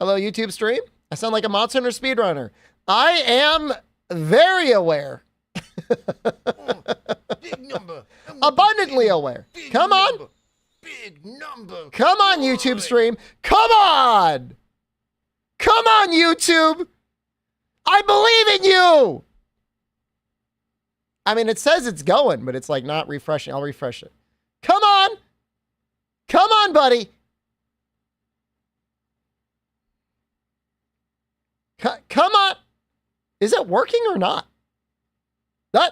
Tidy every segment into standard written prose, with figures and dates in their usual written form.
Hello, YouTube stream. I sound like a Monster Hunter speedrunner. I am very aware. Big number. Abundantly aware. Come on. Big number. Come on, YouTube stream. Come on. Come on, YouTube. I believe in you. I mean, it says it's going, but it's like not refreshing. I'll refresh it. Come on. Come on, buddy. Come on. Is it working or not? There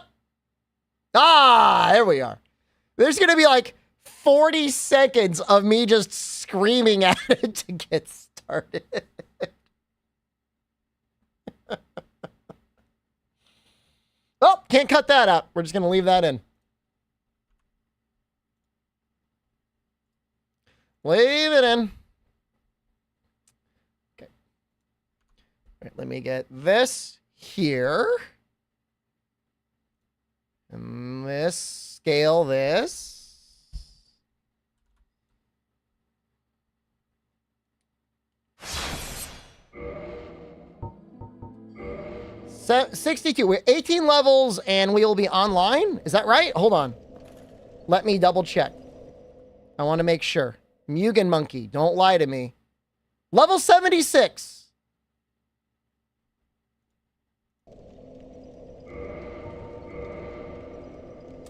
we are. There's going to be like 40 seconds of me just screaming at it to get started. Oh, can't cut that out. We're just going to leave that in. Leave it in. Okay. All right, let me get this here. And this, scale this. 62. We're 18 levels and we will be online. Is that right? Hold on. Let me double check. I want to make sure. Mugen Monkey, don't lie to me. Level 76.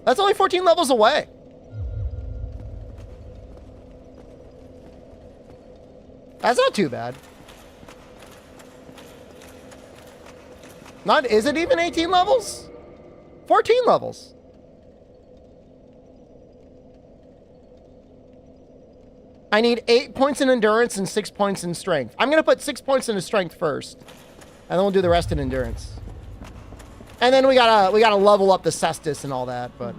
That's only 14 levels away. That's not too bad. Is it even 18 levels? 14 levels. I need 8 points in endurance and 6 points in strength. I'm going to put 6 points into strength first. And then we'll do the rest in endurance. And then we gotta level up the cestus and all that, but...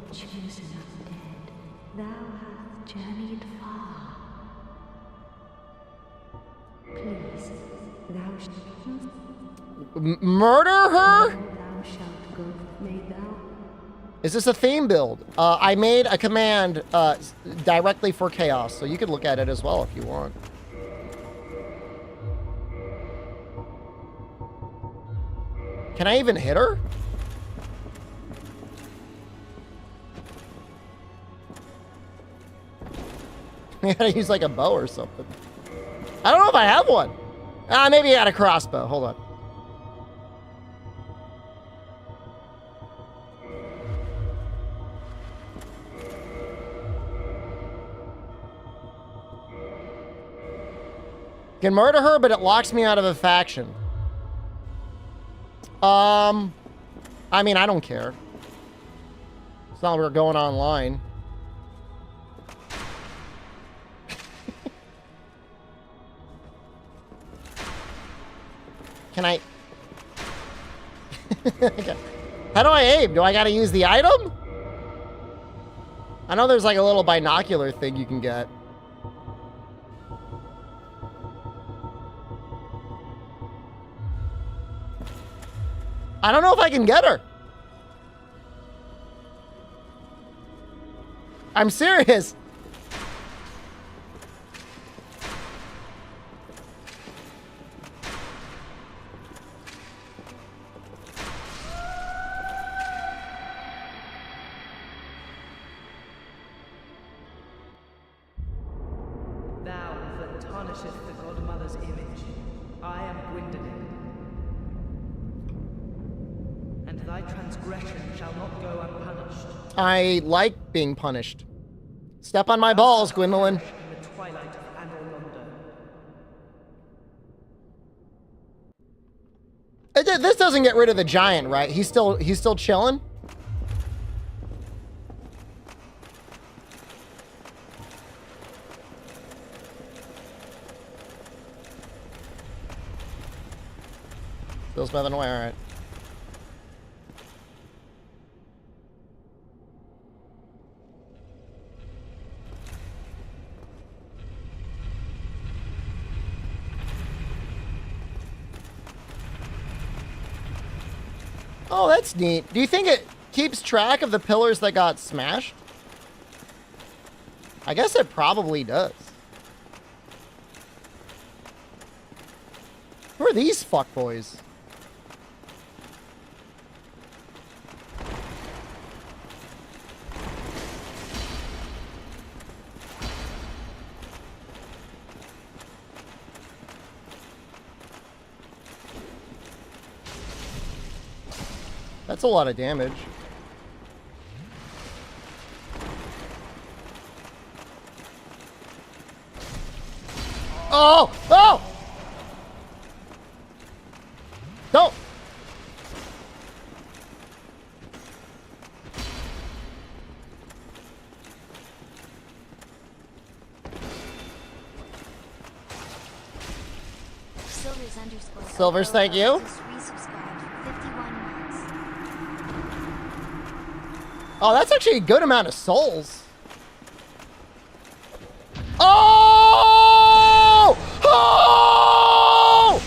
Thou hast journeyed far. Please, thou shalt... Murder her? Thou shalt go, may thou... Is this a theme build? I made a command directly for chaos, so you could look at it as well if you want. Can I even hit her? I gotta use like a bow or something. I don't know if I have one. Maybe I got a crossbow. Hold on. Can murder her, but it locks me out of a faction. I mean, I don't care. It's not like we're going online. Can I... How do I aim? Do I gotta use the item? I know there's like a little binocular thing you can get. I don't know if I can get her. I'm serious. Thou that tarnisheth the Godmother's image, I am Gwyndolin. And thy transgression shall not go unpunished. I like being punished. Step on my balls, Gwendolyn. In the twilight of Anor Londo. This doesn't get rid of the giant, right? He's still chilling. Still smithing away, all right. Oh, that's neat. Do you think it keeps track of the pillars that got smashed? I guess it probably does. Who are these fuckboys? That's a lot of damage. Oh! Oh! Don't! Silvers, thank you. Oh, that's actually a good amount of souls. Oh! Oh!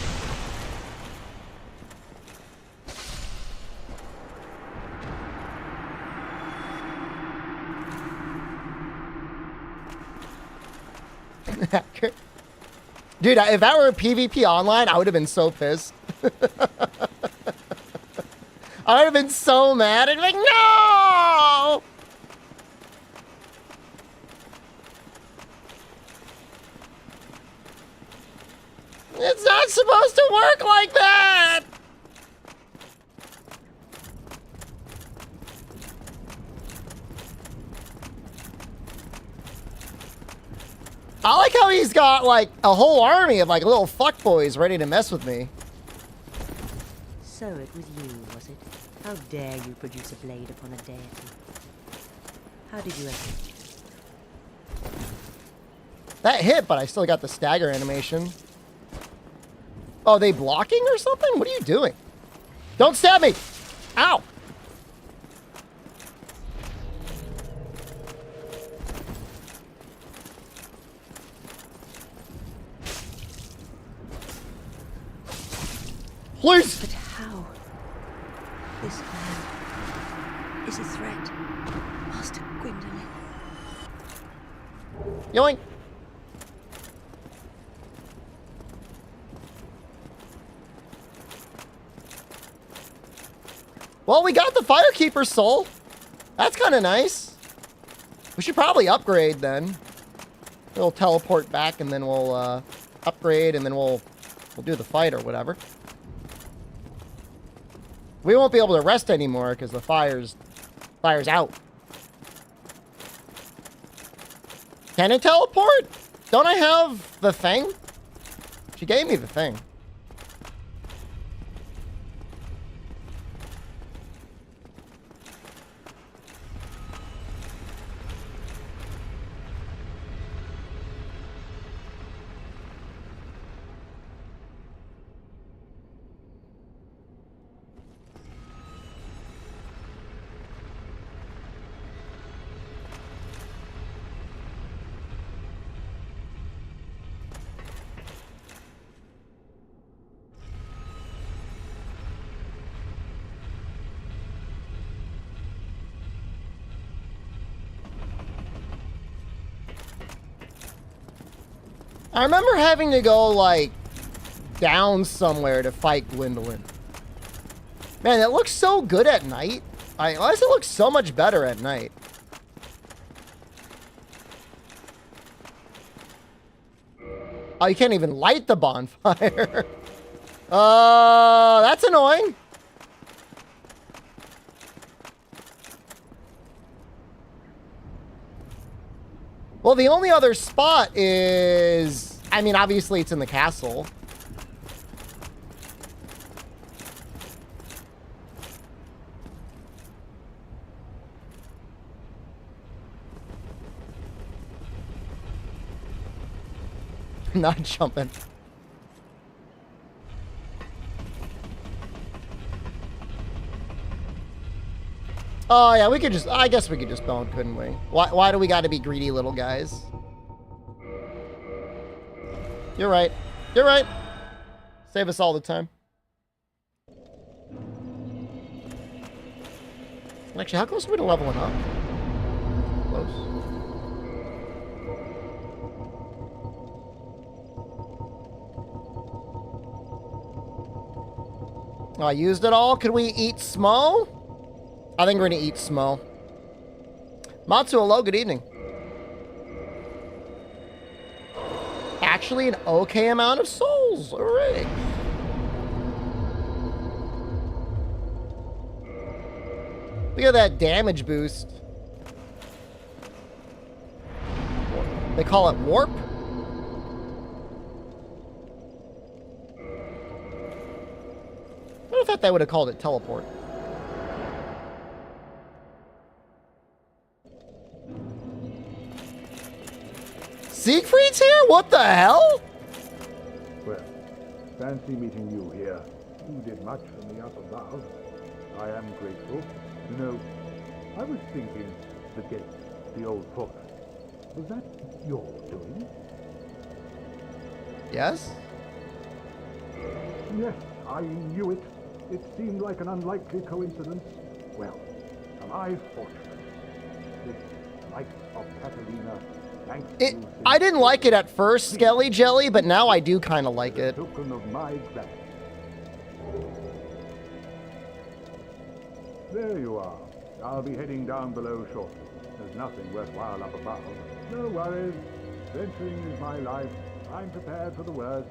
Dude, if that were a PvP online, I would have been so pissed. I would have been so mad. I'd be like, no! It's not supposed to work like that! I like how he's got, like, a whole army of, like, little fuckboys ready to mess with me. So it was you, was it? How dare you produce a blade upon a deity? How did you execute? That hit, but I still got the stagger animation. Oh, they blocking or something? What are you doing? Don't stab me! Ow! Please! But how? This man is a threat. Master Gwendolyn. Yoink! Well, we got the Firekeeper soul. That's kind of nice. We should probably upgrade then. We'll teleport back and then we'll upgrade and then we'll do the fight or whatever. We won't be able to rest anymore because the fire's out. Can it teleport? Don't I have the thing? She gave me the thing. I remember having to go, like, down somewhere to fight Gwendolyn. Man, it looks so good at night. Why does it look so much better at night? Oh, you can't even light the bonfire. That's annoying. Well, the only other spot is... I mean, obviously it's in the castle. Not jumping. Oh, yeah, we could just... I guess we could just bone, couldn't we? Why do we gotta be greedy little guys? You're right. You're right. Save us all the time. Actually, how close are we to leveling up? Close. Oh, I used it all. Could we eat Smo? I think we're gonna eat Smo. Matsu, hello, good evening. Actually, an okay amount of souls. All right. Look at that damage boost. They call it warp? I thought they would have called it teleport. Siegfried's here? What the hell? Well, fancy meeting you here. You did much for me up above. I am grateful. You know, I was thinking the gate, the old fortress. Was that your doing? Yes? Yes, I knew it. It seemed like an unlikely coincidence. Well, am I fortunate? This light of Catalina, thanks to you, I didn't like it at first, Skelly Jelly, but now I do kind of like it. token of my gratitude. There you are. I'll be heading down below shortly. There's nothing worthwhile up above. No worries. Venturing is my life. I'm prepared for the worst.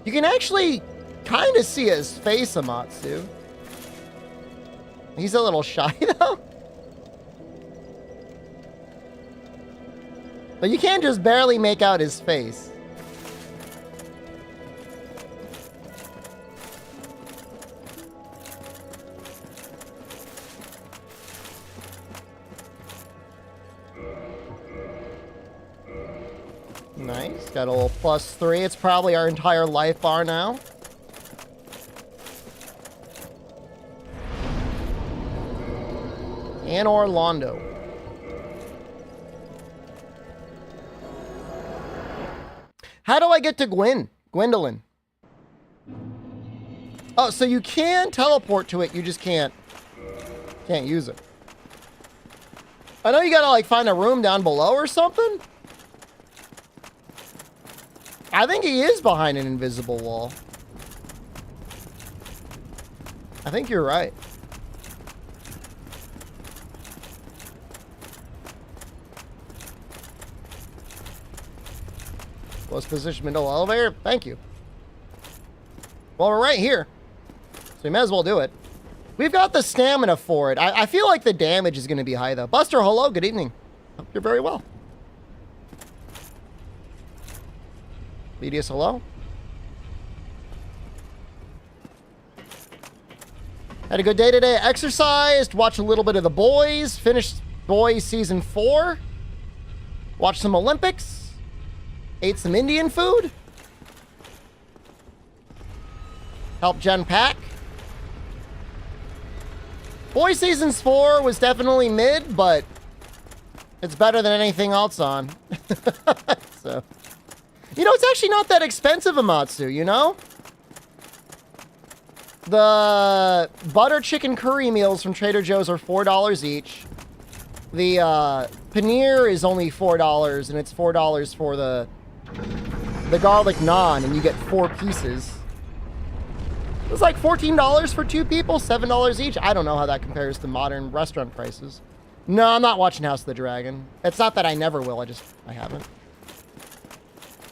You can actually kind of see his face, Amatsu. He's a little shy, though. But you can just barely make out his face. Nice. Got a little +3. It's probably our entire life bar now. And Orlando. How do I get to Gwendolyn? Oh, so you can teleport to it, you just can't use it. I know you gotta like find a room down below or something. I think he is behind an invisible wall. I think you're right. Close position middle elevator. Thank you. Well, we're right here. So we might as well do it. We've got the stamina for it. I feel like the damage is going to be high, though. Buster, hello. Good evening. Hope you're very well. BDS, hello. Had a good day today. Exercised. Watched a little bit of The Boys. Finished Boys Season 4. Watched some Olympics. Ate some Indian food. Helped Jen pack. Boys Season 4 was definitely mid, but it's better than anything else on. So, you know, it's actually not that expensive, Amatsu, you know? The butter chicken curry meals from Trader Joe's are $4 each. The paneer is only $4, and it's $4 for the garlic naan, and you get 4 pieces. It was like $14 for 2 people, $7 each. I don't know how that compares to modern restaurant prices. No, I'm not watching House of the Dragon. It's not that I never will, I haven't.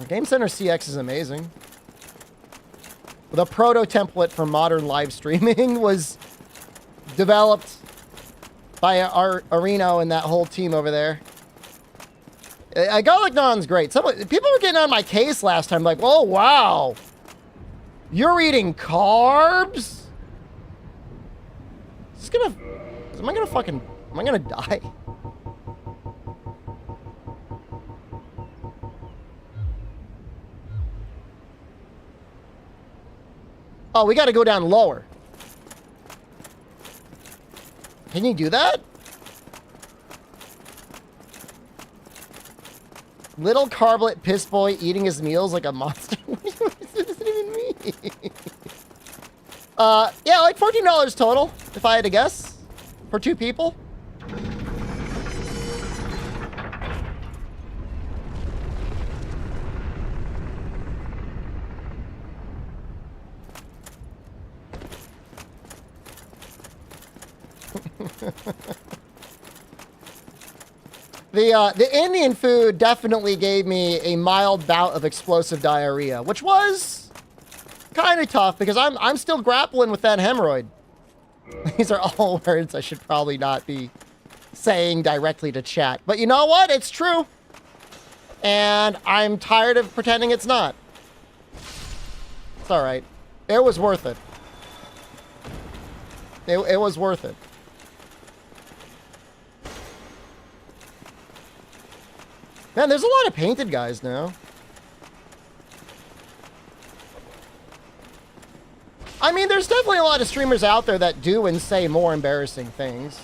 Game Center CX is amazing. The proto template for modern live streaming was developed by our Areno and that whole team over there. Garlic naan's great. People were getting on my case last time, like, oh wow, you're eating carbs? Am I gonna die? Oh, we gotta go down lower. Can you do that? Little carblet piss boy eating his meals like a monster. What does it even mean? Yeah, like $14 total, if I had to guess, for 2 people. The Indian food definitely gave me a mild bout of explosive diarrhea, which was kind of tough because I'm still grappling with that hemorrhoid. These are all words I should probably not be saying directly to chat. But you know what? It's true. And I'm tired of pretending it's not. It's all right. It was worth it. It was worth it. Man, there's a lot of painted guys now. I mean, there's definitely a lot of streamers out there that do and say more embarrassing things.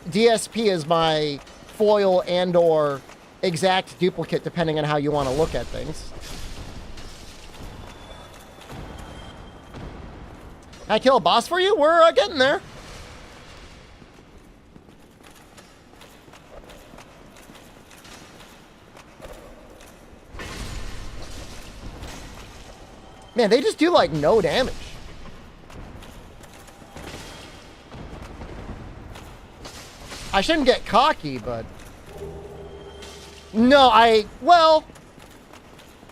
DSP is my foil and or exact duplicate, depending on how you want to look at things. I kill a boss for you? We're getting there. Man, they just do, like, no damage. I shouldn't get cocky, but... No, well...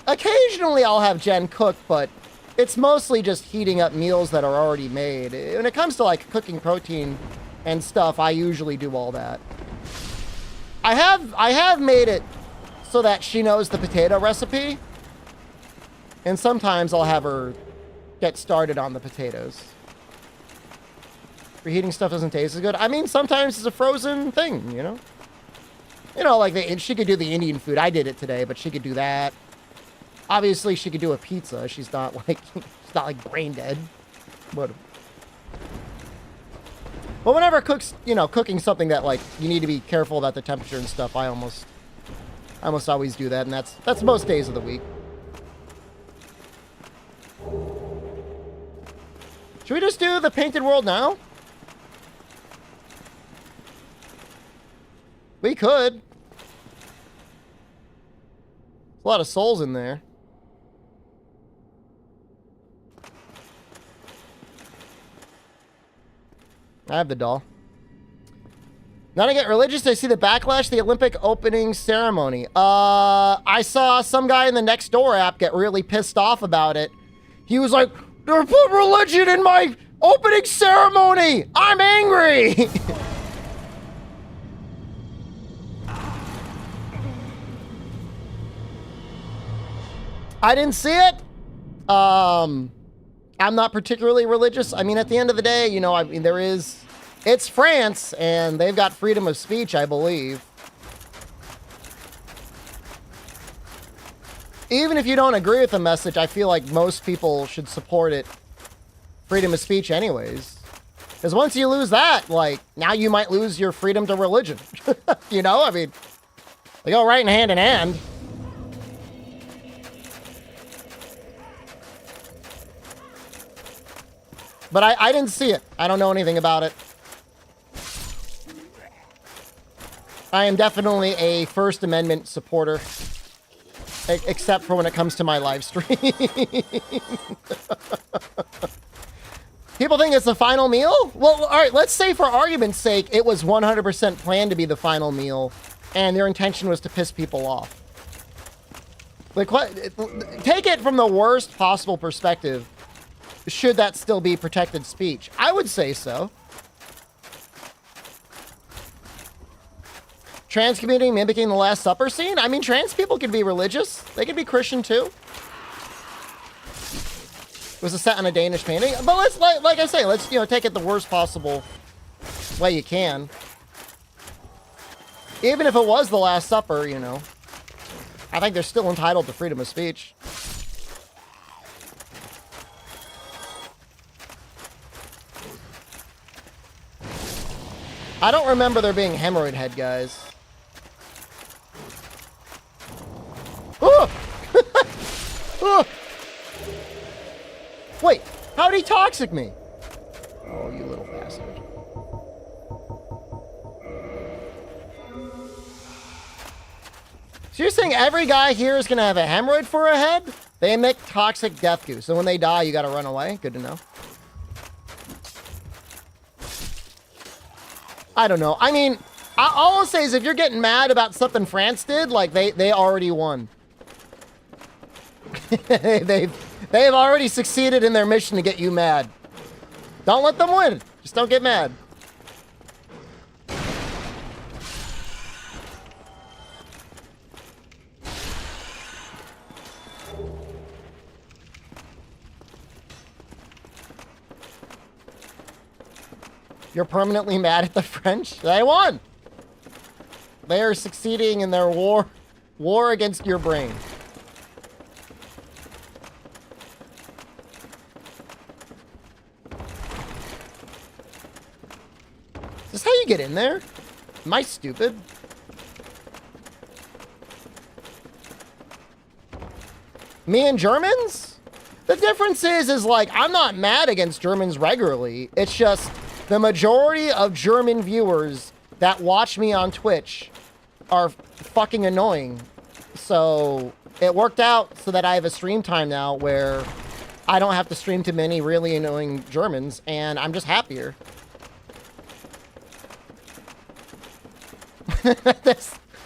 Occasionally I'll have Jen cook, but it's mostly just heating up meals that are already made. When it comes to, like, cooking protein and stuff, I usually do all that. I have made it so that she knows the potato recipe. And sometimes I'll have her get started on the potatoes. Reheating stuff doesn't taste as good. I mean, sometimes it's a frozen thing, you know? You know, like, she could do the Indian food. I did it today, but she could do that. Obviously, she could do a pizza. She's not like brain dead. But whenever cooking something that, like, you need to be careful about the temperature and stuff, I almost always do that, and that's most days of the week. Should we just do the painted world now? We could. A lot of souls in there. I have the doll. Now to get religious, I see the backlash, the Olympic opening ceremony. I saw some guy in the Nextdoor app get really pissed off about it. He was like, "They put religion in my opening ceremony! I'm angry!" I didn't see it. I'm not particularly religious. I mean, at the end of the day, you know, I mean, it's France, and they've got freedom of speech, I believe. Even if you don't agree with the message, I feel like most people should support it. Freedom of speech anyways. Because once you lose that, like, now you might lose your freedom to religion. You know, I mean, they go right in hand. But I didn't see it. I don't know anything about it. I am definitely a First Amendment supporter. Except for when it comes to my live stream. People think it's the final meal? Well, all right, let's say for argument's sake, it was 100% planned to be the final meal, and their intention was to piss people off. Like, take it from the worst possible perspective. Should that still be protected speech? I would say so. Trans community mimicking the Last Supper scene? I mean, trans people can be religious. They can be Christian too. It was a set on a Danish painting. But let's, like I say, let's, take it the worst possible way you can. Even if it was the Last Supper, I think they're still entitled to freedom of speech. I don't remember there being hemorrhoid head guys. Oh! Oh! Wait, how'd he toxic me? Oh, you little bastard. So you're saying every guy here is going to have a hemorrhoid for a head? They emit toxic death goo. So when they die, you got to run away? Good to know. I don't know. I mean, all I'll say is if you're getting mad about something France did, like they already won. they've already succeeded in their mission to get you mad. Don't let them win. Just don't get mad. You're permanently mad at the French? They won! They are succeeding in their war against your brain. Is this how you get in there? Am I stupid? Me and Germans? The difference is like, I'm not mad against Germans regularly. It's just the majority of German viewers that watch me on Twitch are fucking annoying. So it worked out so that I have a stream time now where I don't have to stream to many really annoying Germans, and I'm just happier.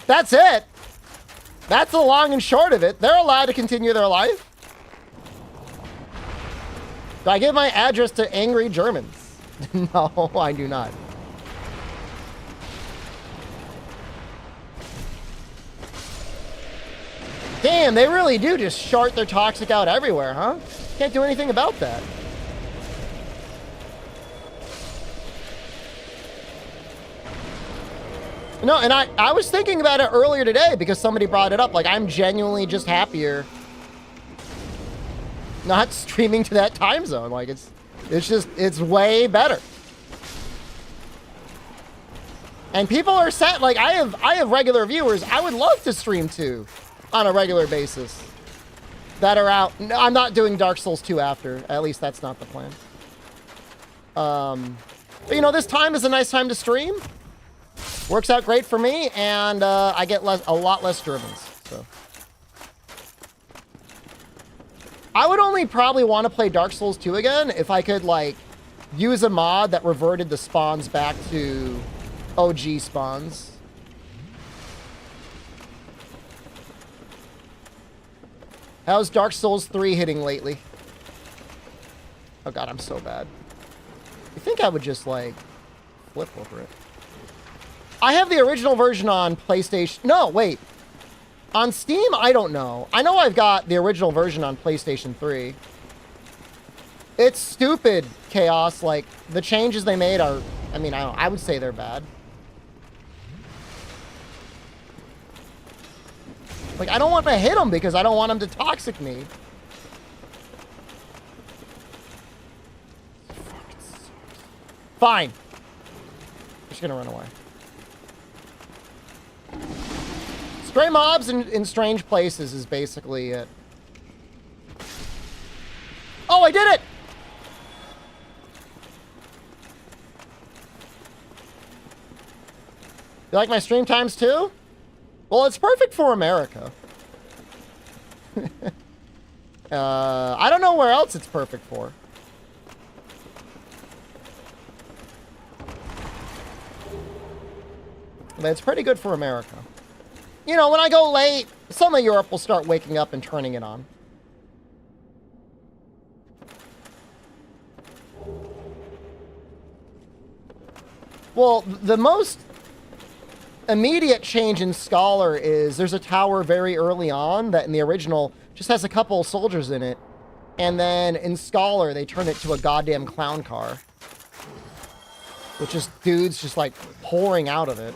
That's it. That's the long and short of it. They're allowed to continue their life. Do I give my address to angry Germans? No, I do not. Damn, they really do just shart their toxic out everywhere, huh? Can't do anything about that. No, and I was thinking about it earlier today because somebody brought it up. Like, I'm genuinely just happier not streaming to that time zone. Like, it's way better. And people are set. Like, I have regular viewers I would love to stream to on a regular basis that are out. No, I'm not doing Dark Souls 2 after. At least that's not the plan. But, you know, this time is a nice time to stream. Works out great for me, and I get a lot less Germans. So I would only probably want to play Dark Souls 2 again if I could, like, use a mod that reverted the spawns back to OG spawns. How's Dark Souls 3 hitting lately? Oh god, I'm so bad. You think I would just, like, flip over it? I have the original version on PlayStation. No, wait. On Steam, I don't know. I know I've got the original version on PlayStation 3. It's stupid, Chaos. Like, the changes they made are... I mean, I would say they're bad. Like, I don't want to hit them because I don't want them to toxic me. Fine. I'm just gonna run away. Stray mobs in strange places is basically it. Oh, I did it! You like my stream times too? Well, it's perfect for America. I don't know where else it's perfect for. But it's pretty good for America. You know, when I go late, some of Europe will start waking up and turning it on. Well, the most immediate change in Scholar is there's a tower very early on that in the original just has a couple soldiers in it. And then in Scholar, they turn it to a goddamn clown car. With just dudes just like pouring out of it.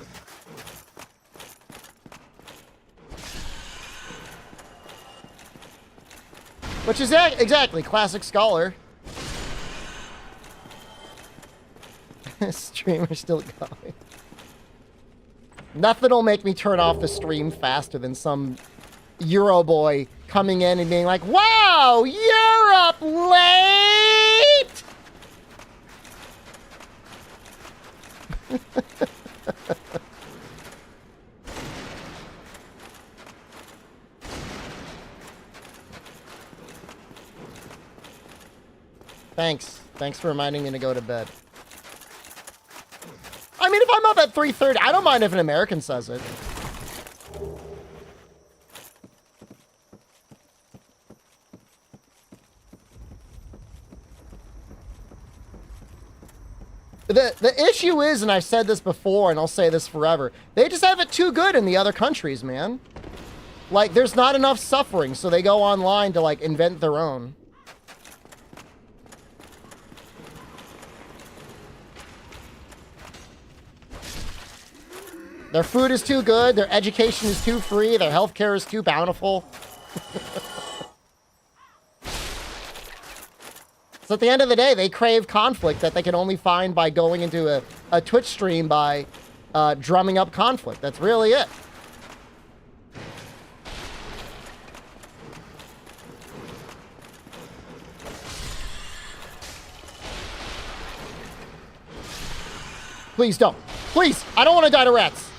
Which is exactly classic Scholar. Streamer still going. Nothing will make me turn off the stream faster than some Euro boy coming in and being like, "Wow, you're up late!" Thanks. Thanks for reminding me to go to bed. I mean, if I'm up at 3:30. I don't mind if an American says it. The issue is, and I've said this before, and I'll say this forever, they just have it too good in the other countries, man. Like, there's not enough suffering, so they go online to, like, invent their own. Their food is too good, their education is too free, their healthcare is too bountiful. So at the end of the day, they crave conflict that they can only find by going into a Twitch stream by drumming up conflict. That's really it. Please don't. Please, I don't want to die to rats.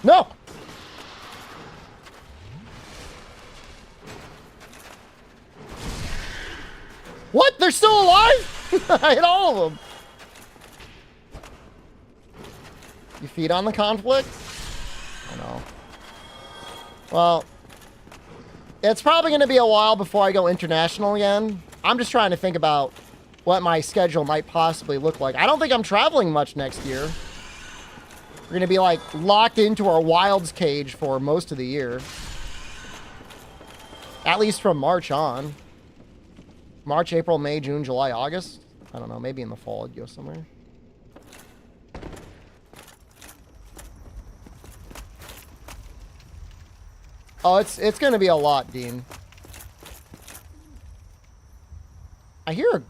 No. What? They're still alive? I hit all of them. You feed on the conflict? I know. Well, it's probably going to be a while before I go international again. I'm just trying to think about what my schedule might possibly look like. I don't think I'm traveling much next year. We're going to be, like, locked into our wilds cage for most of the year. At least from March on. March, April, May, June, July, August. I don't know. Maybe in the fall I'd go somewhere. Oh, it's going to be a lot, Dean. I hear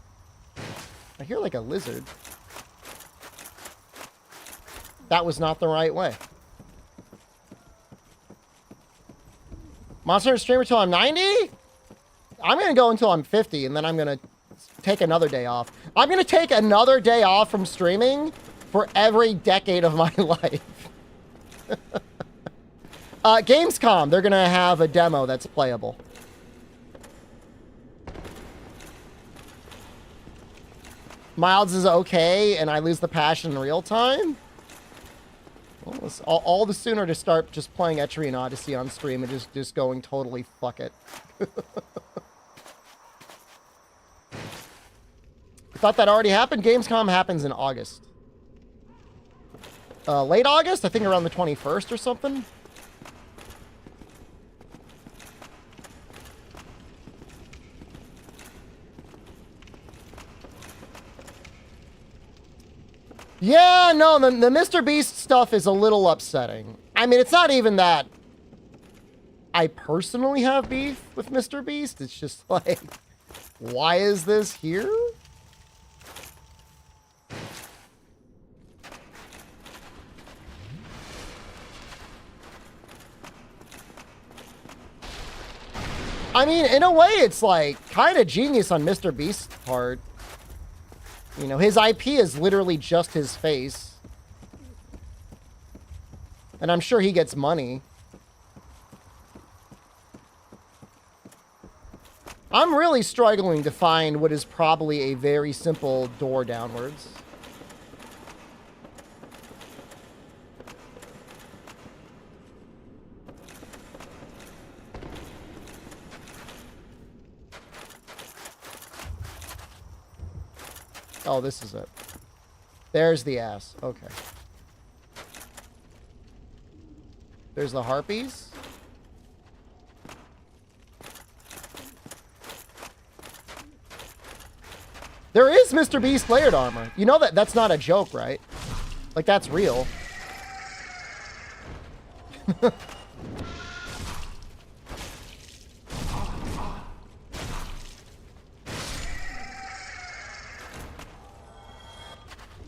like a lizard. That was not the right way. Monster streamer till I'm 90? I'm going to go until I'm 50, and then I'm going to take another day off. I'm going to take another day off from streaming for every decade of my life. Gamescom, they're going to have a demo that's playable. Milds is okay, and I lose the passion in real time? Well, it's all the sooner to start just playing Etrian Odyssey on stream and just going totally fuck it. I thought that already happened. Gamescom happens in August. Late August? I think around the 21st or something. Yeah, no, the Mr. Beast stuff is a little upsetting. I mean, it's not even that I personally have beef with Mr. Beast. It's just like, why is this here? I mean, in a way, it's like kind of genius on Mr. Beast's part. You know, his IP is literally just his face. And I'm sure he gets money. I'm really struggling to find what is probably a very simple door downwards. Oh, this is it. There's the ass. Okay. There's the harpies. There is Mr. Beast layered armor. You know that's not a joke, right? Like, that's real.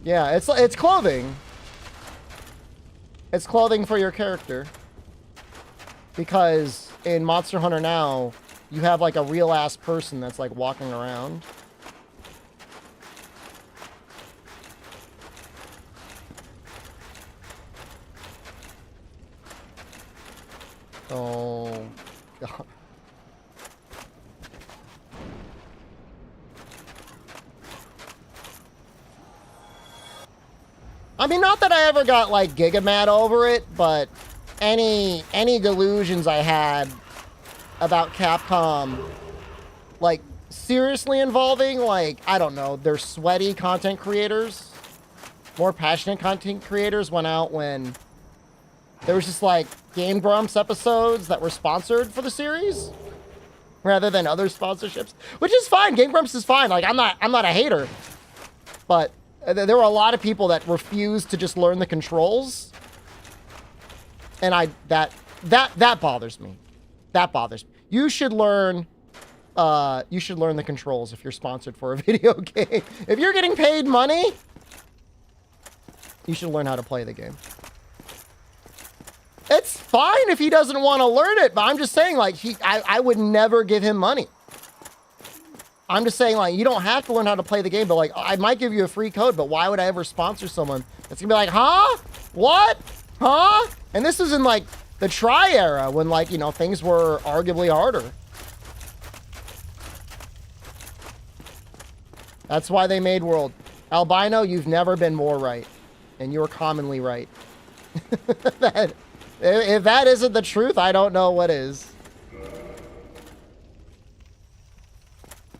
Yeah, it's clothing. It's clothing for your character. Because in Monster Hunter now, you have like a real ass person that's like walking around. Oh, God. I mean, not that I ever got like giga mad over it, but any delusions I had about Capcom, like seriously involving, like, I don't know, their sweaty content creators, more passionate content creators went out when there was just like Game Grumps episodes that were sponsored for the series rather than other sponsorships, which is fine. Game Grumps is fine. Like, I'm not a hater, but there were a lot of people that refused to just learn the controls, and that bothers me. That bothers me. You should learn the controls if you're sponsored for a video game. If you're getting paid money, you should learn how to play the game. It's fine if he doesn't want to learn it, but I'm just saying, like, I would never give him money. I'm just saying, like, you don't have to learn how to play the game, but, like, I might give you a free code, but why would I ever sponsor someone that's gonna be like, huh? What? Huh? And this is in, like, the Tri era when, like, you know, things were arguably harder. That's why they made World. Albino, you've never been more right. And you're commonly right. If that isn't the truth, I don't know what is.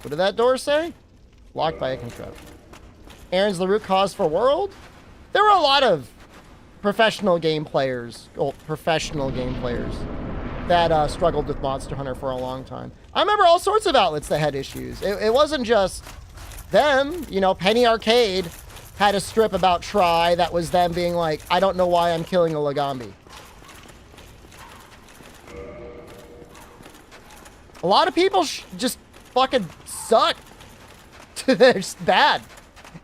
What did that door say? Locked by a contraption. Aaron's the root cause for World? There were a lot of professional game players that struggled with Monster Hunter for a long time. I remember all sorts of outlets that had issues. It wasn't just them. You know, Penny Arcade had a strip about Tri that was them being like, I don't know why I'm killing a Lagambi. A lot of people just fucking suck. They're just bad.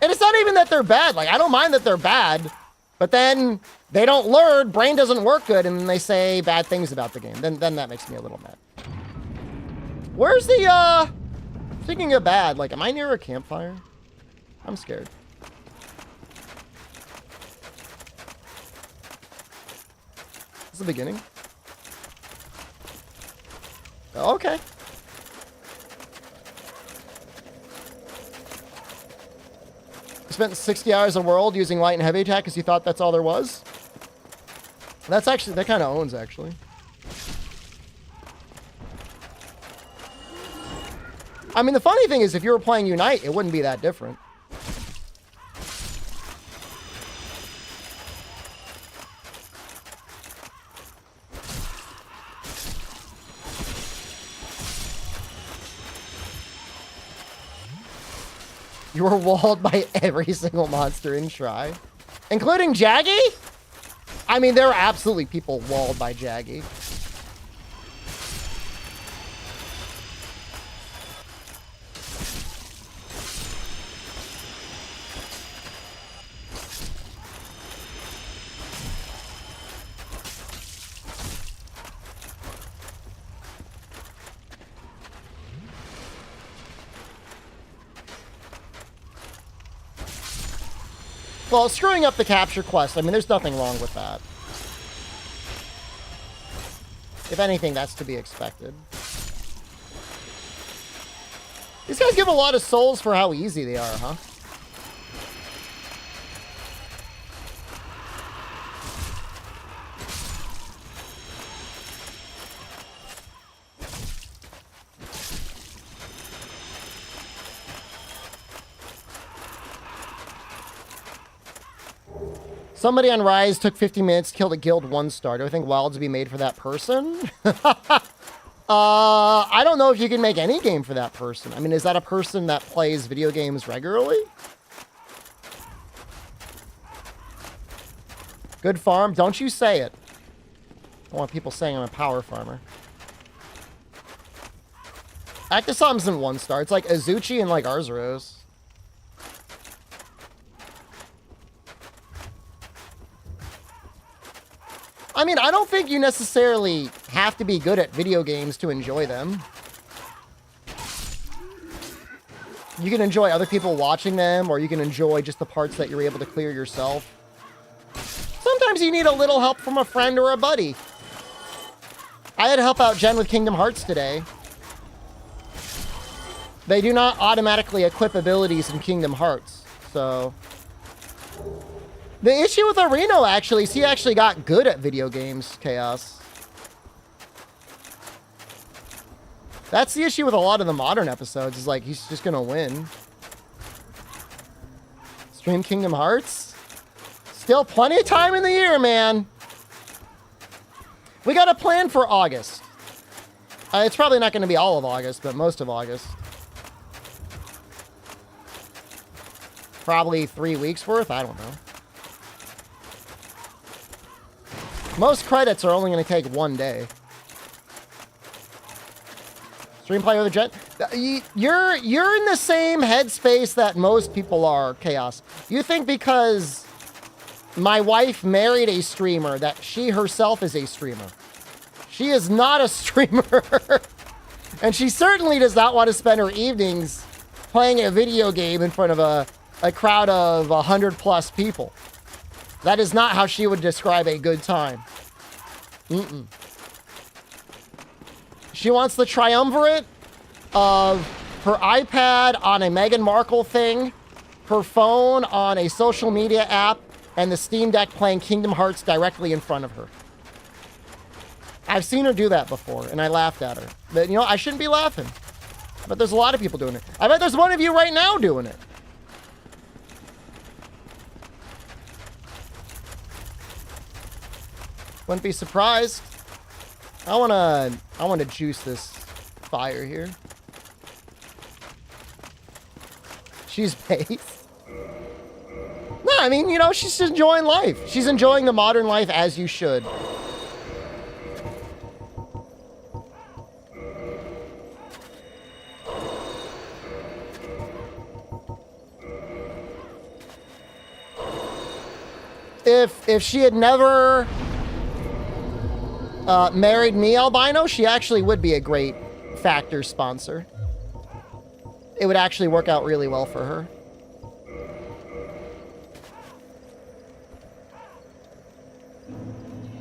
And it's not even that they're bad. Like, I don't mind that they're bad, but then they don't learn, brain doesn't work good, and they say bad things about the game. Then that makes me a little mad. Where's the, thinking of bad, like, am I near a campfire? I'm scared. This is the beginning. Oh, okay. You spent 60 hours in World using light and heavy attack because you thought that's all there was? That's actually, that kind of owns, actually. I mean, the funny thing is, if you were playing Unite, it wouldn't be that different. You were walled by every single monster in Tri, including Jaggy? I mean, there are absolutely people walled by Jaggy. Well, screwing up the capture quest, I mean, there's nothing wrong with that. If anything, that's to be expected. These guys give a lot of souls for how easy they are, huh? Somebody on Rise took 50 minutes, killed a guild 1-star. Do I think WildS's be made for that person? I don't know if you can make any game for that person. I mean, is that a person that plays video games regularly? Good farm? Don't you say it. I don't want people saying I'm a power farmer. Actisom's isn't 1-star. It's like Azuchi and like Arzuros. I mean, I don't think you necessarily have to be good at video games to enjoy them. You can enjoy other people watching them, or you can enjoy just the parts that you're able to clear yourself. Sometimes you need a little help from a friend or a buddy. I had to help out Jen with Kingdom Hearts today. They do not automatically equip abilities in Kingdom Hearts, so The issue with Areno, actually, is he actually got good at video games, Chaos. That's the issue with a lot of the modern episodes, is like, he's just gonna win. Stream Kingdom Hearts? Still plenty of time in the year, man. We got a plan for August. It's probably not going to be all of August, but most of August. Probably 3 weeks worth? I don't know. Most credits are only going to take 1 day. Stream play with a jet? You're in the same headspace that most people are, Chaos. You think because my wife married a streamer that she herself is a streamer. She is not a streamer. And she certainly does not want to spend her evenings playing a video game in front of a crowd of 100+ people. That is not how she would describe a good time. Mm-mm. She wants the triumvirate of her iPad on a Meghan Markle thing, her phone on a social media app, and the Steam Deck playing Kingdom Hearts directly in front of her. I've seen her do that before, and I laughed at her. But, you know, I shouldn't be laughing. But there's a lot of people doing it. I bet there's one of you right now doing it. Wouldn't be surprised. I wanna juice this fire here. She's based. No, I mean, you know, she's just enjoying life. She's enjoying the modern life as you should. If she had never married me, Albino, she actually would be a great Factor sponsor. It would actually work out really well for her.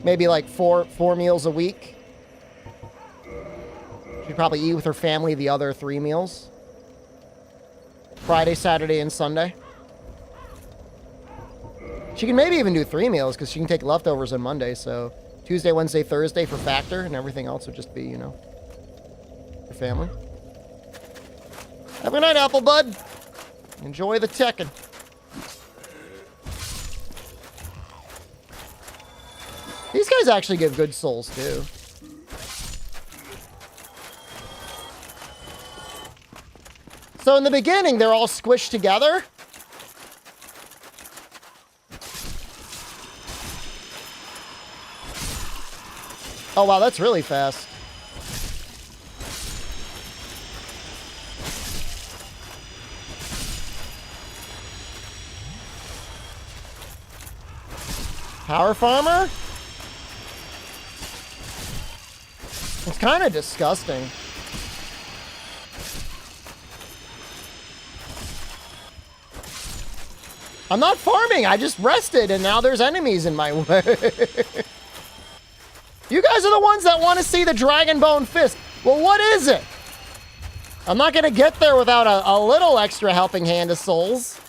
Maybe like four meals a week. She'd probably eat with her family the other 3 meals. Friday, Saturday, and Sunday. She can maybe even do 3 meals because she can take leftovers on Monday. So Tuesday, Wednesday, Thursday for Factor, and everything else would just be, you know, her family. Have a good night, Apple Bud. Enjoy the Tekken. These guys actually give good souls, too. So in the beginning, they're all squished together. Oh, wow, that's really fast. Power Farmer? It's kind of disgusting. I'm not farming, I just rested and now there's enemies in my way. You guys are the ones that want to see the Dragon Bone Fist. Well, what is it? I'm not going to get there without a little extra helping hand of souls.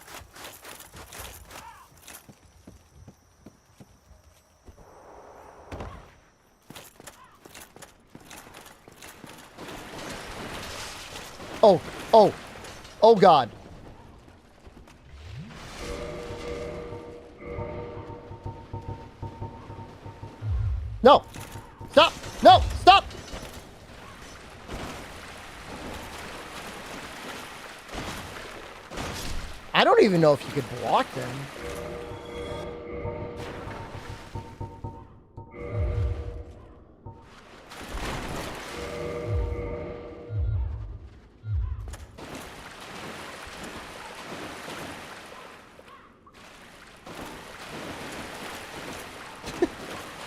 Oh God. No. Stop. No, stop. I don't even know if you could block them.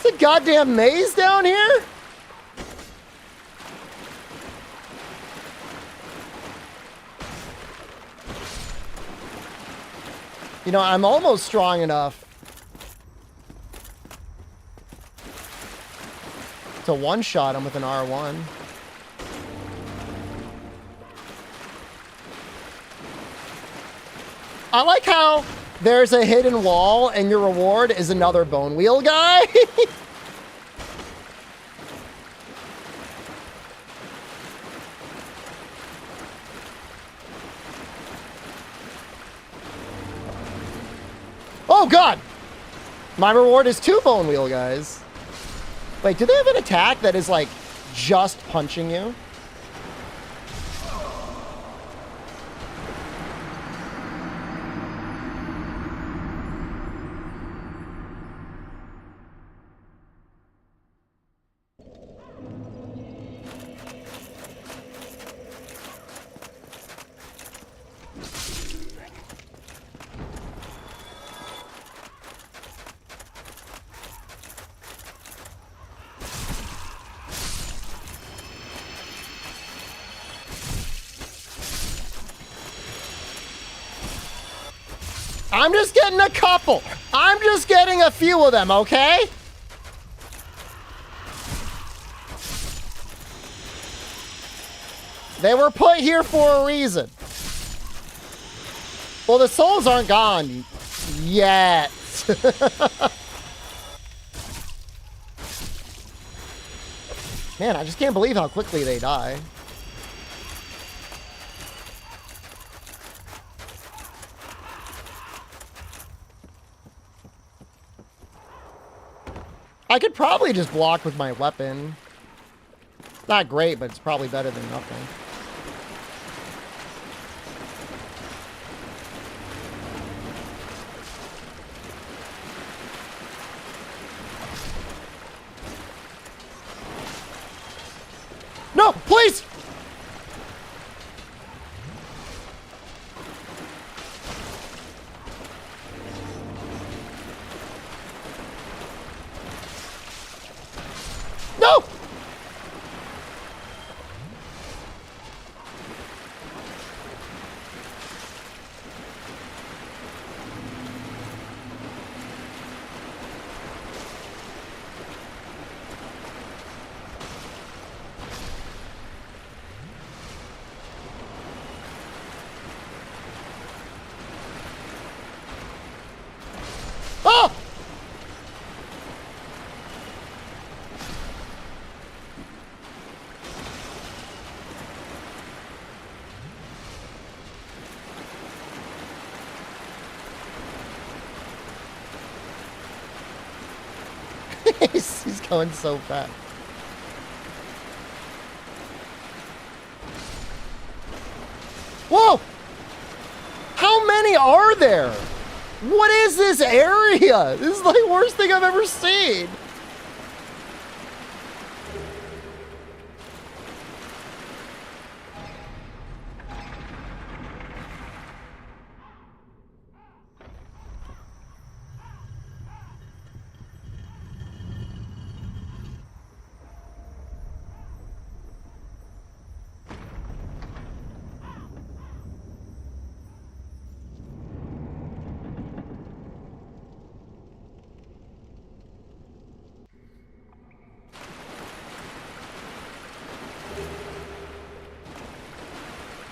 It's a goddamn maze down here? You know, I'm almost strong enough to one-shot him with an R1. I like how there's a hidden wall and your reward is another bone wheel guy. Oh god! My reward is 2 bone wheel guys. Wait, do they have an attack that is like just punching you? I'm just getting a couple. I'm just getting a few of them, okay? They were put here for a reason. Well, the souls aren't gone yet. Man, I just can't believe how quickly they die. I could probably just block with my weapon. Not great, but it's probably better than nothing. No, please! No! Oh! He's going so fast. Whoa! How many are there? What is this area? This is like the worst thing I've ever seen.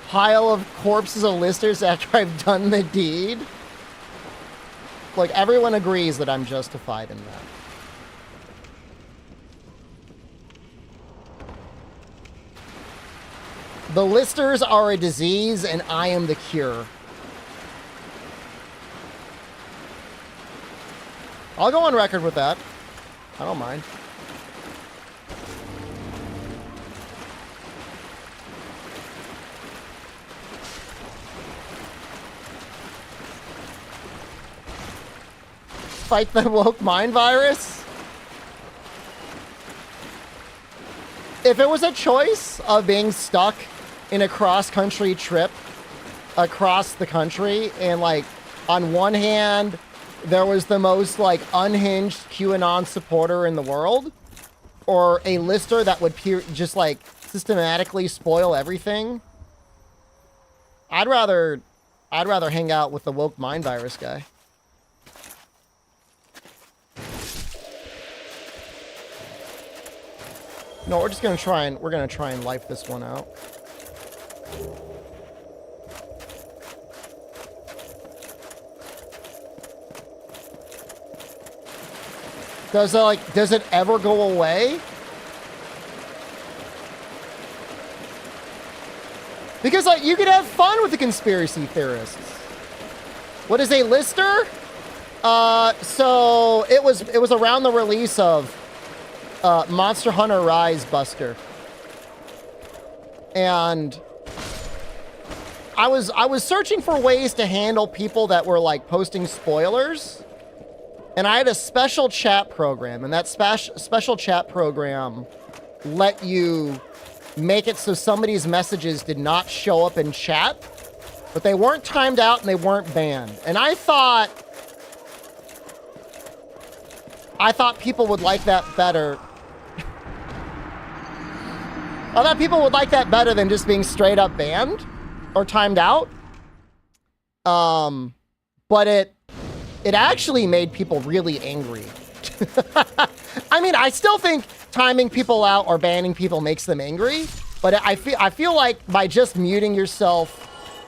Pile of corpses and listers after I've done the deed. Like, everyone agrees that I'm justified in that. The listers are a disease and I am the cure. I'll go on record with that. I don't mind. Fight the woke mind virus? If it was a choice of being stuck in a cross-country trip across the country, and like on one hand there was the most like unhinged QAnon supporter in the world, or a lister that would just like systematically spoil everything, I'd rather hang out with the woke mind virus guy. No, we're just gonna try and life this one out. Does it ever go away? Because like you could have fun with the conspiracy theorists. What is a lister? So it was around the release of Monster Hunter Rise Buster. And I was searching for ways to handle people that were like posting spoilers. And I had a special chat program, and that special chat program let you make it so somebody's messages did not show up in chat, but they weren't timed out and they weren't banned. And I thought people would like that better. I thought people would like that better than just being straight up banned or timed out. But it actually made people really angry. I mean, I still think timing people out or banning people makes them angry, but I feel like by just muting yourself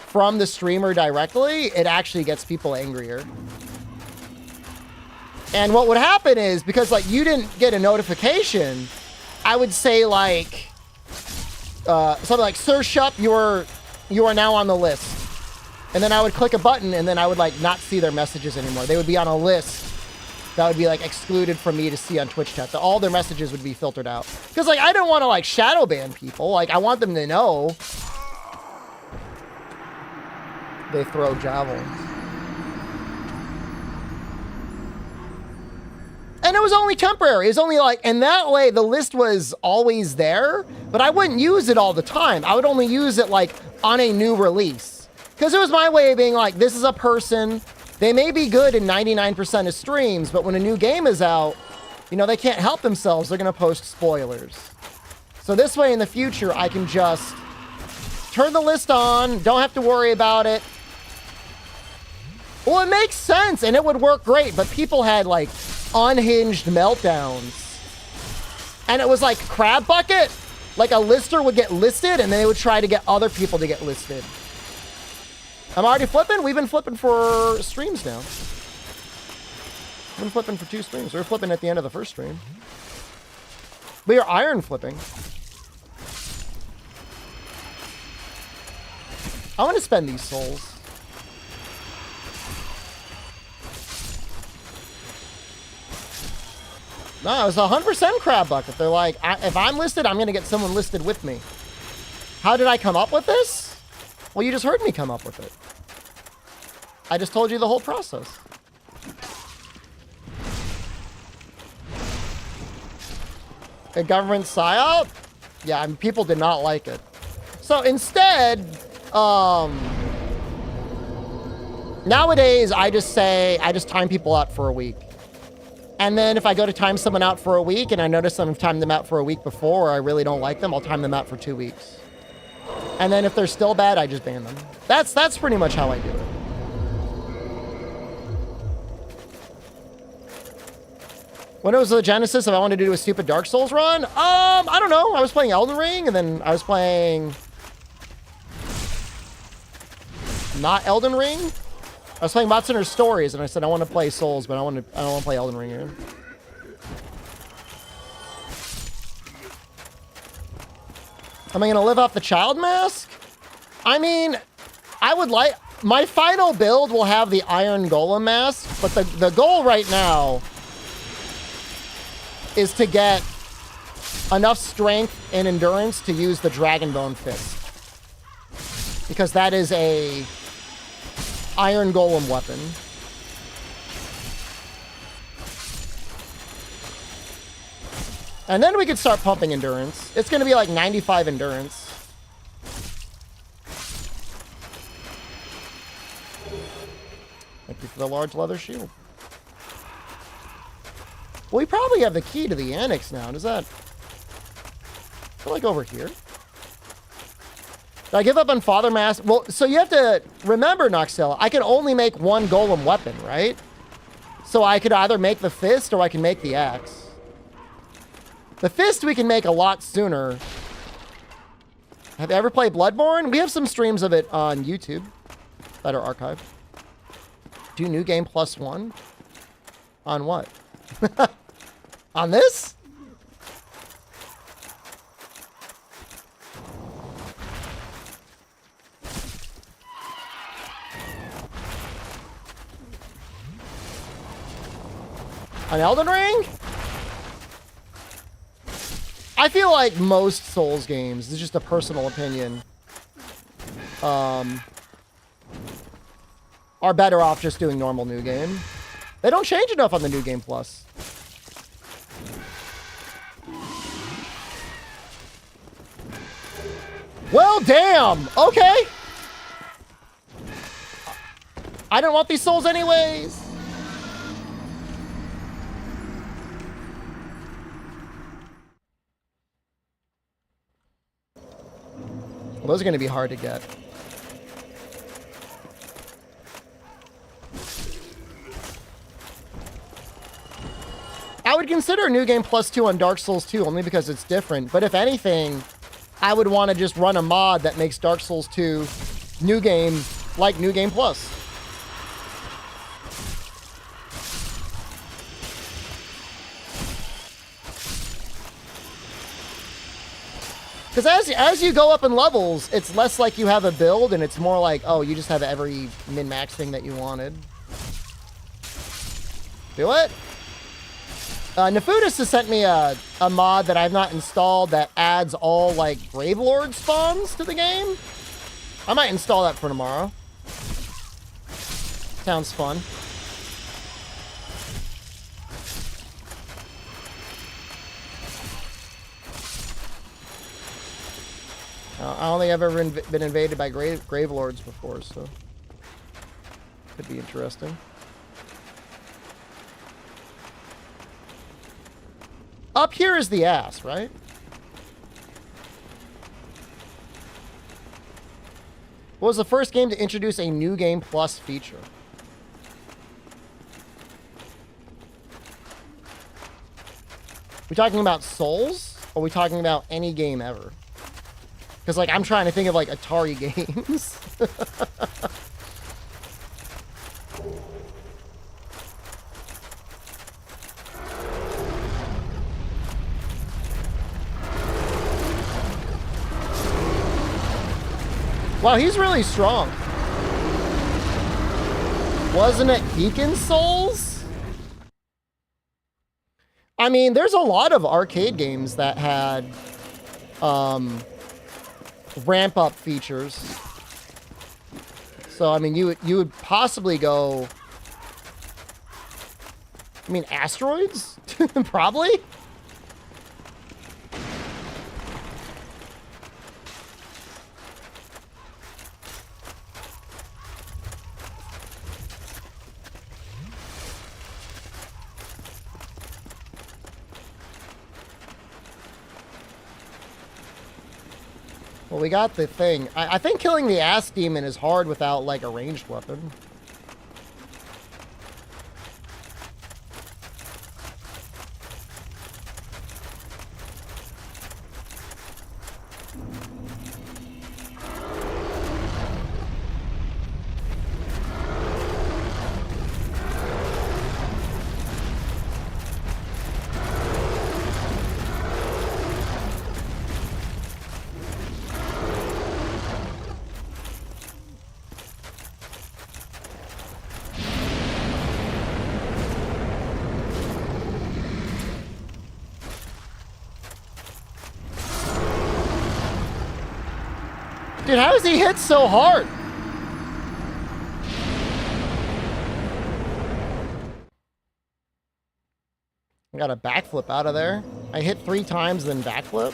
from the streamer directly, it actually gets people angrier. And what would happen is, because like you didn't get a notification, I would say like something like, "Sir Shup, you are now on the list." And then I would click a button, and then I would like not see their messages anymore. They would be on a list that would be like excluded from me to see on Twitch chat. All their messages would be filtered out. Because like I don't want to like shadow ban people. Like I want them to know. They throw javelins. And it was only temporary. It was only like, and that way the list was always there, but I wouldn't use it all the time. I would only use it like on a new release. Because it was my way of being like, this is a person, they may be good in 99% of streams, but when a new game is out, you know, they can't help themselves. They're going to post spoilers. So this way in the future, I can just turn the list on, don't have to worry about it. Well, it makes sense, and it would work great, but people had like unhinged meltdowns. And it was like crab bucket. Like a lister would get listed, and then they would try to get other people to get listed. I'm already flipping? We've been flipping for streams now. We've been flipping for 2 streams. We were flipping at the end of the first stream. We are iron flipping. I want to spend these souls. No, it was 100% crab bucket. They're like, if I'm listed, I'm going to get someone listed with me. How did I come up with this? Well, you just heard me come up with it. I just told you the whole process. A government psyop? Yeah, I mean, people did not like it. So instead, nowadays, I just time people out for a week. And then if I go to time someone out for a week and I notice I've timed them out for a week before, or I really don't like them, I'll time them out for 2 weeks. And then if they're still bad, I just ban them. That's pretty much how I do it. When it was the Genesis, if I wanted to do a stupid Dark Souls run, I don't know. I was playing Elden Ring, and then I was playing not Elden Ring. I was playing Monster Stories, and I said I want to play Souls, but I don't want to play Elden Ring again. Am I going to live off the child mask? I mean, I would like... My final build will have the Iron Golem mask, but the goal right now is to get enough strength and endurance to use the Dragonbone Fist. Because that is a Iron Golem weapon. And then we could start pumping endurance. It's going to be like 95 endurance. Thank you for the large leather shield. Well, we probably have the key to the annex now. Does that... I feel like over here. Did I give up on Father Mask? Well, so you have to remember, Noxella, I can only make one golem weapon, right? So I could either make the fist or I can make the axe. The fist we can make a lot sooner. Have you ever played Bloodborne? We have some streams of it on YouTube that are archived. Do new game +1? On what? On this? On Elden Ring? I feel like most Souls games, this is just a personal opinion, are better off just doing normal New Game. They don't change enough on the New Game Plus. Well, damn. Okay. I don't want these souls anyways. Well, those are going to be hard to get. I would consider New Game Plus 2 on Dark Souls 2 only because it's different. But if anything, I would want to just run a mod that makes Dark Souls 2 New Game like New Game Plus. Because as you go up in levels, it's less like you have a build, and it's more like, oh, you just have every min-max thing that you wanted. Do it? Nefudis has sent me a mod that I've not installed that adds all, like, Gravelord spawns to the game. I might install that for tomorrow. Sounds fun. I don't think I've ever been invaded by Gravelords before, so could be interesting. Up here is the ass, right? What was the first game to introduce a New Game Plus feature? We talking about Souls? Or are we talking about any game ever? Because, like, I'm trying to think of, like, Atari games. Wow, he's really strong. Wasn't it Beacon Souls? I mean, there's a lot of arcade games that had ramp up features. So I mean, you would possibly go. I mean, Asteroids? Probably. Well, we got the thing. I think killing the ass demon is hard without, like, a ranged weapon. Dude, how does he hit so hard? I got a backflip out of there. I hit 3 times, then backflip.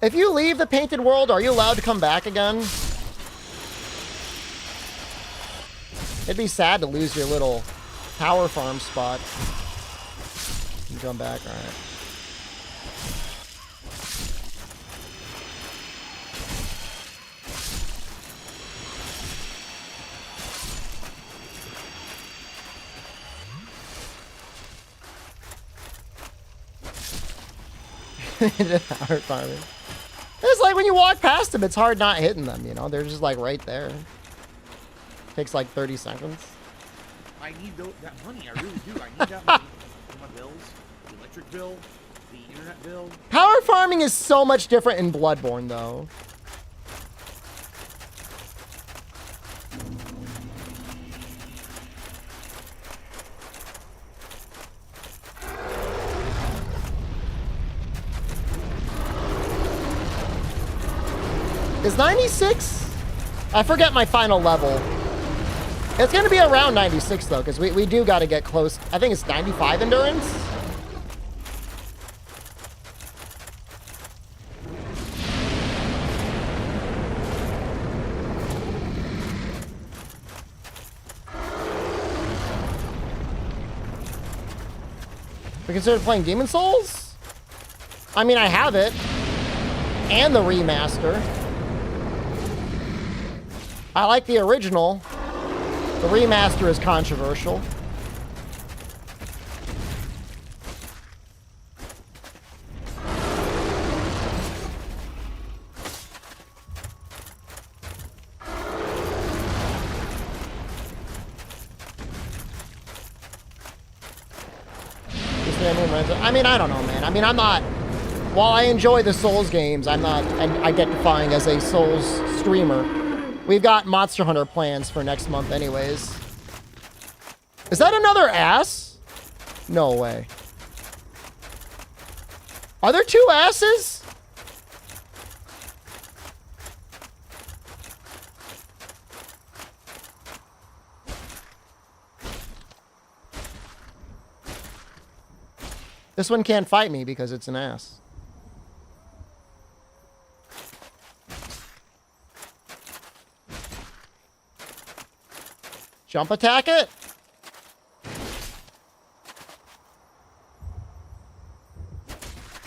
If you leave the painted world, are you allowed to come back again? It'd be sad to lose your little power farm spot. You come back, all right. Power farming. It's like when you walk past them, it's hard not hitting them, you know? They're just like right there. Takes like 30 seconds. I need that money. I really do. I need that money for my bills, the electric bill, the internet bill. Power farming is so much different in Bloodborne, though. Is 96? I forget my final level. It's going to be around 96, though, because we do got to get close. I think it's 95 endurance. We consider playing Demon Souls? I mean, I have it. And the remaster. I like the original. The remaster is controversial. I mean, I don't know, man. I mean, I'm not... While I enjoy the Souls games, I'm not identifying as a Souls streamer. We've got Monster Hunter plans for next month anyways. Is that another ass? No way. Are there two asses? This one can't fight me because it's an ass. Jump attack it?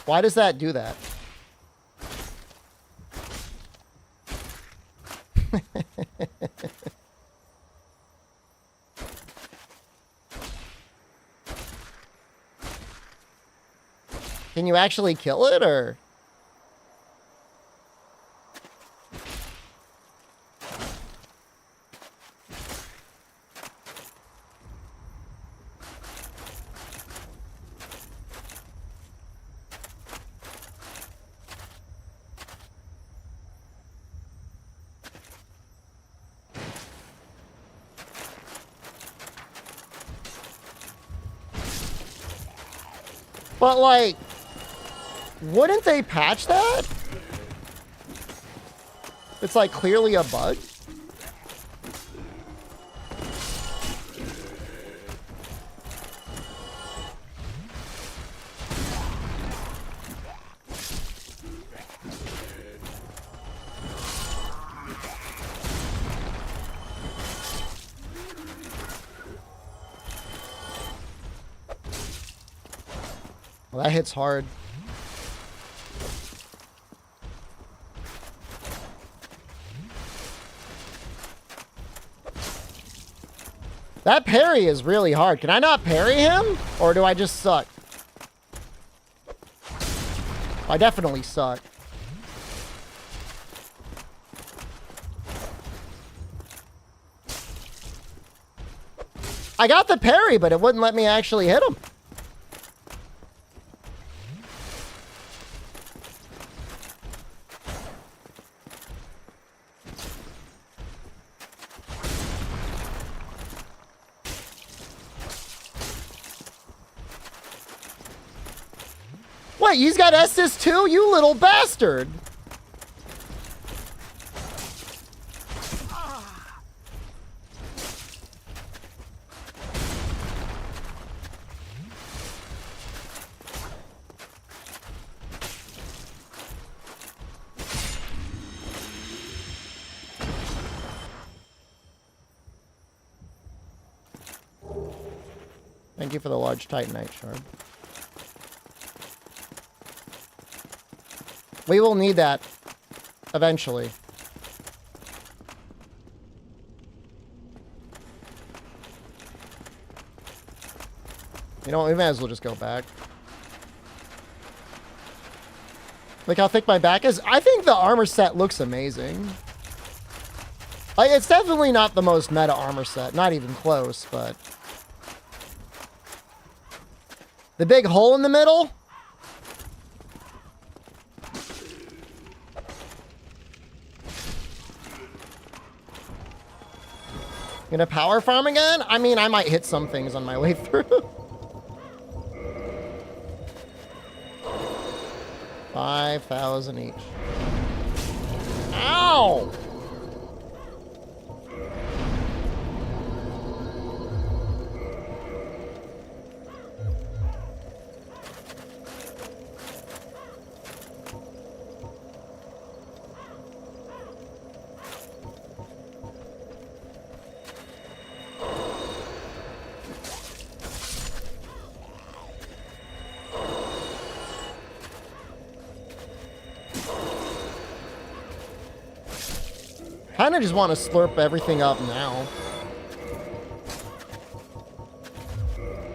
Why does that do that? Can you actually kill it, or? But, like, wouldn't they patch that? It's, like, clearly a bug. Well, that hits hard. That parry is really hard. Can I not parry him? Or do I just suck? I definitely suck. I got the parry, but it wouldn't let me actually hit him. What, you've got Estus too? You little bastard! Thank you for the large Titanite shard. We will need that eventually. You know, we may as well just go back. Look how thick my back is. I think the armor set looks amazing. Like, it's definitely not the most meta armor set. Not even close, but... The big hole in the middle? Gonna power farm again? I mean, I might hit some things on my way through. 5,000 each. Ow! Kind of just want to slurp everything up now.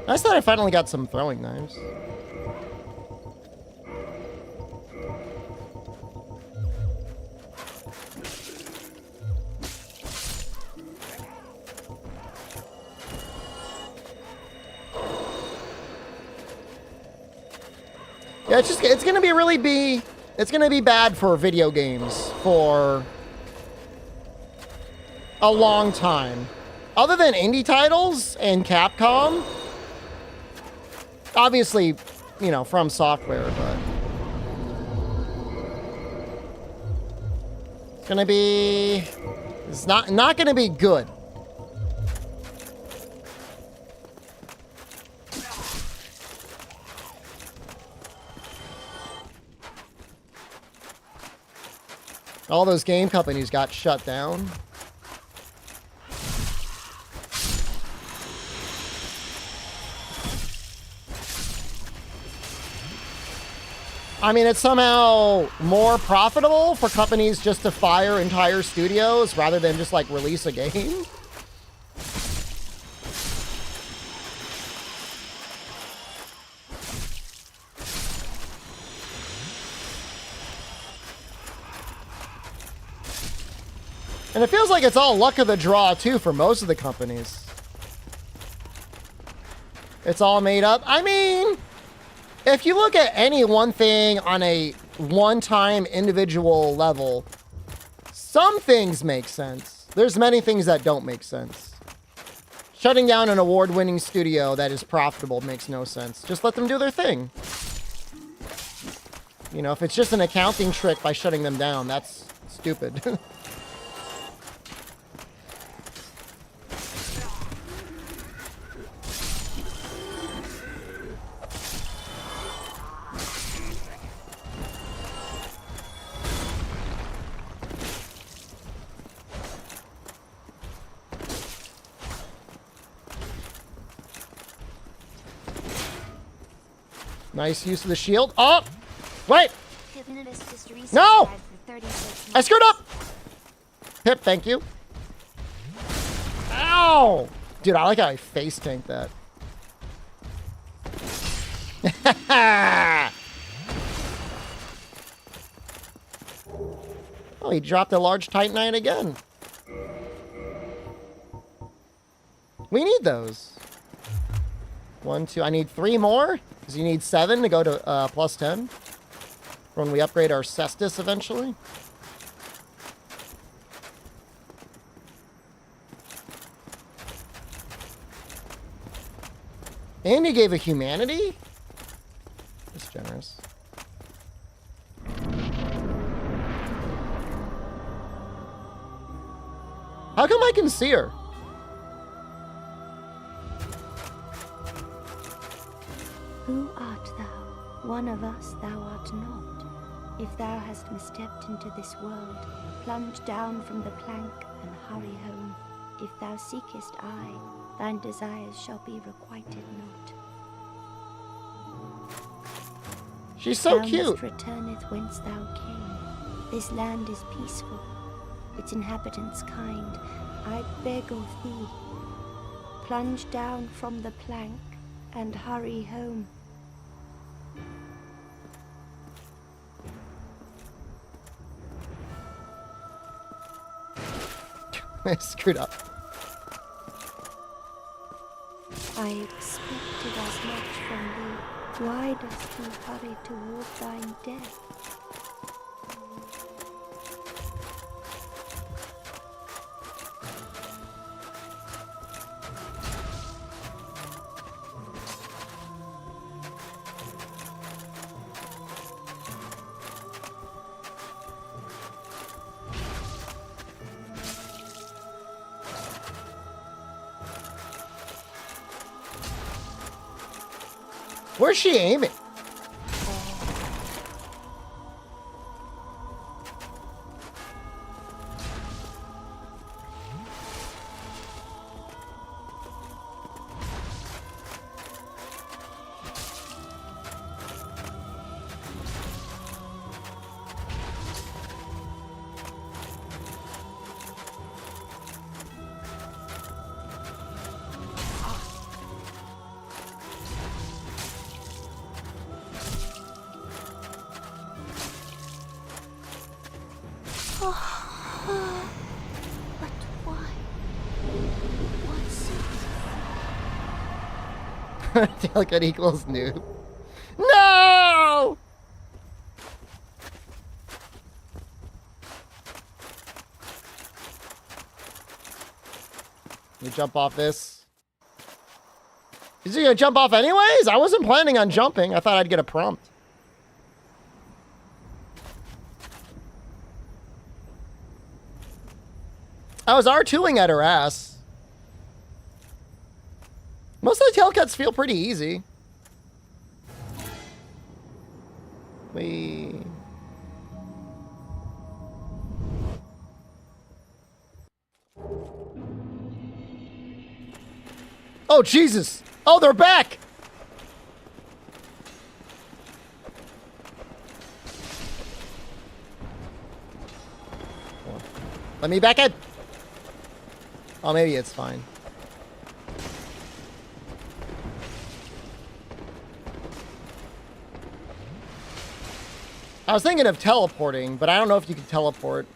I thought I finally got some throwing knives. Yeah, it's gonna be bad for video games for a long time. Other than indie titles and Capcom, obviously, you know, from software, but it's not gonna be good. All those game companies got shut down. I mean, it's somehow more profitable for companies just to fire entire studios rather than just, like, release a game. And it feels like it's all luck of the draw, too, for most of the companies. It's all made up. I mean... If you look at any one thing on a one-time individual level, some things make sense. There's many things that don't make sense. Shutting down an award-winning studio that is profitable makes no sense. Just let them do their thing. You know, if it's just an accounting trick by shutting them down, that's stupid. Nice use of the shield. Oh! Wait! No! I screwed up! Pip, thank you. Ow! Dude, I like how I face tanked that. Oh, he dropped a large Titanite again. We need those. 1, 2, I need 3 more. Because you need 7 to go to plus 10. When we upgrade our Cestus eventually. And you gave a humanity? That's generous. How come I can see her? Who art thou? One of us thou art not. If thou hast misstepped into this world, plunge down from the plank and hurry home. If thou seekest I, thine desires shall be requited not. She's so Thou cute. must returneth whence thou came. This land is peaceful, its inhabitants kind. I beg of thee, plunge down from the plank and hurry home. I screwed up. I expected as much from thee. Why dost thou hurry toward thine death? Where's she aiming? But why? What's it? Delicate equals noob. No! Let me jump off this. Is he gonna jump off anyways? I wasn't planning on jumping. I thought I'd get a prompt. I was R2ing at her ass. Most of the tail cuts feel pretty easy. Oh, Jesus. Oh, they're back. Let me back in. Oh, maybe it's fine. I was thinking of teleporting, but I don't know if you can teleport.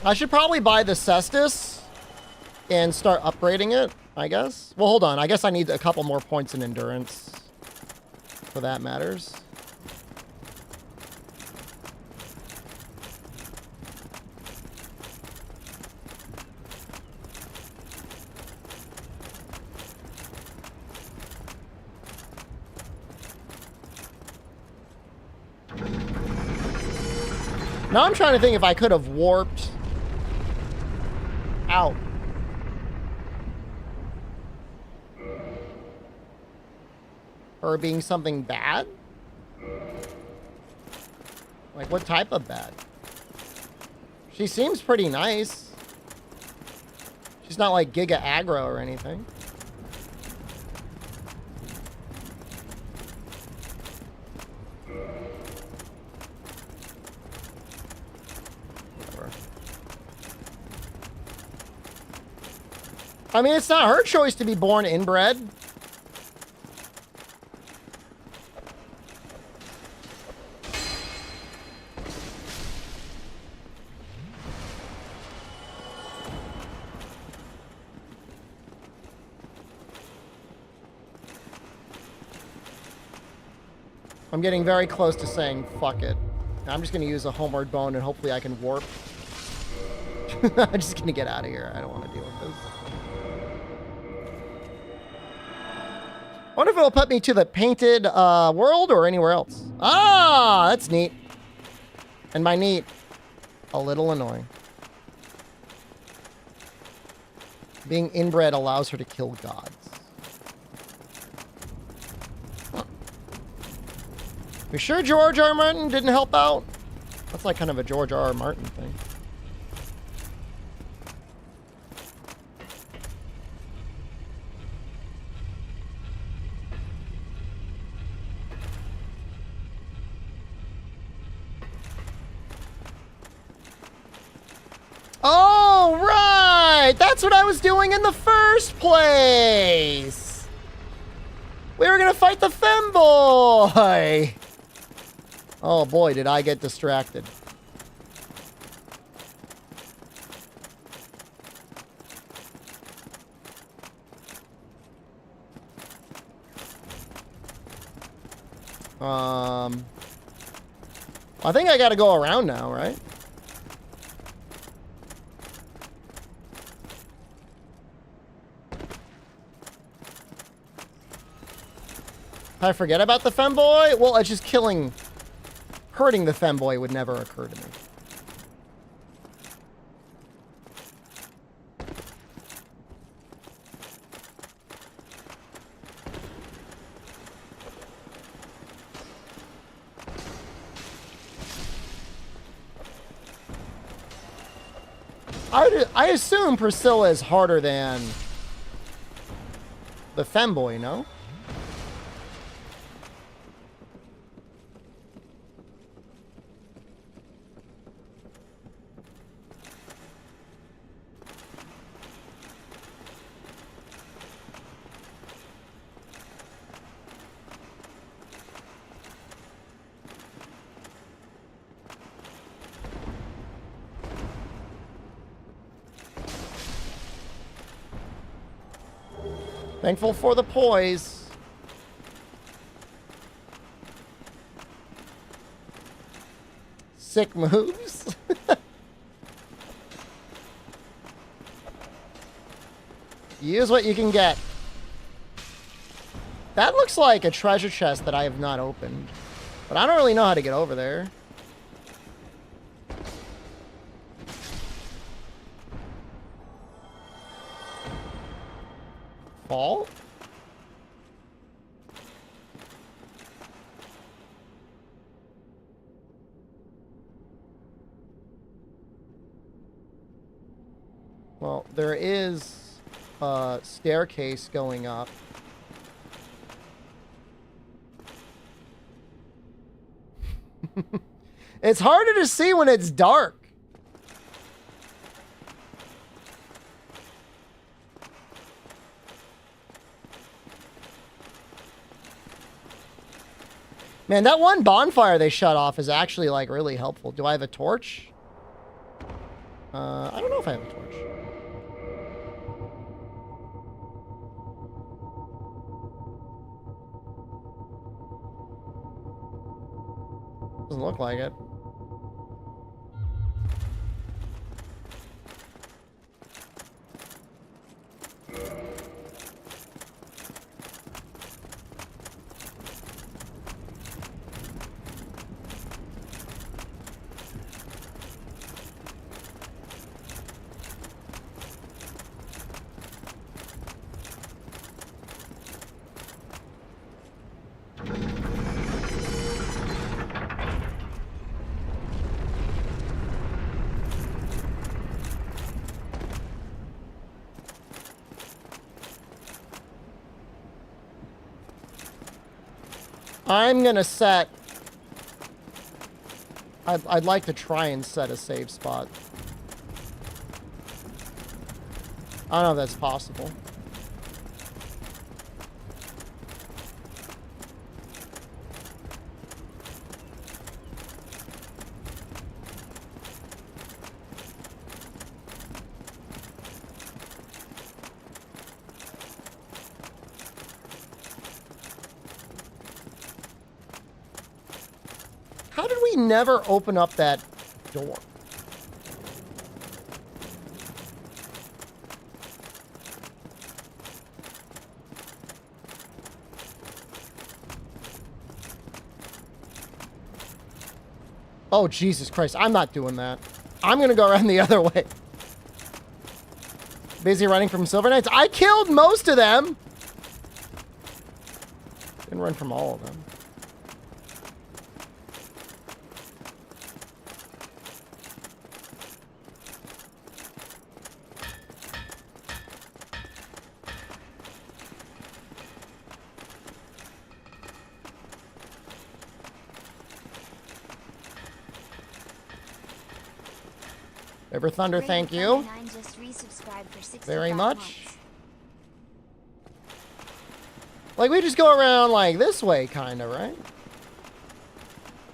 I should probably buy the Cestus and start upgrading it, I guess. Well, hold on. I guess I need a couple more points in endurance for that matters. Now I'm trying to think if I could have warped out. Or being something bad? Like, what type of bad? She seems pretty nice. She's not like Giga Aggro or anything. I mean, it's not her choice to be born inbred. I'm getting very close to saying fuck it. I'm just going to use a homeward bone and hopefully I can warp. I'm just going to get out of here. I don't want to deal with this. I wonder if it'll put me to the painted world or anywhere else. Ah, that's neat. And by neat, a little annoying. Being inbred allows her to kill gods. Huh. You sure George R. R. Martin didn't help out? That's like kind of a George R. R. Martin thing. Oh, right! That's what I was doing in the first place! We were gonna fight the femboy! Oh boy, did I get distracted. I think I gotta go around now, right? Did I forget about the femboy? Well, it's just hurting the femboy would never occur to me. I assume Priscilla is harder than the femboy, no? Thankful for the poise. Sick moves. Use what you can get. That looks like a treasure chest that I have not opened. But I don't really know how to get over there. Fall? Well, there is a staircase going up. It's harder to see when it's dark. Man, that one bonfire they shut off is actually, like, really helpful. Do I have a torch? I don't know if I have a torch. Doesn't look like it. I'm gonna set... I'd like to try and set a save spot. I don't know if that's possible. How did we never open up that door? Oh, Jesus Christ. I'm not doing that. I'm going to go around the other way. Busy running from Silver Knights. I killed most of them. Didn't run from all of them. River Thunder, thank you very much. Like, we just go around, like, this way, kind of, right?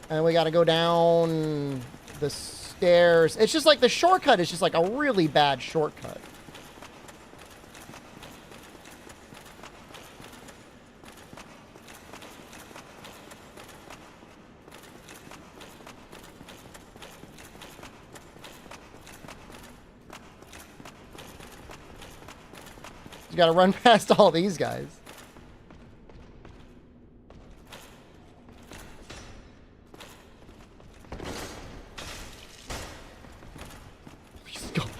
And we got to go down the stairs. It's just like the shortcut is just like a really bad shortcut. You got to run past all these guys. Please God.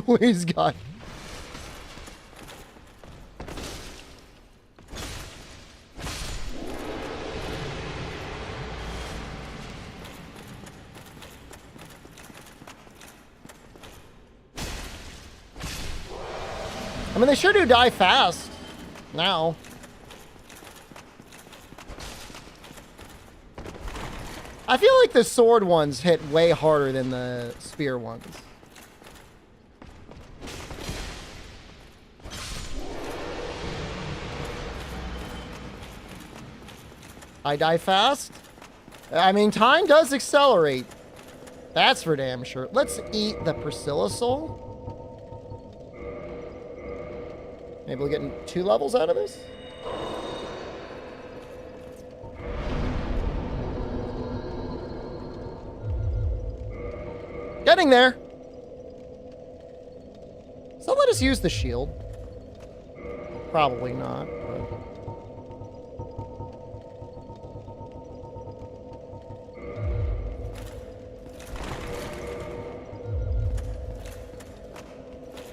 Please God. I mean, they sure do die fast now. I feel like the sword ones hit way harder than the spear ones. I die fast? I mean, time does accelerate. That's for damn sure. Let's eat the Priscilla soul. Maybe we're getting 2 levels out of this? Getting there. So let us use the shield. Probably not, but...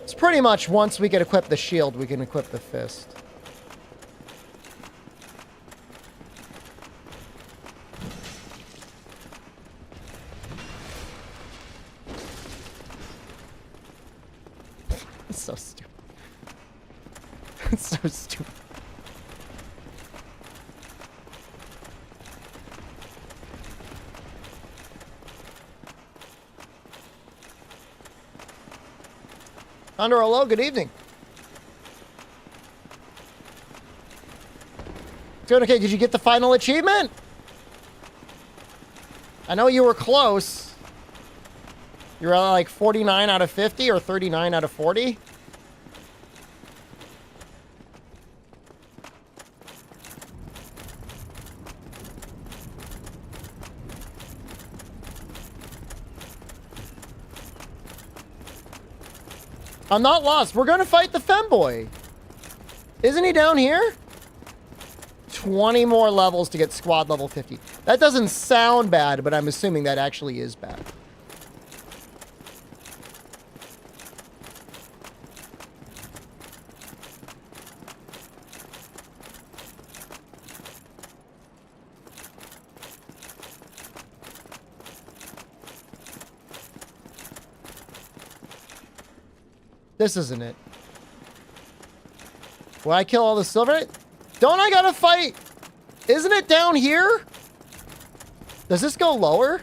It's pretty much once we get equipped the shield, we can equip the fist. It's so stupid. It's so stupid. Thunder, hello, good evening. Doing okay, did you get the final achievement? I know you were close. You're at like 49 out of 50 or 39 out of 40. I'm not lost. We're gonna fight the femboy. Isn't he down here? 20 more levels to get squad level 50. That doesn't sound bad, but I'm assuming that actually is bad. This isn't it. Will I kill all the silver? Don't I gotta fight? Isn't it down here? Does this go lower?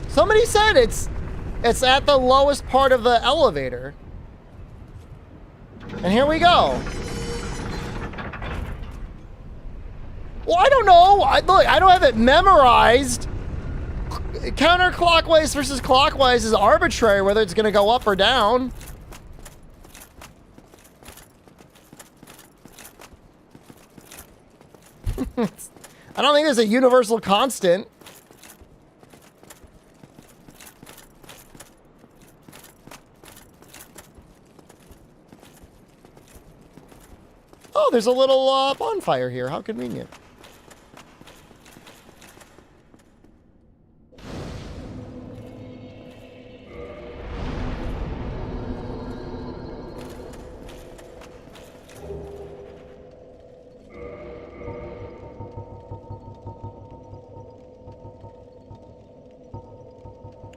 Somebody said it's at the lowest part of the elevator. And here we go. Well, I don't know. Look, I don't have it memorized. counterclockwise versus clockwise is arbitrary whether it's going to go up or down. I don't think there's a universal constant. Oh, there's a little bonfire here. How convenient.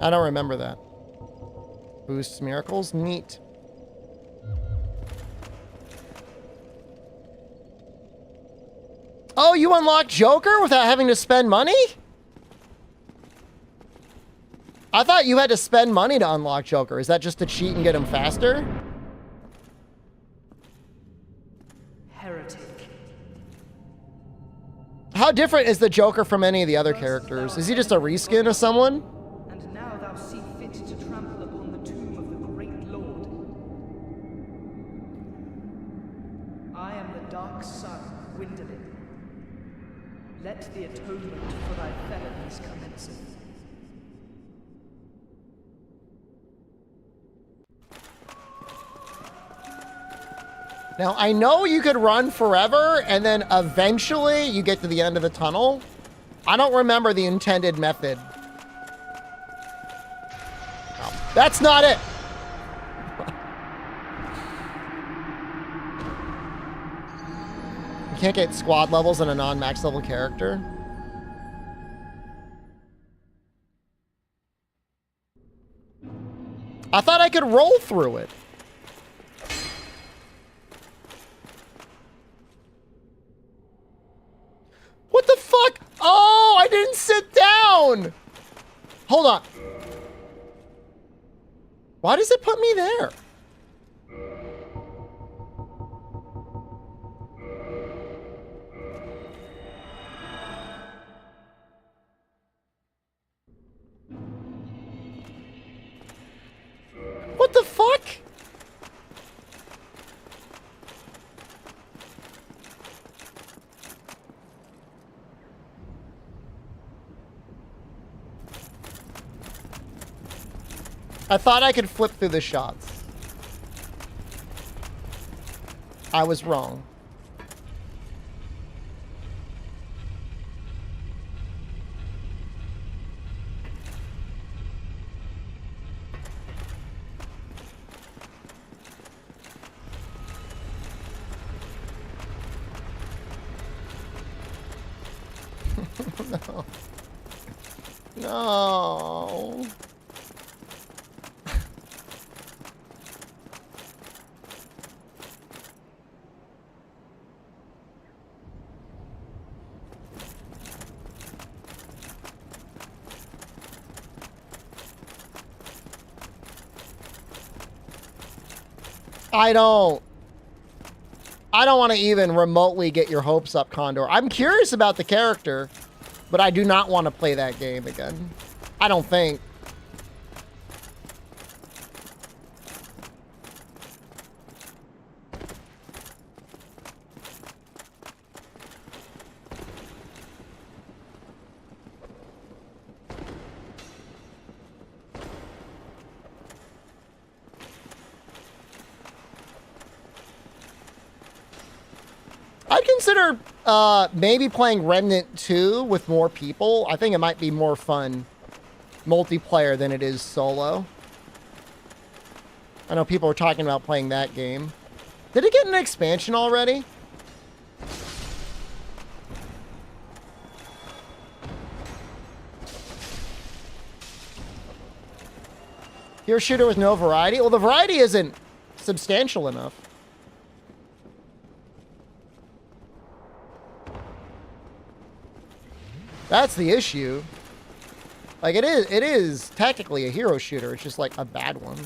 I don't remember that. Boosts miracles? Neat. Oh, you unlock Joker without having to spend money? I thought you had to spend money to unlock Joker. Is that just to cheat and get him faster? Heretic. How different is the Joker from any of the other characters? Is he just a reskin of someone? And now thou see fit to trample upon the tomb of the great Lord. I am the dark sun, Gwendolyn. Let the atonement for thy felonies commence. Now, I know you could run forever, and then eventually you get to the end of the tunnel. I don't remember the intended method. No, that's not it! You can't get squad levels in a non-max level character. I thought I could roll through it. What the fuck? Oh, I didn't sit down. Hold on. Why does it put me there? What the fuck? I thought I could flip through the shots. I was wrong. No. No. I don't want to even remotely get your hopes up, Condor. I'm curious about the character, but I do not want to play that game again. I don't think. I'd consider maybe playing Remnant 2 with more people. I think it might be more fun multiplayer than it is solo. I know people are talking about playing that game. Did it get an expansion already? Hero shooter with no variety? Well, the variety isn't substantial enough. That's the issue. Like, it is technically a hero shooter. It's just like a bad one.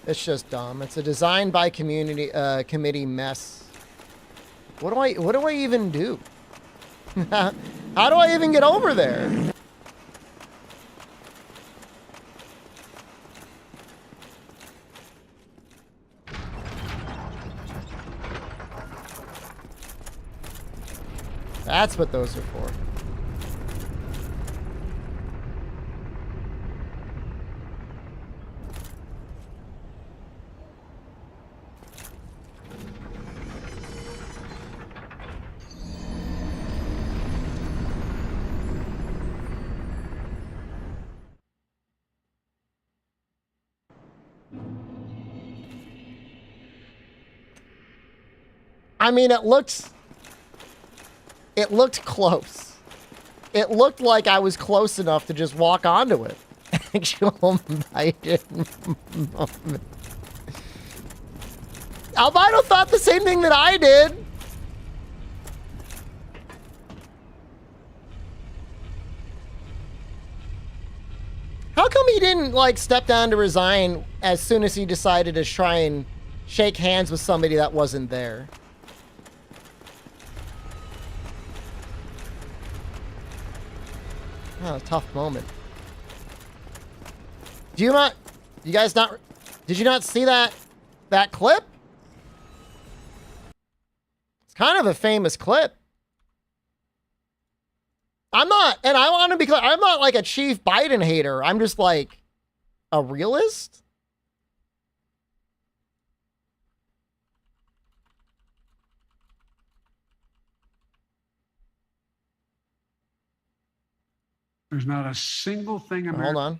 It's just dumb. It's a design by community committee mess. What do I even do? How do I even get over there? That's what those are for. I mean, it looked close. It looked like I was close enough to just walk onto it. Actual Biden moment. Albino thought the same thing that I did. How come he didn't, like, step down to resign as soon as he decided to try and shake hands with somebody that wasn't there? Oh, tough moment. Do you not, you guys not, did you not see that clip? It's kind of a famous clip. I'm not, and I want to be clear, I'm not like a chief Biden hater. I'm just like a realist. There's not a single thing America... Hold on.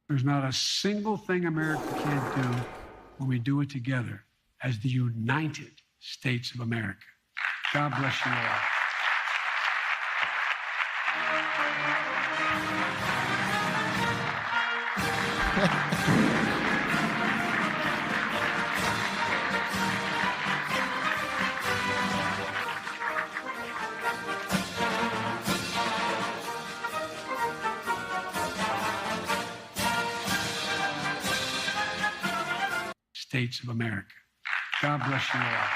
There's not a single thing America can't do when we do it together as the United States of America. God bless you all. States of America. God bless you all.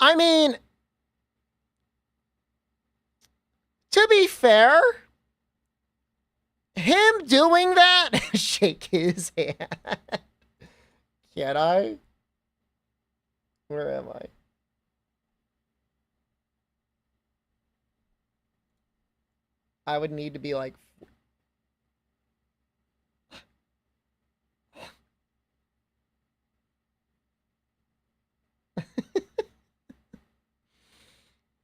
I mean, to be fair, him doing that, shake his hand. Can I? Where am I? I would need to be like...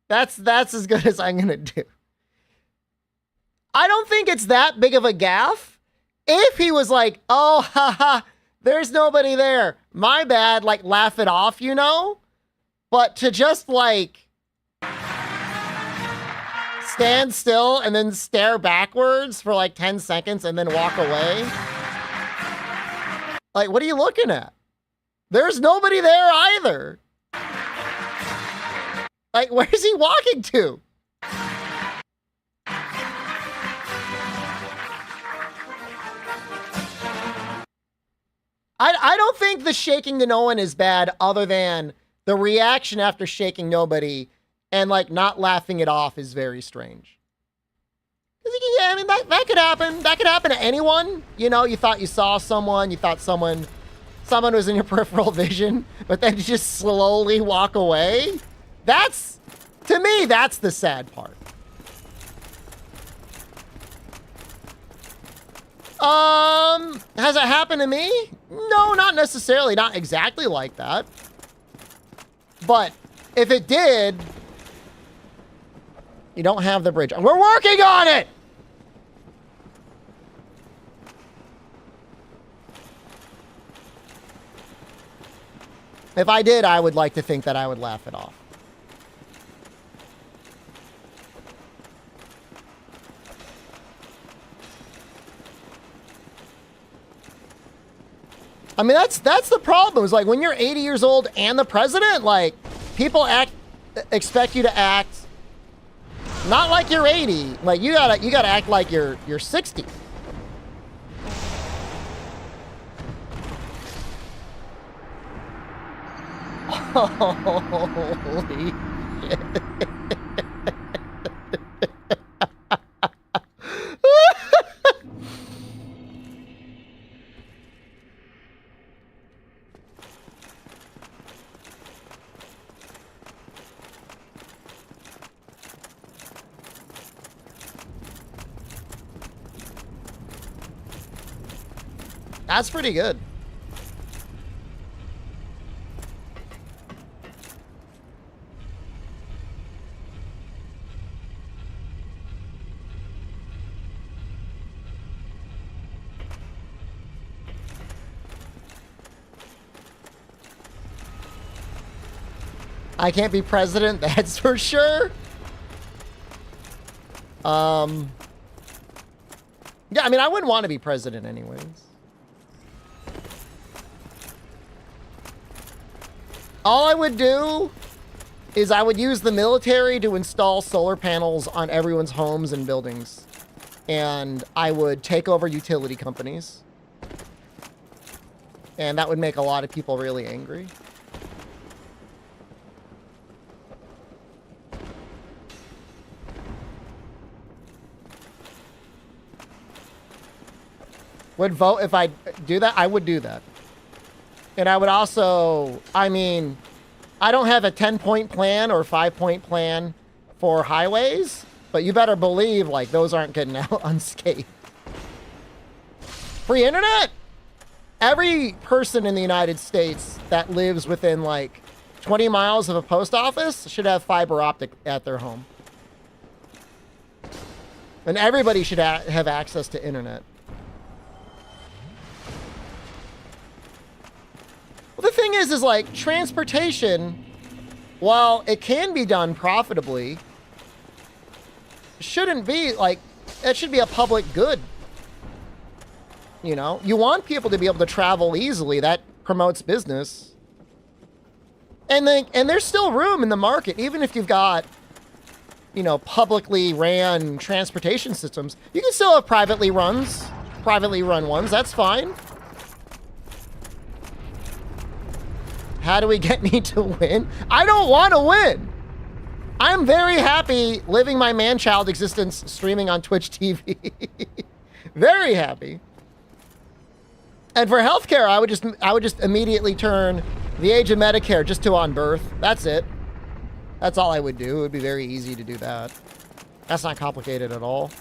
That's as good as I'm gonna do. I don't think it's that big of a gaffe. If he was like, oh, haha, there's nobody there, my bad, like, laugh it off, you know? But to just, like, stand still and then stare backwards for, like, 10 seconds and then walk away? Like, what are you looking at? There's nobody there either. Like, where's he walking to? I don't think the shaking to no one is bad, other than the reaction after shaking nobody and, like, not laughing it off is very strange. Yeah, I mean, that could happen. That could happen to anyone. You know, you thought you saw someone, you thought someone was in your peripheral vision, but then you just slowly walk away. That's, to me, that's the sad part. Has it happened to me? No, not necessarily. Not exactly like that. But if it did, you don't have the bridge. We're working on it! If I did, I would like to think that I would laugh it off. I mean, that's the problem. Is like when you're 80 years old and the president, like people expect you to act not like you're 80. Like you gotta act like you're 60. Holy shit. That's pretty good. I can't be president, that's for sure. Yeah, I mean, I wouldn't want to be president anyways. All I would do is I would use the military to install solar panels on everyone's homes and buildings. And I would take over utility companies. And that would make a lot of people really angry. Would vote if I do that? I would do that. And I would also, I mean, I don't have a 10-point plan or 5-point plan for highways, but you better believe, like, those aren't getting out unscathed. Free internet? Every person in the United States that lives within, like, 20 miles of a post office should have fiber optic at their home. And everybody should have access to internet. Well, the thing is like transportation, while it can be done profitably, shouldn't be like, it should be a public good. You know, you want people to be able to travel easily. That promotes business. And there's still room in the market, even if you've got, you know, publicly ran transportation systems. You can still have privately run ones. That's fine. How do we get me to win? I don't want to win. I'm very happy living my man-child existence streaming on Twitch TV. Very happy. And for healthcare, I would just immediately turn the age of Medicare just to on birth. That's it. That's all I would do. It would be very easy to do that. That's not complicated at all.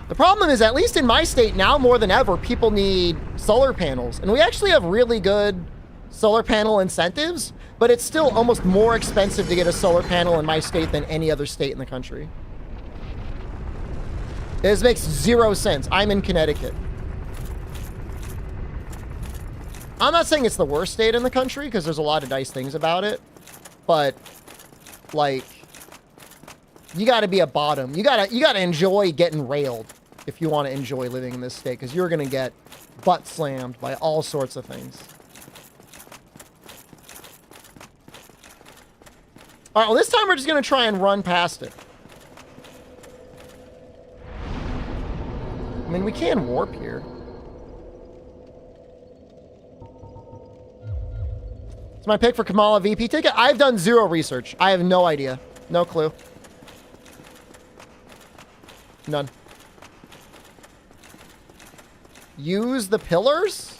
The problem is, at least in my state, now more than ever, people need solar panels. And we actually have really good solar panel incentives, but it's still almost more expensive to get a solar panel in my state than any other state in the country. This makes zero sense. I'm in Connecticut. I'm not saying it's the worst state in the country, because there's a lot of nice things about it, but, like, you gotta be a bottom. You gotta enjoy getting railed if you want to enjoy living in this state, because you're gonna get butt slammed by all sorts of things. All right, well, this time we're just gonna try and run past it. I mean, we can warp here. It's my pick for Kamala VP ticket. I've done zero research. I have no idea. No clue. None. Use the pillars?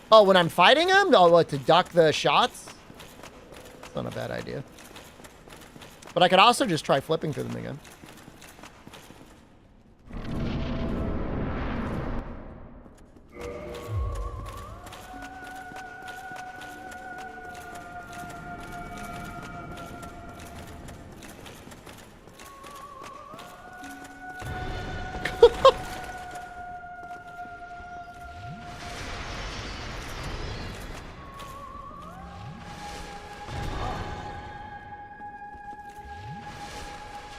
Oh, when I'm fighting him? Oh, what, to duck the shots? That's not a bad idea. But I could also just try flipping through them again.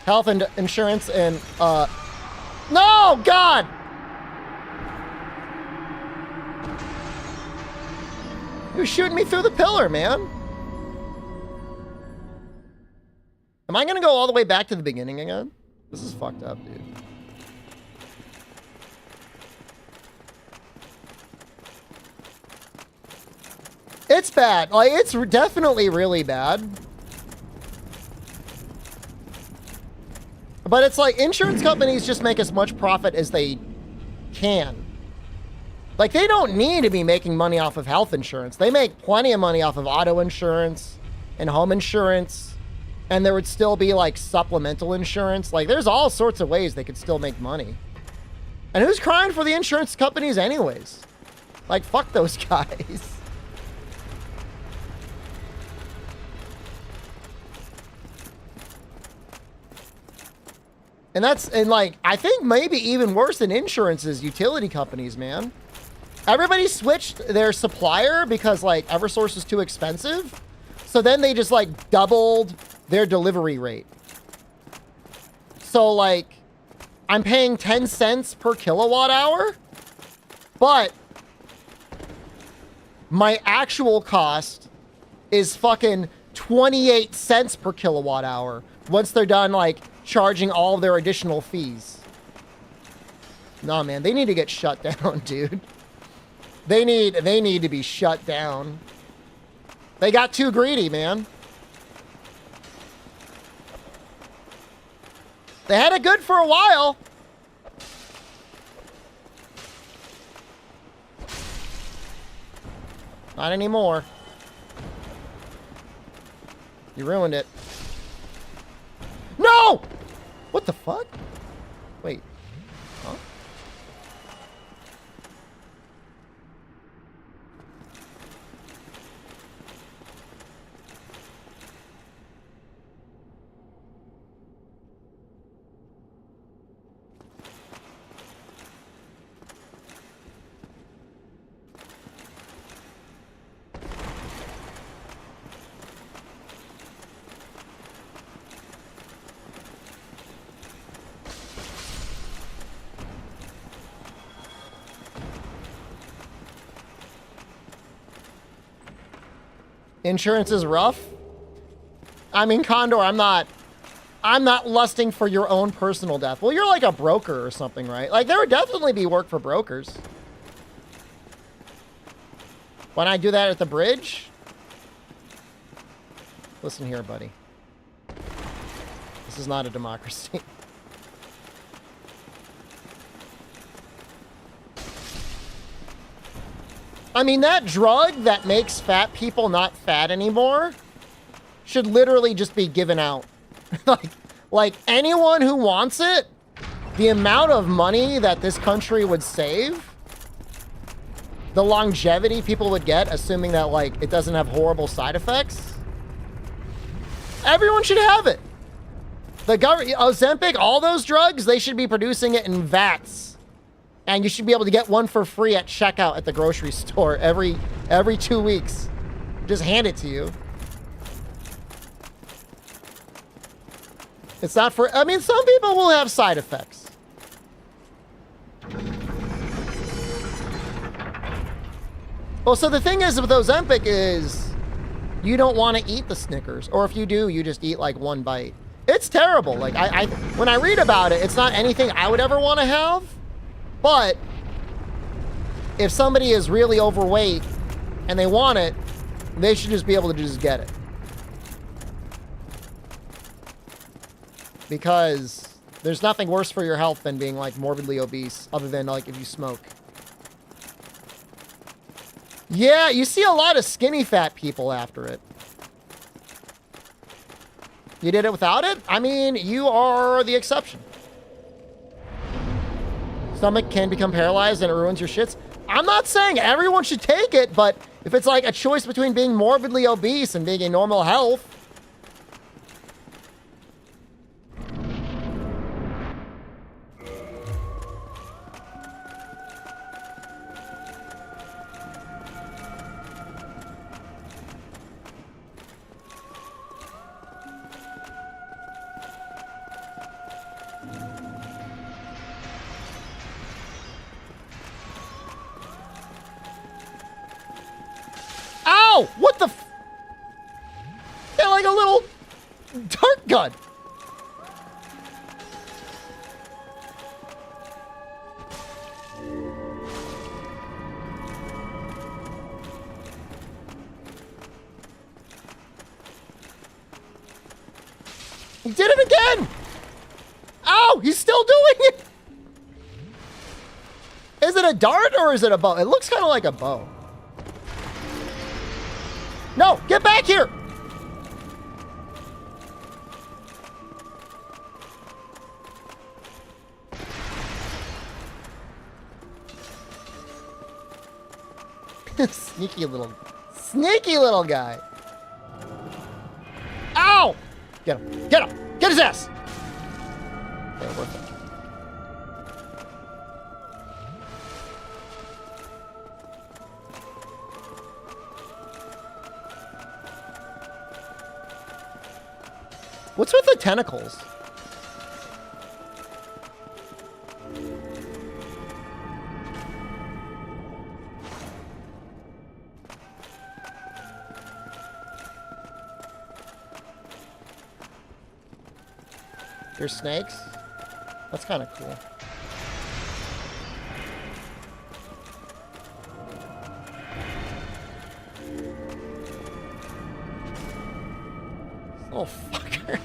health and insurance and no, God. He was shooting me through the pillar, man. Am I gonna go all the way back to the beginning again? This is fucked up, dude. It's bad. Like, it's definitely really bad. But it's like insurance companies just make as much profit as they can. Like, they don't need to be making money off of health insurance. They make plenty of money off of auto insurance and home insurance. And there would still be, like, supplemental insurance. Like, there's all sorts of ways they could still make money. And who's crying for the insurance companies anyways? Like, fuck those guys. And like, I think maybe even worse than insurance is utility companies, man. Everybody switched their supplier because, like, Eversource is too expensive. So then they just, like, doubled their delivery rate. So, like, I'm paying 10 cents per kilowatt hour, but my actual cost is fucking 28 cents per kilowatt hour once they're done, like, charging all of their additional fees. Nah, man, they need to get shut down, dude. They need to be shut down. They got too greedy, man. They had it good for a while. Not anymore. You ruined it. No! What the fuck? Wait. Huh? Insurance is rough. I mean, Condor, I'm not lusting for your own personal death. Well, you're like a broker or something, right? Like, there would definitely be work for brokers. When I do that at the bridge? Listen here, buddy. This is not a democracy. I mean, that drug that makes fat people not fat anymore should literally just be given out. like anyone who wants it, the amount of money that this country would save, the longevity people would get, assuming that, like, it doesn't have horrible side effects. Everyone should have it. The government, Ozempic, all those drugs, they should be producing it in vats. And you should be able to get one for free at checkout at the grocery store every 2 weeks. Just hand it to you. It's not for, I mean, some people will have side effects. Well, so the thing is with Ozempic is you don't want to eat the Snickers. Or if you do, you just eat like one bite. It's terrible. Like, when I read about it, it's not anything I would ever want to have. But if somebody is really overweight and they want it, they should just be able to just get it. Because there's nothing worse for your health than being, like, morbidly obese, other than, like, if you smoke. Yeah, you see a lot of skinny fat people after it. You did it without it? I mean, you are the exception. Stomach can become paralyzed and it ruins your shits. I'm not saying everyone should take it, but if it's like a choice between being morbidly obese and being in normal health. a little dart gun. He did it again! Oh, he's still doing it! Is it a dart or is it a bow? It looks kind of like a bow. No, get back here! Sneaky little guy. Ow! Get him, get him, get his ass! Okay, worth it. What's with the tentacles? There's snakes? That's kind of cool. Oh, fucker.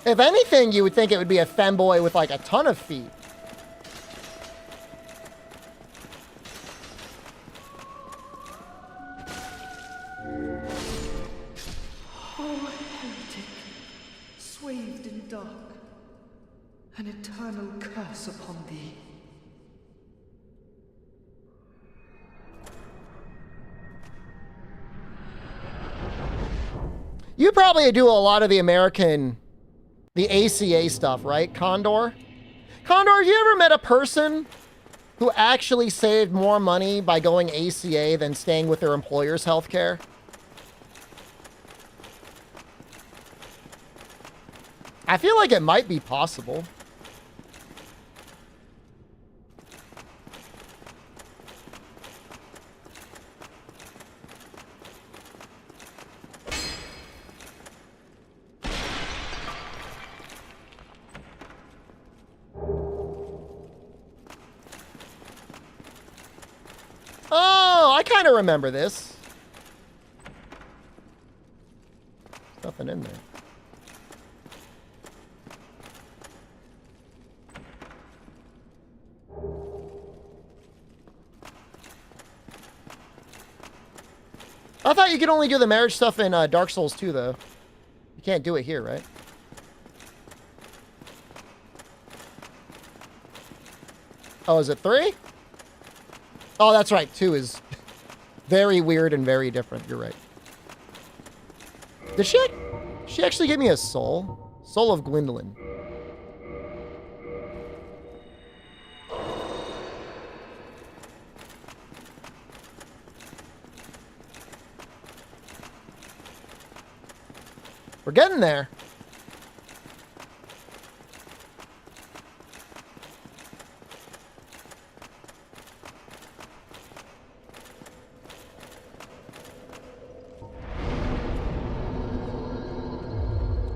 If anything, you would think it would be a femboy with like a ton of feet. Oh, heretic, swathed in dark, an eternal curse upon thee. You probably do a lot of the ACA stuff, right? Condor? Condor, have you ever met a person who actually saved more money by going ACA than staying with their employer's healthcare? I feel like it might be possible. Oh, I kind of remember this. There's nothing in there. I thought you could only do the marriage stuff in Dark Souls 2, though. You can't do it here, right? Oh, is it 3? Oh, that's right. 2 is very weird and very different. You're right. Did she actually give me a soul? Soul of Gwendolyn. We're getting there.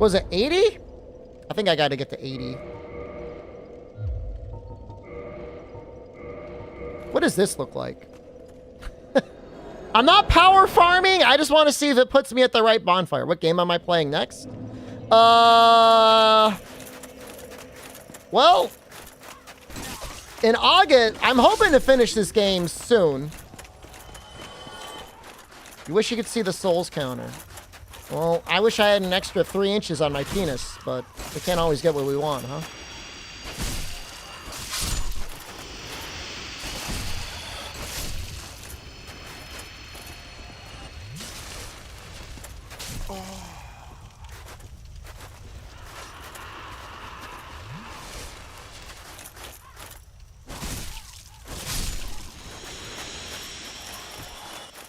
Was it 80? I think I got to get to 80. What does this look like? I'm not power farming. I just want to see if it puts me at the right bonfire. What game am I playing next? Well, in August, I'm hoping to finish this game soon. You wish you could see the souls counter. Well, I wish I had an extra 3 inches on my penis, but we can't always get what we want, huh?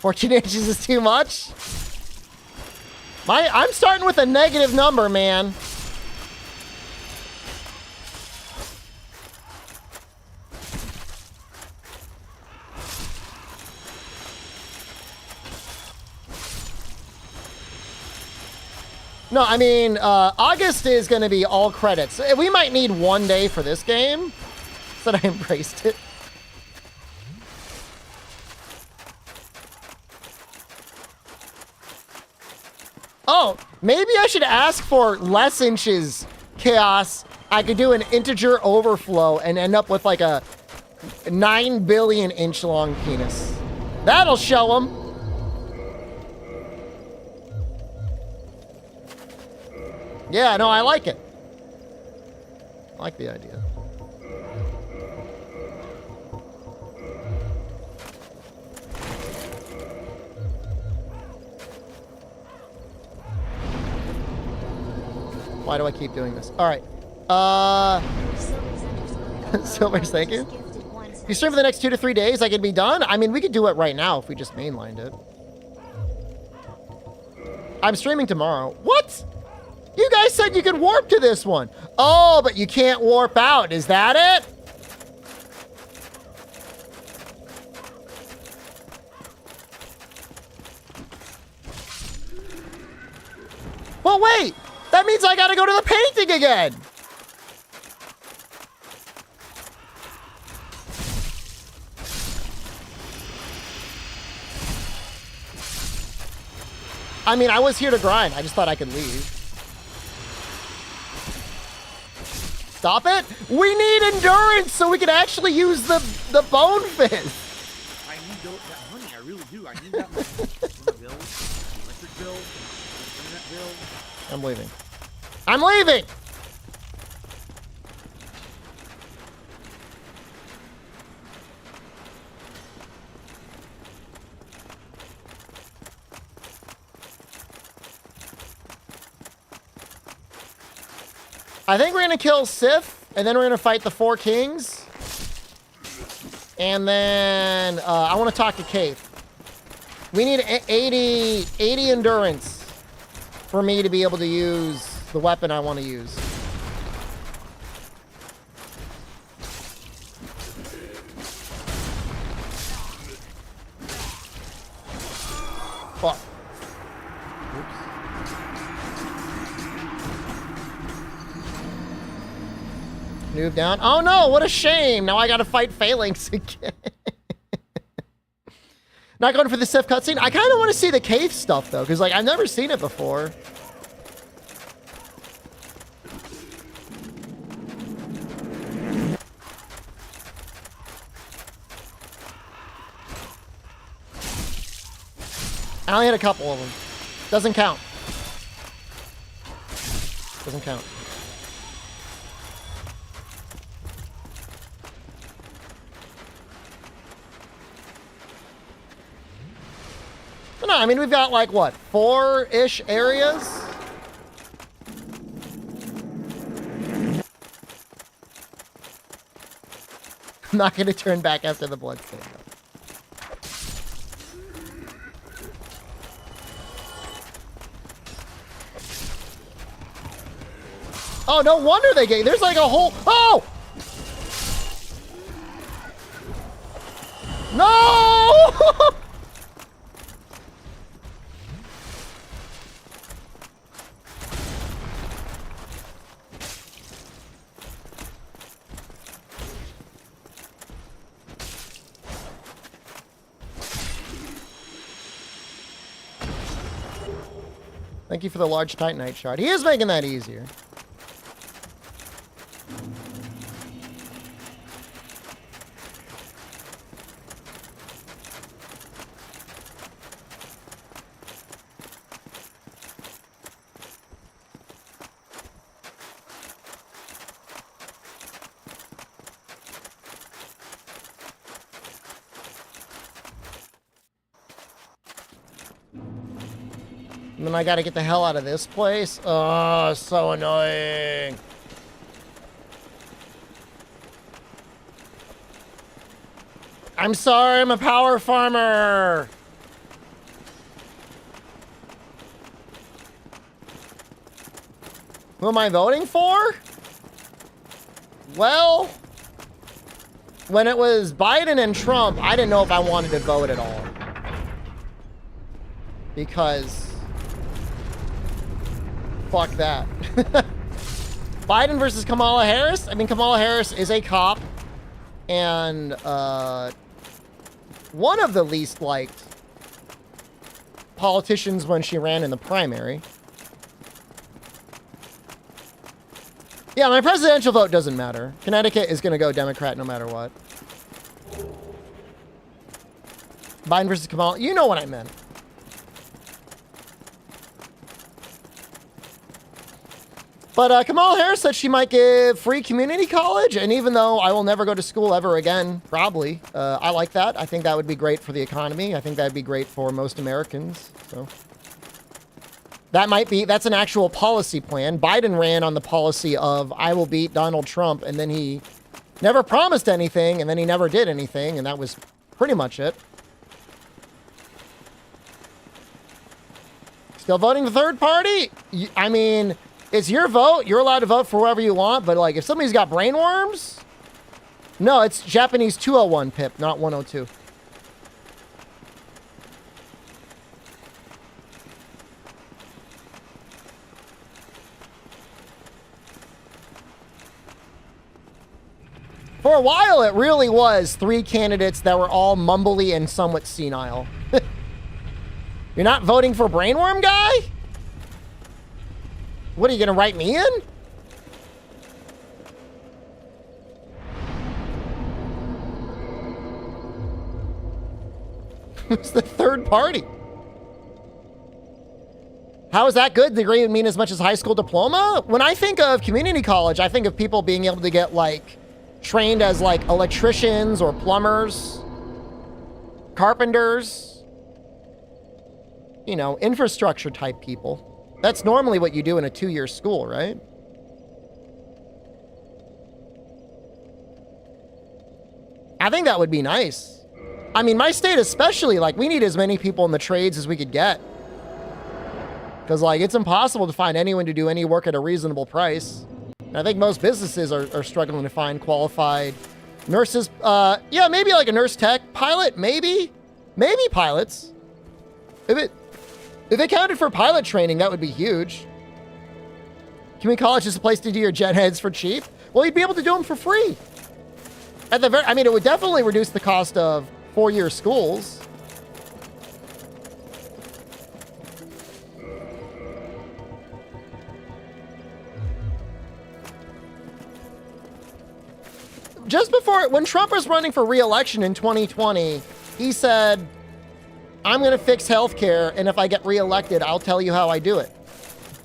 $14 inches is too much? I'm starting with a negative number, man. No, I mean, August is going to be all credits. We might need 1 day for this game, so I embraced it. Oh, maybe I should ask for less inches, Chaos. I could do an integer overflow and end up with like a 9 billion inch long penis. That'll show them. Yeah, no, I like it. I like the idea. Why do I keep doing this? All right. Silvers, thank you. If you stream for the next 2 to 3 days, I could be done. I mean, we could do it right now if we just mainlined it. I'm streaming tomorrow. What? You guys said you could warp to this one. Oh, but you can't warp out. Is that it? Well, wait. That means I gotta go to the painting again. I mean, I was here to grind. I just thought I could leave. Stop it. We need endurance so we can actually use the bone fist. I need that money. I really do. I need that money. For my bills, the electric bill, the internet bill. I'm leaving. I'm leaving! I think we're gonna kill Sif, and then we're gonna fight the 4 kings. And then I want to talk to Kate. We need 80 endurance for me to be able to use the weapon I want to use. Fuck. Oops. Move down. Oh no, what a shame. Now I gotta fight Phalanx again. Not going for the Sif cutscene. I kind of want to see the cave stuff though, because like I've never seen it before. I only hit a couple of them. Doesn't count. Doesn't count. No, I mean, we've got like, what, 4-ish areas? I'm not going to turn back after the bloodstain. Oh, no wonder they gave. There's like a whole. Oh! No! Thank you for the large Titanite shard. He is making that easier. And then I gotta get the hell out of this place. Oh, so annoying. I'm sorry, I'm a power farmer. Who am I voting for? Well, when it was Biden and Trump, I didn't know if I wanted to vote at all. Because Fuck that. Biden versus Kamala Harris? I mean, Kamala Harris is a cop and one of the least liked politicians when she ran in the primary. Yeah, my presidential vote doesn't matter. Connecticut is going to go Democrat no matter what. Biden versus Kamala. You know what I meant. But Kamala Harris said she might give free community college, and even though I will never go to school ever again, probably, I like that. I think that would be great for the economy. I think that'd be great for most Americans. So that's an actual policy plan. Biden ran on the policy of I will beat Donald Trump, and then he never promised anything, and then he never did anything, and that was pretty much it. Still voting the third party? I mean, it's your vote. You're allowed to vote for whoever you want, but like if somebody's got brainworms, no, it's Japanese 201 pip, not 102. For a while, it really was 3 candidates that were all mumbly and somewhat senile. You're not voting for brainworm guy? What, are you going to write me in? Who's the third party? How is that good? The degree would mean as much as high school diploma? When I think of community college, I think of people being able to get, like, trained as, like, electricians or plumbers, carpenters, you know, infrastructure type people. That's normally what you do in a 2-year school, right? I think that would be nice. I mean, my state especially, like, we need as many people in the trades as we could get. Because, like, it's impossible to find anyone to do any work at a reasonable price. And I think most businesses are struggling to find qualified nurses. Yeah, maybe like a nurse tech. Pilot, maybe. Maybe pilots. If it counted for pilot training, that would be huge. Community college is a place to do your gen heads for cheap. Well, you'd be able to do them for free. I mean, it would definitely reduce the cost of 4-year schools. Just before, when Trump was running for re-election in 2020, he said, I'm going to fix healthcare, and if I get reelected, I'll tell you how I do it.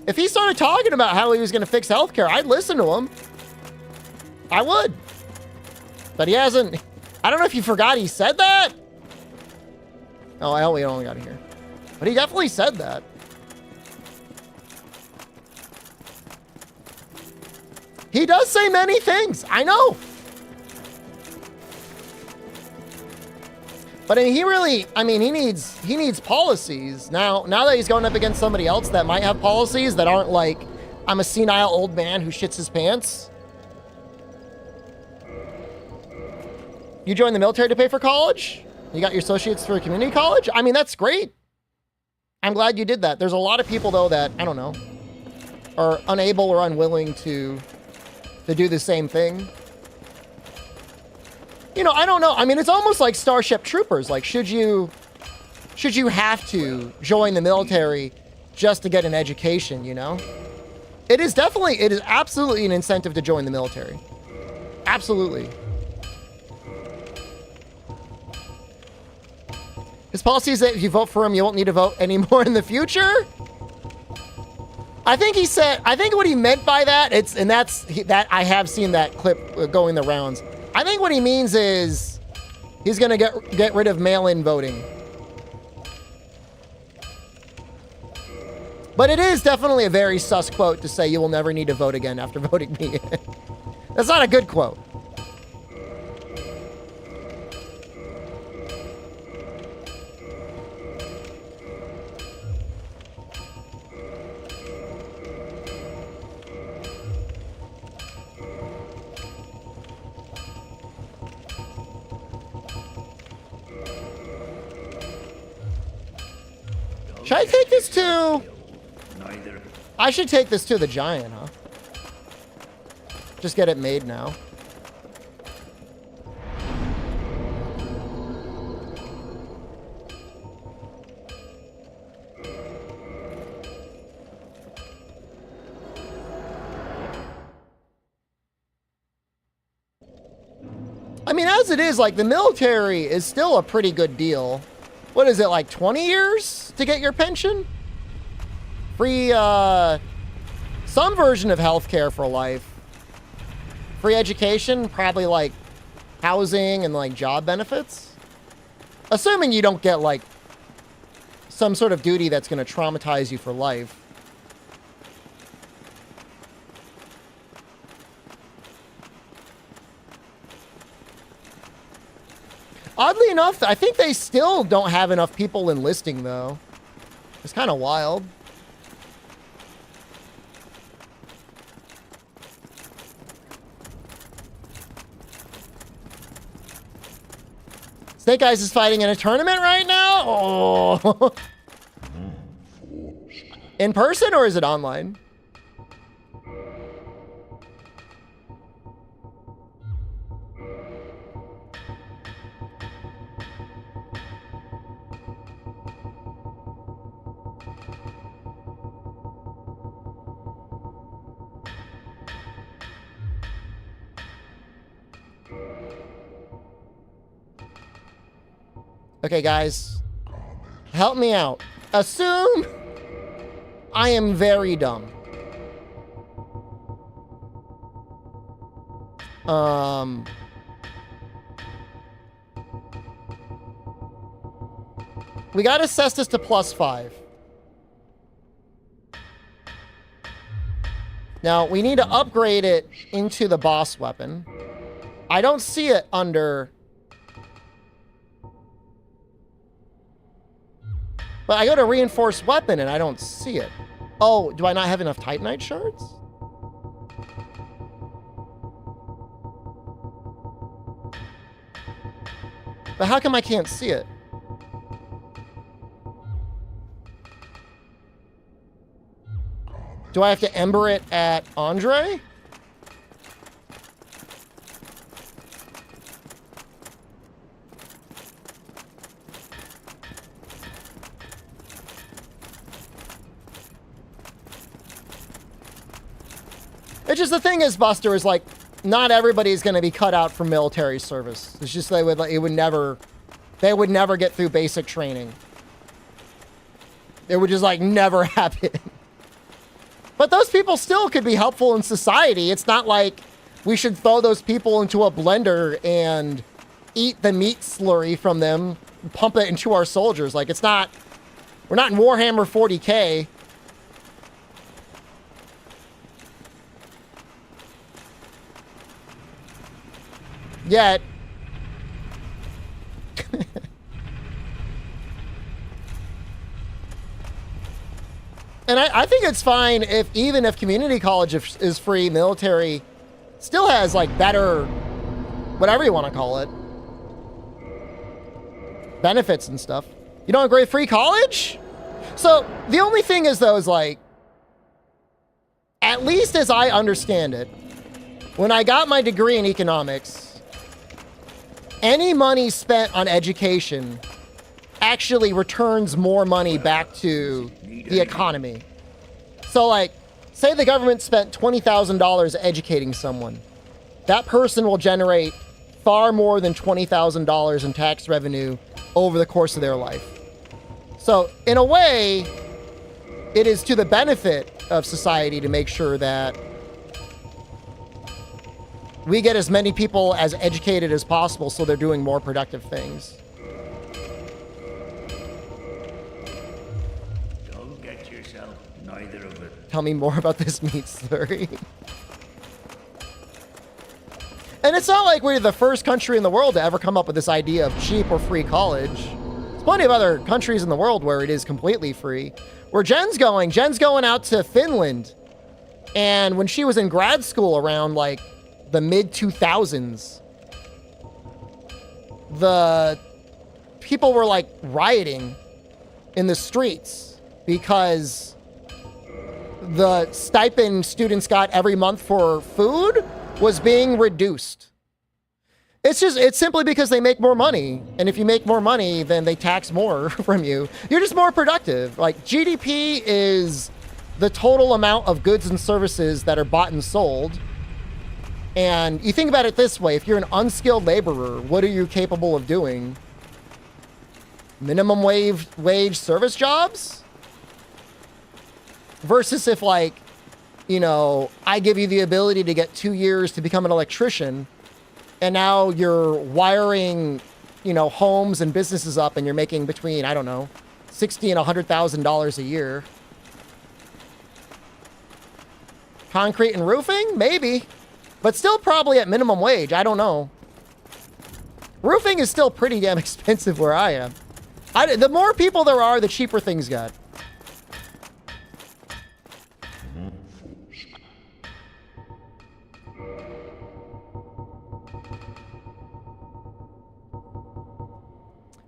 If he started talking about how he was going to fix healthcare, I'd listen to him. I would. But he hasn't. I don't know if you forgot he said that. Oh, I only got it here. But he definitely said that. He does say many things. I know. But I mean, he needs policies. Now that he's going up against somebody else that might have policies that aren't like, I'm a senile old man who shits his pants. You joined the military to pay for college? You got your associates through a community college? I mean, that's great. I'm glad you did that. There's a lot of people, though, that, I don't know, are unable or unwilling to do the same thing. You know, I don't know. I mean, it's almost like Starship Troopers. Like, should you have to join the military just to get an education, you know? It is absolutely an incentive to join the military. Absolutely. His policy is that if you vote for him, you won't need to vote anymore in the future. I think what he meant by that, that I have seen that clip going the rounds. I think what he means is he's going to get rid of mail-in voting. But it is definitely a very sus quote to say you will never need to vote again after voting me in. That's not a good quote. Should I take this to... I should take this to the giant, huh? Just get it made now. I mean, as it is, like, the military is still a pretty good deal. What is it, like 20 years to get your pension? Free, some version of healthcare for life. Free education, probably like housing and like job benefits. Assuming you don't get like some sort of duty that's going to traumatize you for life. Oddly enough, I think they still don't have enough people enlisting, though. It's kind of wild. Snake Eyes is fighting in a tournament right now? Oh. In person, or is it online? Okay, guys, help me out. Assume I am very dumb. We got to assess this to +5. Now, we need to upgrade it into the boss weapon. I don't see it under... But I go to reinforced weapon and I don't see it. Oh, do I not have enough Titanite shards? But how come I can't see it? Do I have to ember it at Andre? It's just the thing is, Buster, is like, not everybody's going to be cut out for military service. It's just they would never get through basic training. It would just like never happen. But those people still could be helpful in society. It's not like we should throw those people into a blender and eat the meat slurry from them, pump it into our soldiers. Like, it's not, we're not in Warhammer 40K. Yet. And I think it's fine if, even if community college is free, military still has like better, whatever you want to call it, benefits and stuff. You don't agree with free college? So the only thing is though, is like, at least as I understand it, when I got my degree in economics, any money spent on education actually returns more money back to the economy. So like, say the government spent $20,000 educating someone. That person will generate far more than $20,000 in tax revenue over the course of their life. So in a way, it is to the benefit of society to make sure that we get as many people as educated as possible so they're doing more productive things. Don't get yourself neither of it. Tell me more about this meat slurry. And it's not like we're the first country in the world to ever come up with this idea of cheap or free college. There's plenty of other countries in the world where it is completely free. Where Jen's going out to Finland. And when she was in grad school around like the mid-2000s, the people were like rioting in the streets because the stipend students got every month for food was being reduced. It's simply because they make more money. And if you make more money, then they tax more from you. You're just more productive. Like, GDP is the total amount of goods and services that are bought and sold. And you think about it this way. If you're an unskilled laborer, what are you capable of doing? Minimum wage service jobs? Versus if, like, you know, I give you the ability to get 2 years to become an electrician, and now you're wiring, you know, homes and businesses up, and you're making between, I don't know, $60,000 and $100,000 a year. Concrete and roofing? Maybe. But still probably at minimum wage. I don't know. Roofing is still pretty damn expensive where I am. The more people there are, the cheaper things get.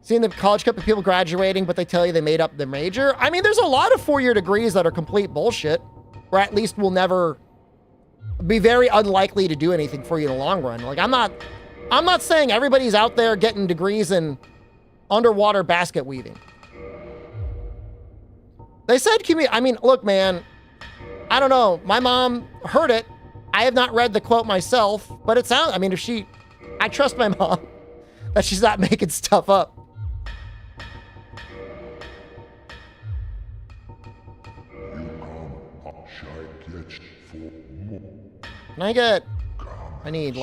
Seeing the college cup of people graduating, but they tell you they made up their major. I mean, there's a lot of 4-year degrees that are complete bullshit, or at least will never be very unlikely to do anything for you in the long run. Like, I'm not saying everybody's out there getting degrees in underwater basket weaving. They said, I mean, look, man, I don't know. My mom heard it. I have not read the quote myself, but it sounds, I mean, I trust my mom that she's not making stuff up. Can I get... I need to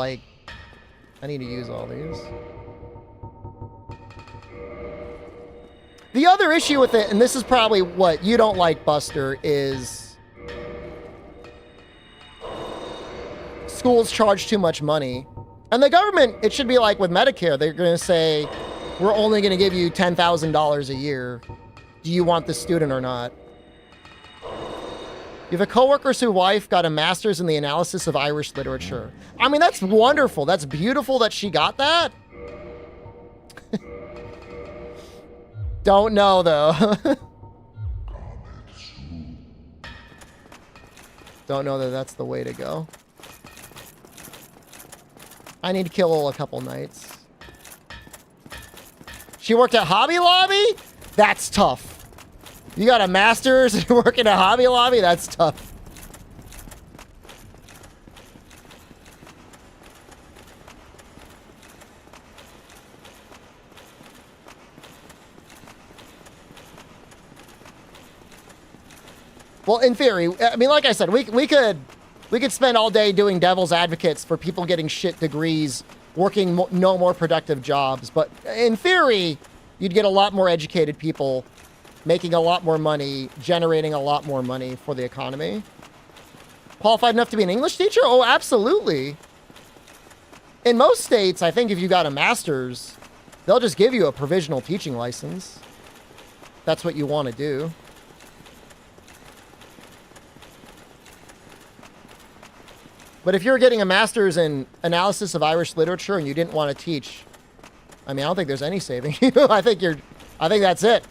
use all these. The other issue with it, and this is probably what you don't like, Buster, is schools charge too much money. And the government, it should be like with Medicare. They're going to say, we're only going to give you $10,000 a year. Do you want the student or not? You have a coworker whose wife got a master's in the analysis of Irish literature. I mean, that's wonderful. That's beautiful that she got that. Don't know, though. Don't know that that's the way to go. I need to kill a couple knights. She worked at Hobby Lobby? That's tough. You got a master's and you're working at Hobby Lobby? That's tough. Well, in theory, I mean, like I said, we could spend all day doing devil's advocates for people getting shit degrees, working no more productive jobs. But in theory, you'd get a lot more educated people making a lot more money, generating a lot more money for the economy. Qualified enough to be an English teacher? Oh, absolutely. In most states, I think if you got a master's, they'll just give you a provisional teaching license. That's what you want to do. But if you're getting a master's in analysis of Irish literature and you didn't want to teach, I mean, I don't think there's any saving you. I think that's it.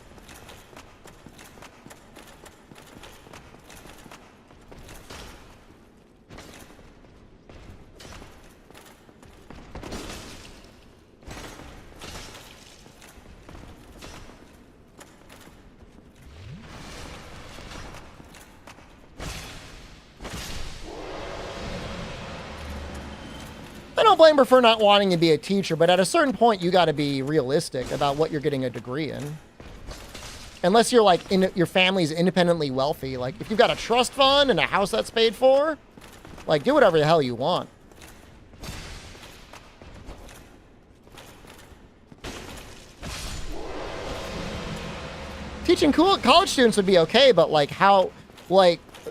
I don't blame her for not wanting to be a teacher, but at a certain point, you got to be realistic about what you're getting a degree in. Unless you're like, your family's independently wealthy. Like, if you've got a trust fund and a house that's paid for, like, do whatever the hell you want. Teaching college students would be okay, but like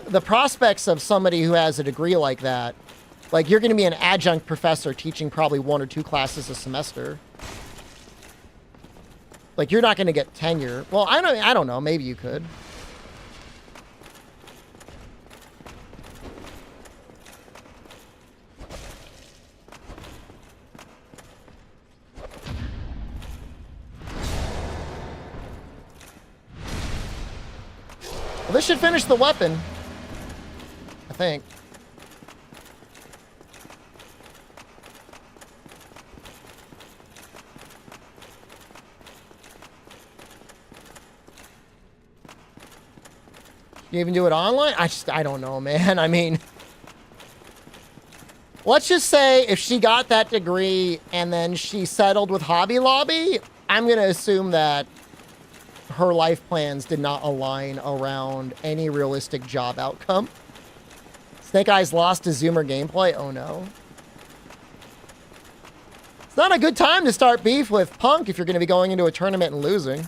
the prospects of somebody who has a degree like that, like, you're going to be an adjunct professor teaching probably 1 or 2 classes a semester. Like, you're not going to get tenure. Well, I don't know. Maybe you could. Well, this should finish the weapon. think. You even do it online? I don't know, man. I mean, let's just say if she got that degree and then she settled with Hobby Lobby, I'm going to assume that her life plans did not align around any realistic job outcome. Snake Eyes lost to Zoomer gameplay. Oh, no. It's not a good time to start beef with Punk if you're going to be going into a tournament and losing.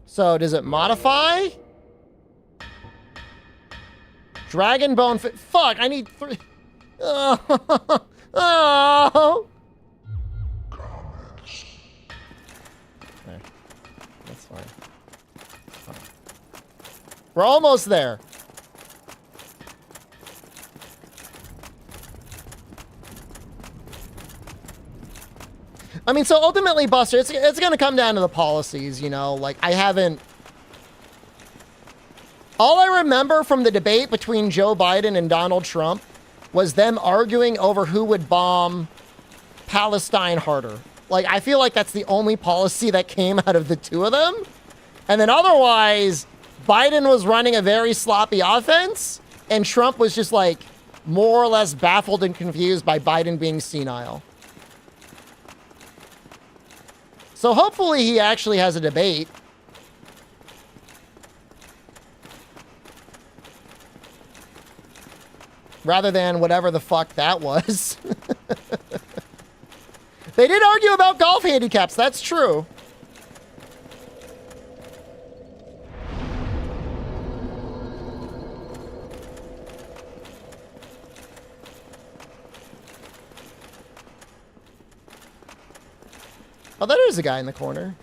So, does it modify? Dragon Bone fuck, I need 3. Oh. Oh. Okay. That's fine. We're almost there. I mean, so ultimately, Buster, it's going to come down to the policies, you know? Like, I haven't... All I remember from the debate between Joe Biden and Donald Trump was them arguing over who would bomb Palestine harder. Like, I feel like that's the only policy that came out of the two of them. And then otherwise, Biden was running a very sloppy offense, and Trump was just, like, more or less baffled and confused by Biden being senile. So hopefully he actually has a debate. Rather than whatever the fuck that was. They did argue about golf handicaps, that's true. Oh, there is a guy in the corner.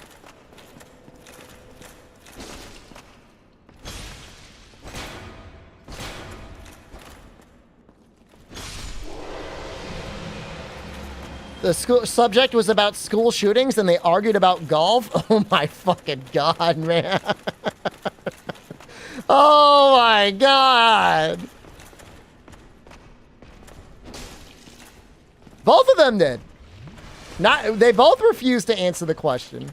The school subject was about school shootings and they argued about golf. Oh my fucking God, man. Oh my God. Both of them did. They both refused to answer the question.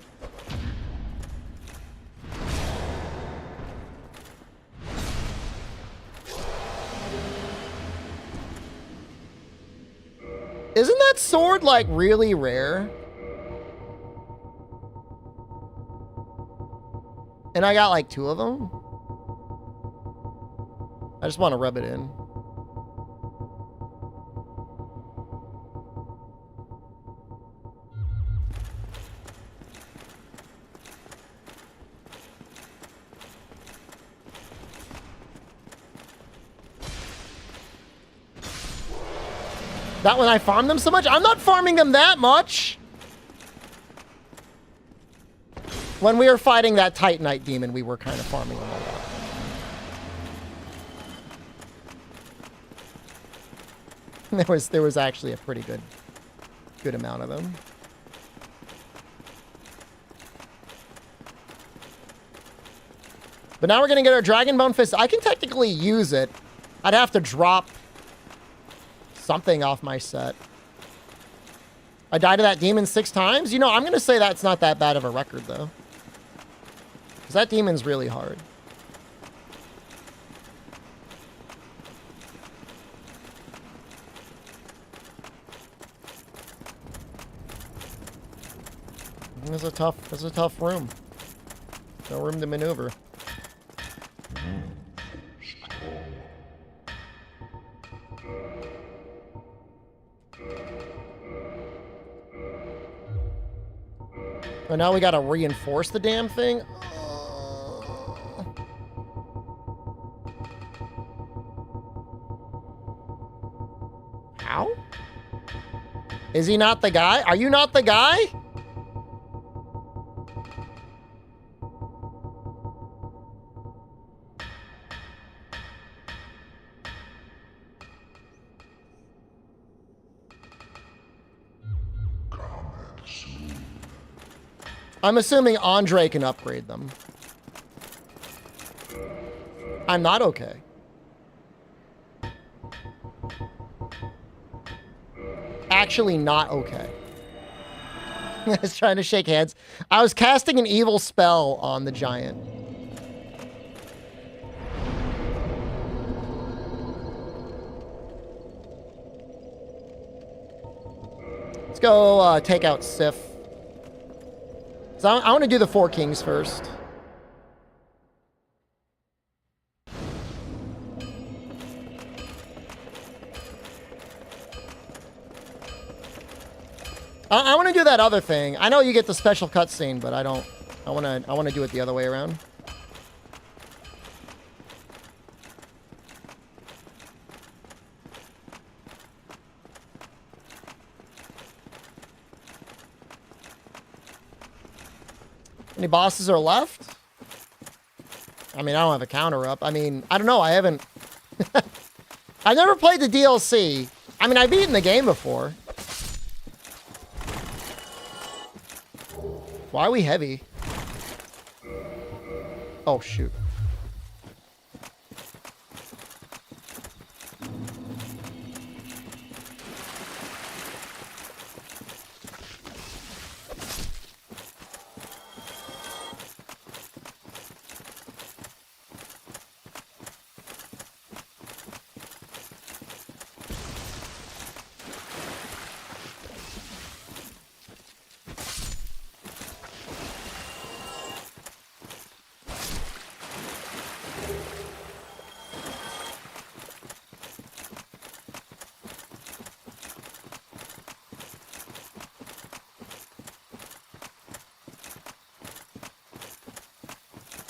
Isn't that sword, like, really rare? And I got, like, 2 of them? I just want to rub it in. That when I farm them so much? I'm not farming them that much. When we were fighting that Titanite demon, we were kind of farming them a lot. There was actually a pretty good amount of them. But now we're gonna get our Dragon Bone Fist. I can technically use it. I'd have to drop something off my set. I died to that demon 6 times? You know, I'm going to say that's not that bad of a record, though. Because that demon's really hard. It's a tough room. No room to maneuver. Oh, now we gotta reinforce the damn thing? How? Is he not the guy? Are you not the guy? I'm assuming Andre can upgrade them. I'm not okay. Actually not okay. I was trying to shake hands. I was casting an evil spell on the giant. Let's go take out Sif. So I want to do the Four Kings first. I want to do that other thing. I know you get the special cutscene, but I don't. I want to do it the other way around. Any bosses are left? I mean, I don't have a counter up. I mean, I don't know. I haven't. I've never played the DLC. I mean, I've beaten the game before. Why are we heavy? Oh, shoot.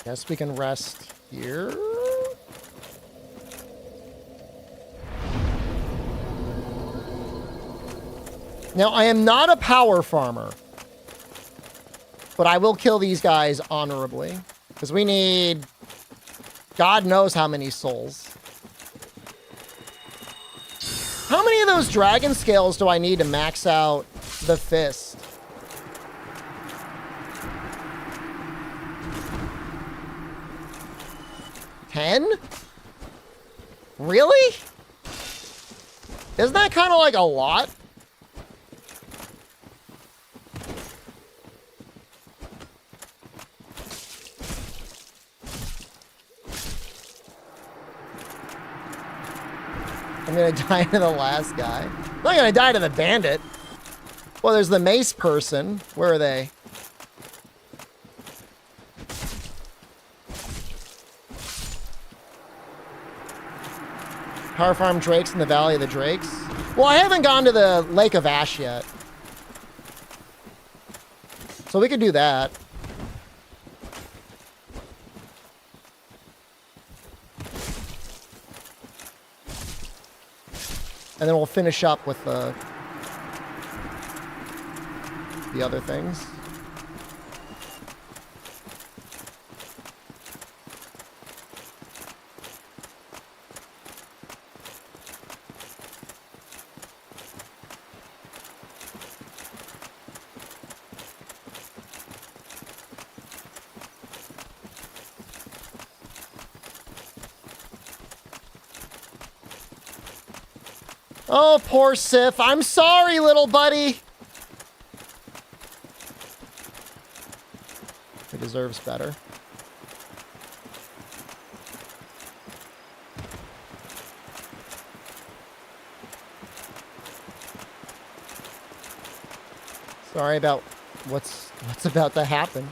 Guess we can rest here. Now, I am not a power farmer, but I will kill these guys honorably because we need God knows how many souls. How many of those dragon scales do I need to max out the fist? 10? Really? Isn't that kind of like a lot? I'm gonna die to the last guy. I'm not gonna die to the bandit. Well, there's the mace person. Where are they? Power Farm Drakes in the Valley of the Drakes. Well, I haven't gone to the Lake of Ash yet. So we could do that. And then we'll finish up with the other things. Oh, poor Sif. I'm sorry, little buddy. He deserves better. Sorry about what's about to happen.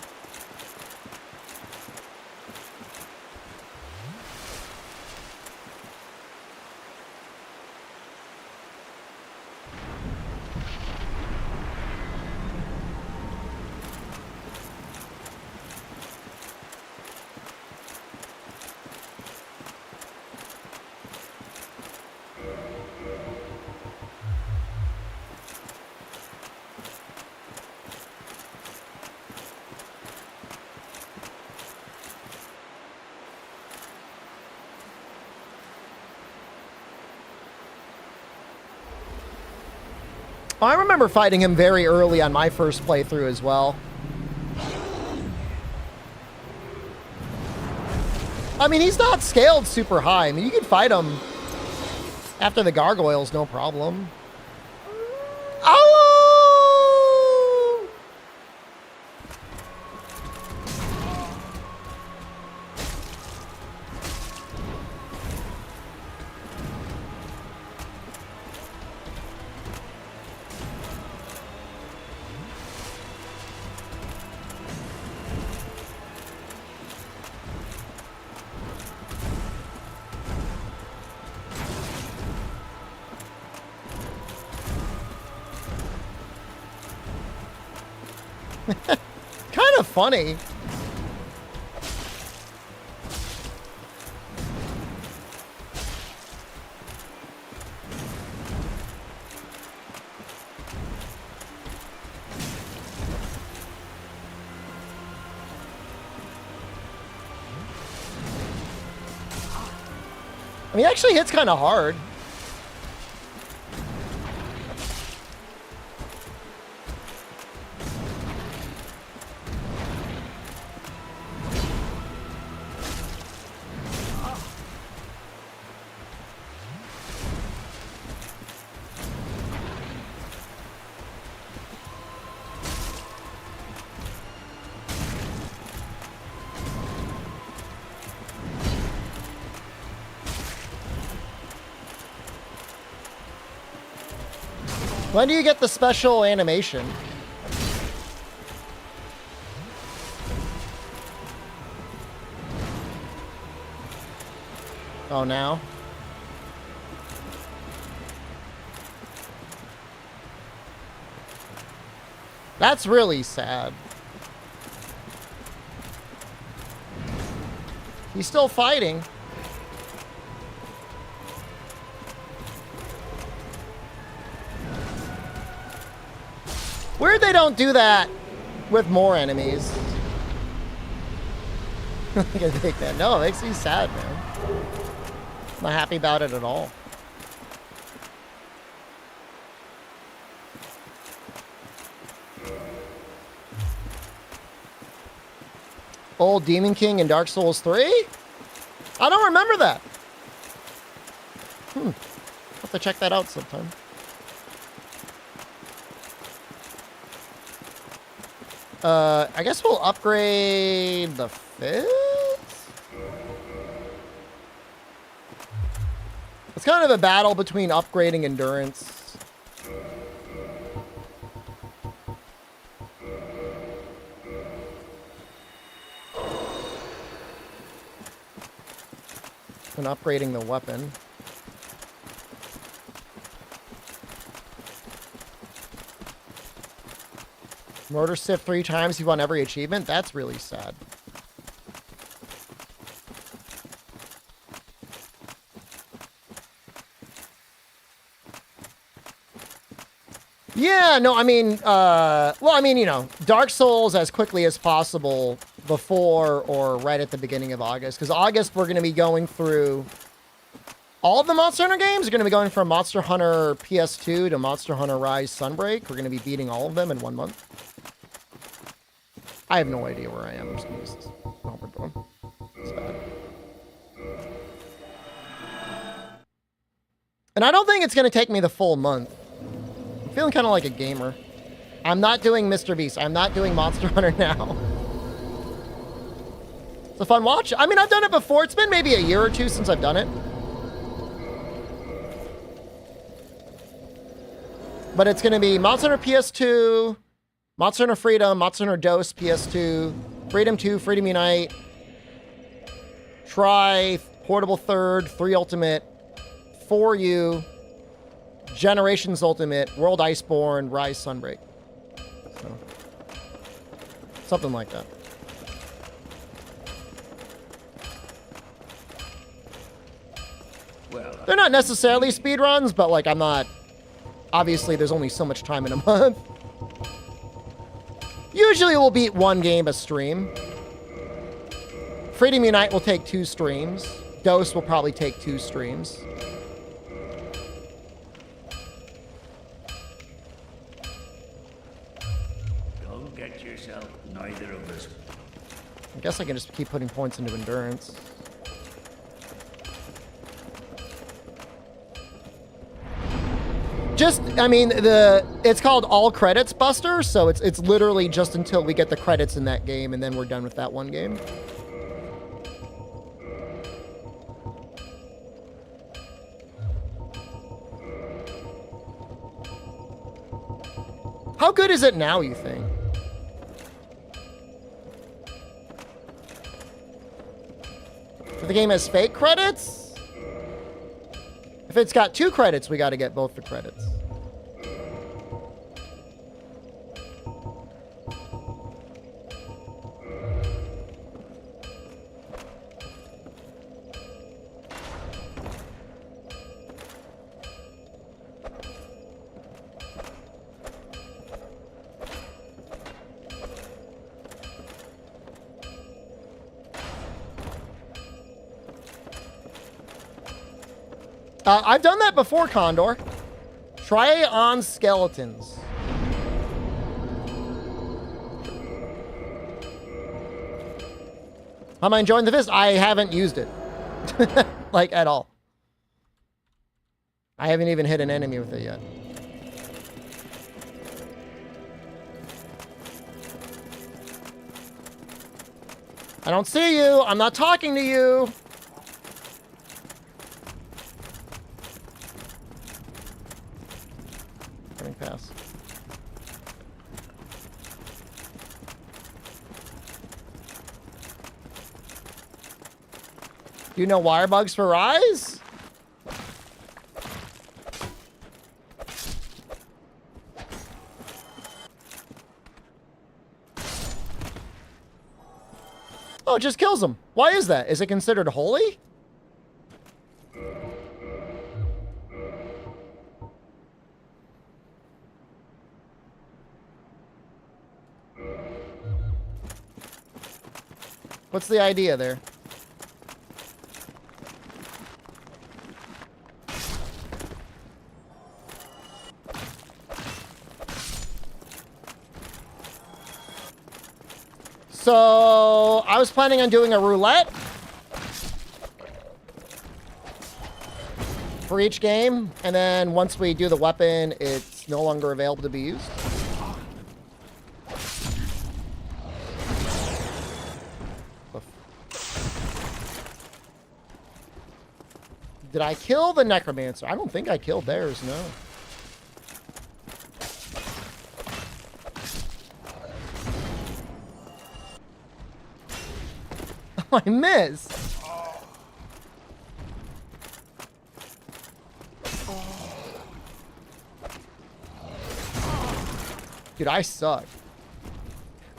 I remember fighting him very early on my first playthrough as well. I mean, he's not scaled super high. I mean, you can fight him after the gargoyles, no problem. Oh! Kind of funny. I mean, he actually hits kind of hard. When do you get the special animation? Oh, now? That's really sad. He's still fighting. Weird they don't do that with more enemies. I can take that. No, it makes me sad, man. I'm not happy about it at all. Old Demon King in Dark Souls 3? I don't remember that. I'll have to check that out sometime. I guess we'll upgrade the 5th? It's kind of a battle between upgrading endurance. And upgrading the weapon. Murder Sif 3 times, you won every achievement? That's really sad. Yeah, no, I mean, well, I mean, you know, Dark Souls as quickly as possible before or right at the beginning of August. Because August, we're going to be going through all of the Monster Hunter games. We're going to be going from Monster Hunter PS2 to Monster Hunter Rise Sunbreak. We're going to be beating all of them in 1 month. I have no idea where I am. I'm just going to use this. Oh, we're going. It's bad. And I don't think it's going to take me the full month. I'm feeling kind of like a gamer. I'm not doing Mr. Beast. I'm not doing Monster Hunter now. It's a fun watch. I mean, I've done it before. It's been maybe a year or two since I've done it. But it's going to be Monster Hunter PS2, Monster Hunter Freedom, Monster Hunter Dose PS2, Freedom 2, Freedom Unite, Try, Portable Third, 3 Ultimate, 4U, Generations Ultimate, World Iceborne, Rise Sunbreak. So, something like that. Well, They're not necessarily speedruns, but like I'm not... Obviously, there's only so much time in a month. Usually we'll beat 1 game a stream. Freedom Unite will take 2 streams. Dose will probably take 2 streams. guess I can just keep putting points into endurance. I mean, it's called All Credits Buster, so it's literally just until we get the credits in that game, and then we're done with that one game. How good is it now, you think? If the game has fake credits? If it's got 2 credits, we got to get both the credits. I've done that before, Condor. Try on skeletons. How am I enjoying the Fist? I haven't used it. Like, at all. I haven't even hit an enemy with it yet. I don't see you. I'm not talking to you. Pass. Do you know wire bugs for Rise? Oh, it just kills them. Why is that? Is it considered holy? What's the idea there? So, I was planning on doing a roulette for each game, and then once we do the weapon, it's no longer available to be used. Did I kill the Necromancer? I don't think I killed theirs, no. Oh, I missed. Dude, I suck.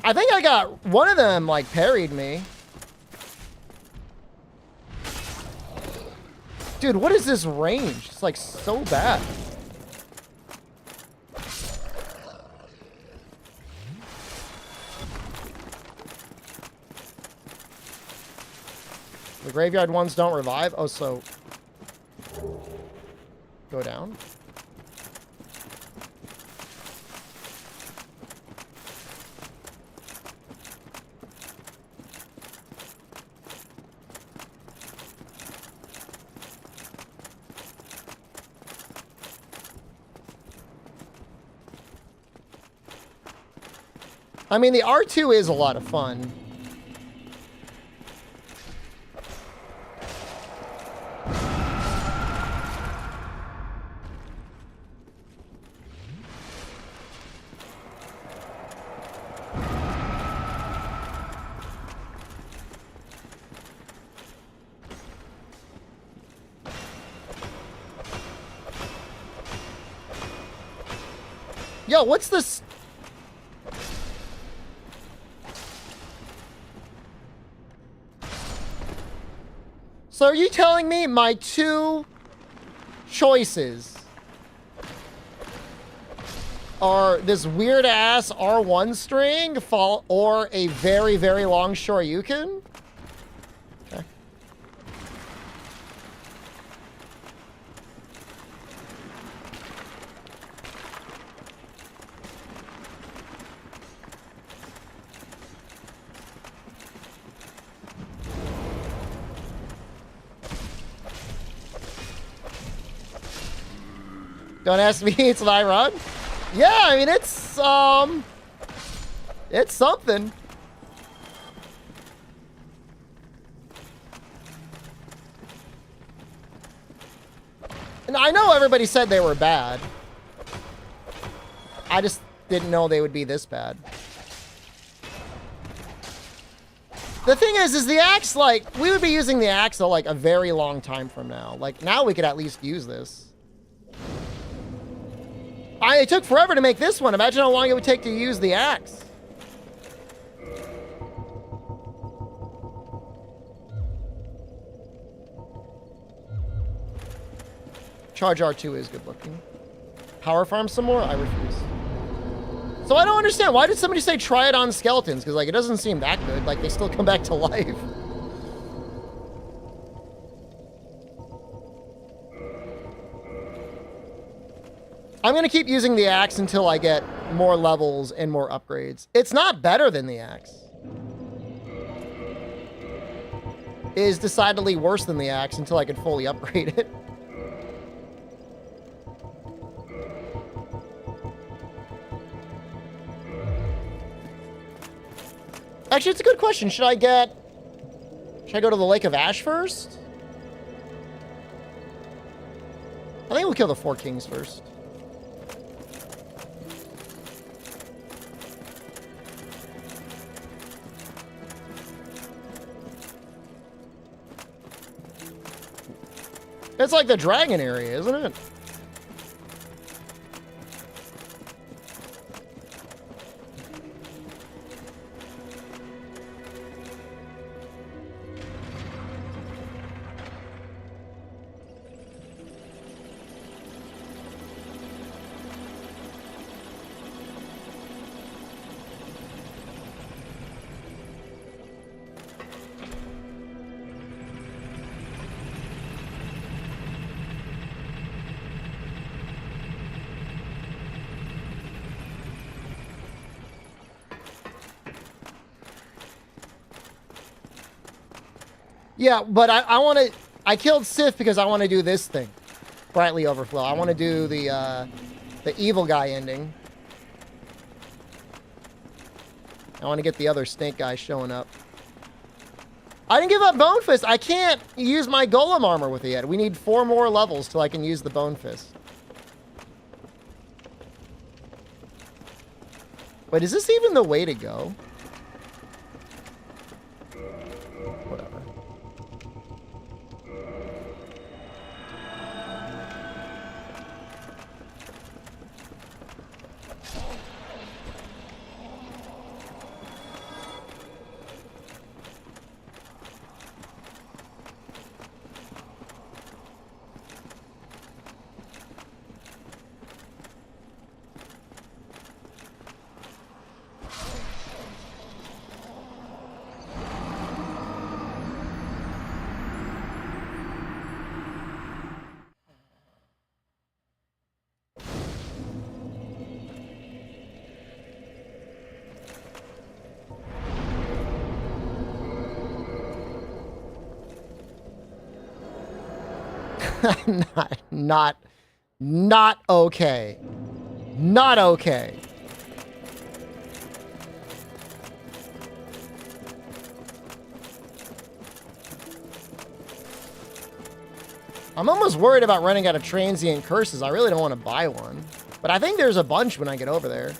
I think I got one of them, like, parried me. Dude, what is this range? It's like so bad. The graveyard ones don't revive. Oh, so go down. I mean, the R2 is a lot of fun. Yo, what's this? So are you telling me my 2 choices are this weird ass R1 string or a very, very long Shoryuken? Okay. Don't ask me, it's what I run. Yeah, I mean, it's something. And I know everybody said they were bad. I just didn't know they would be this bad. The thing is the axe, like, we would be using the axe like a very long time from now. Like, now we could at least use this. It took forever to make this one. Imagine how long it would take to use the axe. Charge R2 is good looking. Power farm some more? I refuse. So I don't understand. Why did somebody say try it on skeletons? Because, like, it doesn't seem that good. Like, they still come back to life. I'm going to keep using the axe until I get more levels and more upgrades. It's not better than the axe. It is decidedly worse than the axe until I can fully upgrade it. Actually, it's a good question. Should I go to the Lake of Ash first? I think we'll kill the 4 kings first. It's like the dragon area, isn't it? Yeah, but I killed Sif because I want to do this thing. Brightly Overflow. I want to do the evil guy ending. I want to get the other snake guy showing up. I didn't give up Bone Fist. I can't use my golem armor with it yet. We need 4 more levels till I can use the Bone Fist. Wait, is this even the way to go? Whatever. Not okay. Not okay. I'm almost worried about running out of transient curses. I really don't want to buy one. But I think there's a bunch when I get over there.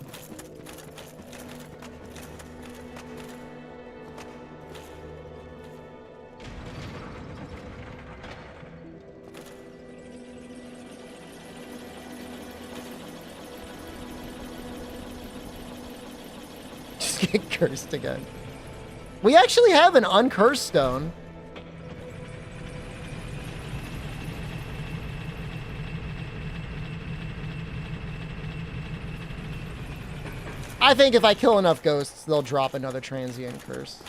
Get cursed again. We actually have an uncursed stone. I think if I kill enough ghosts, they'll drop another transient curse.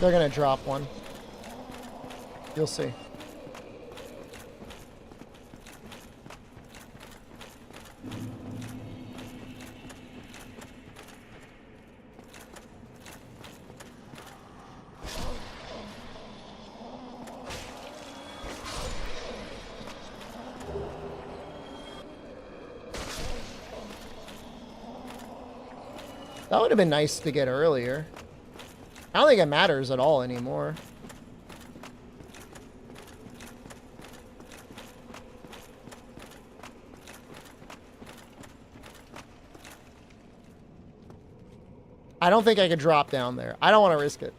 They're gonna drop one. You'll see. That would have been nice to get earlier. I don't think it matters at all anymore. I don't think I could drop down there. I don't want to risk it.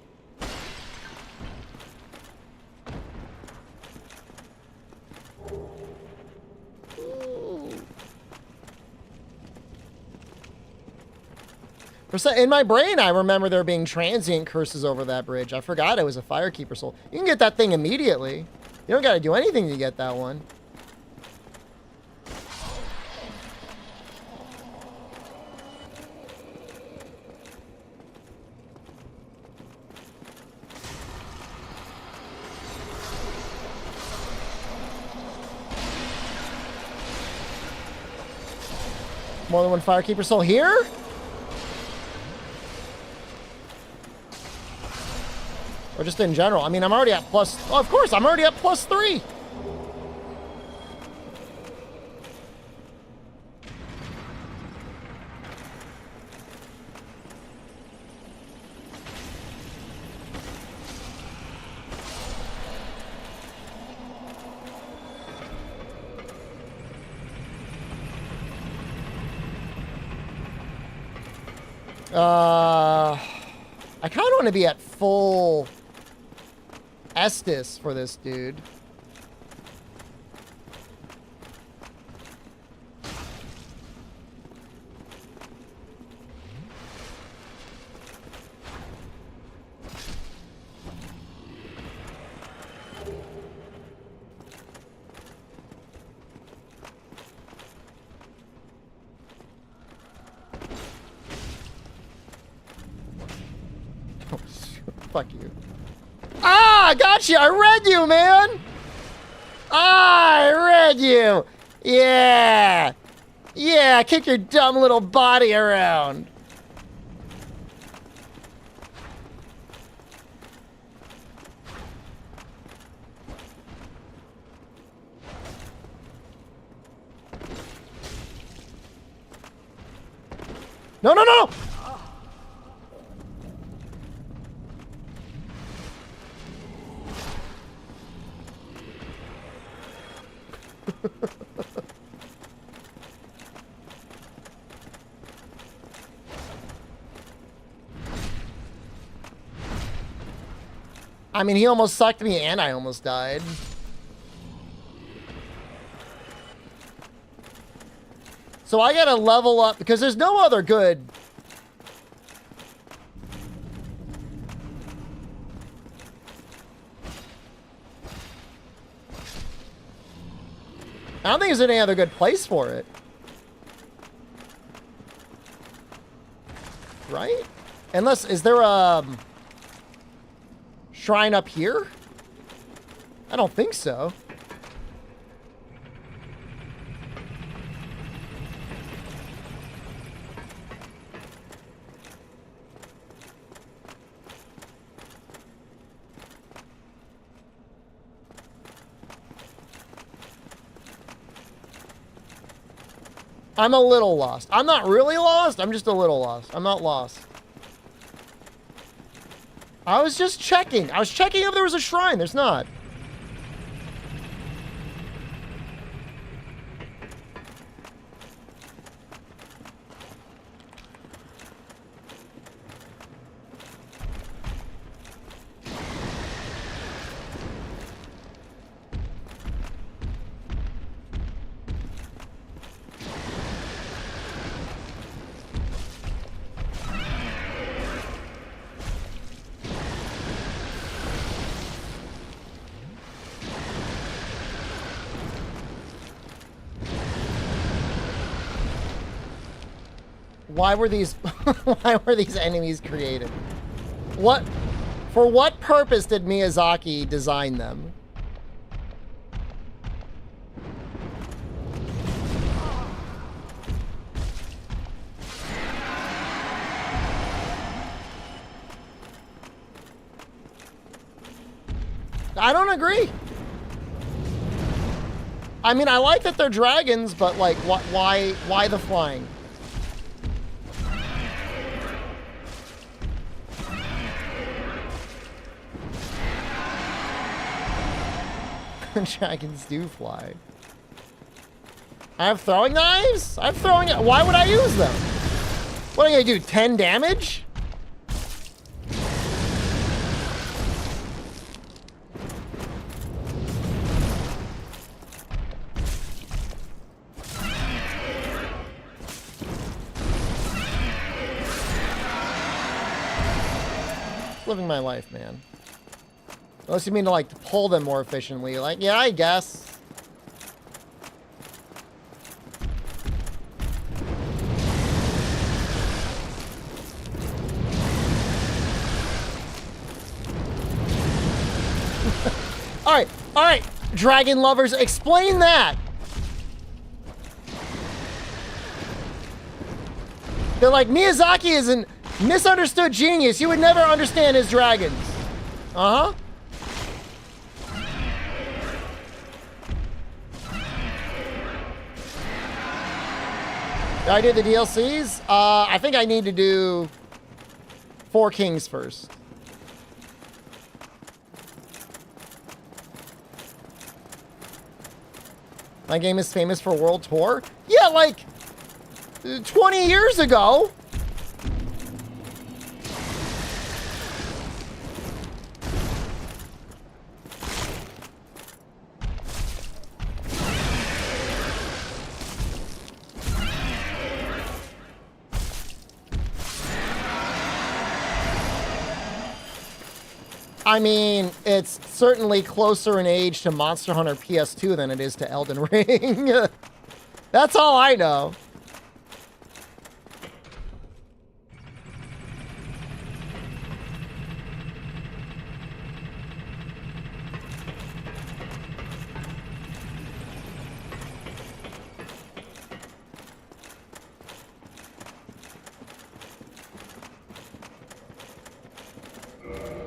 In my brain, I remember there being transient curses over that bridge. I forgot it was a Firekeeper soul. You can get that thing immediately. You don't got to do anything to get that one. More than one Firekeeper soul here? Or just in general. I mean, I'm already at plus... Oh, of course, I'm already at +3. I kind of want to be at full Estus for this dude. Oh, fuck you. Ah, I got you. I read you, man. Ah, I read you. Yeah. Yeah, kick your dumb little body around. No, no, no. I mean, he almost sucked me and I almost died. So I gotta level up because there's no other good. I don't think there's any other good place for it. Right? Unless, is there a shrine up here? I don't think so. I'm a little lost. I'm not really lost. I'm just a little lost. I'm not lost. I was just checking. I was checking if there was a shrine. There's not. Why were these why were these enemies created? What For what purpose did Miyazaki design them? I don't agree. I mean, I like that they're dragons, but like, why the flying? Dragons do fly. I have throwing knives? I'm throwing. Why would I use them? What are you gonna do? 10 damage? Living my life, man. Unless you mean to like pull them more efficiently. Like, yeah, I guess. all right, dragon lovers, explain that. They're like, Miyazaki is an misunderstood genius. You would never understand his dragons. Uh-huh. Did I do the DLCs? I think I need to do 4 Kings first. My game is famous for World Tour? Yeah, like 20 years ago. I mean, it's certainly closer in age to Monster Hunter PS2 than it is to Elden Ring. That's all I know.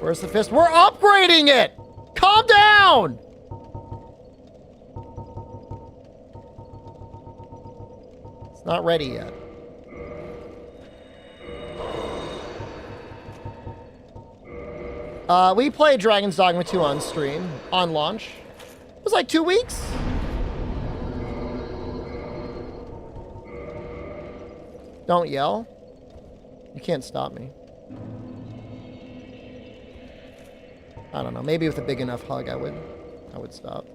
Where's the fist? We're upgrading it! Calm down! It's not ready yet. We played Dragon's Dogma 2 on stream, on launch. It was like 2 weeks. Don't yell. You can't stop me. I don't know. Maybe with a big enough hug, I would stop.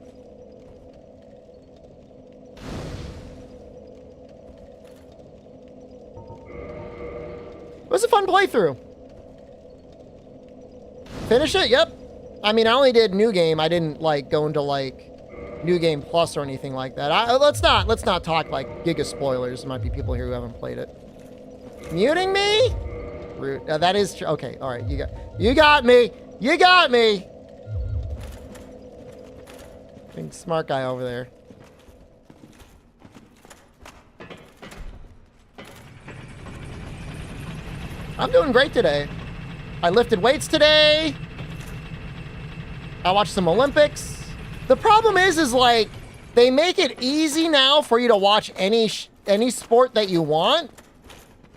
It was a fun playthrough. Finish it? Yep. I mean, I only did new game. I didn't like go into like new game plus or anything like that. Let's not talk like giga spoilers. There might be people here who haven't played it. Muting me? Rude. That is true. Okay. All right. You got me. You got me! Big smart guy over there. I'm doing great today. I lifted weights today. I watched some Olympics. The problem is like, they make it easy now for you to watch any sport that you want.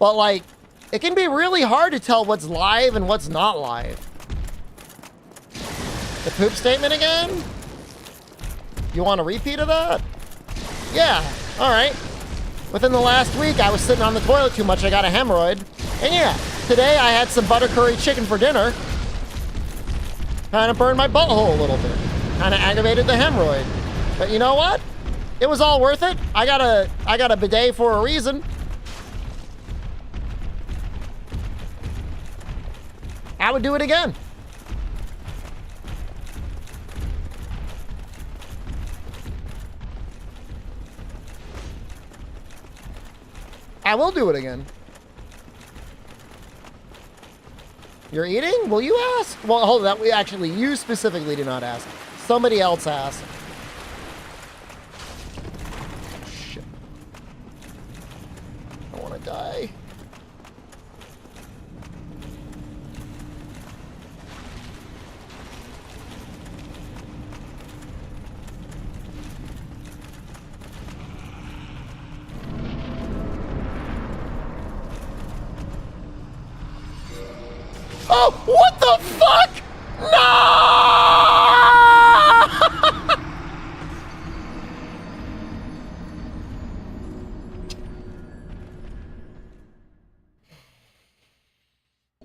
But like, it can be really hard to tell what's live and what's not live. The poop statement again? You want a repeat of that? Yeah, all right. Within the last week, I was sitting on the toilet too much. I got a hemorrhoid. And yeah, today I had some butter curry chicken for dinner. Kind of burned my butthole a little bit. Kind of aggravated the hemorrhoid. But you know what? It was all worth it. I got a bidet for a reason. I would do it again. I will do it again. You're eating? Will you ask? Well, hold on. That we actually, you specifically did not ask. Somebody else asked. Shit. I want to die. Oh, what the fuck? No!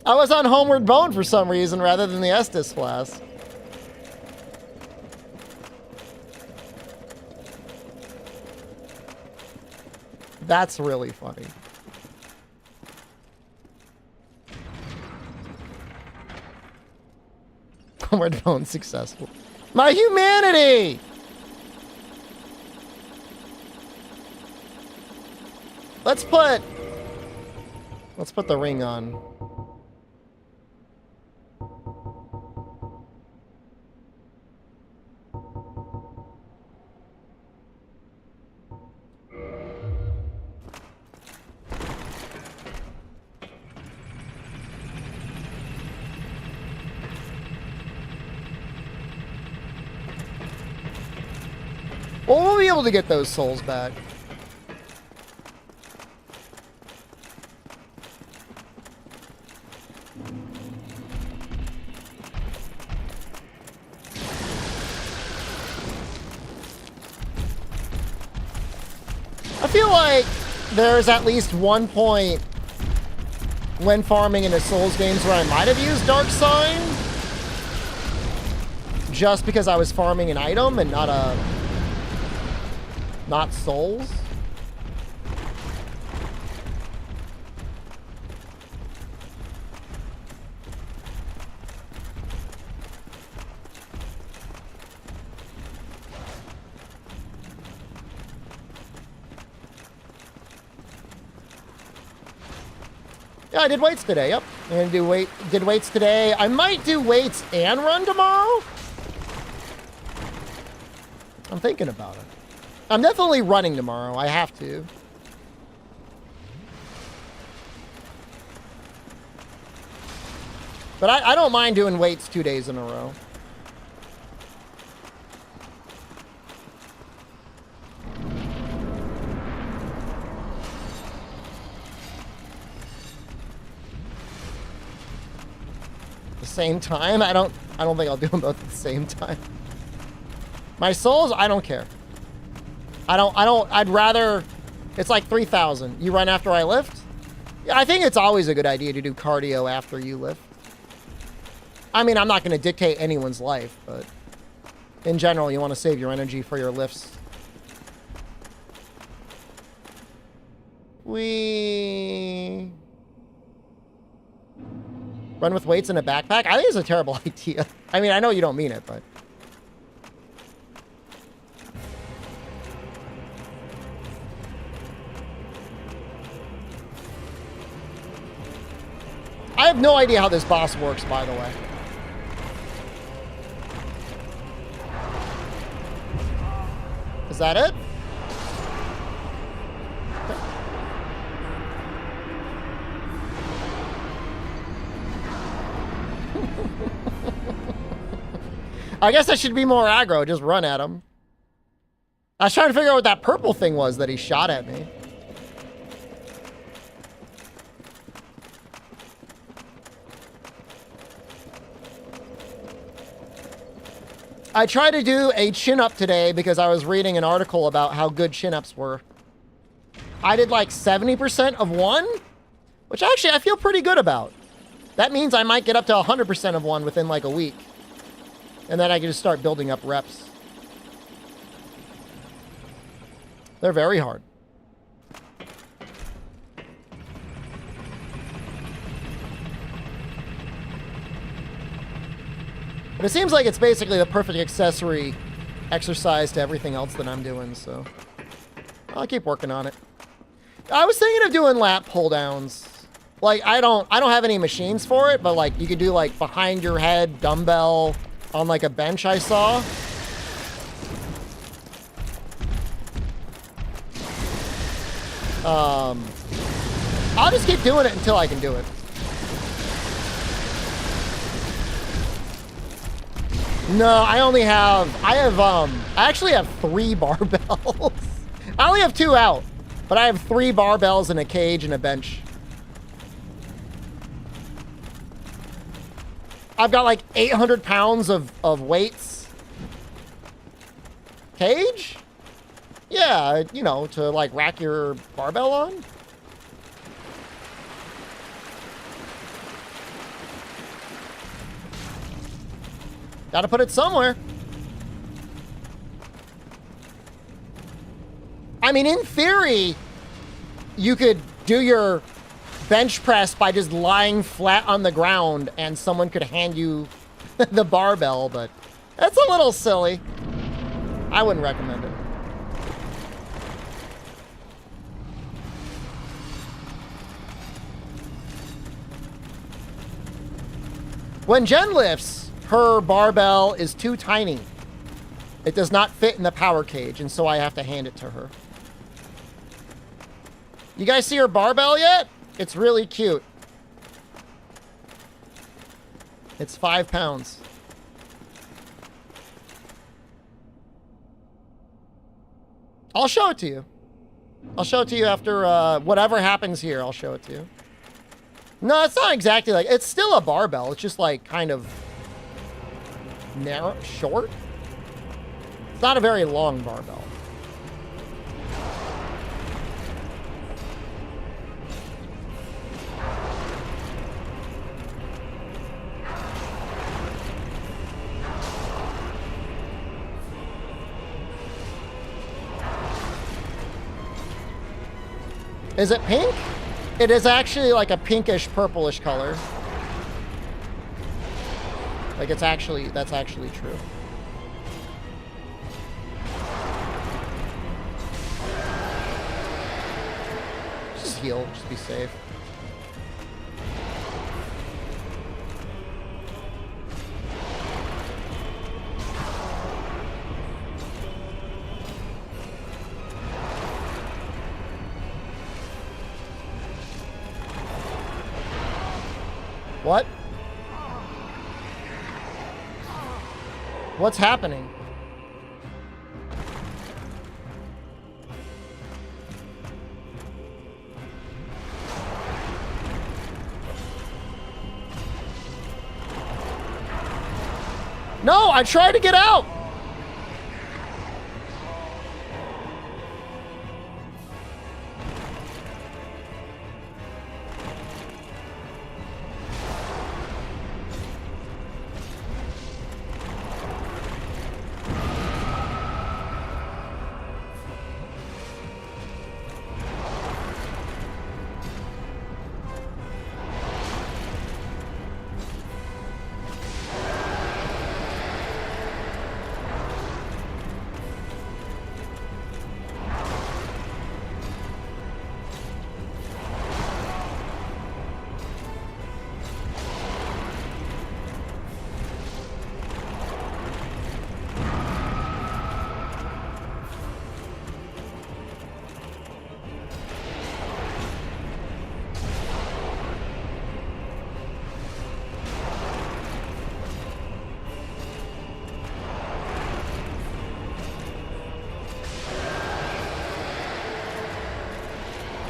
I was on Homeward Bound for some reason rather than the Estus flask. That's really funny. Homeward Bound successful. My humanity! Let's put the ring on. Well, we'll be able to get those souls back. I feel like there's at least one point when farming in the Souls games where I might have used Dark Sign just because I was farming an item and not souls. Yeah, I did weights today. Yep, I'm gonna did weights today. I might do weights and run tomorrow. I'm thinking about it. I'm definitely running tomorrow. I have to. But I don't mind doing weights 2 days in a row. The same time? I don't think I'll do them both at the same time. My souls, I don't care. I'd rather, it's like 3,000. You run after I lift? Yeah, I think it's always a good idea to do cardio after you lift. I mean, I'm not going to dictate anyone's life, but in general, you want to save your energy for your lifts. We run with weights in a backpack? I think it's a terrible idea. I mean, I know you don't mean it, but. I have no idea how this boss works, by the way. Is that it? I guess I should be more aggro, just run at him. I was trying to figure out what that purple thing was that he shot at me. I tried to do a chin-up today because I was reading an article about how good chin-ups were. I did like 70% of one, which actually I feel pretty good about. That means I might get up to 100% of one within like a week. And then I can just start building up reps. They're very hard. But it seems like it's basically the perfect accessory exercise to everything else that I'm doing, so I'll keep working on it. I was thinking of doing lat pull downs Like, I don't have any machines for it, but like you could do like behind your head dumbbell on like a bench I saw. I'll just keep doing it until I can do it. No, I actually have 3 barbells. I only have 2 out, but I have 3 barbells and a cage and a bench. I've got like 800 pounds of weights. Cage? Yeah, you know, to like rack your barbell on. Gotta put it somewhere. I mean, in theory, you could do your bench press by just lying flat on the ground and someone could hand you the barbell, but that's a little silly. I wouldn't recommend it. When Jen lifts, her barbell is too tiny. It does not fit in the power cage, and so I have to hand it to her. You guys see her barbell yet? It's really cute. It's 5 pounds. I'll show it to you. I'll show it to you after whatever happens here. I'll show it to you. No, it's not exactly like... It's still a barbell. It's just like kind of narrow, short. It's not a very long barbell. Is it pink? It is actually like a pinkish purplish color. Like that's actually true. Just heal, just be safe. What? What's happening? No, I tried to get out.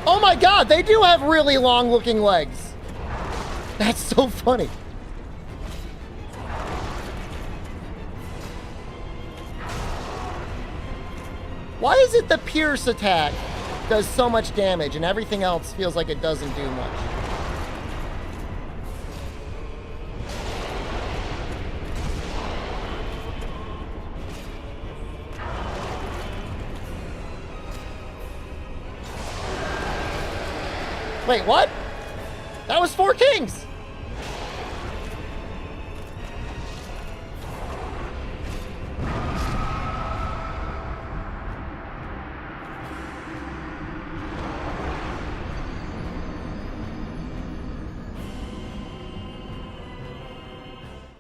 Oh my god, they do have really long looking legs. That's so funny. Why is it the Pierce attack does so much damage and everything else feels like it doesn't do much? Wait, what? That was 4 kings.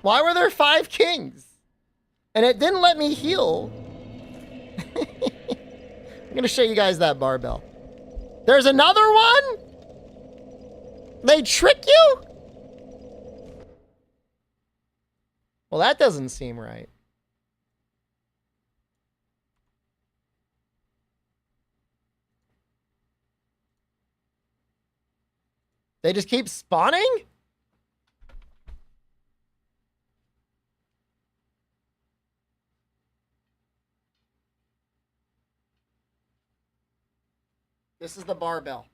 Why were there 5 kings? And it didn't let me heal. I'm gonna show you guys that barbell. There's another one? They trick you? Well, that doesn't seem right. They just keep spawning? This is the barbell.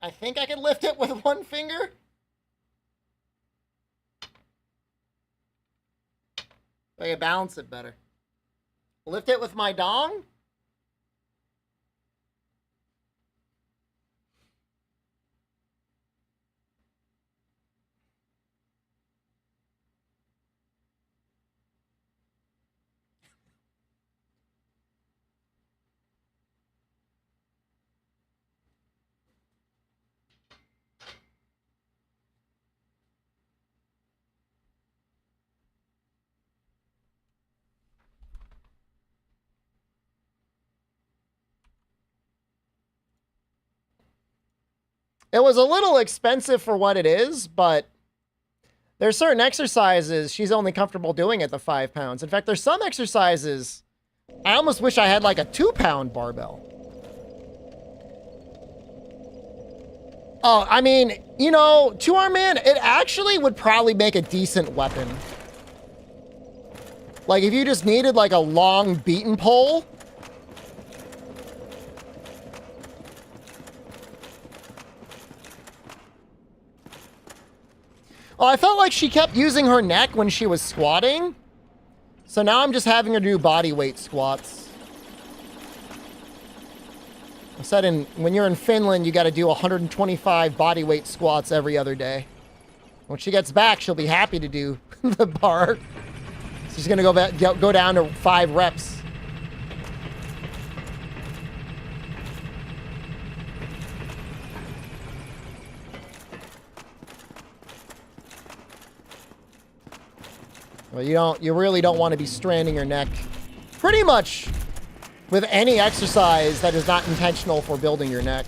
I think I can lift it with one finger. I can balance it better. Lift it with my dong. It was a little expensive for what it is, but there's certain exercises she's only comfortable doing at the 5 pounds. In fact, there's some exercises I almost wish I had like a 2-pound barbell. Oh, I mean, you know, 2-arm man, it actually would probably make a decent weapon. Like if you just needed like a long beaten pole. Oh, I felt like she kept using her neck when she was squatting. So now I'm just having her do body weight squats. I said when you're in Finland, you got to do 125 body weight squats every other day. When she gets back, she'll be happy to do the bar. She's going to go down to 5 reps. Well, you really don't want to be straining your neck pretty much with any exercise that is not intentional for building your neck.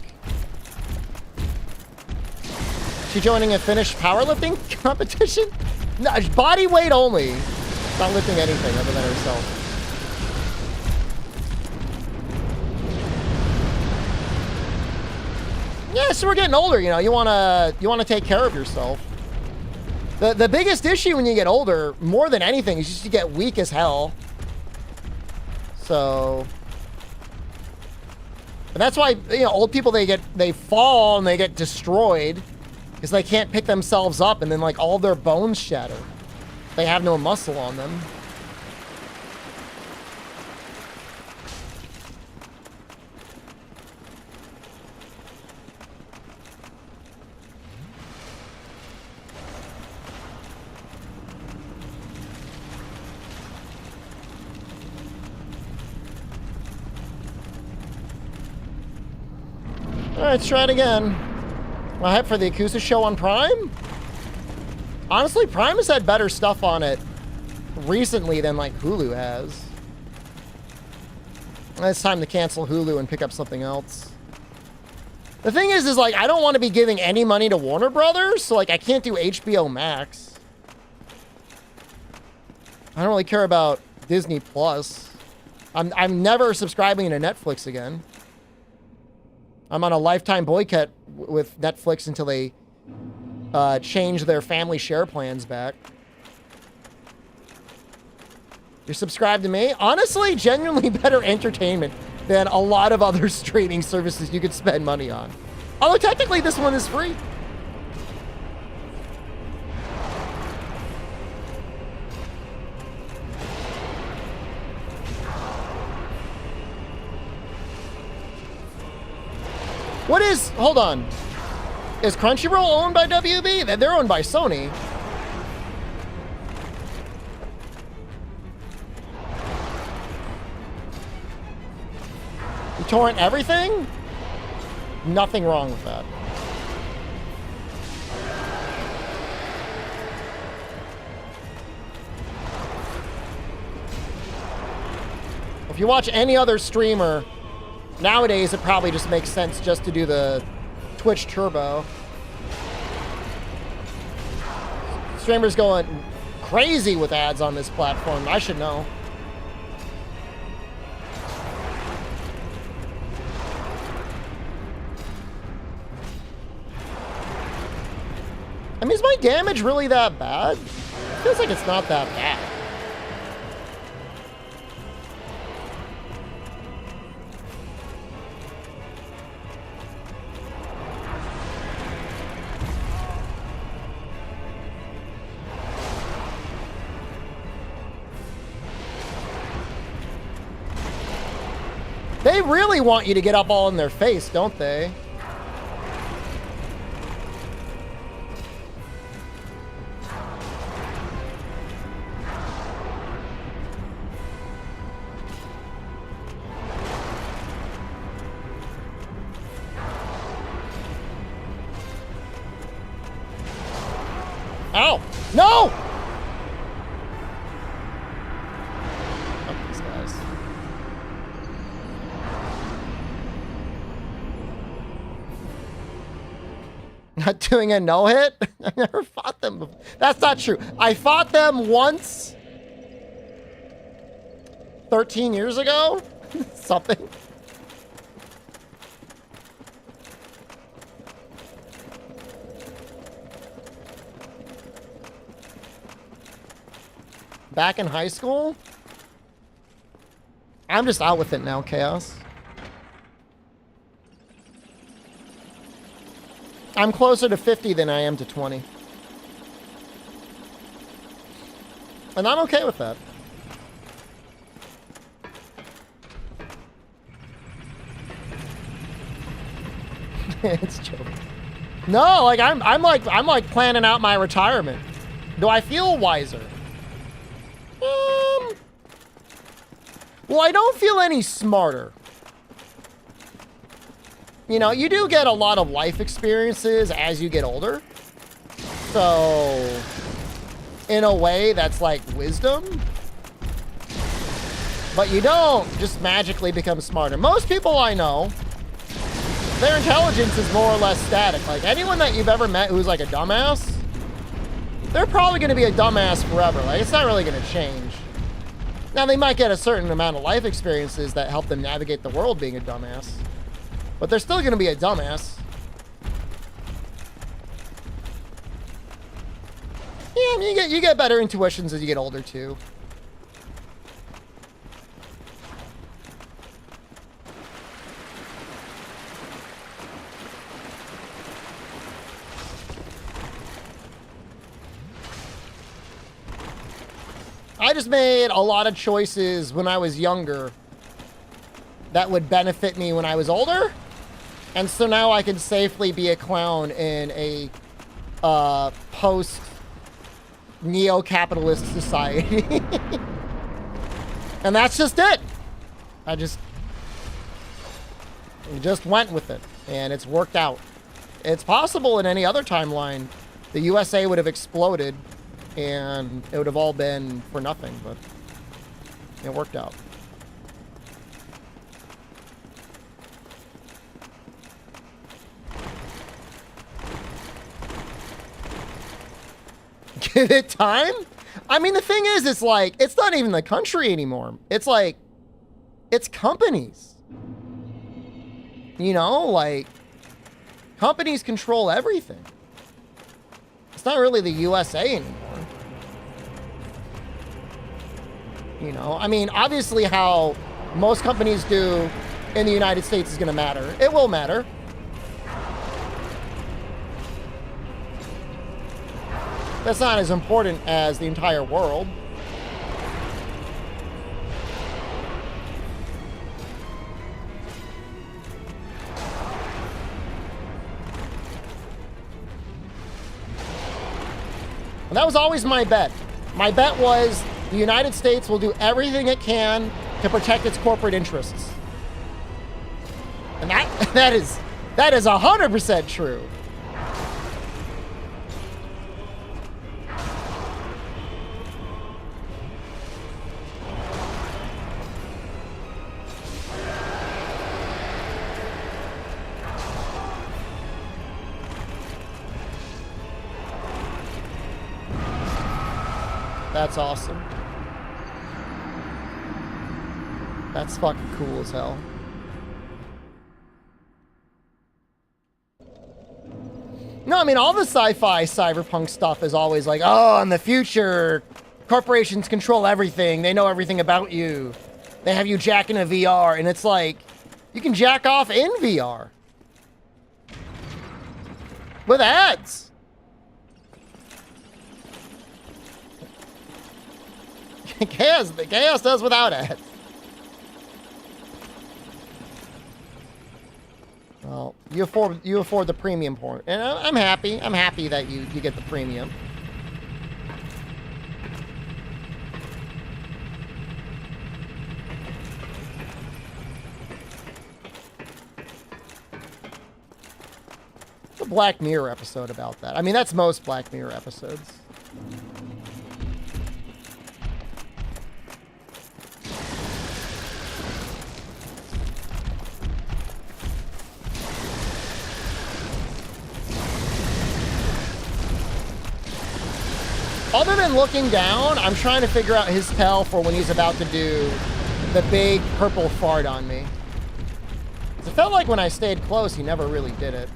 She joining a Finnish powerlifting competition? No, body weight only. Not lifting anything other than herself. Yeah, so we're getting older, you know. You wanna take care of yourself. The biggest issue when you get older, more than anything, is just you get weak as hell. So, and that's why, you know, old people, they fall and they get destroyed because they can't pick themselves up, and then like all their bones shatter. They have no muscle on them. Alright, let's try it again. I hype for the Yakuza show on Prime? Honestly, Prime has had better stuff on it recently than like Hulu has. It's time to cancel Hulu and pick up something else. The thing is like, I don't want to be giving any money to Warner Brothers, so like I can't do HBO Max. I don't really care about Disney Plus. I'm never subscribing to Netflix again. I'm on a lifetime boycott with Netflix until they change their family share plans back. You're subscribed to me? Honestly, genuinely better entertainment than a lot of other streaming services you could spend money on. Although technically this one is free. What is, hold on. Is Crunchyroll owned by WB? They're owned by Sony. torrent everything? Nothing wrong with that. If you watch any other streamer, nowadays it probably just makes sense just to do the Twitch Turbo. Streamers going crazy with ads on this platform. I should know. I mean, is my damage really that bad? It feels like it's not that bad. They really want you to get up all in their face, don't they? Ow! No! Fuck these guys. Not doing a no-hit? I never fought them before. That's not true. I fought them once 13 years ago? Something. Back in high school? I'm just out with it now, Chaos. I'm closer to 50 than I am to 20. And I'm okay with that. It's joking. No, like I'm like planning out my retirement. Do I feel wiser? Well, I don't feel any smarter. You know, you do get a lot of life experiences as you get older. So, in a way, that's like wisdom. But you don't just magically become smarter. Most people I know, their intelligence is more or less static. Like, anyone that you've ever met who's like a dumbass, they're probably going to be a dumbass forever. Like, it's not really going to change. Now, they might get a certain amount of life experiences that help them navigate the world being a dumbass. But they're still going to be a dumbass. Yeah, I mean, you get better intuitions as you get older, too. I just made a lot of choices when I was younger that would benefit me when I was older. And so now I can safely be a clown in a post-neo-capitalist society. And that's just it. I just went with it, and it's worked out. It's possible in any other timeline, the USA would have exploded, and it would have all been for nothing, but it worked out. Give it time? I mean, the thing is, it's like, it's not even the country anymore. It's like, it's companies. You know, like, companies control everything. It's not really the USA anymore. You know, I mean, obviously how most companies do in the United States is going to matter. It will matter. That's not as important as the entire world. And that was always my bet. My bet was the United States will do everything it can to protect its corporate interests. And that is 100% true. That's awesome. That's fucking cool as hell. No, I mean, all the sci-fi cyberpunk stuff is always like, oh, in the future, corporations control everything. They know everything about you. They have you jack in a VR, and it's like, you can jack off in VR. With ads. Chaos does without ads. Well, you afford the premium point, and I'm happy. I'm happy that you get the premium. The Black Mirror episode about that. I mean, that's most Black Mirror episodes. Other than looking down, I'm trying to figure out his tell for when he's about to do the big purple fart on me. It felt like when I stayed close, he never really did it.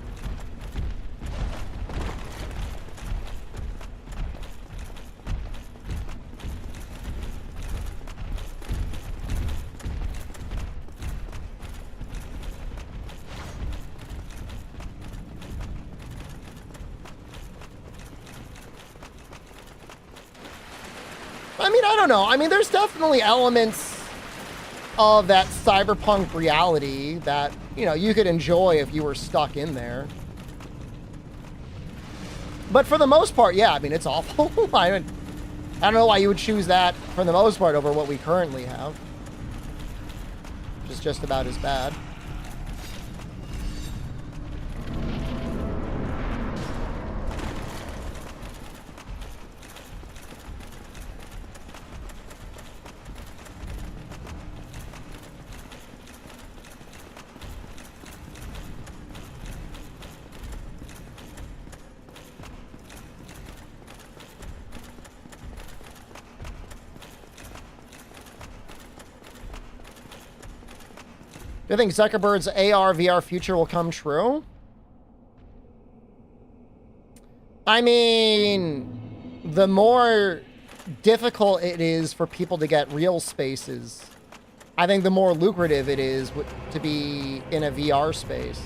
I mean, I don't know. I mean, there's definitely elements of that cyberpunk reality that, you know, you could enjoy if you were stuck in there. But for the most part, yeah, I mean, it's awful. I don't know why you would choose that for the most part over what we currently have. Which is just about as bad. Do you think Zuckerberg's AR, VR future will come true? I mean, the more difficult it is for people to get real spaces, I think the more lucrative it is to be in a VR space.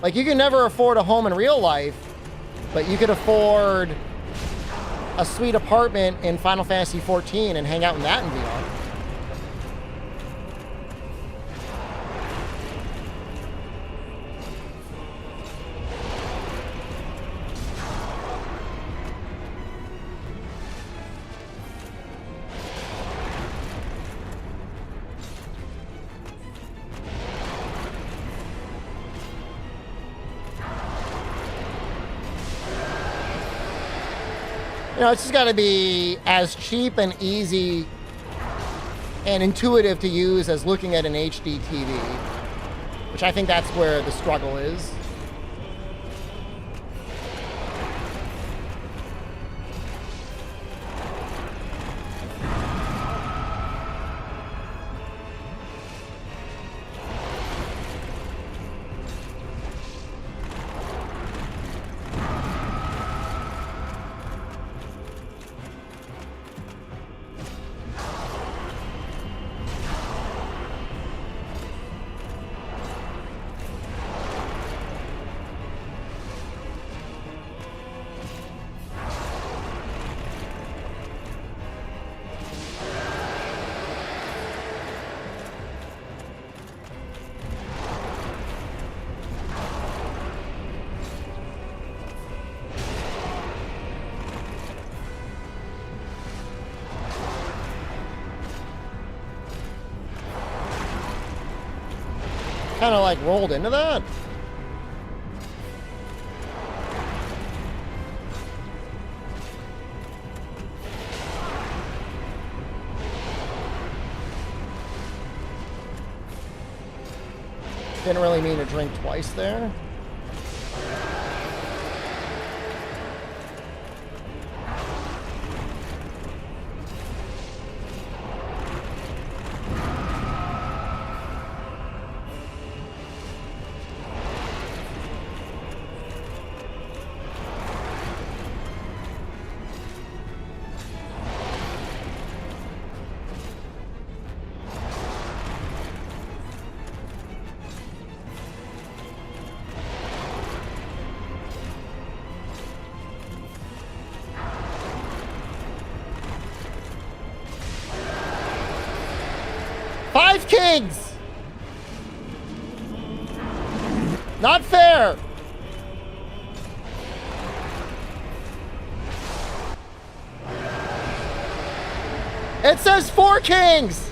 Like, you can never afford a home in real life, but you could afford a sweet apartment in Final Fantasy XIV and hang out in that in VR. You know, it's just got to be as cheap and easy and intuitive to use as looking at an HD TV, which I think that's where the struggle is. Kind of like rolled into that. Didn't really mean to drink twice there. Five kings! Not fair! It says 4 kings!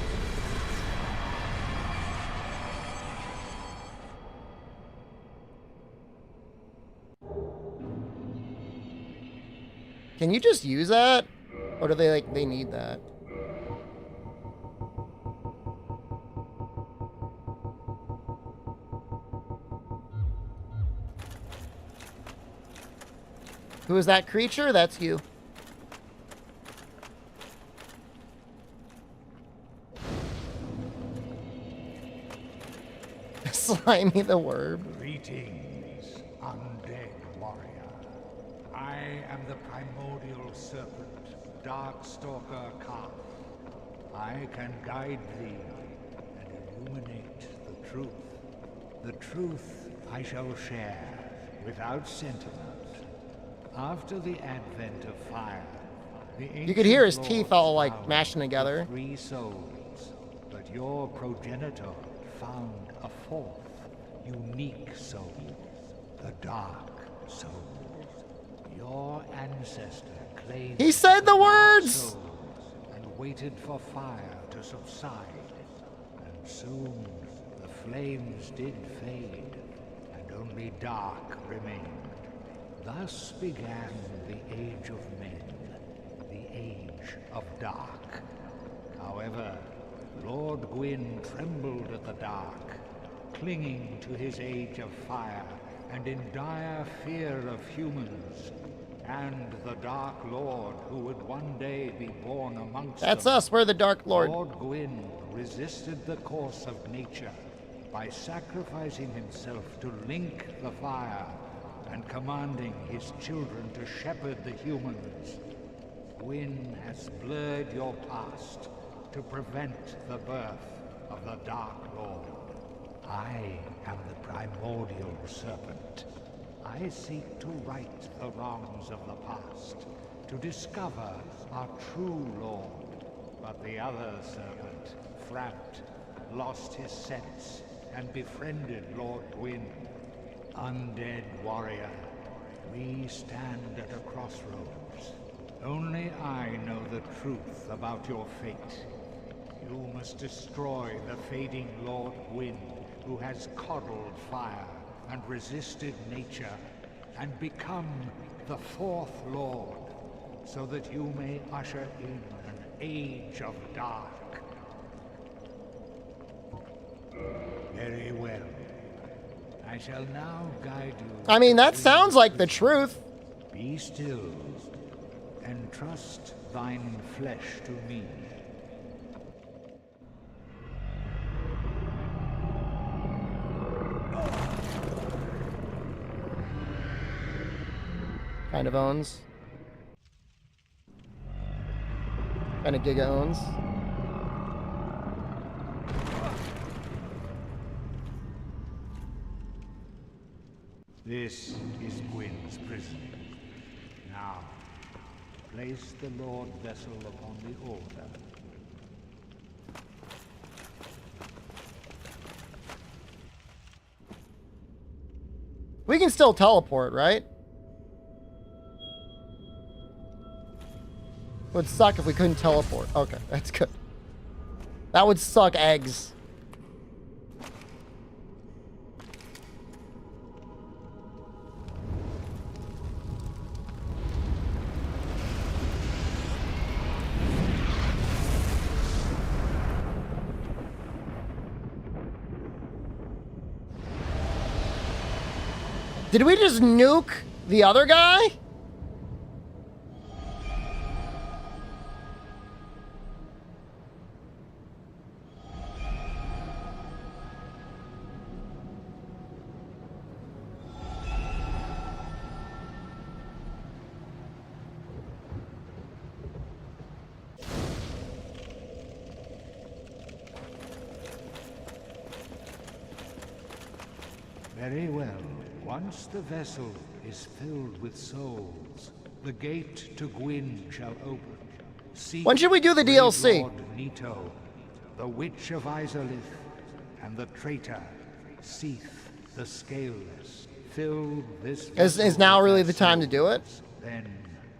Can you just use that? Or do they need that? Who is that creature? That's you. Slimy the Word. Greetings, undead warrior. I am the primordial serpent, Darkstalker Khan. I can guide thee and illuminate the truth. The truth I shall share without sentiment. After the advent of fire, the You could hear his ancient teeth lords all like found mashing the together. 3 souls, but your progenitor found a 4th, unique soul, the Dark Soul. Your ancestor claimed He said the words! souls and waited for fire to subside, and soon the flames did fade, and only dark remained. Thus began the Age of Men, the Age of Dark. However, Lord Gwyn trembled at the dark, clinging to his Age of Fire and in dire fear of humans, and the Dark Lord who would one day be born amongst That's them. us, we're the Dark Lord. Lord Gwyn resisted the course of nature by sacrificing himself to link the fire and commanding his children to shepherd the humans. Gwyn has blurred your past to prevent the birth of the Dark Lord. I am the primordial serpent. I seek to right the wrongs of the past, to discover our true Lord. But the other serpent, Frapped, lost his sense and befriended Lord Gwyn. Undead warrior, we stand at a crossroads. Only I know the truth about your fate. You must destroy the fading Lord Gwyn, who has coddled fire and resisted nature, and become the 4th Lord, so that you may usher in an age of dark. Very well. I shall now guide you. I mean, that between sounds like the prisons. truth. Be still, and trust thine flesh to me. Kind of owns. Kind of giga owns. This is Gwyn's prison. Now, place the Lordvessel upon the altar. We can still teleport, right? Would suck if we couldn't teleport. Okay, that's good. That would suck eggs. Did we just nuke the other guy? Very well. Once the vessel is filled with souls, the gate to Gwyn shall open. Seek When should we do the brave DLC? Lord Nito, the Witch of Izalith, and the traitor, Seath the Scaleless. Fill this Is now really the time to do it? Then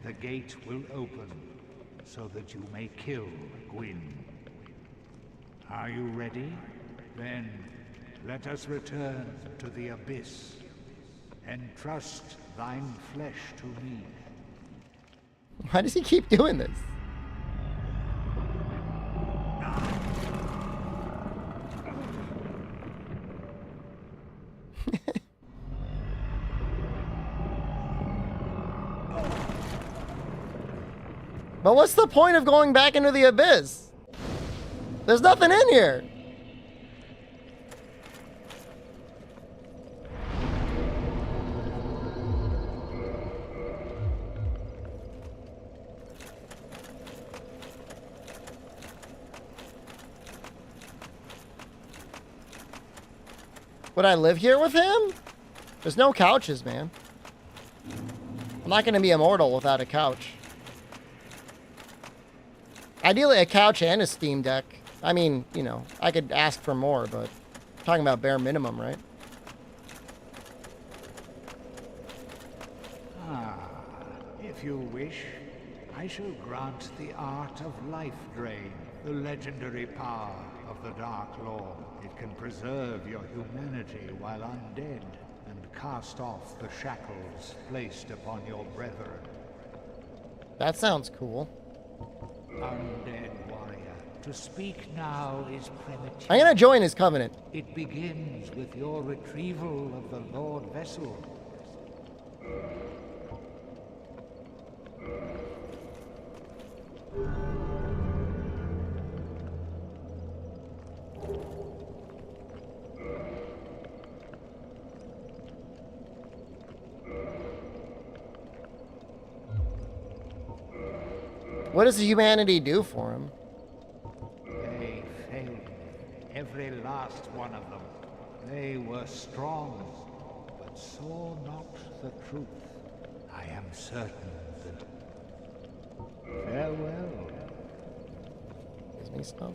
the gate will open, so that you may kill Gwyn. Are you ready? Then let us return to the Abyss. Entrust thine flesh to me. Why does he keep doing this? But what's the point of going back into the abyss? There's nothing in here. Would I live here with him? There's no couches, man. I'm not going to be immortal without a couch. Ideally, a couch and a Steam Deck. I mean, you know, I could ask for more, but I'm talking about bare minimum, right? If you wish, I shall grant the art of life drain, the legendary power of the Dark Lord. It can preserve your humanity while undead and cast off the shackles placed upon your brethren. That sounds cool. Undead warrior, to speak now is premature. I'm going to join his covenant. It begins with your retrieval of the Lordvessel. What does humanity do for him? They failed me, every last one of them. They were strong, but saw not the truth. I am certain that... Farewell. Gives me stuff.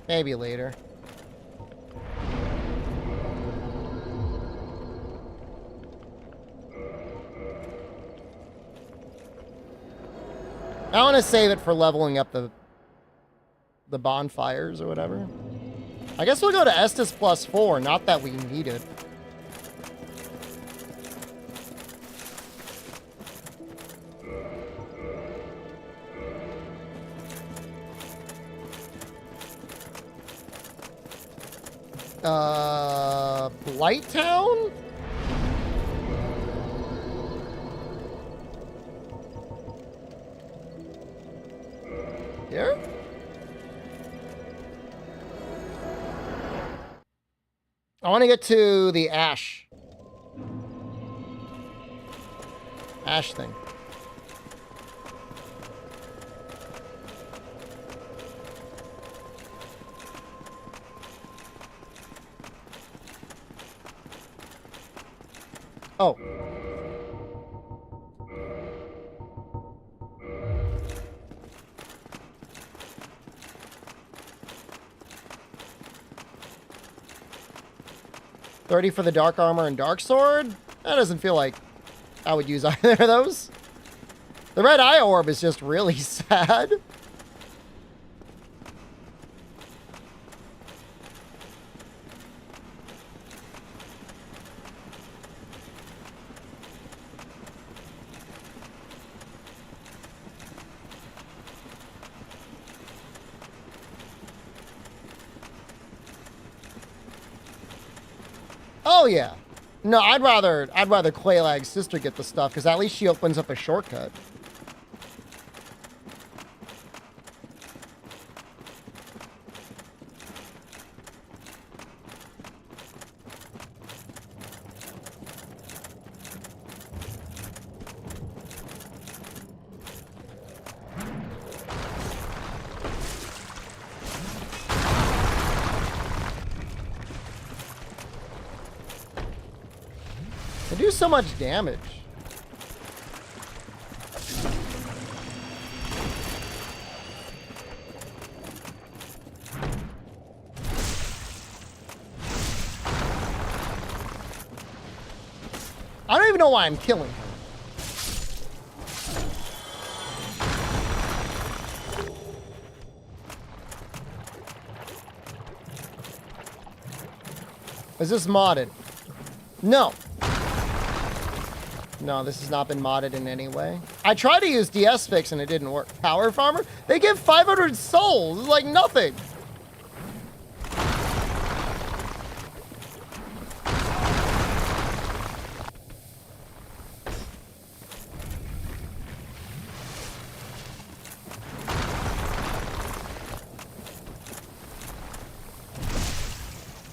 Maybe later. I want to save it for leveling up the bonfires or whatever. I guess we'll go to Estus +4, not that we need it. Blight Town? Here? I want to get to the ash thing. Oh. $30 for the dark armor and dark sword? That doesn't feel like I would use either of those. The red eye orb is just really sad. Oh yeah. No, I'd rather Quaylag's sister get the stuff because at least she opens up a shortcut. They do so much damage. I don't even know why I'm killing her. Is this modded? No. No, this has not been modded in any way. I tried to use DS Fix and it didn't work. Power Farmer? They give 500 souls. It's like nothing.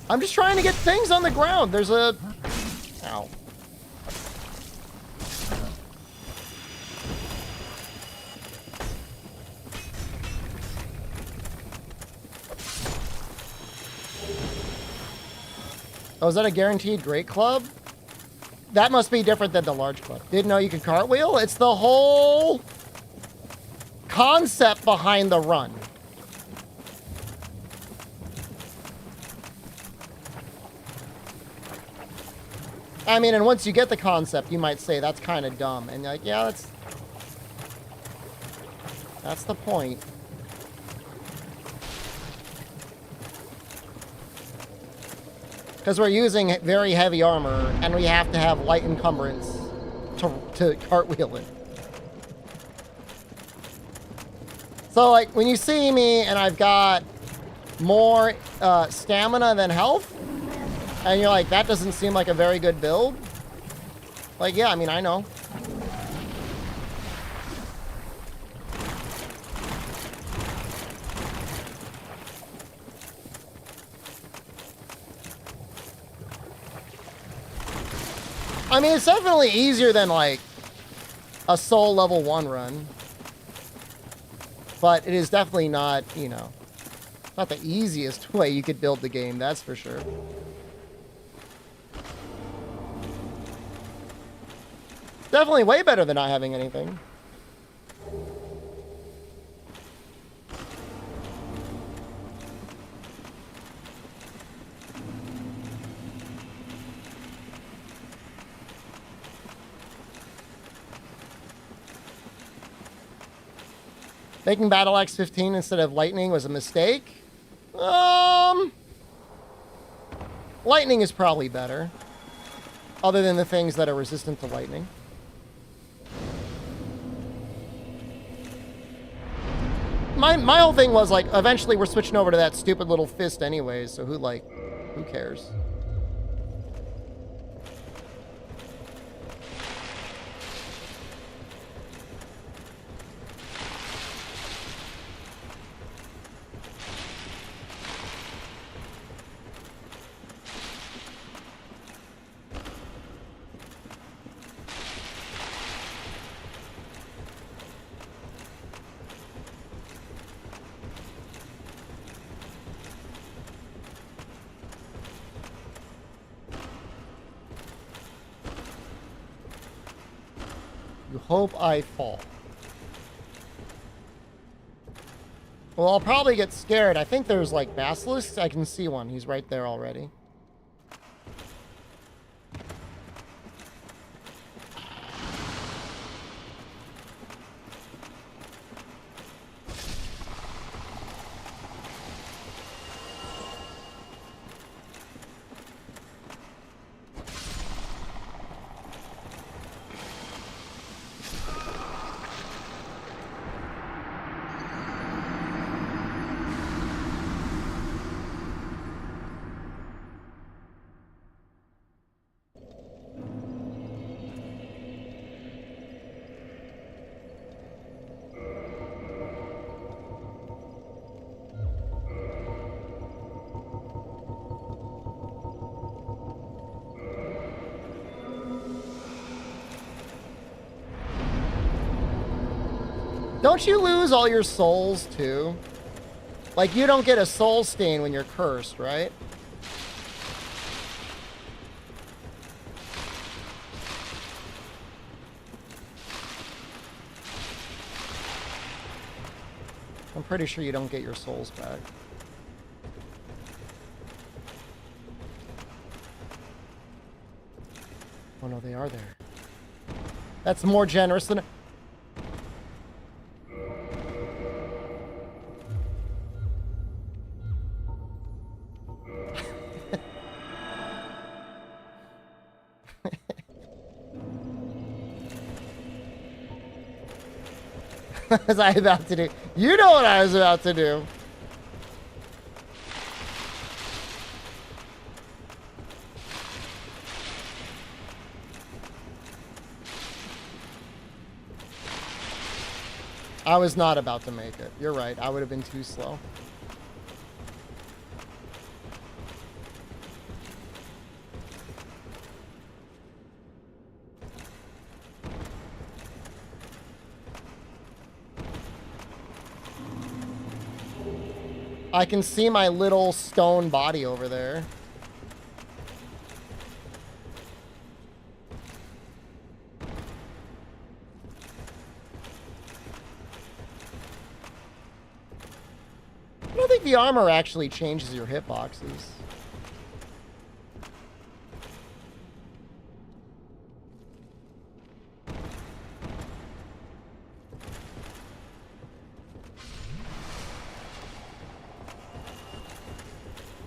I'm just trying to get things on the ground. There's a... Ow. Oh, is that a guaranteed great club? That must be different than the large club. Didn't know you could cartwheel? It's the whole concept behind the run. I mean, and once you get the concept, you might say that's kind of dumb. And you're like, yeah, that's the point. Because we're using very heavy armor, and we have to have light encumbrance to cartwheel it. So, like, when you see me and I've got more stamina than health, and you're like, that doesn't seem like a very good build. Like, yeah, I mean, I know. I mean, it's definitely easier than, like, a Soul level 1 run. But it is definitely not, you know, not the easiest way you could build the game, that's for sure. Definitely way better than not having anything. Making Battle Axe 15 instead of Lightning was a mistake. Lightning is probably better. Other than the things that are resistant to lightning. My whole thing was, like, eventually we're switching over to that stupid little fist anyways, so who cares? Hope I fall. Well, I'll probably get scared. I think there's, like, basilisks. I can see one. He's right there already. Don't you lose all your souls too? Like, you don't get a soul stain when you're cursed, right? I'm pretty sure you don't get your souls back. Oh no, they are there. That's more generous than... What was I about to do? You know what I was about to do. I was not about to make it. You're right. I would have been too slow. I can see my little stone body over there. I don't think the armor actually changes your hitboxes.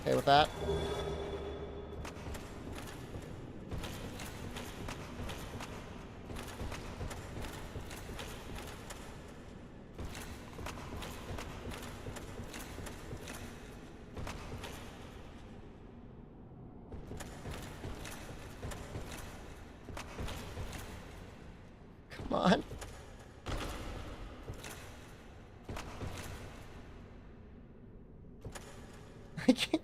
Okay with that. Come on. I can't.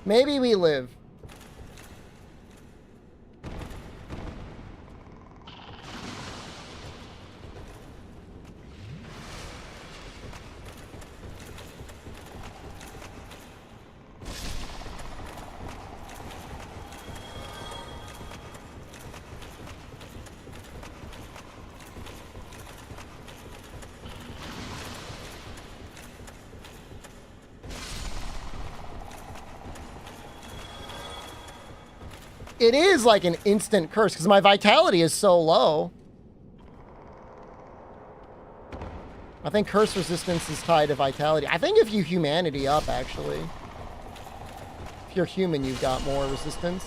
Maybe we live. It is like an instant curse because my vitality is so low. I think curse resistance is tied to vitality. I think if you humanity up, actually. If you're human, you've got more resistance.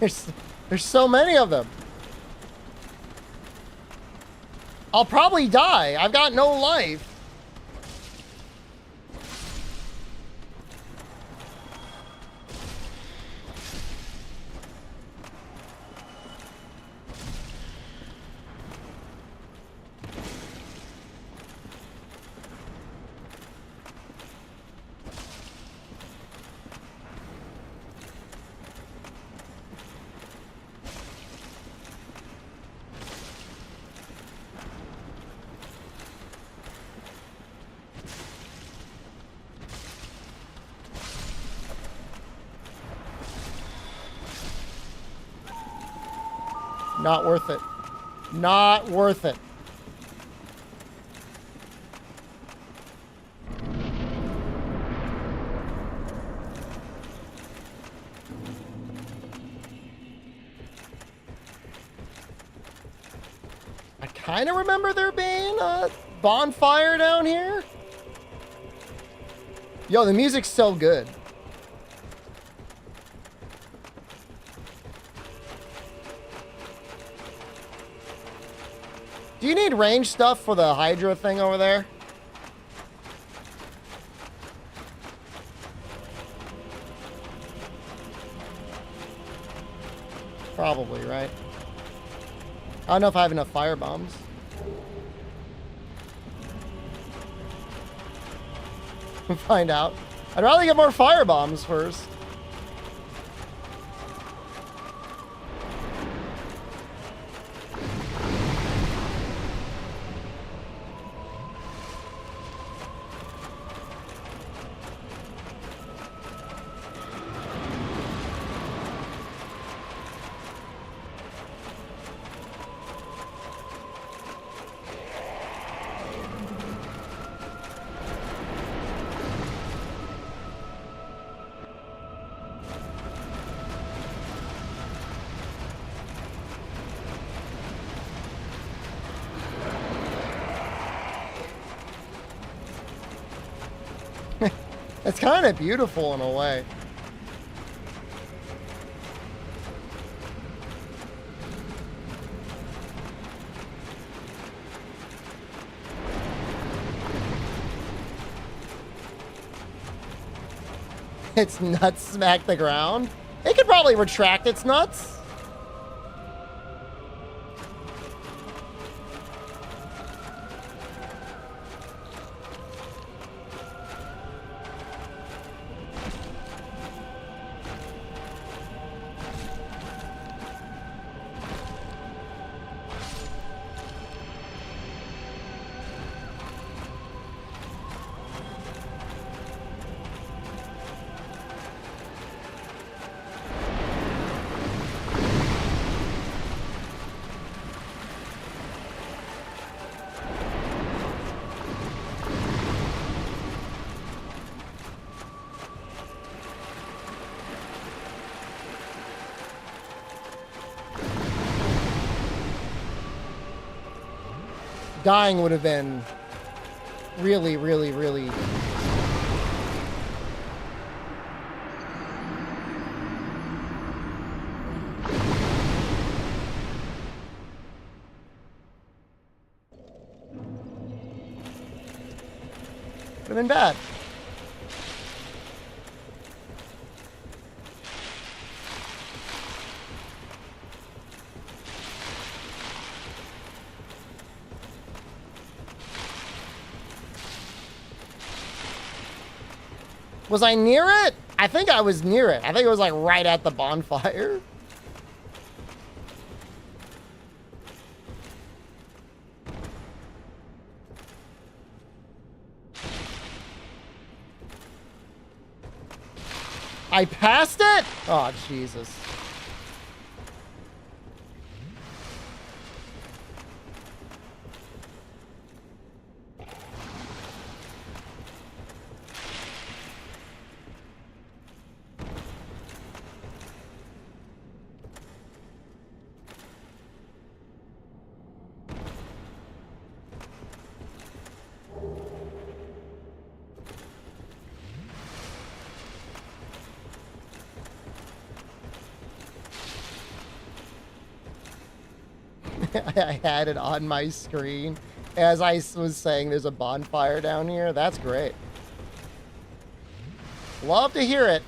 There's so many of them. I'll probably die. I've got no life. Not worth it. Not worth it. I kind of remember there being a bonfire down here. Yo, the music's so good. Do you need range stuff for the Hydra thing over there? Probably, right? I don't know if I have enough fire bombs. We'll find out. I'd rather get more fire bombs first. It's kind of beautiful in a way. Its nuts smack the ground. It could probably retract its nuts. Dying would have been really, really, really... Would have been bad. Was I near it? I think I was near it. I think it was like right at the bonfire. I passed it? Oh, Jesus. I had it on my screen as I was saying there's a bonfire down here. That's great. Love to hear it.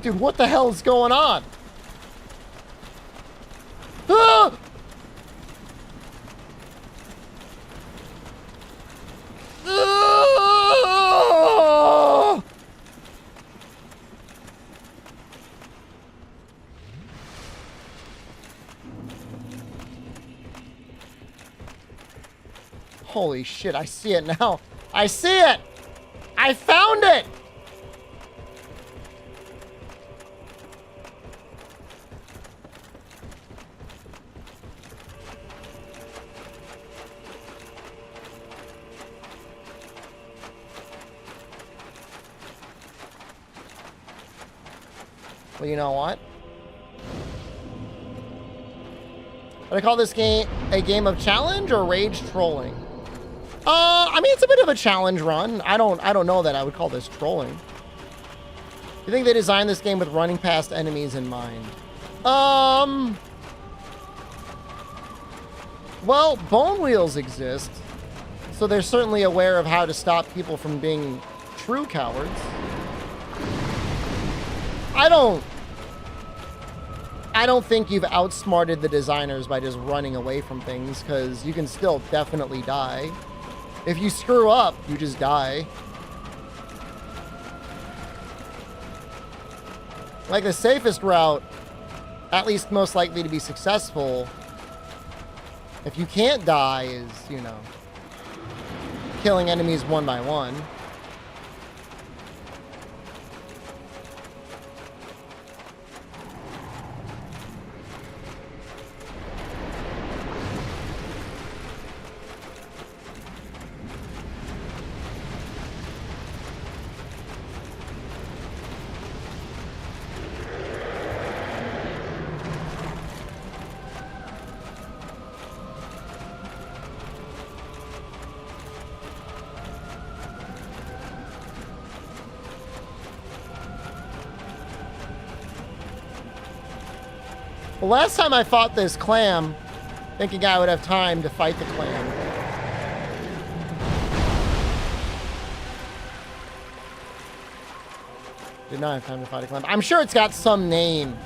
Dude, what the hell is going on? Ah! Ah! Holy shit, I see it now. I see it! I found it! Well, you know what? Would I call this game a game of challenge or rage trolling? I mean, it's a bit of a challenge run. I don't know that I would call this trolling. Do you think they designed this game with running past enemies in mind? Well, bone wheels exist, so they're certainly aware of how to stop people from being true cowards. I don't think you've outsmarted the designers by just running away from things, because you can still definitely die. If you screw up, you just die. Like, the safest route, at least most likely to be successful, if you can't die, is, you know, killing enemies one by one. The last time I fought this clam, thinking I would have time to fight the clam. Did not have time to fight a clam. I'm sure it's got some name.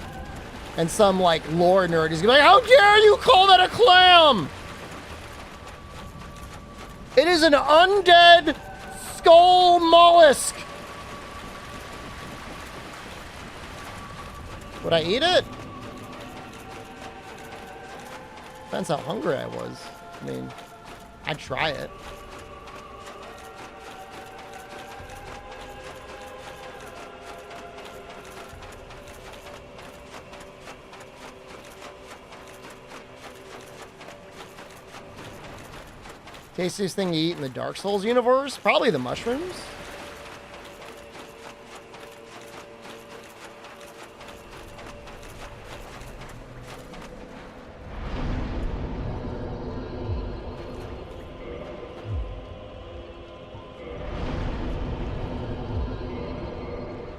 And some, like, lore nerd is gonna be like, how dare you call that a clam? It is an undead skull mollusk. Would I eat it? Depends how hungry I was. I mean, I'd try it. Tastiest thing you eat in the Dark Souls universe? Probably the mushrooms.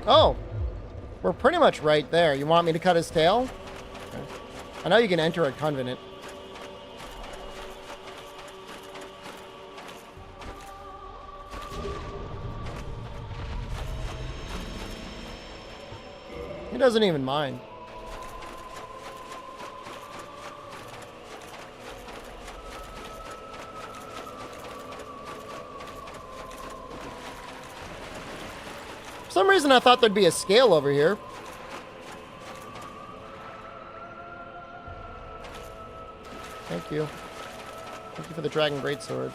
Oh, we're pretty much right there. You want me to cut his tail? Okay. I know you can enter a covenant. He doesn't even mind. For some reason, I thought there'd be a scale over here. Thank you. Thank you for the Dragon Greatsword.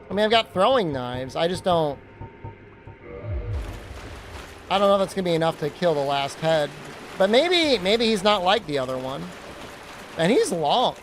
I mean, I've got throwing knives. I just don't... I don't know if that's going to be enough to kill the last head. But maybe he's not like the other one. And he's long.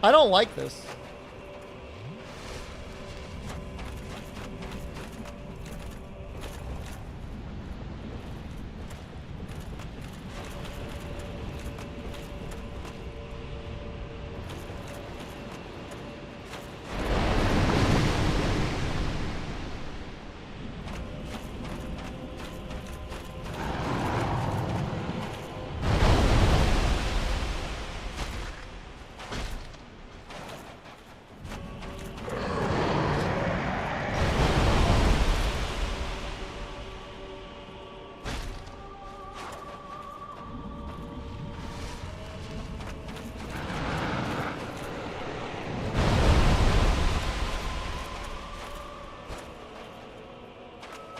I don't like this.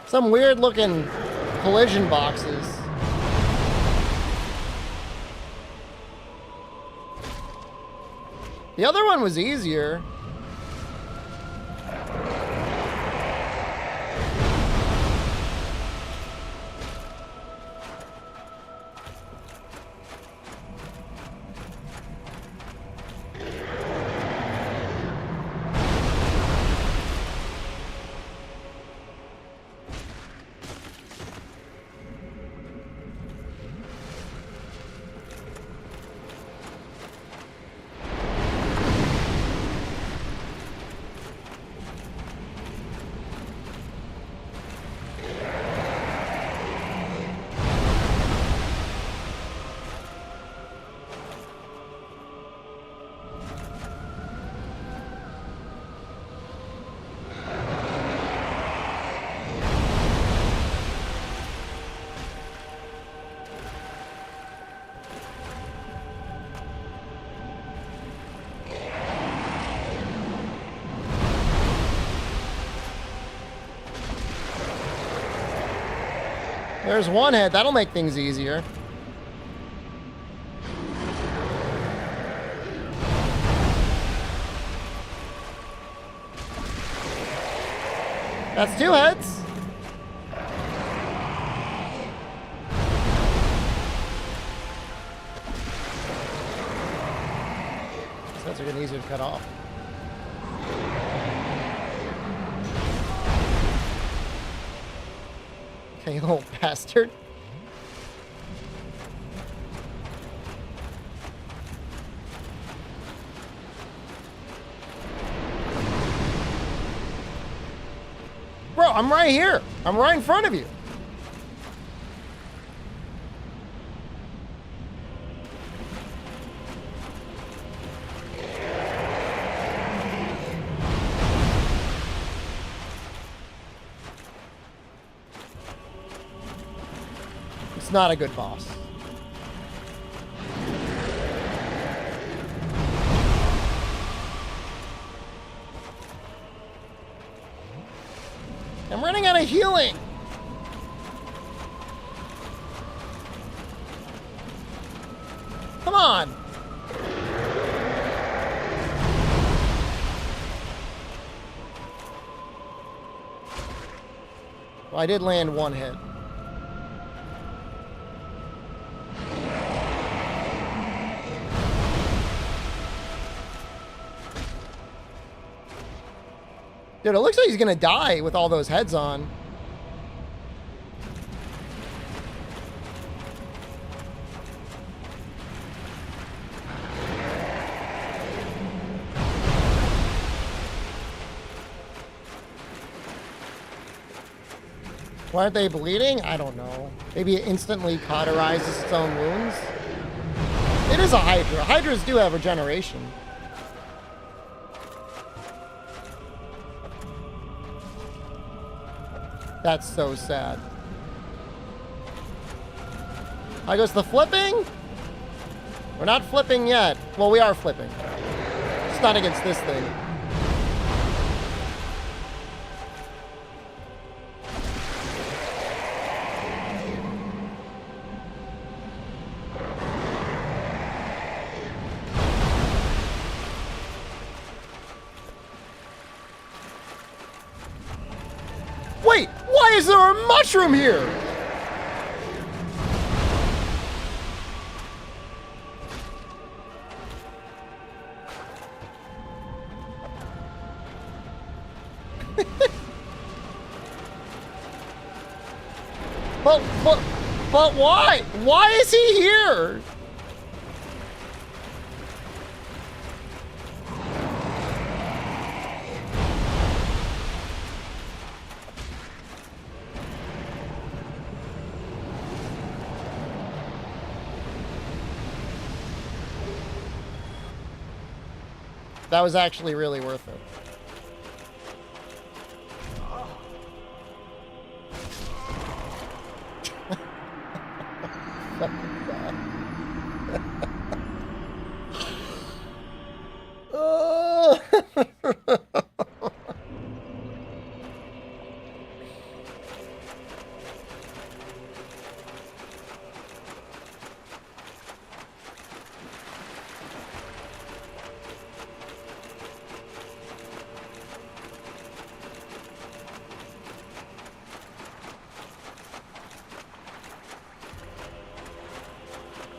Some weird looking collision boxes. The other one was easier. There's one head. That'll make things easier. That's two heads. These heads are getting easier to cut off. Okay, you little bastard. Bro, I'm right here. I'm right in front of you. It's not a good boss. I'm running out of healing. Come on. Well, I did land one hit. Dude, it looks like he's gonna die with all those heads on. Why aren't they bleeding? I don't know. Maybe it instantly cauterizes its own wounds. It is a Hydra. Hydras do have regeneration. That's so sad. How goes the flipping? We're not flipping yet. Well, we are flipping. It's not against this thing. Wait, why is there a mushroom here? But why? Why is he here? That was actually really worth it. Oh.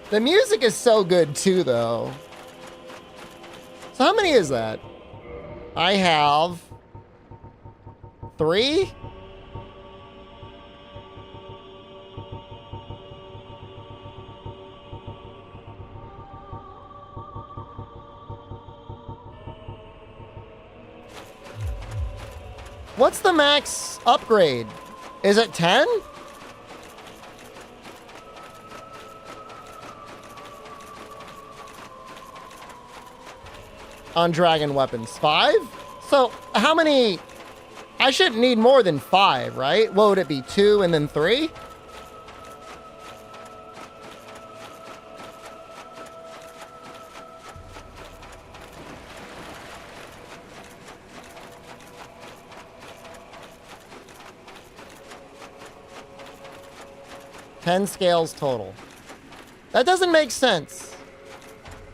The music is so good too, though. So how many is that? I have 3? What's the max upgrade? Is it 10? On dragon weapons, 5? So how many? I shouldn't need more than 5, right? What would it be, 2 and then 3? Ten scales total. That doesn't make sense.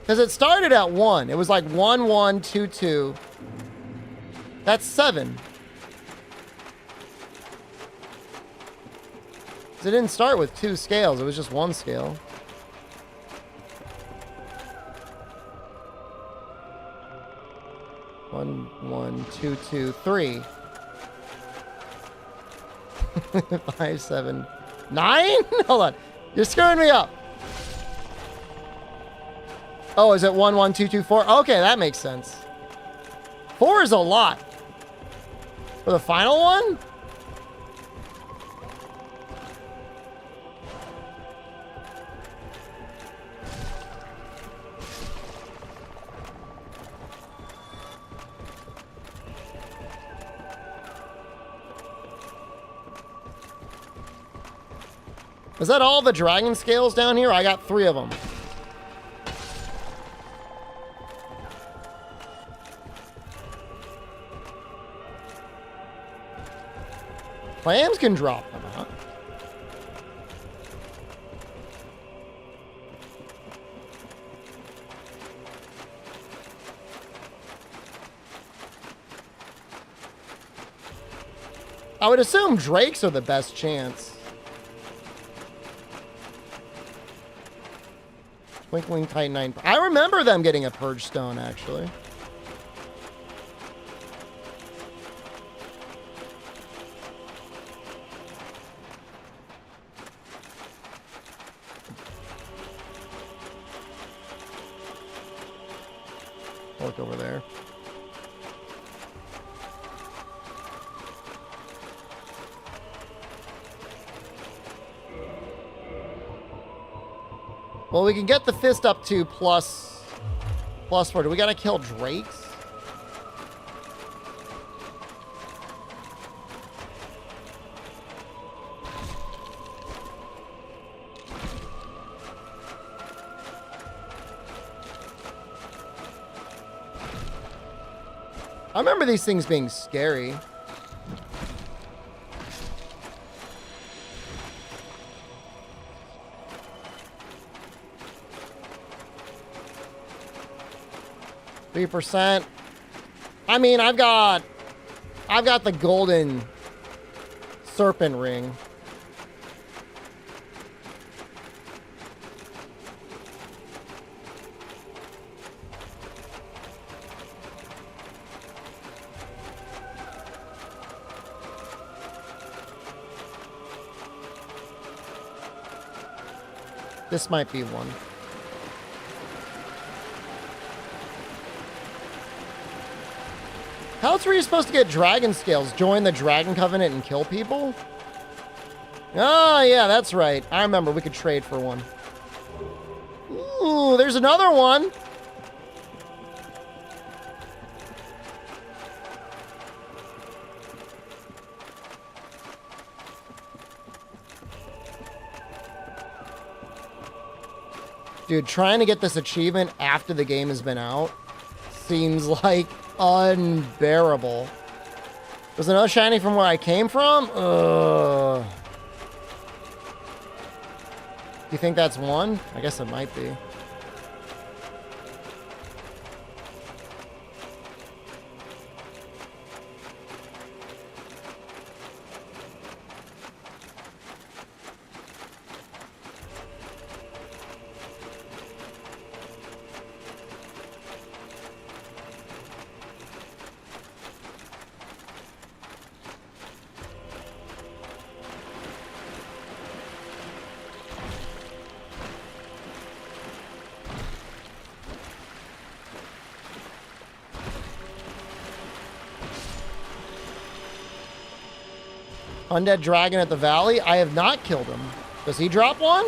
Because it started at 1. It was like 1, 1, 2, 2. That's 7. 'Cause it didn't start with 2 scales. It was just 1 scale. One, 1, 2, 2, 3. 5, 7, 9? Hold on. You're screwing me up. Oh, is it 1, 1, 2, 2, 4? Okay, that makes sense. 4 is a lot. For the final one? Is that all the dragon scales down here? I got 3 of them. Clams can drop them, huh? I would assume drakes are the best chance. Twinkling Titanite. I remember them getting a purge stone, actually. Look over there. Well, we can get the fist up to plus 4. Do we gotta kill drakes? I remember these things being scary. %. I mean, I've got the golden serpent ring. This might be one. How else were you supposed to get dragon scales? Join the dragon covenant and kill people? Oh, yeah, that's right. I remember we could trade for one. Ooh, there's another one. Dude, trying to get this achievement after the game has been out seems like unbearable. Was another shiny from where I came from? Ugh. Do you think that's one? I guess it might be. Undead dragon at the valley? I have not killed him. Does he drop one?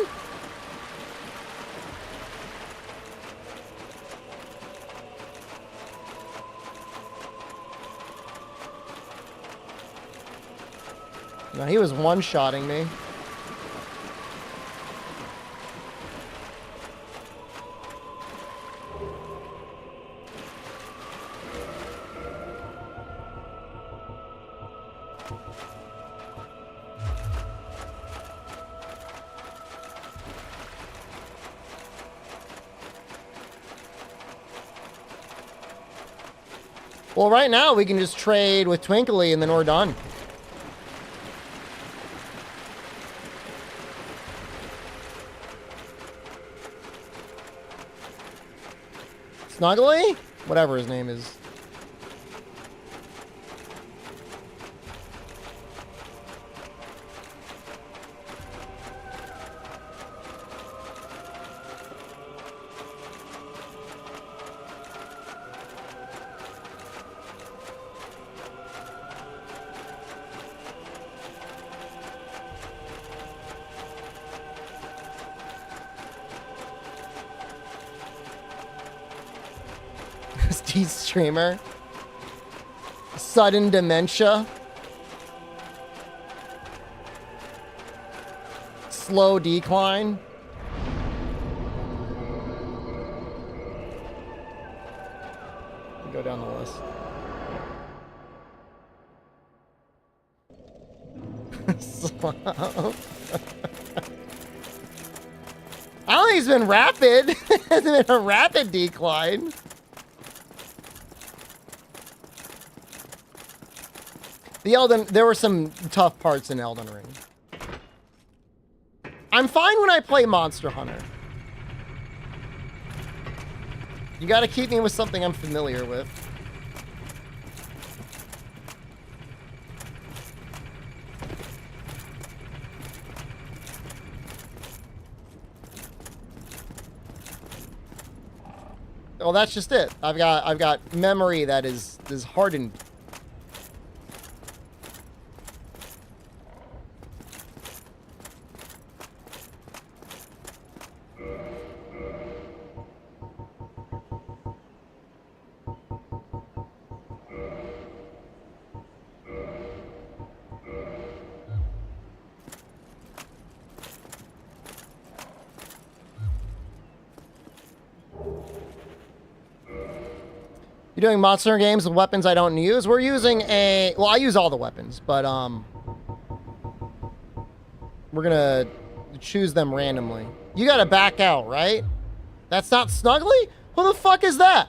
No, he was one-shotting me. Well, right now we can just trade with Twinkly and then we're done. Snuggly? Whatever his name is. Steve streamer. Sudden dementia. Slow decline. Go down the list. Slow. I don't think he's been rapid. It hasn't been a rapid decline. There were some tough parts in Elden Ring. I'm fine when I play Monster Hunter. You gotta keep me with something I'm familiar with. Well, that's just it. I've got memory that is hardened. You're doing Monster Hunter games with weapons I don't use? We're using a... Well, I use all the weapons, but, we're gonna choose them randomly. You gotta back out, right? That's not Snuggly? Who the fuck is that?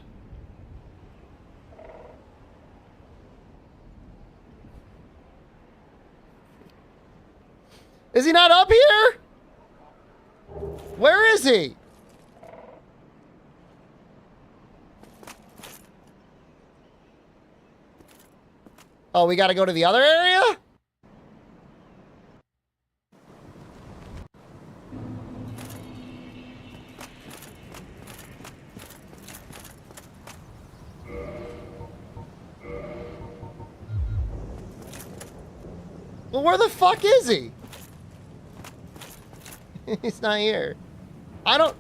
Is he not up here? Where is he? Oh, we gotta go to the other area? Well, where the fuck is he? He's not here. I don't...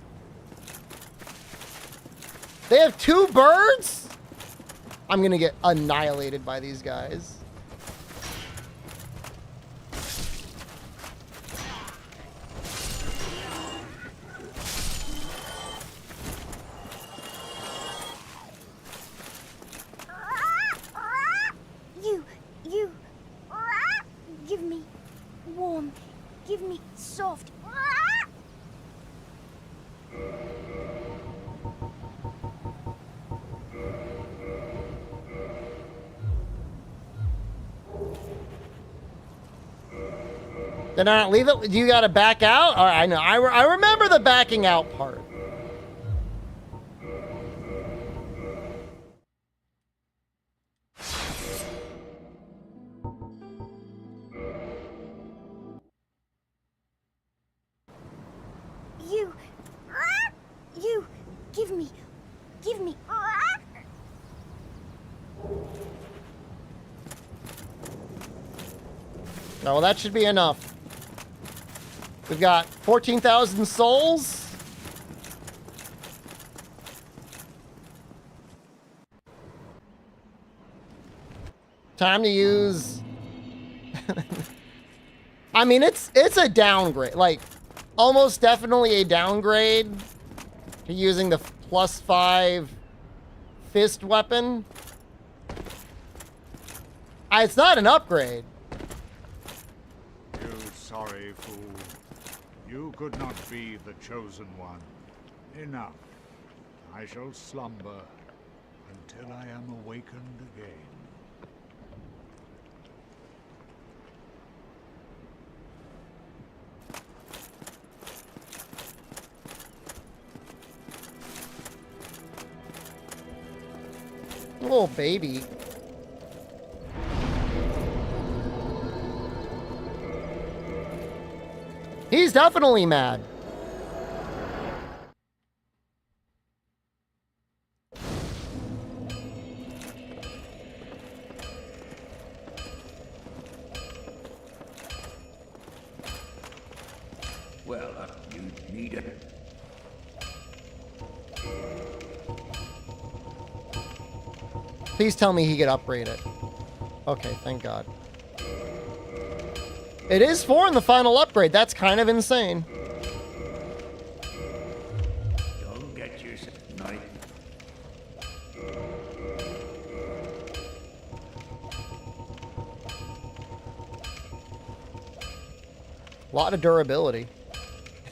They have 2 birds? I'm gonna get annihilated by these guys. You, give me warm, give me soft. Did I not leave it? You gotta back out? All right, I know. I remember the backing out part. You, give me. Oh, well, that should be enough. We've got 14,000 souls. Time to use... I mean, it's a downgrade. Like, almost definitely a downgrade to using the +5 fist weapon. It's not an upgrade. You sorry fool. You could not be the chosen one. Enough. I shall slumber until I am awakened again. Little baby. He's definitely mad. Well, you need it. Please tell me he could upgrade it. Okay, thank God. It is 4 in the final upgrade. That's kind of insane. Don't get yourself night. A lot of durability.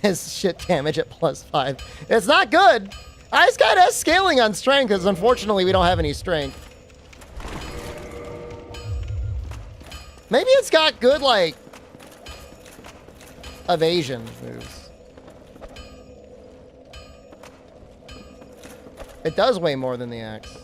His shit damage at +5. It's not good. This guy has scaling on strength because unfortunately we don't have any strength. Maybe it's got good, like, evasion moves. It does weigh more than the axe.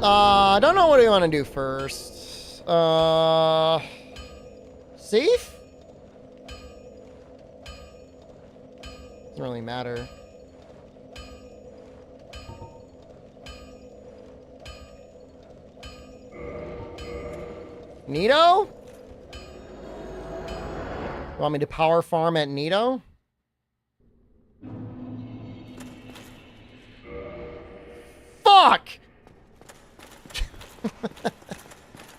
I don't know what we want to do first. Safe? Doesn't really matter. Nito? Want me to power farm at Nito? Fuck!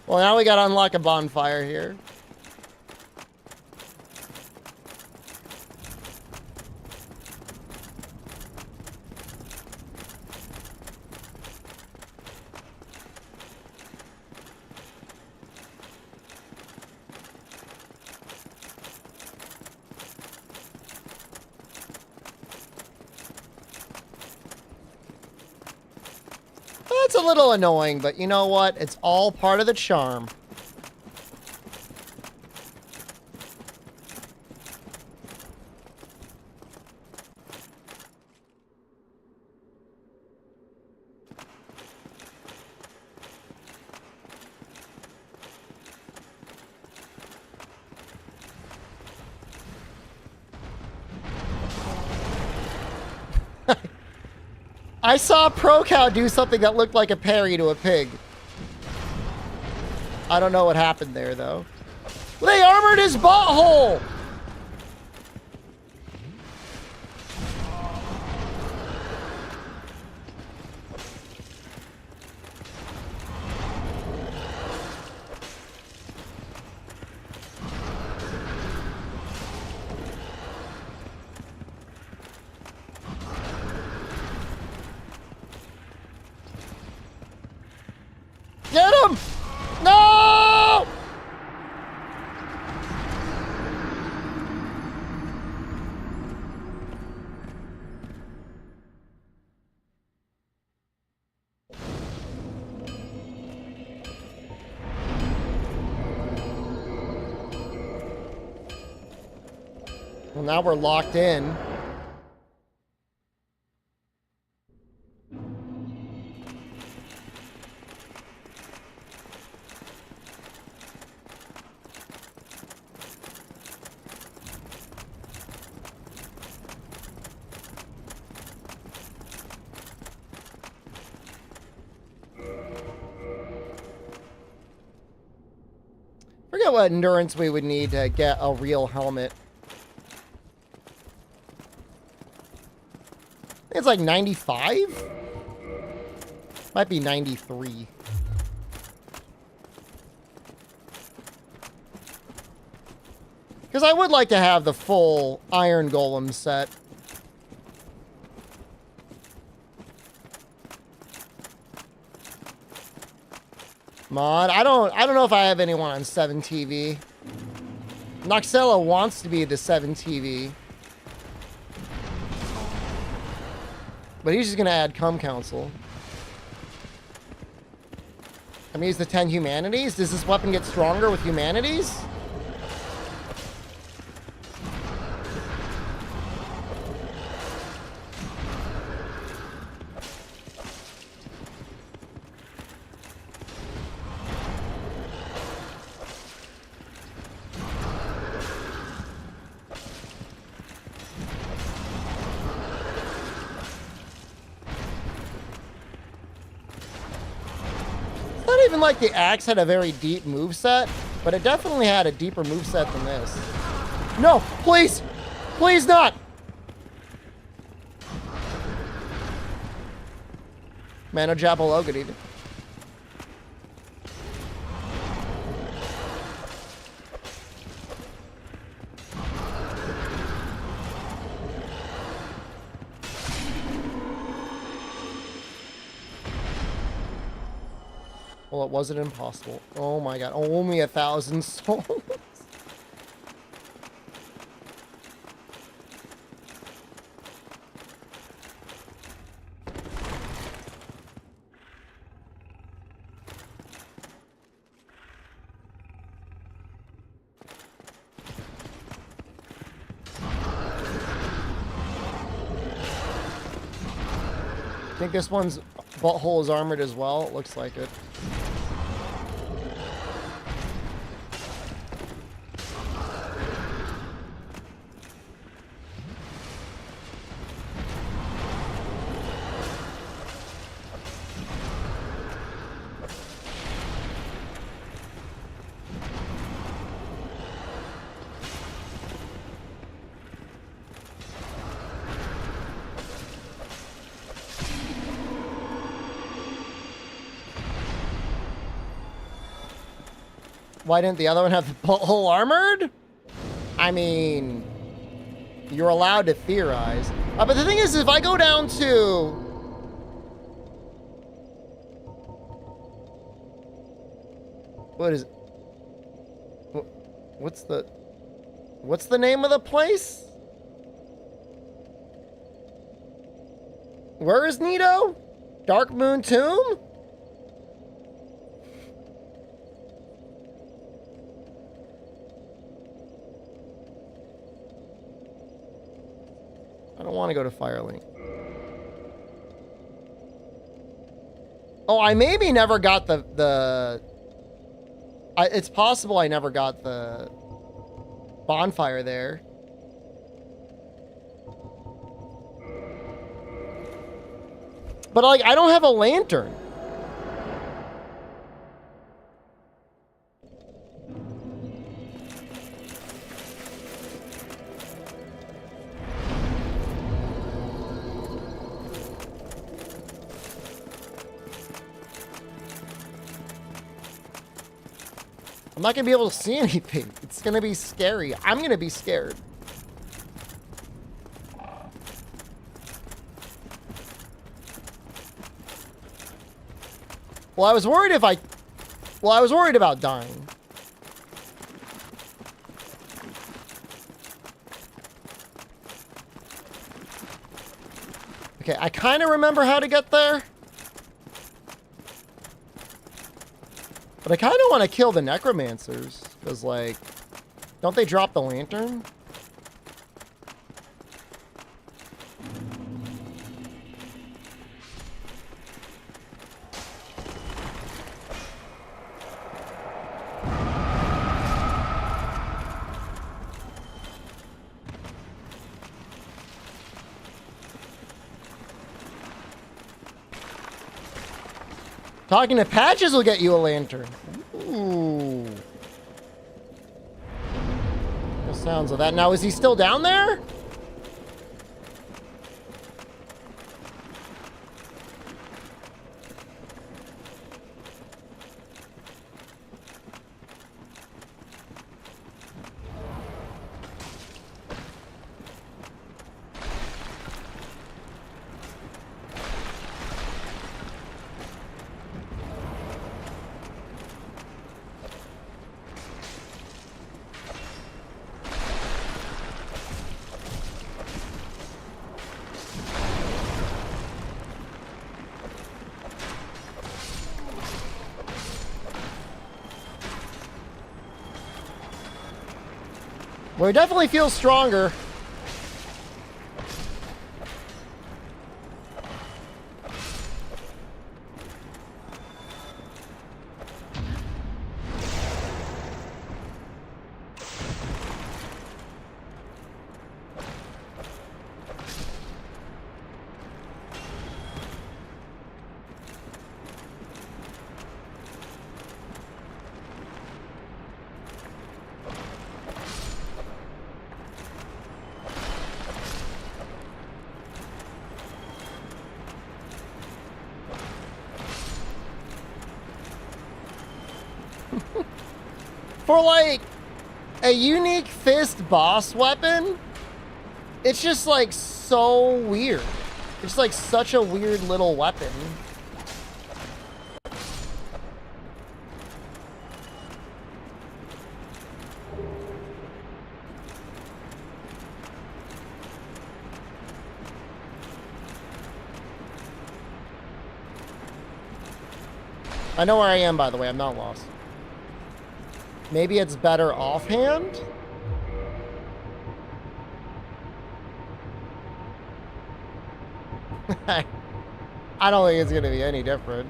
Well, now we gotta unlock a bonfire here. That's a little annoying, but you know what? It's all part of the charm. I saw Pro Cow do something that looked like a parry to a pig. I don't know what happened there, though. They armored his butthole! Get him! No! Well, now we're locked in. Forget what endurance we would need to get a real helmet. I think it's like 95? Might be 93. Because I would like to have the full Iron Golem set. Mod, I don't know if I have anyone on 7 TV. Noxella wants to be the 7 TV. But he's just gonna add Cum Council. I mean, he's the 10 humanities. Does this weapon get stronger with humanities? Even like the axe had a very deep moveset, but it definitely had a deeper moveset than this. No, please! Please not! Mano Japolo, good evening. Well, it wasn't impossible. Oh my god, only 1,000 souls. I think this one's butthole is armored as well. It looks like it. Why didn't the other one have the butthole armored? I mean, you're allowed to theorize. But the thing is, if I go down to... What is... What's the name of the place? Where is Nito? Dark Moon Tomb? I don't want to go to Firelink. Oh, I maybe never got it's possible I never got the bonfire there. But like, I don't have a lantern. I'm not gonna be able to see anything. It's gonna be scary. I'm gonna be scared. Well, I was worried I was worried about dying. Okay, I kind of remember how to get there. But I kind of want to kill the necromancers. Because, like, don't they drop the lantern? Talking to Patches will get you a lantern. Ooh. The sounds of that. Now, is he still down there? Well, he definitely feels stronger. For like a unique fist boss weapon, it's just like so weird. It's like such a weird little weapon. I know where I am, by the way. I'm not lost. Maybe it's better offhand? I don't think it's going to be any different.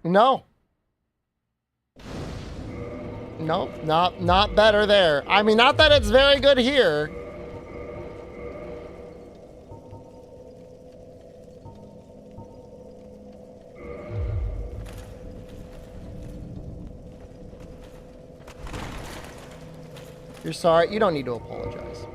No. Nope, not better there. I mean, not that it's very good here. You're sorry. You don't need to apologize.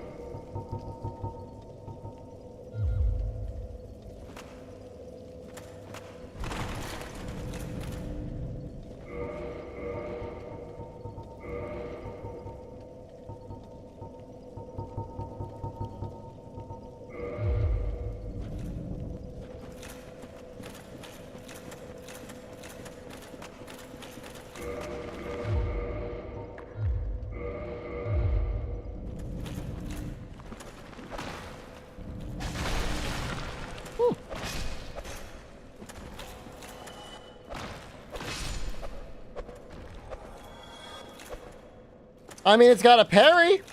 I mean, it's got a parry.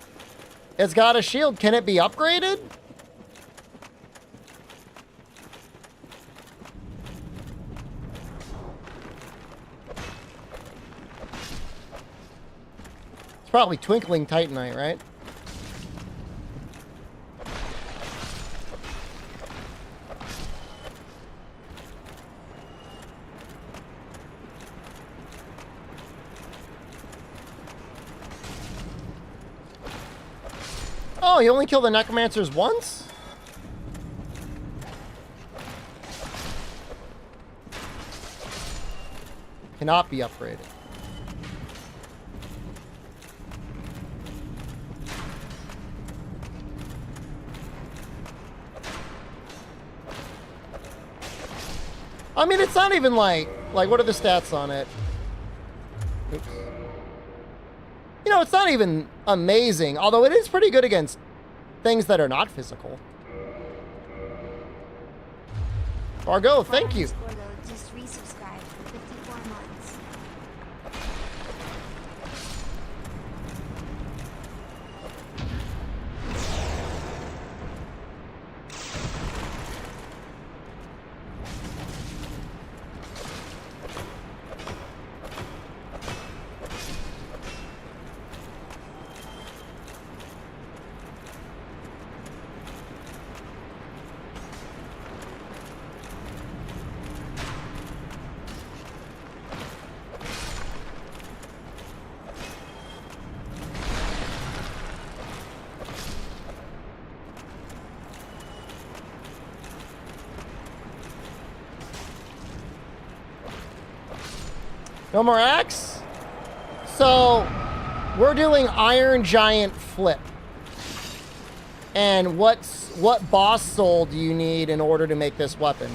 It's got a shield. Can it be upgraded? It's probably Twinkling Titanite, right? Oh, you only kill the necromancers once? Cannot be upgraded. I mean, it's not even like what are the stats on it? Oops. You know, it's not even amazing, although it is pretty good against things that are not physical. Fargo, thank you. Just resubscribed for 54 months. No more axe? So, we're doing Iron Giant Flip. And what boss soul do you need in order to make this weapon?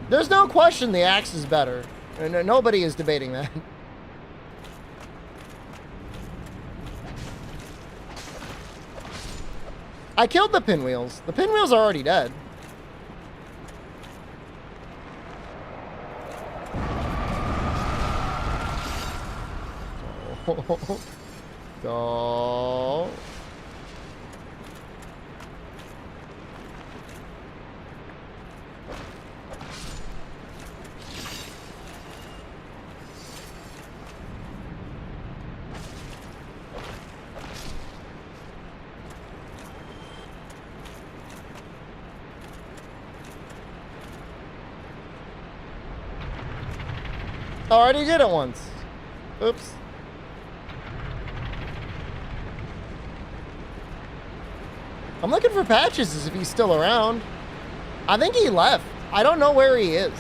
There's no question the axe is better. Nobody is debating that. I killed the pinwheels. The pinwheels are already dead. Go. Already did it once. Oops. I'm looking for Patches as if he's still around. I think he left. I don't know where he is.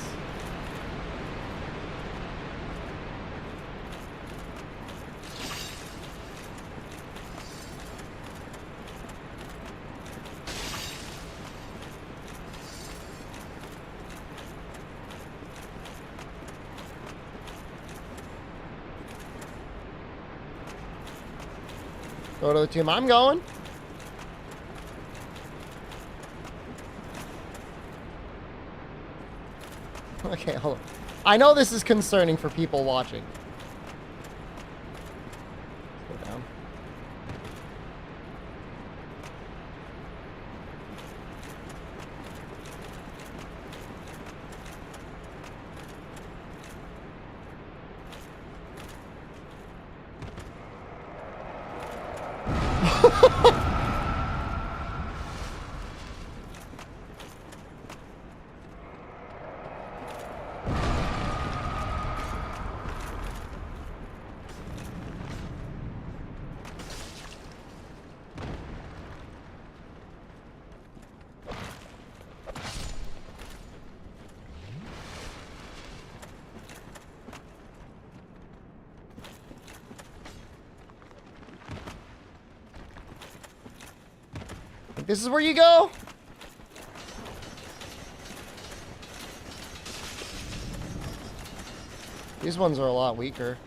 Go to the tomb. I'm going. Okay, hold on. I know this is concerning for people watching. Let's go down. This is where you go? These ones are a lot weaker.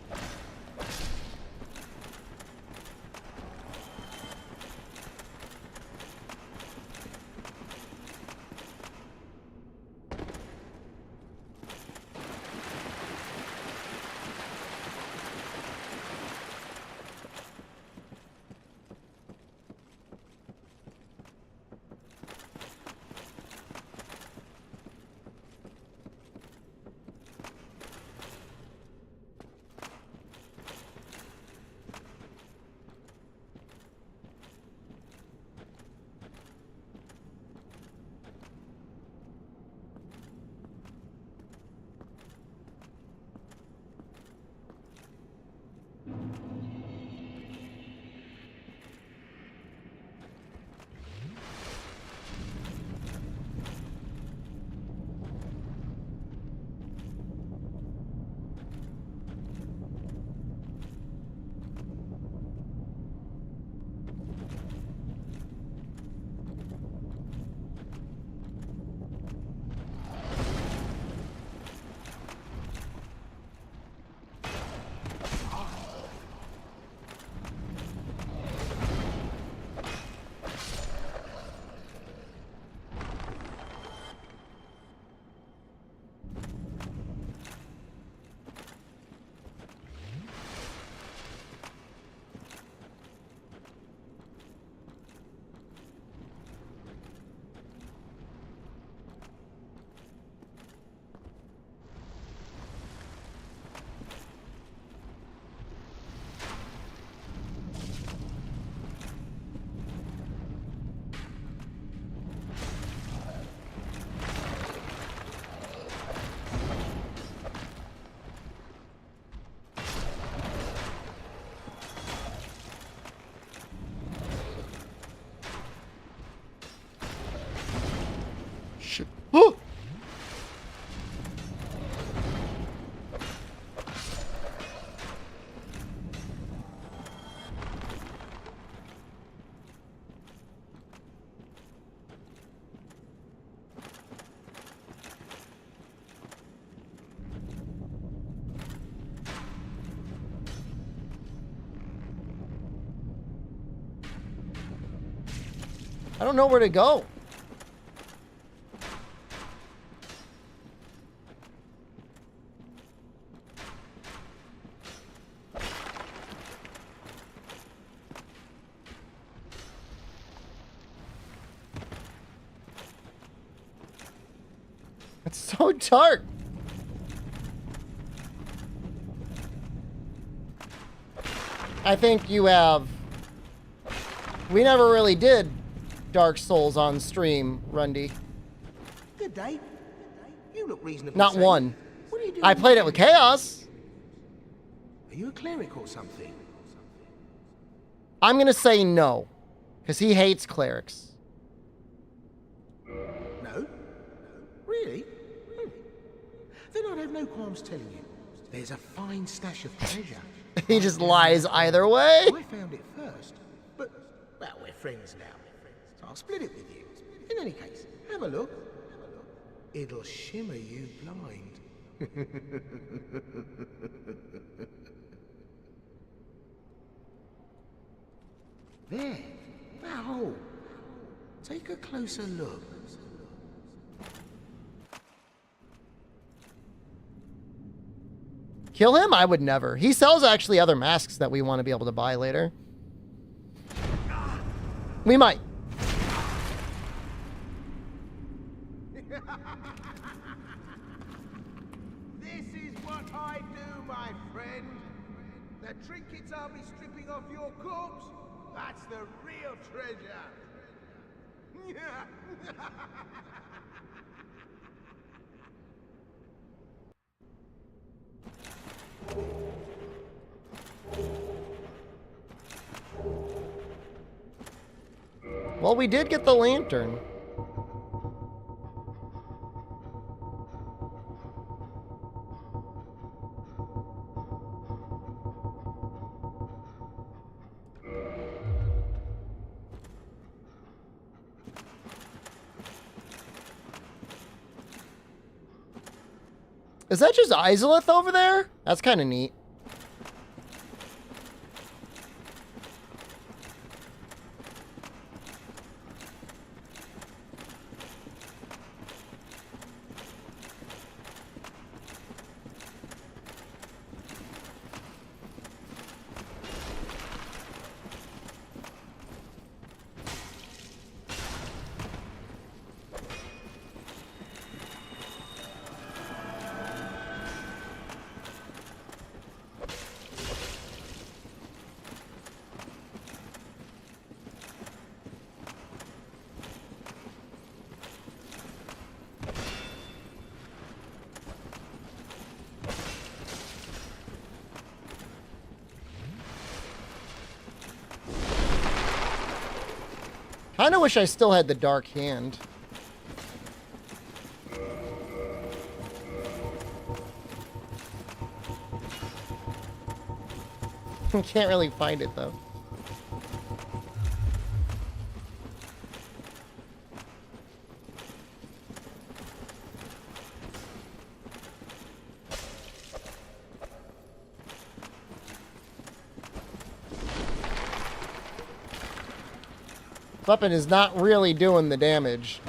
Oh! I don't know where to go. It's so dark. I think you have... We never really did Dark Souls on stream, Rundy. Good day. You look reasonably Not sane. one. What are you doing? I played it with Chaos. Are you a cleric or something? I'm going to say no, because he hates clerics. No? Really? Then I'd have no qualms telling you. There's a fine stash of treasure. He just lies either way. I found it first, but, well, we're friends now. So I'll split it with you. In any case, have a look. It'll shimmer you blind. There, that hole. Take a closer look. Kill him? I would never. He sells actually other masks that we want to be able to buy later. We might. This is what I do, my friend. The trinkets I'll be stripping off your corpse, that's the real treasure. Well, we did get the lantern. Is that just Izalith over there? That's kind of neat. Kinda wish I still had the dark hand. Can't really find it though. Weapon is not really doing the damage.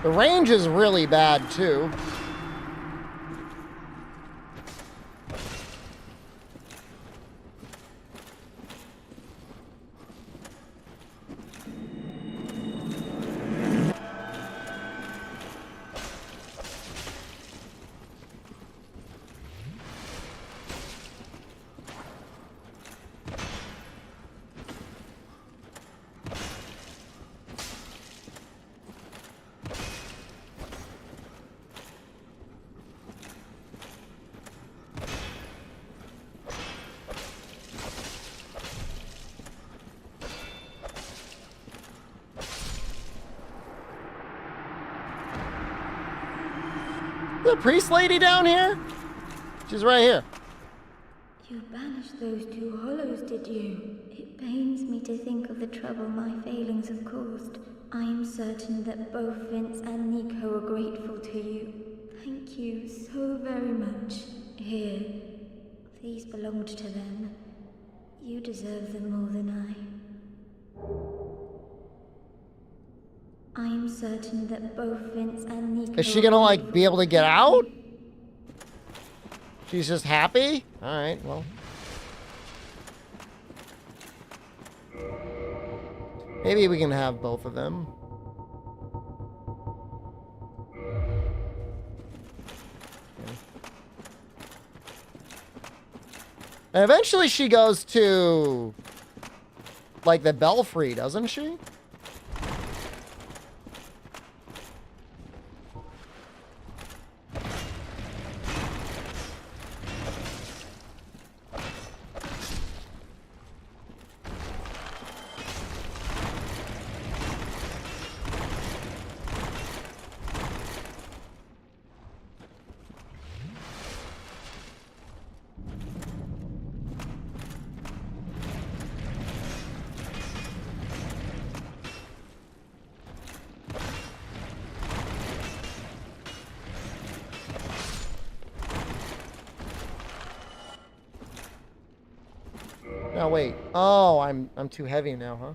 The range is really bad too. The priest lady down here? She's right here. You banished those two hollows, did you? It pains me to think of the trouble my failings have caused. I am certain that both Vince and Nito are grateful to you. Thank you so very much. Here, these belonged to them. You deserve them more than I am certain that both Vince and Nito... Is she gonna, like, be able to get out? She's just happy? Alright, well. Maybe we can have both of them. Okay. And eventually she goes to, like, the belfry, doesn't she? No, wait. Oh, I'm too heavy now, huh?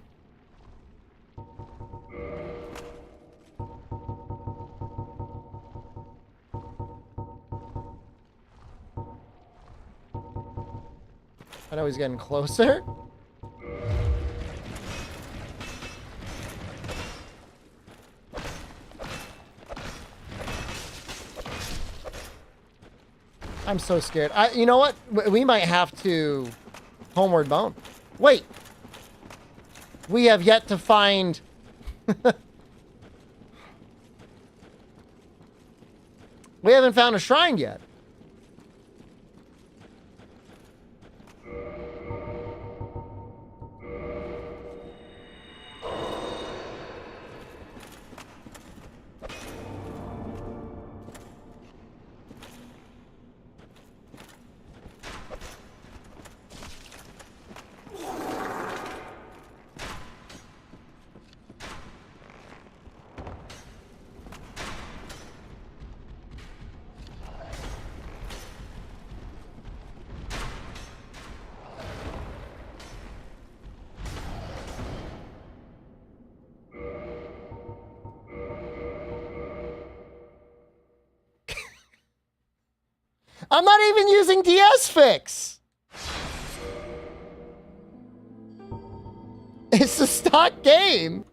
I know he's getting closer. I'm so scared. You know what? We might have to homeward bound. Wait. We have yet to find... We haven't found a shrine yet. I'm not even using DS Fix. It's a stock game.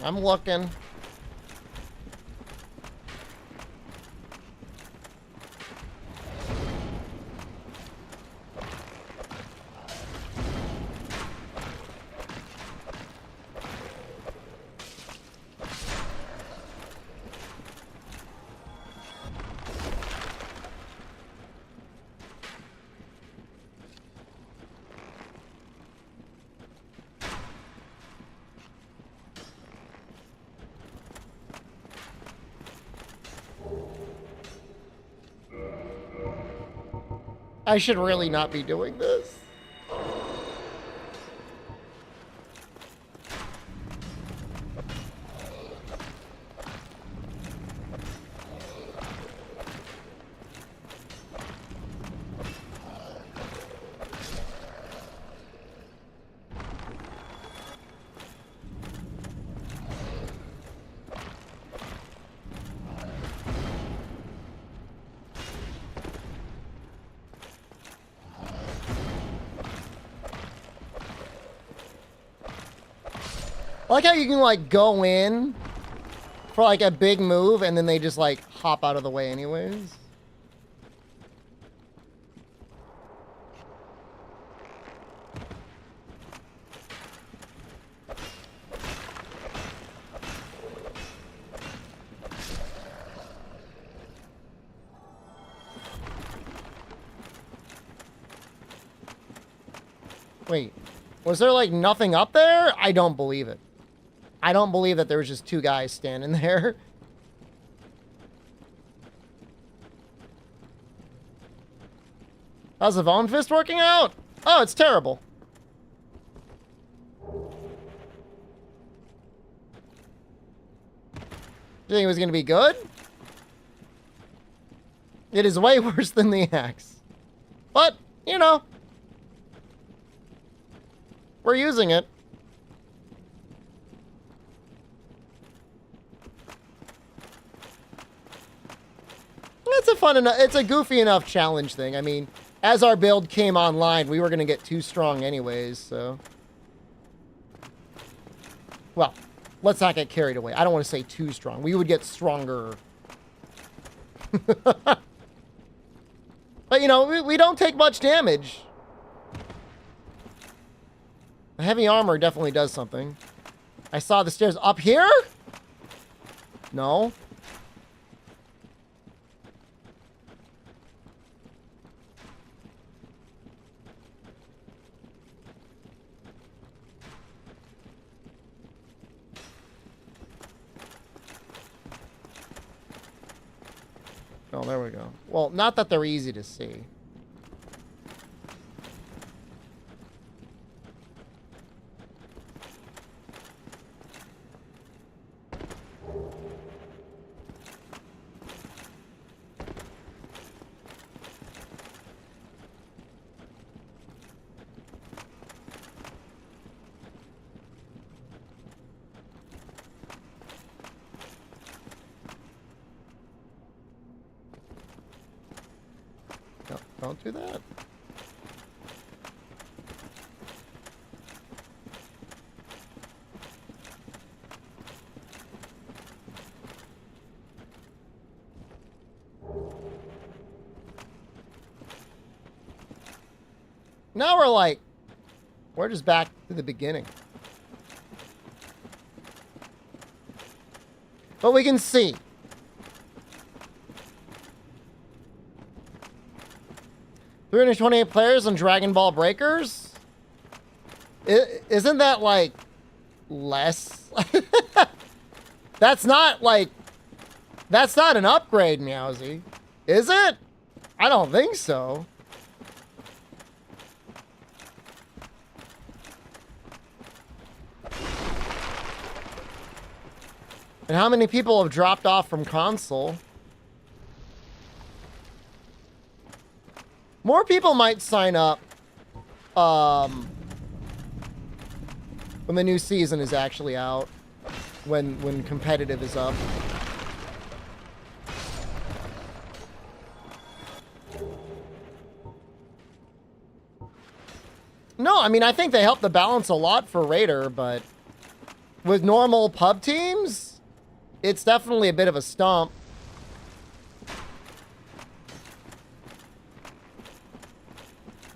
I'm looking. I should really not be doing this. I like how you can, like, go in for, like, a big move, and then they just, like, hop out of the way anyways. Wait, was there, like, nothing up there? I don't believe it. I don't believe that there was just two guys standing there. How's the Von Fist working out? Oh, it's terrible. You think it was going to be good? It is way worse than the axe. But, you know, we're using it. It's a fun enough, it's a goofy enough challenge thing. I mean, as our build came online, we were going to get too strong anyways, so. Well, let's not get carried away. I don't want to say too strong. We would get stronger. But, you know, we don't take much damage. The heavy armor definitely does something. I saw the stairs up here? No. Oh, there we go. Well, not that they're easy to see. No, don't do that. Now we're just back to the beginning. But we can see. 328 players on Dragon Ball Breakers? Isn't that like less? That's not like, that's not an upgrade, Meowsy. Is it? I don't think so. And how many people have dropped off from console? More people might sign up when the new season is actually out, when competitive is up. No, I mean, I think they help the balance a lot for Raider, but with normal pub teams, it's definitely a bit of a stump.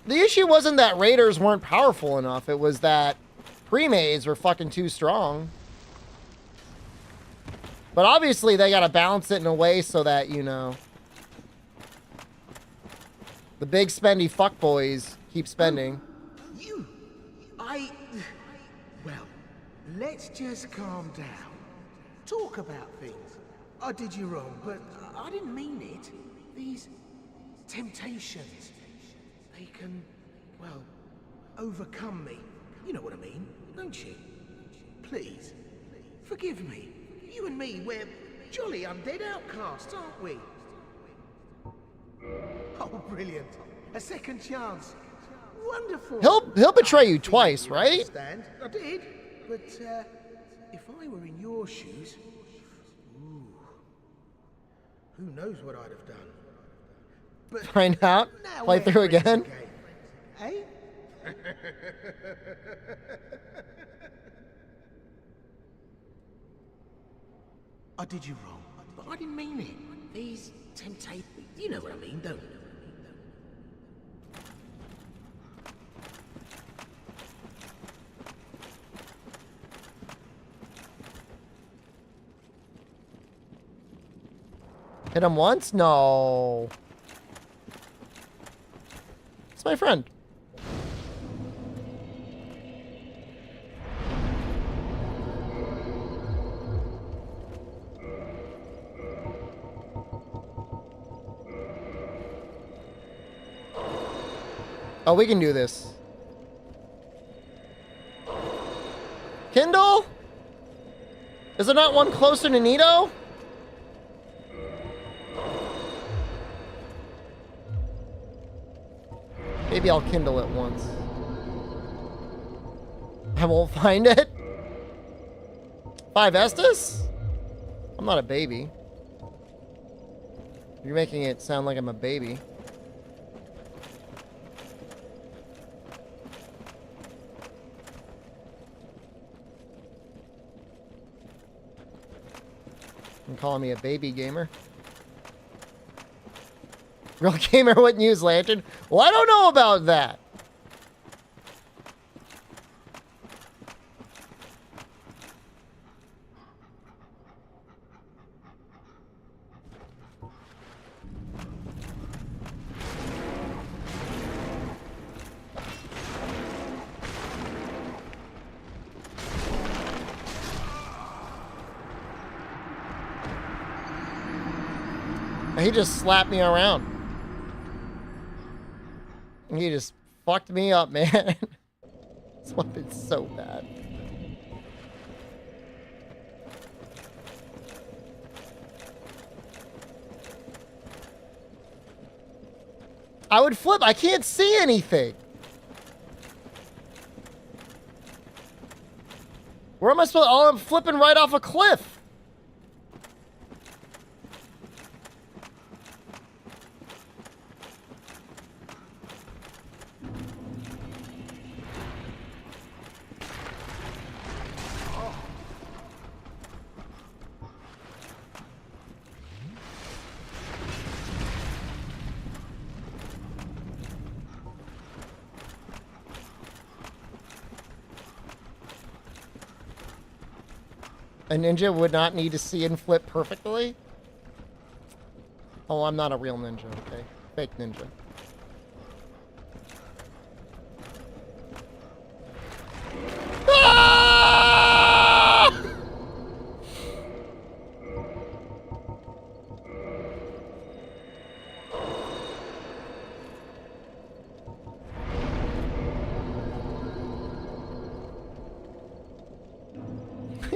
The issue wasn't that Raiders weren't powerful enough. It was that pre-mades were fucking too strong. But obviously, they gotta balance it in a way so that, you know, the big spendy fuckboys keep spending. Well, let's just calm down. Talk about things. I did you wrong, but I didn't mean it. These temptations, they can, well, overcome me. You know what I mean, don't you? Please, forgive me. You and me, we're jolly undead outcasts, aren't we? Oh, brilliant. A second chance. Wonderful. He'll betray you twice, right? I did, but if I were in your shoes, ooh, who knows what I'd have done. But Find out. Play through again. Hey? I did you wrong, but I didn't mean it. These temptations, you know what I mean, don't you? Hit him once? No. It's my friend. Oh, we can do this. Kindle? Is there not one closer to Nito? Maybe I'll Kindle it once. I won't find it. 5 Estus? I'm not a baby. You're making it sound like I'm a baby. You're calling me a baby gamer? Real gamer wouldn't use lantern? Well, I don't know about that. He just slapped me around. He just fucked me up, man. This weapon's so bad. I would flip. I can't see anything. Where am I supposed to? Oh, I'm flipping right off a cliff. A ninja would not need to see and flip perfectly? Oh, I'm not a real ninja, okay? Fake ninja.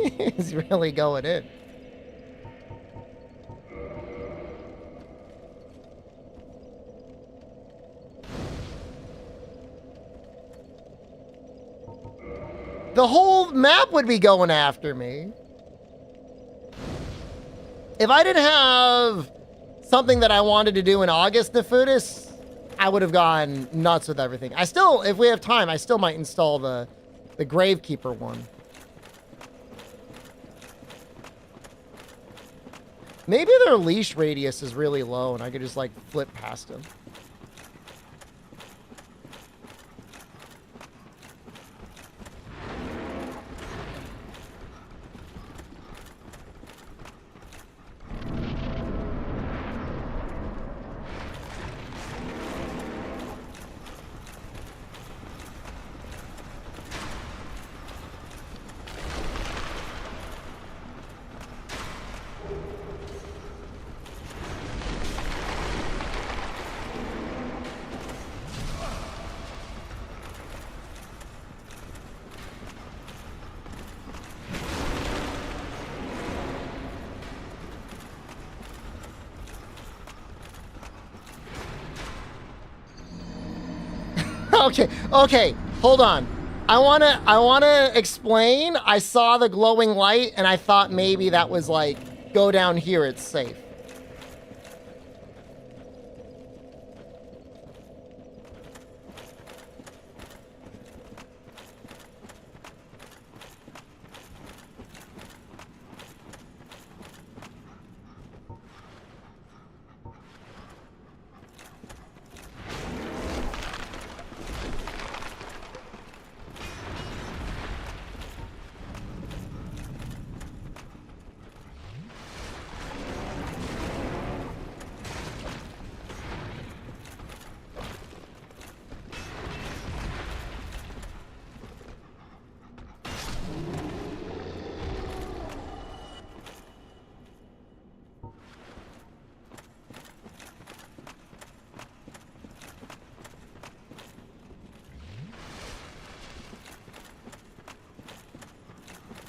He's really going in. The whole map would be going after me. If I didn't have something that I wanted to do in August, Nefudis, I would have gone nuts with everything. I still, if we have time, I still might install the Gravekeeper one. Maybe their leash radius is really low and I could just like flip past them. Okay, hold on. I wanna explain. I saw the glowing light and I thought maybe that was like, go down here, it's safe.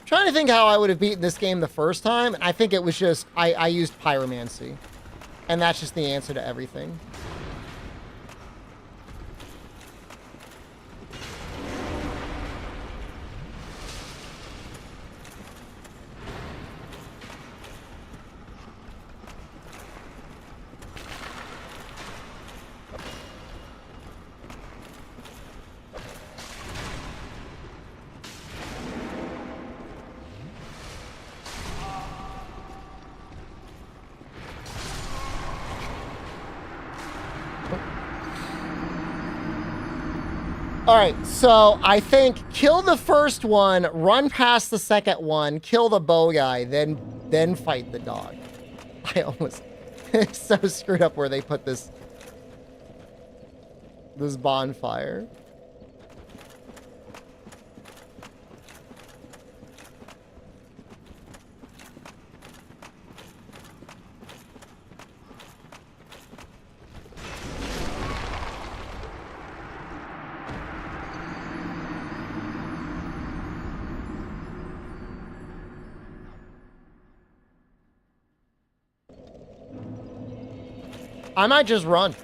Trying to think how I would have beaten this game the first time. I think it was just, I used pyromancy. And that's just the answer to everything. All right, so I think kill the first one, run past the second one, kill the bow guy, then fight the dog. I almost it's so screwed up where they put this bonfire. I might just run.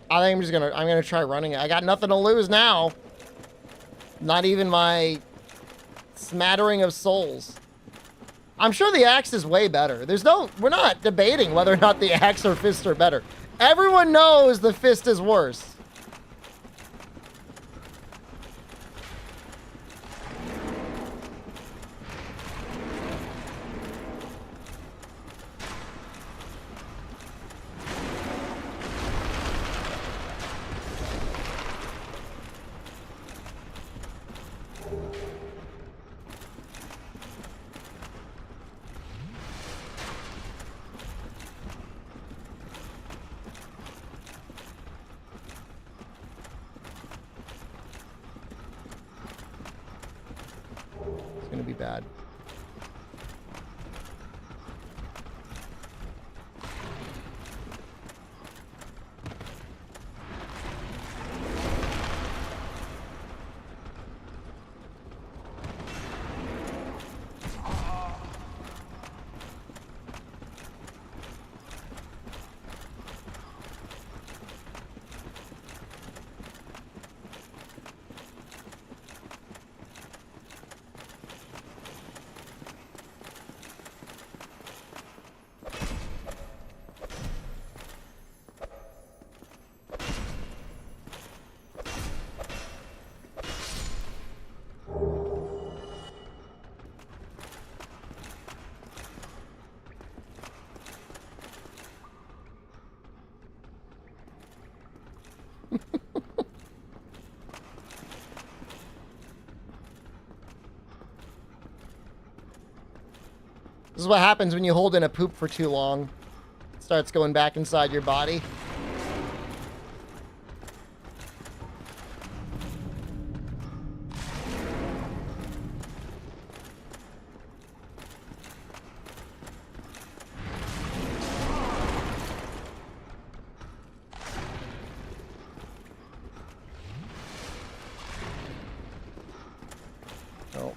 I think I'm gonna try running it. I got nothing to lose now. Not even my smattering of souls. I'm sure the axe is way better. We're not debating whether or not the axe or fist are better. Everyone knows the fist is worse. This is what happens when you hold in a poop for too long. It starts going back inside your body. Oh.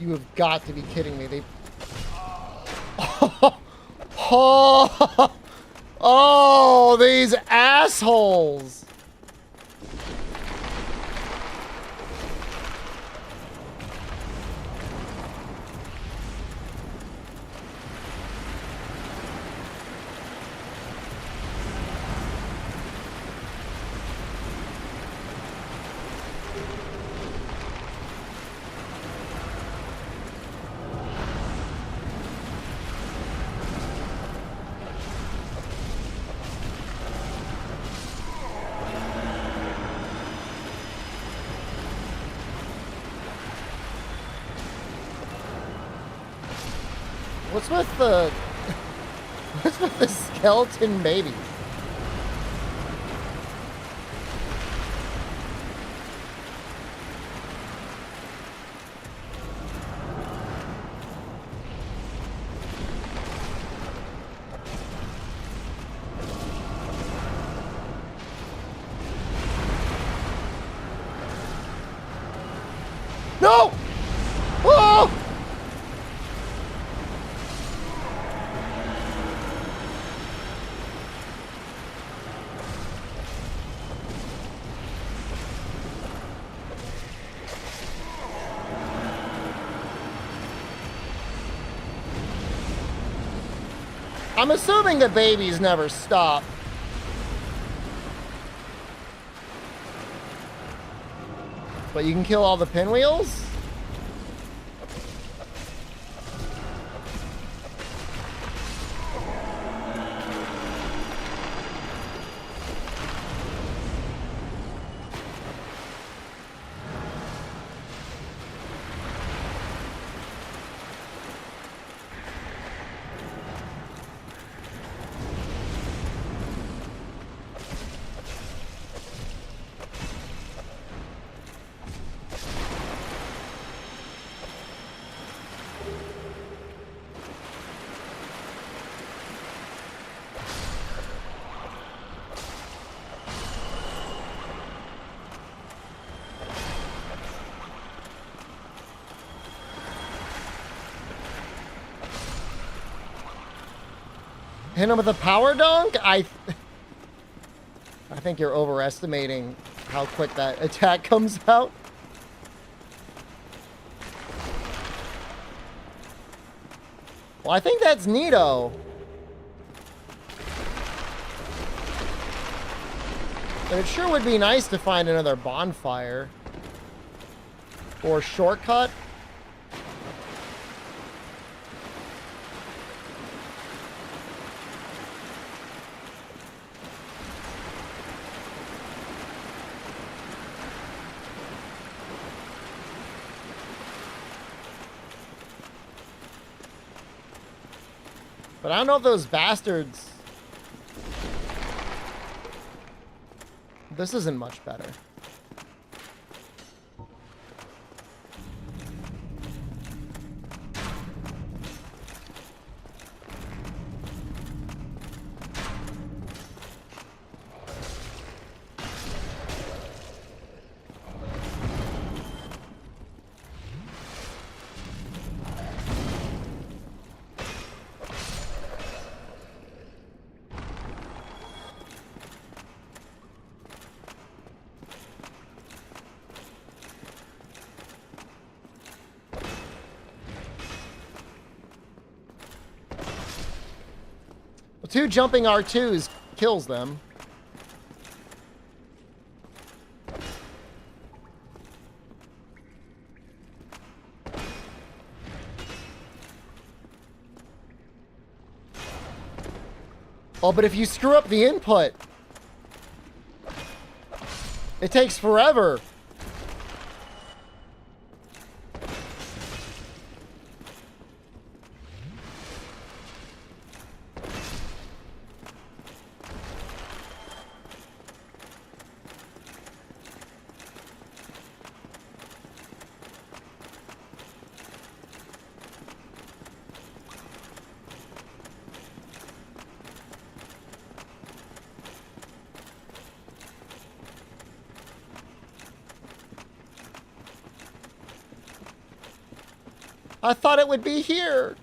You have got to be kidding me. They... Oh, oh, these assholes. What's with the... What's with the skeleton baby? No! Oh! I'm assuming the babies never stop. But you can kill all the pinwheels? Hit him with a power dunk? I think you're overestimating how quick that attack comes out. Well, I think that's Nito. But it sure would be nice to find another bonfire. Or shortcut. But I don't know if those bastards... This isn't much better. 2 jumping R2s kills them. Oh, but if you screw up the input, it takes forever. I thought it would be here.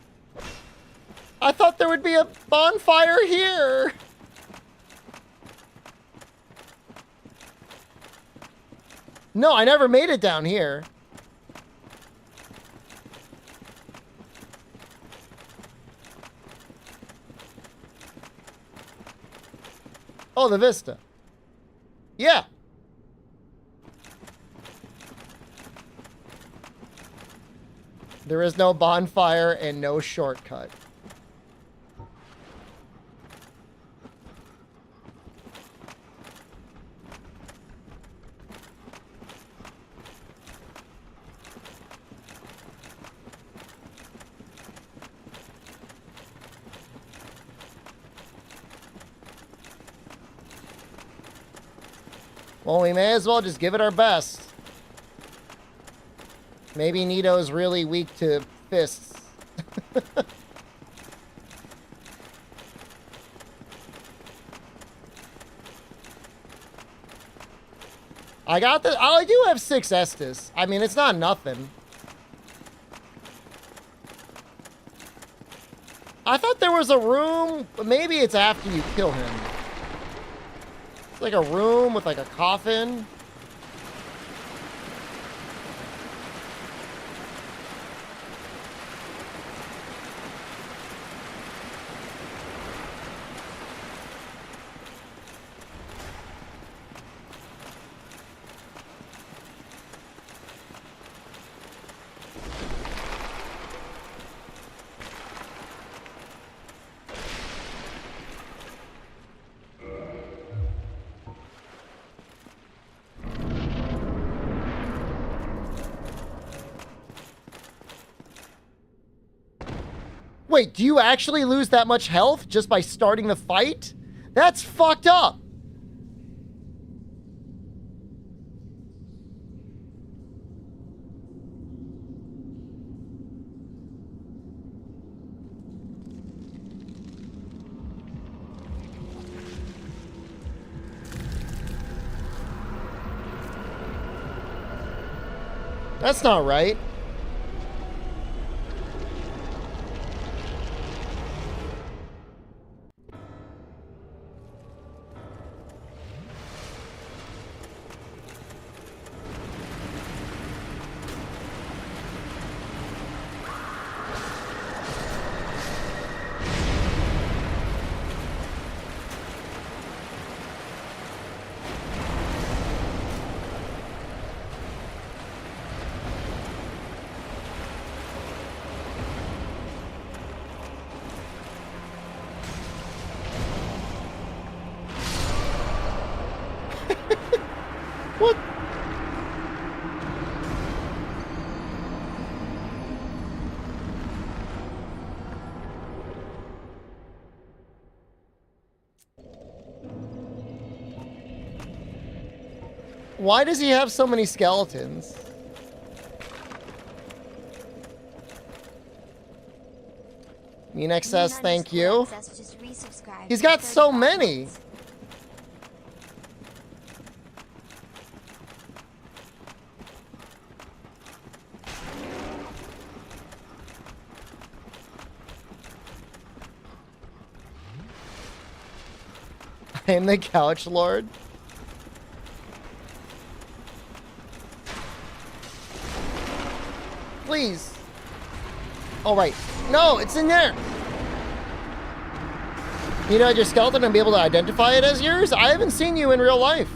I thought there would be a bonfire here. No, I never made it down here. Oh, the vista. Yeah. There is no bonfire and no shortcut. Well, we may as well just give it our best. Maybe Nito's really weak to fists. I do have 6 Estus. I mean, it's not nothing. I thought there was a room, but maybe it's after you kill him. It's like a room with like a coffin. Wait, do you actually lose that much health just by starting the fight? That's fucked up. That's not right. What? Why does he have so many skeletons? Mean excess, thank you. He's got so many. I am the couch lord. Please. All right. No, it's in there. You know your skeleton and be able to identify it as yours? I haven't seen you in real life.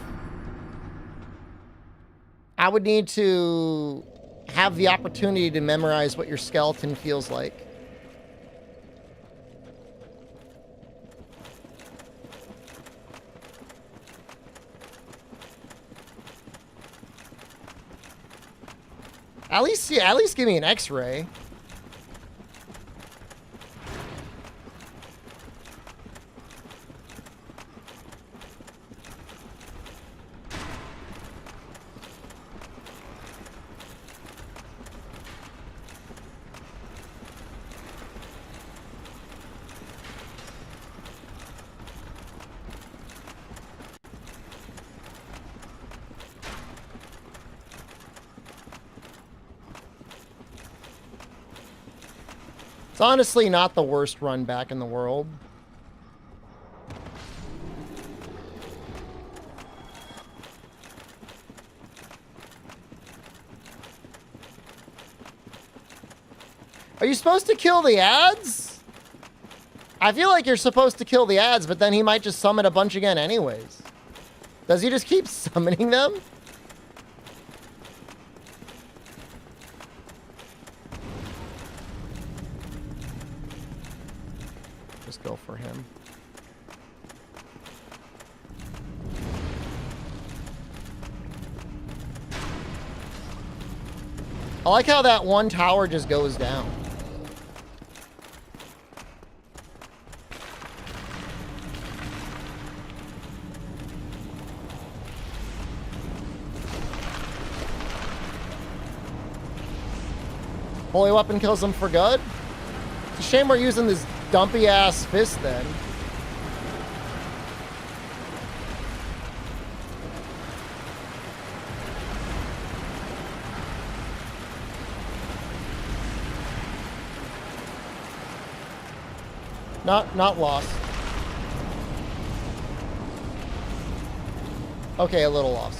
I would need to have the opportunity to memorize what your skeleton feels like. At least give me an X-ray. It's honestly not the worst run back in the world. Are you supposed to kill the ads? I feel like you're supposed to kill the ads, but then he might just summon a bunch again anyways. Does he just keep summoning them? Go for him. I like how that one tower just goes down. Holy weapon kills them for good. It's a shame we're using this dumpy ass fist then. Not lost. Okay, a little lost.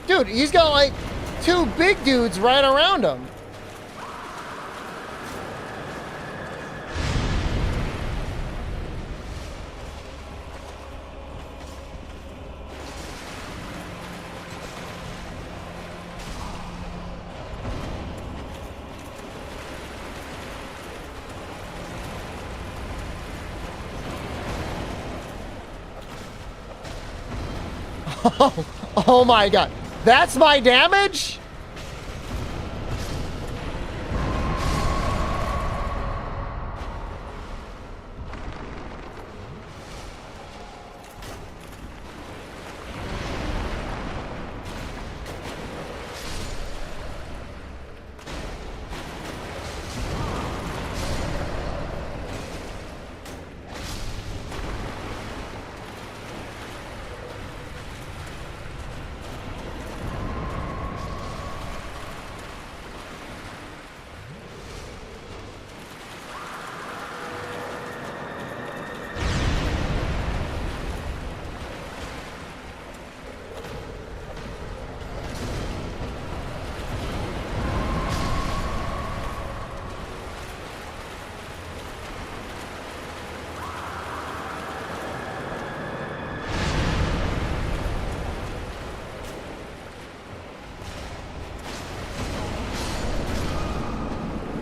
Dude, he's got like 2 big dudes right around him. Oh my god. That's my damage?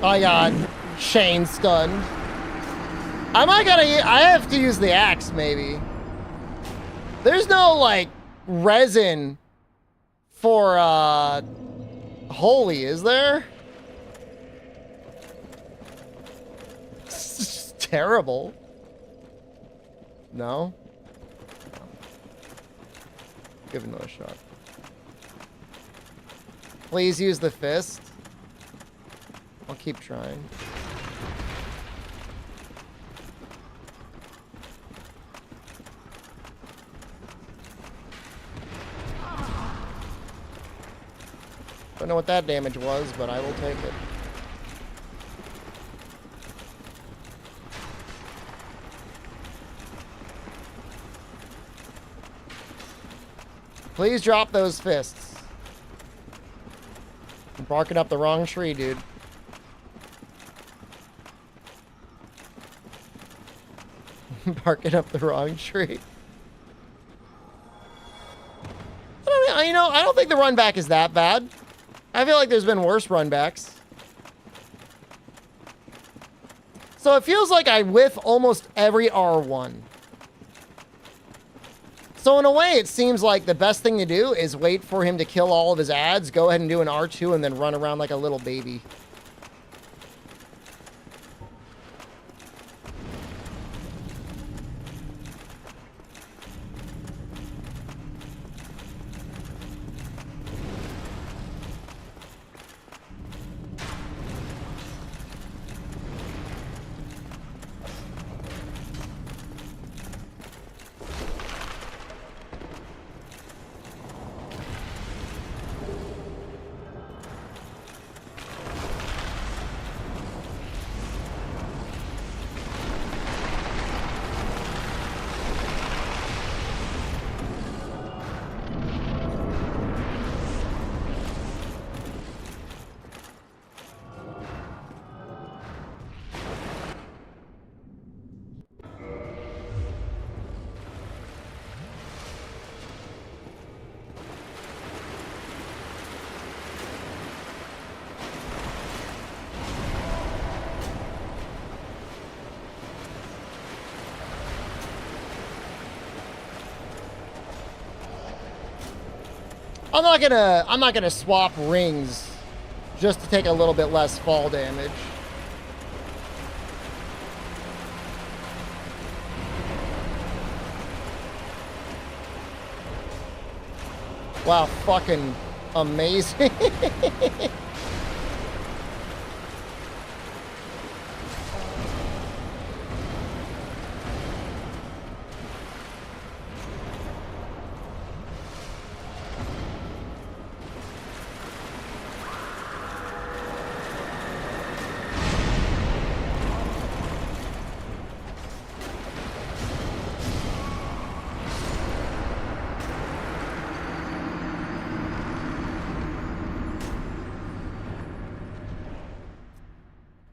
Oh god, Shane's stunned. I have to use the axe maybe. There's no like resin for holy, is there? It's just terrible. No? Give it another shot. Please use the fist. I'll keep trying. Don't know what that damage was, but I will take it. Please drop those fists. I'm barking up the wrong tree, dude. Barking up the wrong tree. I don't think the run back is that bad. I feel like there's been worse run backs. So it feels like I whiff almost every R1. So in a way, it seems like the best thing to do is wait for him to kill all of his ads, go ahead and do an R2, and then run around like a little baby. I'm not gonna swap rings just to take a little bit less fall damage. Wow, fucking amazing.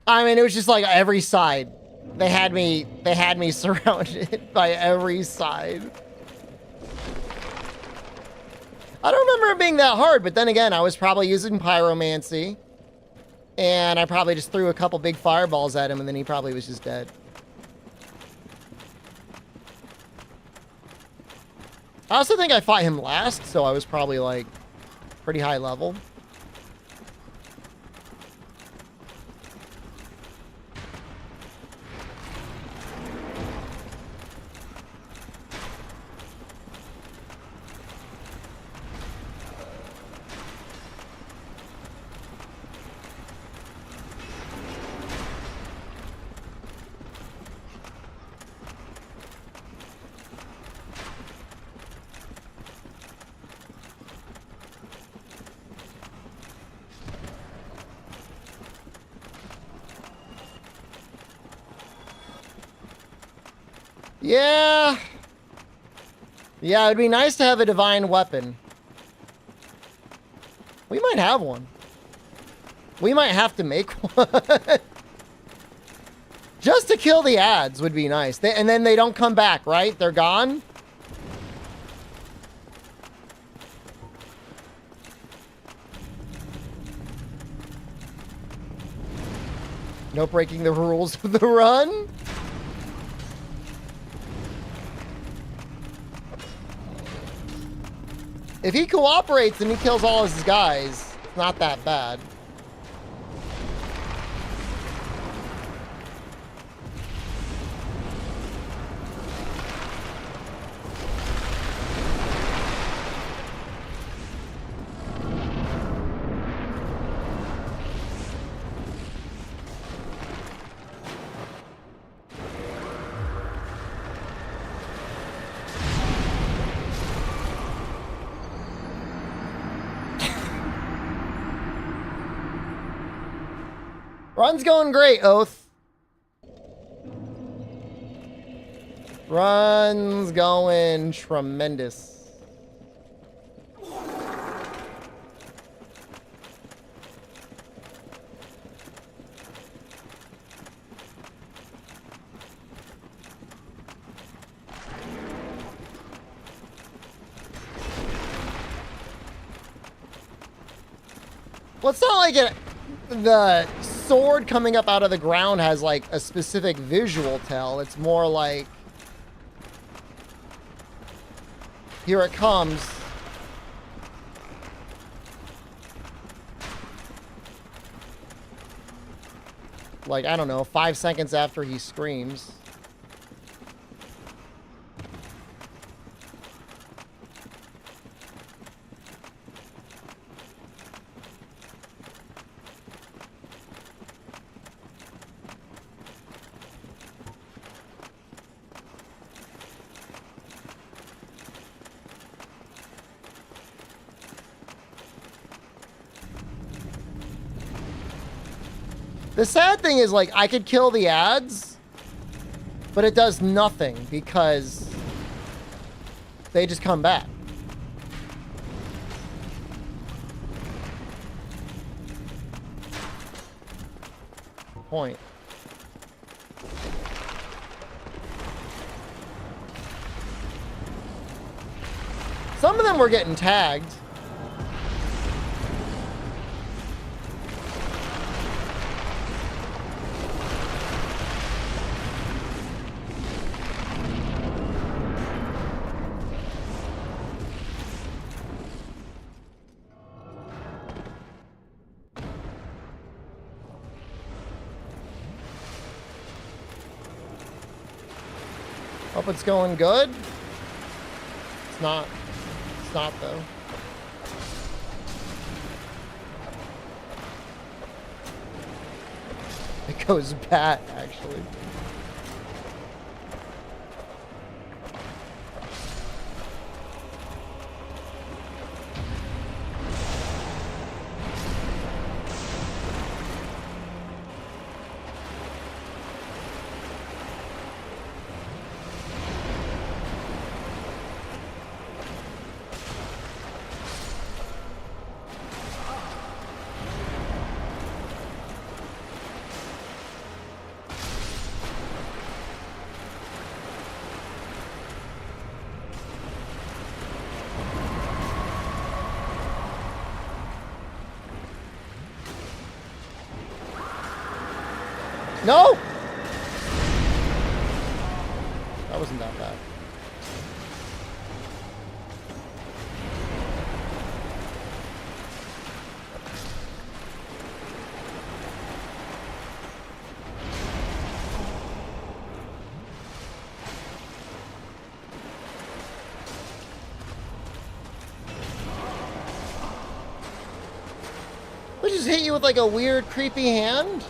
I mean, it was just like every side. They had me surrounded by every side. I don't remember it being that hard, but then again, I was probably using pyromancy. And I probably just threw a couple big fireballs at him, and then he probably was just dead. I also think I fought him last, so I was probably like pretty high level. Yeah. Yeah, it'd be nice to have a divine weapon. We might have one. We might have to make one. Just to kill the ads would be nice. And then they don't come back, right? They're gone? No breaking the rules of the run? If he cooperates and he kills all his guys, it's not that bad. Run's going great, Oath. Run's going tremendous. Well, it's not like the sword coming up out of the ground has like a specific visual tell. It's more like, here it comes. Like, I don't know, 5 seconds after he screams. The sad thing is, like, I could kill the ads, but it does nothing because they just come back. Point. Some of them were getting tagged. Hope it's going good. It's not. It's not, though. It goes bad, actually. No! That wasn't that bad. They just hit you with like a weird, creepy hand?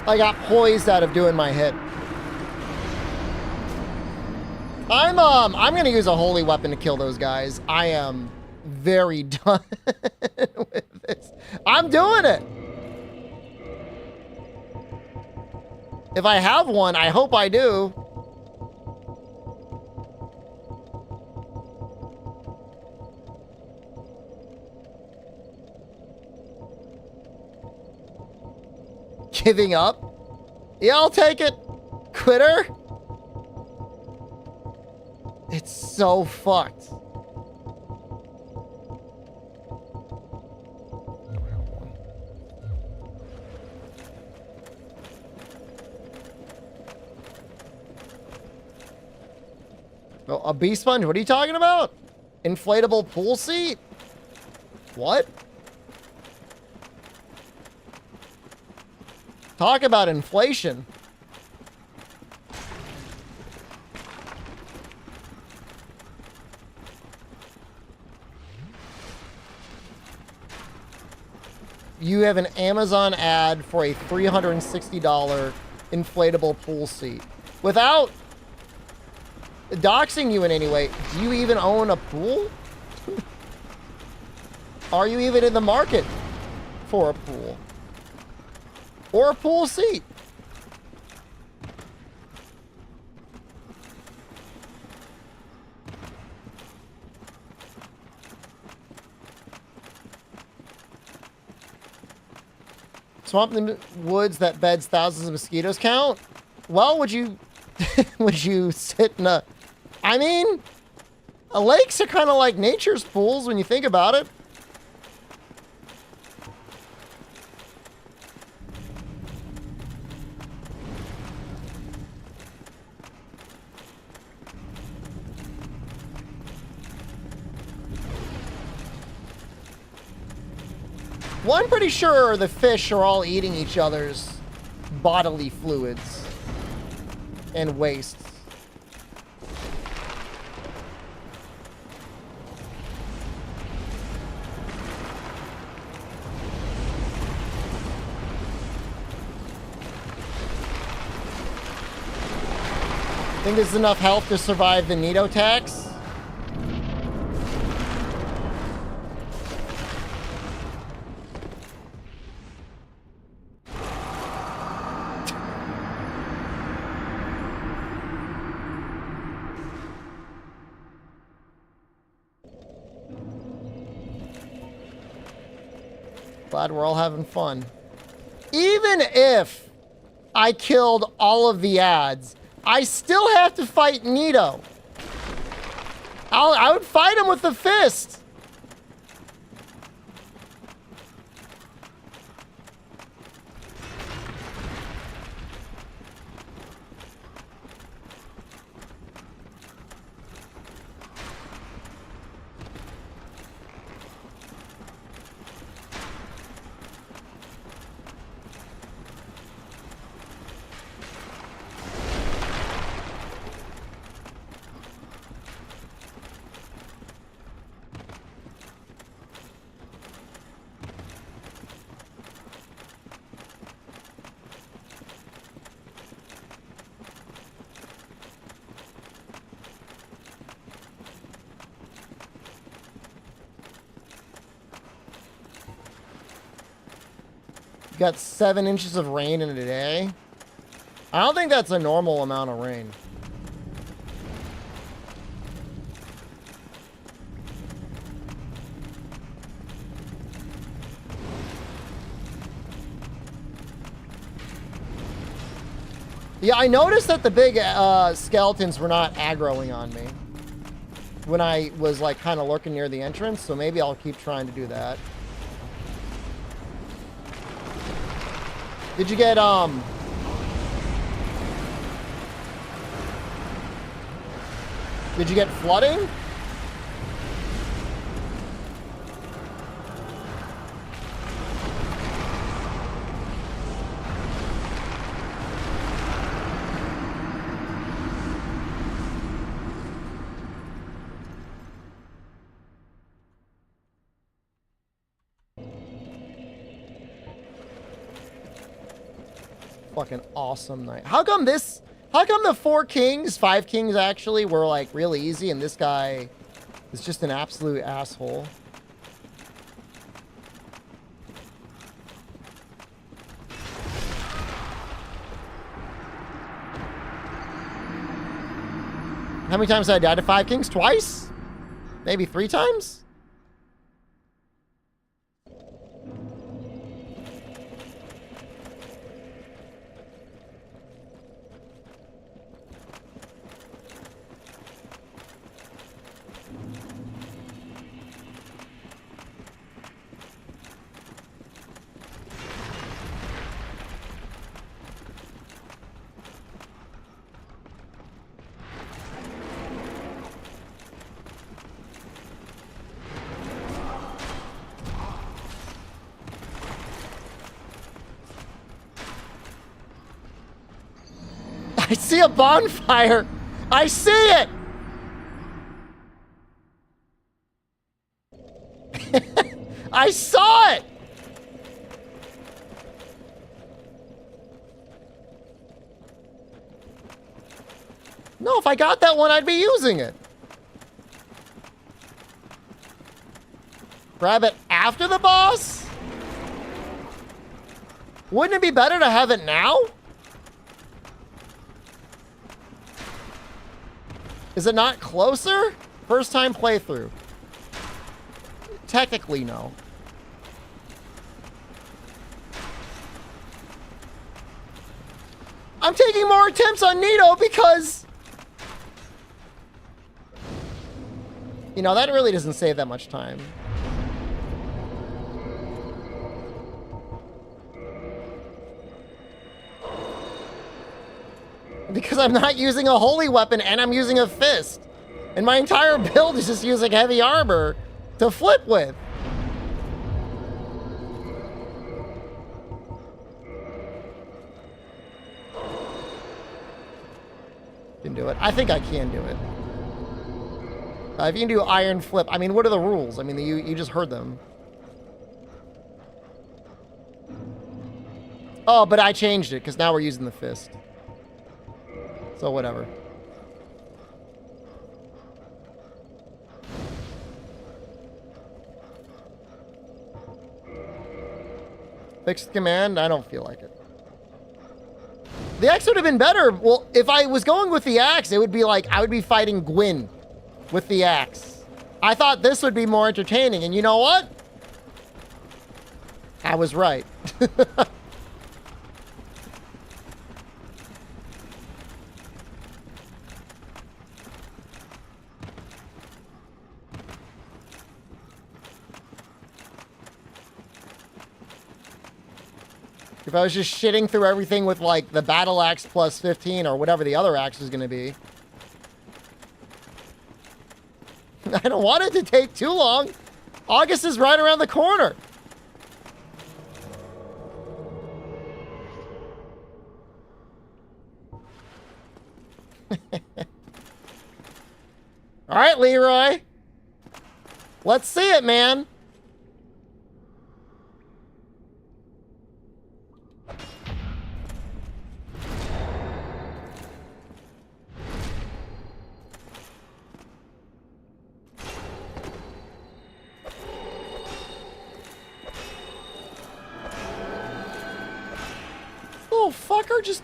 I got poised out of doing my hit. I'm gonna use a holy weapon to kill those guys. I am very done with this. I'm doing it. If I have one, I hope I do. Giving up? Yeah, I'll take it. Quitter? It's so fucked. Oh, a bee sponge? What are you talking about? Inflatable pool seat? What? Talk about inflation. you have an Amazon ad for a $360 inflatable pool seat. Without doxing you in any way, do you even own a pool? Are you even in the market for a pool? Or a pool seat? Swamp in the woods that beds thousands of mosquitoes count? Well, would you would you sit in a... I mean, lakes are kind of like nature's pools when you think about it. Well, I'm pretty sure the fish are all eating each other's bodily fluids and wastes. Think there's enough health to survive the Nito tax? Glad we're all having fun. Even if I killed all of the ads, I still have to fight Nito. I would fight him with the fist. Got 7 inches of rain in a day. I don't think that's a normal amount of rain. Yeah, I noticed that the big skeletons were not aggroing on me when I was like kind of lurking near the entrance, so maybe I'll keep trying to do that. Did you get, did you get flooding? Fucking awesome night. How come the 4 kings, 5 kings actually, were like really easy and this guy is just an absolute asshole? How many times did I die to 5 kings? Twice? Maybe 3 times? I see a bonfire. I see it. I saw it. No, if I got that one, I'd be using it. Grab it after the boss? Wouldn't it be better to have it now? Is it not closer? First time playthrough. Technically, no. I'm taking more attempts on Nito because... You know, that really doesn't save that much time. Because I'm not using a holy weapon and I'm using a fist. And my entire build is just using heavy armor to flip with. Can do it. I think I can do it. If you can do iron flip, I mean, what are the rules? I mean, you just heard them. Oh, but I changed it because now we're using the fist. So whatever. Fixed command? I don't feel like it. The axe would have been better. Well, if I was going with the axe, it would be like I would be fighting Gwyn with the axe. I thought this would be more entertaining, and you know what? I was right. If I was just shitting through everything with, like, the battle axe plus 15 or whatever the other axe is going to be. I don't want it to take too long. August is right around the corner. All right, Leroy. Let's see it, man. Little fucker just...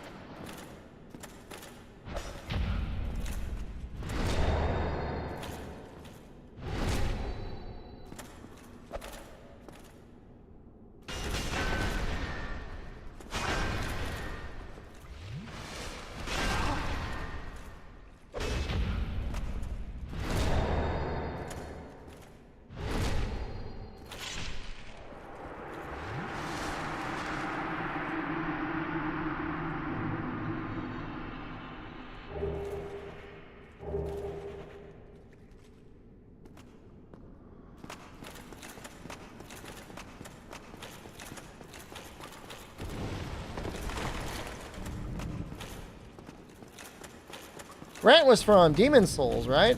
Grant was from Demon Souls, right?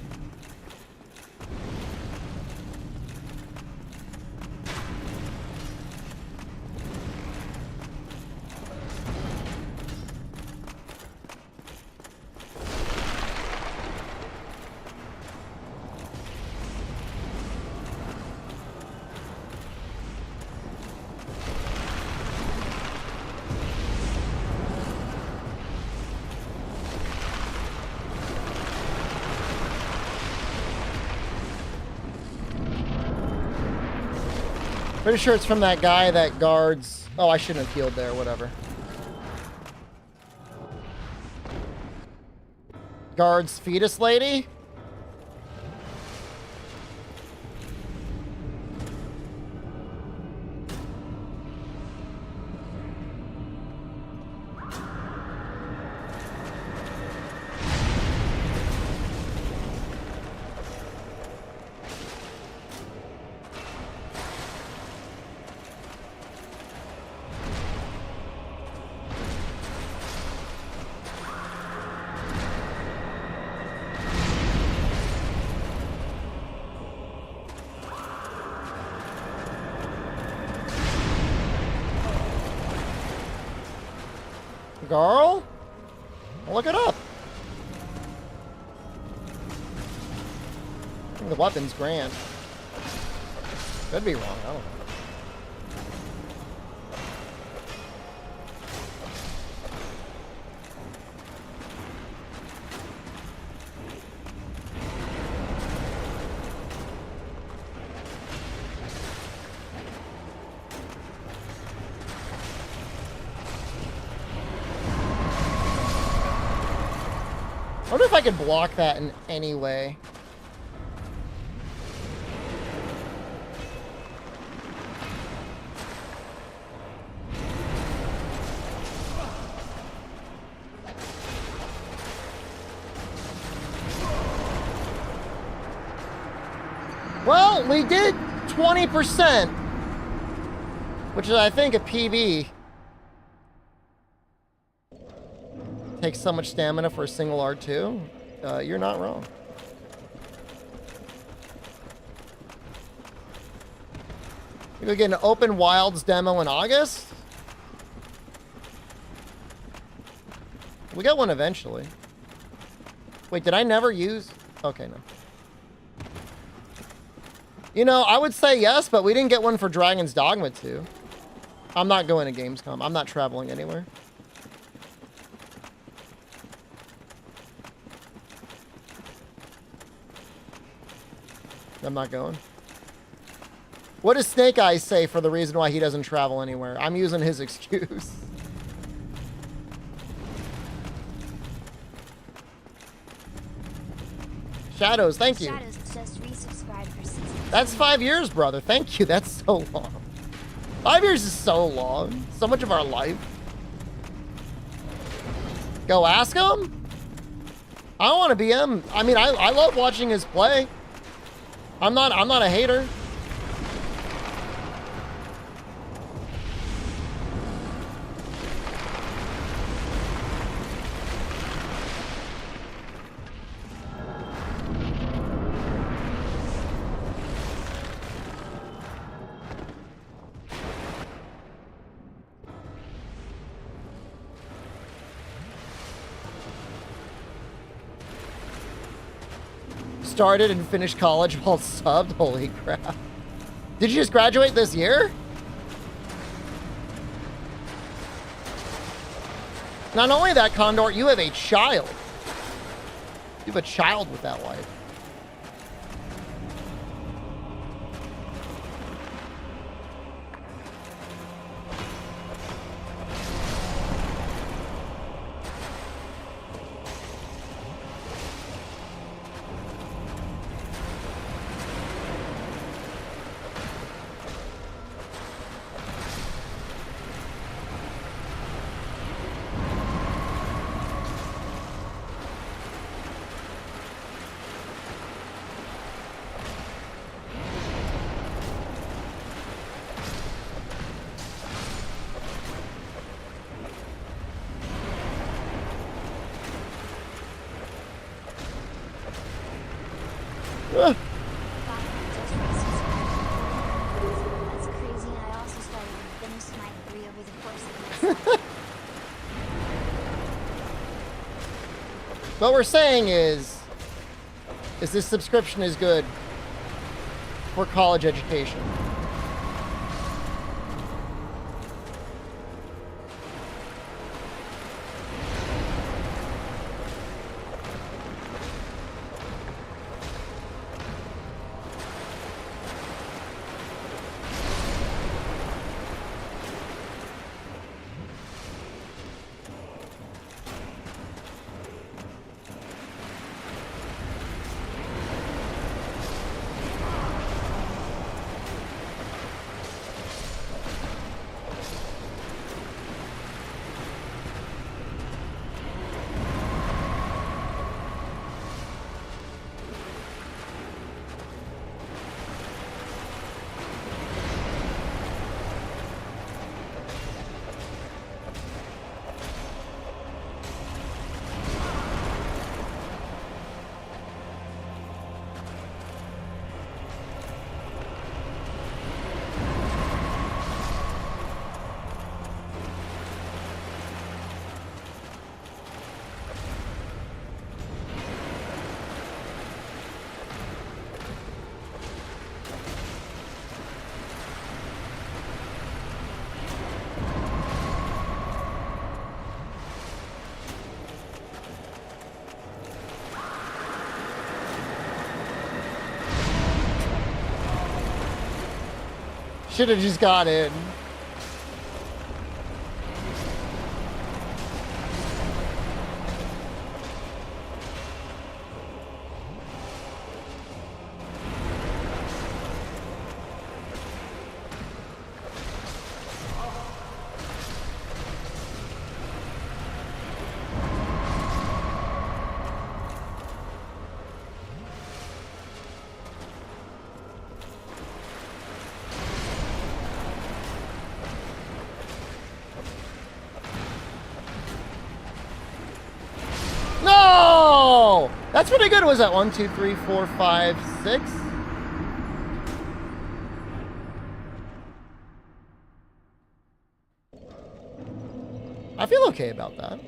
Pretty sure it's from that guy that guards... Oh, I shouldn't have healed there, whatever. Guards fetus lady? Girl? Look it up. The weapon's grand. Could be wrong, I don't know. I wonder if I could block that in any way. Well, we did 20%, which is, I think, a PB. Takes so much stamina for a single R2. You're not wrong. We're gonna get an open wilds demo in August. We got one eventually. Wait, did I never use? Okay, no. You know, I would say yes, but we didn't get one for Dragon's Dogma 2. I'm not going to Gamescom. I'm not traveling anywhere. I'm not going. What does Snake Eyes say for the reason why he doesn't travel anywhere? I'm using his excuse. Shadows, thank you. Shadows just resubscribed for 6 months. That's 5 years, brother. Thank you. That's so long. 5 years is so long. So much of our life. Go ask him? I don't want to be him. I mean, I love watching his play. I'm not a hater. Started and finished college while subbed. Holy crap. Did you just graduate this year? Not only that, Condor, you have a child. You have a child with that wife. That's crazy, and I also started and finished my degree over the course of the summer. What we're saying is this subscription is good for college education. Should have just got in. No! That's pretty good. Was that 1, 2, 3, 4, 5, 6? I feel okay about that.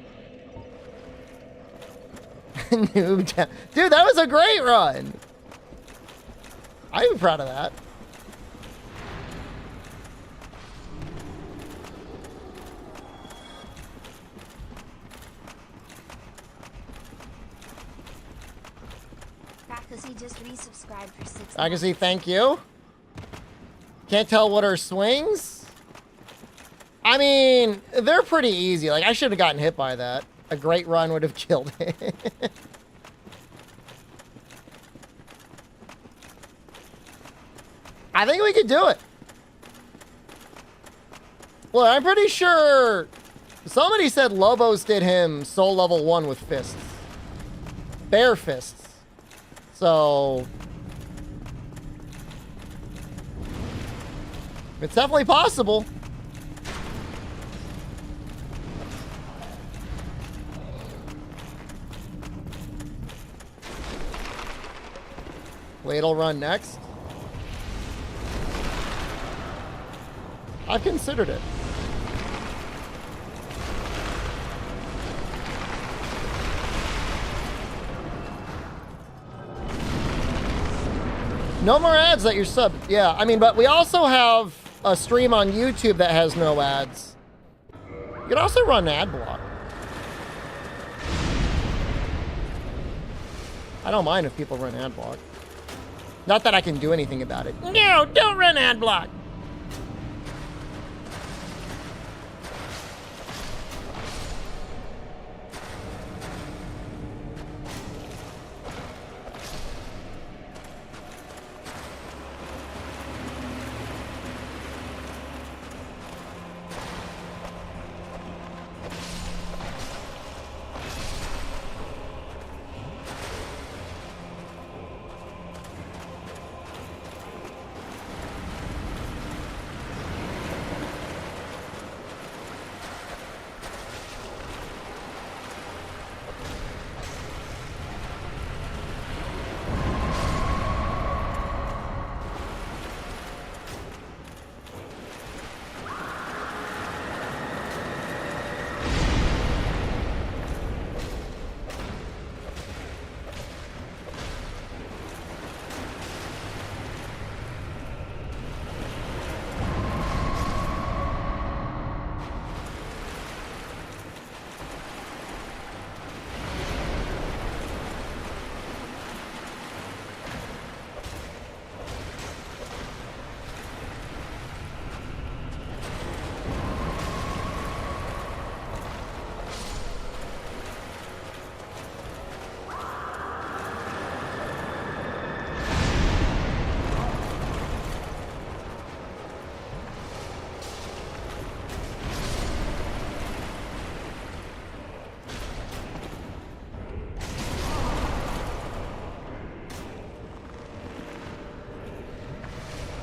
Noob down. Dude, that was a great run. I'm proud of that. He just resubscribed for 6 I can see, thank you. Can't tell what are swings? I mean, they're pretty easy. Like, I should have gotten hit by that. A great run would have killed it. I think we could do it. Well, I'm pretty sure somebody said Lobos did him soul level 1 with fists. Bare fists. So it's definitely possible. Ladle run next. I've considered it. No more ads that you're subbed. Yeah, I mean, but we also have a stream on YouTube that has no ads. You could also run ad block. I don't mind if people run ad block. Not that I can do anything about it. No, don't run ad block.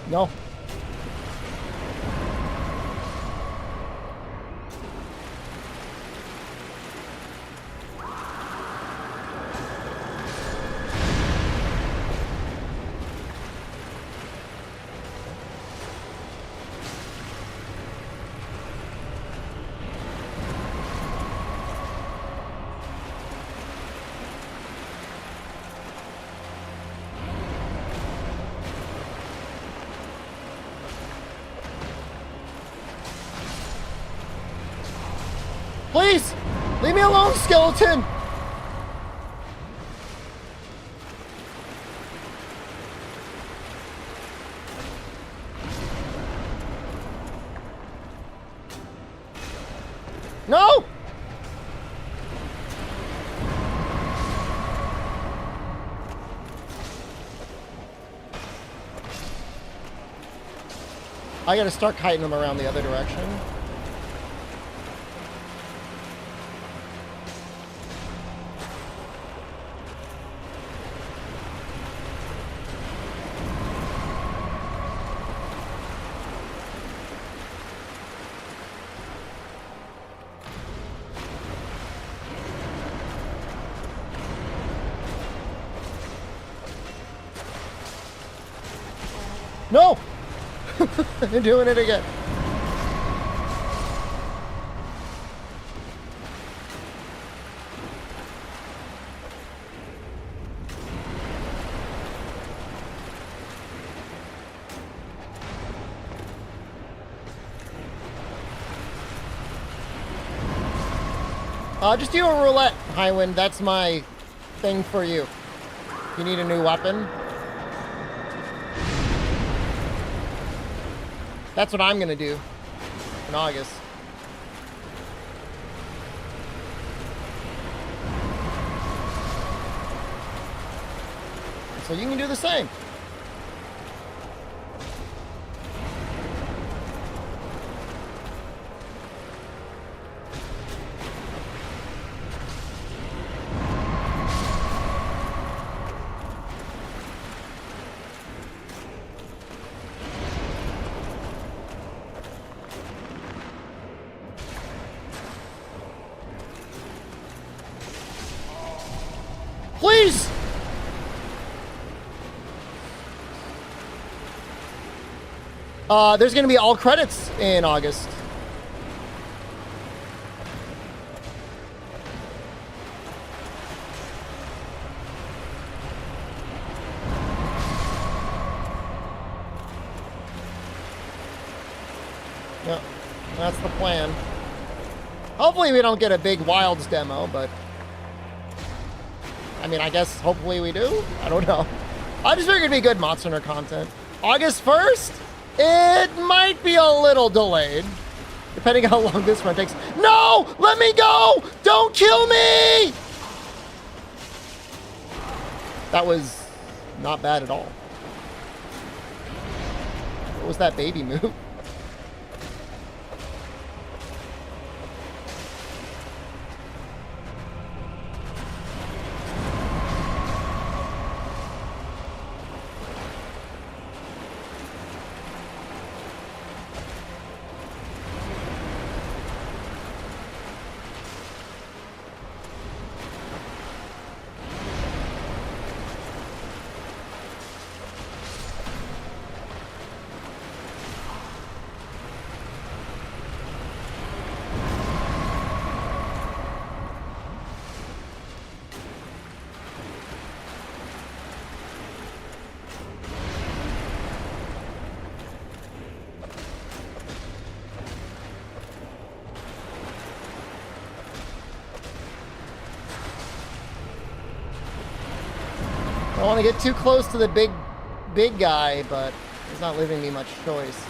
No. Please, leave me alone, skeleton. No! I gotta start kiting them around the other direction. No! They're doing it again. Just do a roulette, Highwind. That's my thing for you. You need a new weapon? That's what I'm gonna do in August. So you can do the same. Please! There's gonna be all credits in August. Yep, that's the plan. Hopefully we don't get a big Wilds demo, but I mean, I guess hopefully we do. I don't know. I just figured it'd be good Monster Hunter content. August 1st? It might be a little delayed, depending on how long this run takes. No! Let me go! Don't kill me! That was not bad at all. What was that baby move? I don't want to get too close to the big guy, but he's not leaving me much choice.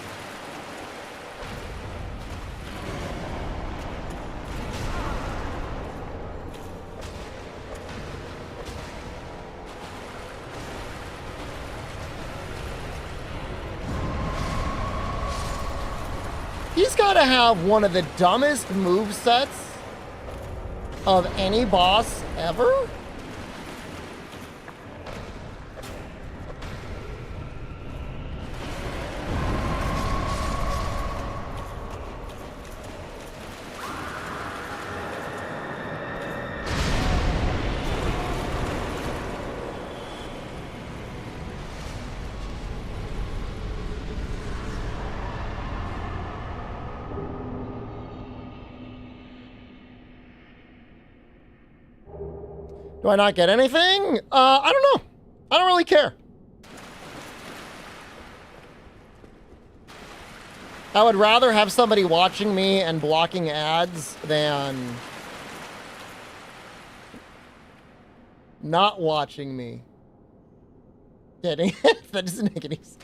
He's got to have one of the dumbest movesets of any boss ever. Do I not get anything? I don't know. I don't really care. I would rather have somebody watching me and blocking ads than not watching me. Kidding. That doesn't make any sense.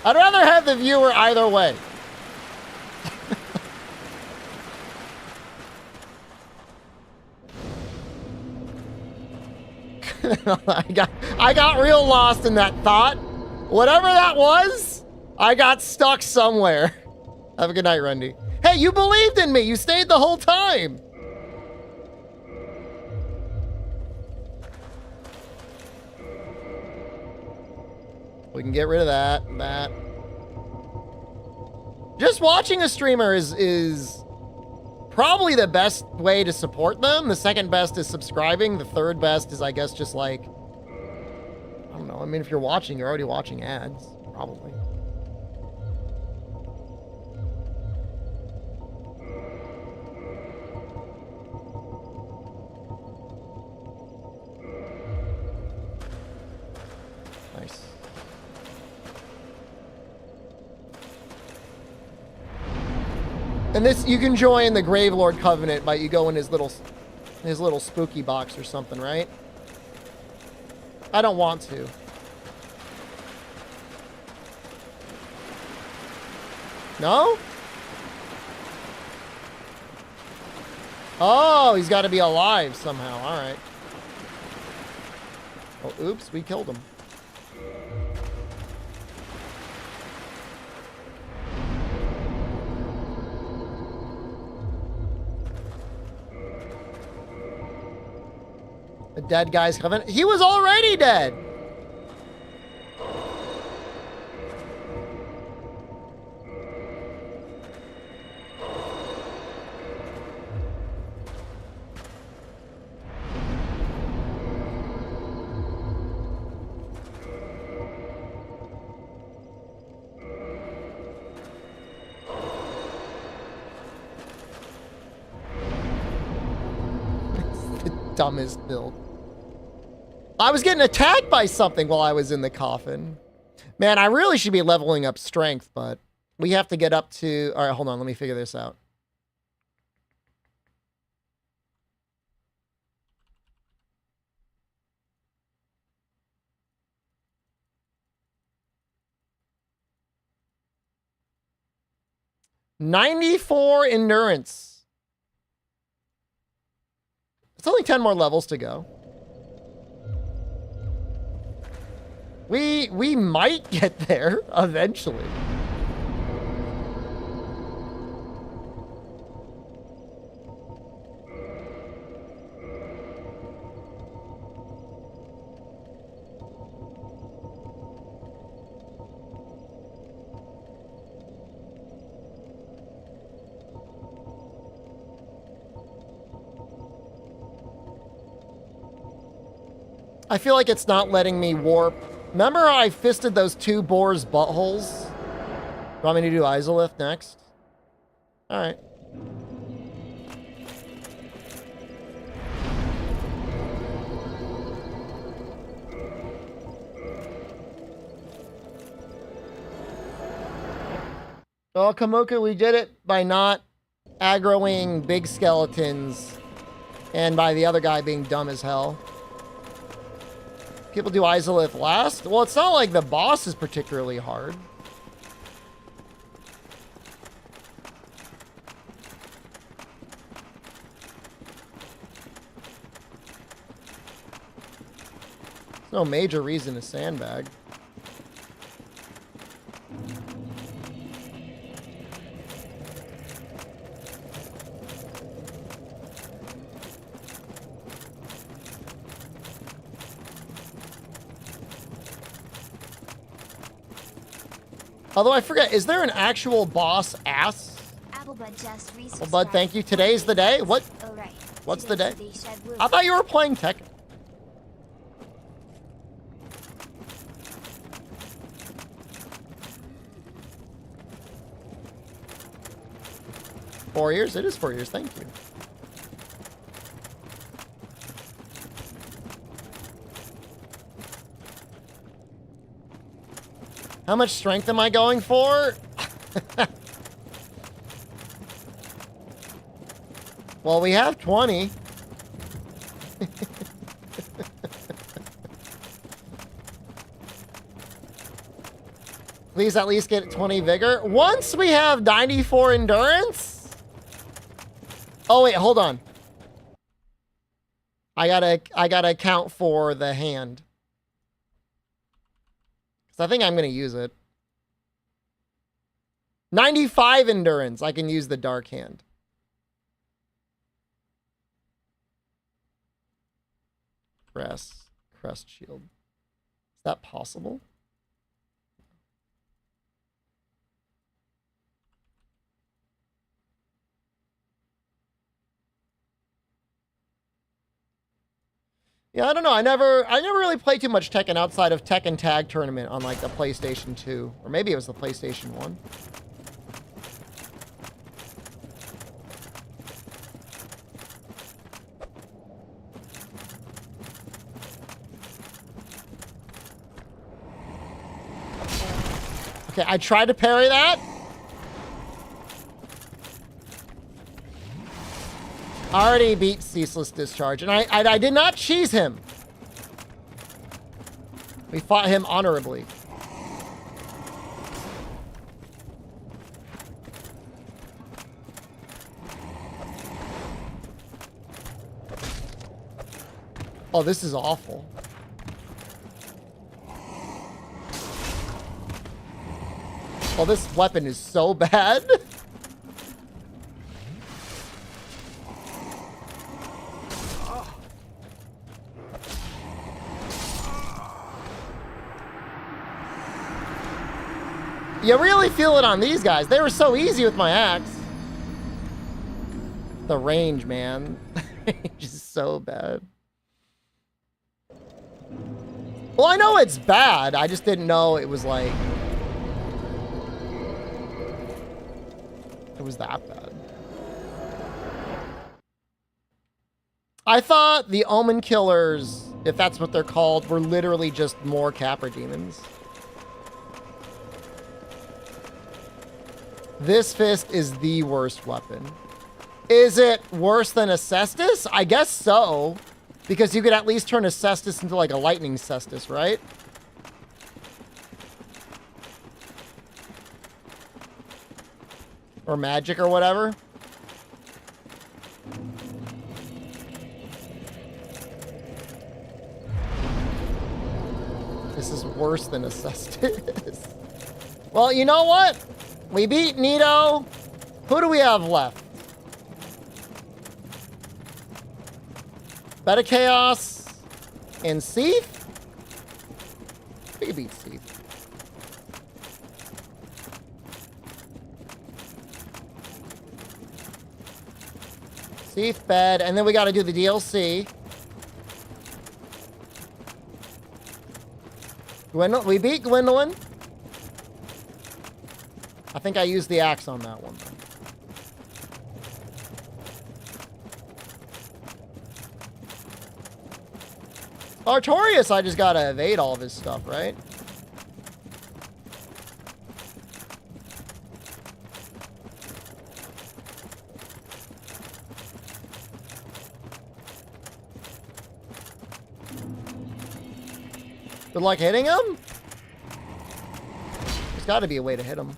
I'd rather have the viewer either way. I got real lost in that thought. Whatever that was, I got stuck somewhere. Have a good night, Rundy. Hey, you believed in me. You stayed the whole time. We can get rid of that. Just watching a streamer is probably the best way to support them. The second best is subscribing. The third best is, I guess, just like, I don't know. I mean, if you're watching, you're already watching ads, probably. Nice. And this, you can join the Gravelord Covenant by you go in his little spooky box or something, right? I don't want to. No? Oh, he's got to be alive somehow. All right. Oh, oops, we killed him. The dead guy's coming. He was already dead. It's the dumbest build. I was getting attacked by something while I was in the coffin. Man, I really should be leveling up strength, but we have to get up to... All right, hold on. Let me figure this out. $94 endurance. It's only 10 more levels to go. We might get there eventually. I feel like it's not letting me warp. Remember how I fisted those two boars' buttholes? You want me to do Izolith next? Alright. Oh, Kamoka, we did it by not aggroing big skeletons and by the other guy being dumb as hell. People do Izolith last? Well, it's not like the boss is particularly hard. There's no major reason to sandbag. Although I forget, is there an actual boss ass? Well, Bud, thank you. Today's the day? What? What's the day? I thought you were playing Tekken. Four years? It is 4 years. Thank you. How much strength am I going for? Well, we have 20. Please at least get 20 vigor. Once we have 94 endurance? Oh, wait, hold on. I gotta account for the hand. Because I think I'm gonna use it. 95 endurance. I can use the dark hand. Crest shield. Is that possible? Yeah, I don't know. I never really played too much Tekken outside of Tekken Tag Tournament on like the PlayStation 2. Or maybe it was the PlayStation 1. Okay, I tried to parry that. Already beat Ceaseless Discharge, and I did not cheese him. We fought him honorably. Oh, this is awful. Oh, this weapon is so bad. You really feel it on these guys. They were so easy with my axe. The range, man. The range is so bad. Well, I know it's bad. I just didn't know it was like... it was that bad. I thought the Omen Killers, if that's what they're called, were literally just more Capra Demons. This fist is the worst weapon. Is it worse than a Cestus? I guess so. Because you could at least turn a Cestus into like a lightning Cestus, right? Or magic or whatever. This is worse than a Cestus. Well, you know what? We beat Nito. Who do we have left? Beta Chaos and Seath? We can beat Seath. Seath, bed, and then we got to do the DLC. We beat Gwendolyn. I think I used the axe on that one, though. Artorias, I just gotta evade all of his stuff, right? Good luck hitting him? There's gotta be a way to hit him.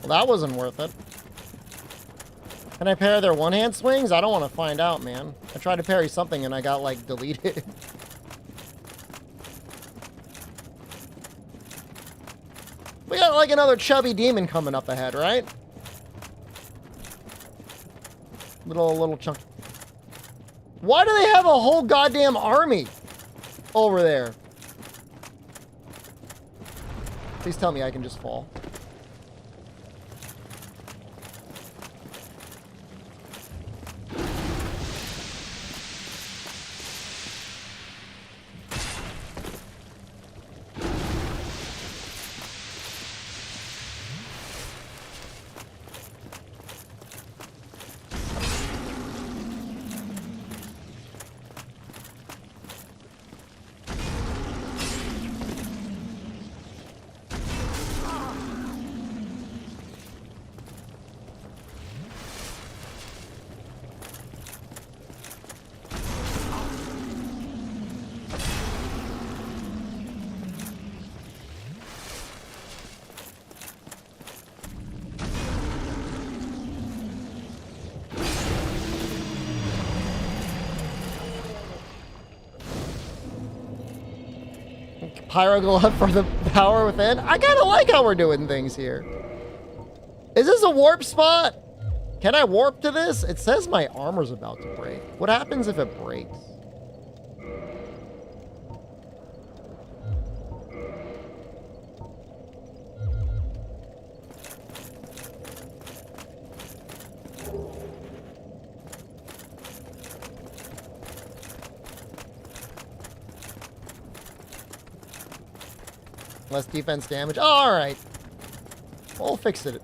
Well, that wasn't worth it. Can I parry their one-hand swings? I don't want to find out, man. I tried to parry something and I got, like, deleted. We got, like, another chubby demon coming up ahead, right? Little chunk. Why do they have a whole goddamn army over there? Please tell me I can just fall. Pyro go up for the power within. I kind of like how we're doing things here. Is this a warp spot? Can I warp to this? It says my armor's about to break. What happens if it breaks? Less defense damage. Oh, all right. We'll fix it.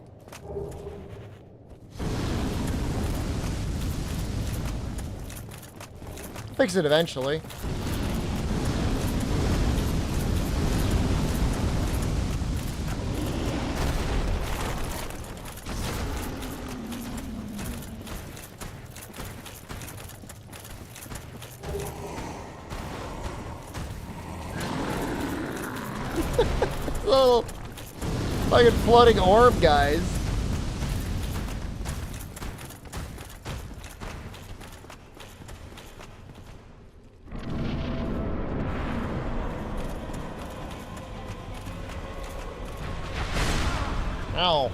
Fix it eventually. Little fucking floating orb, guys. Ow.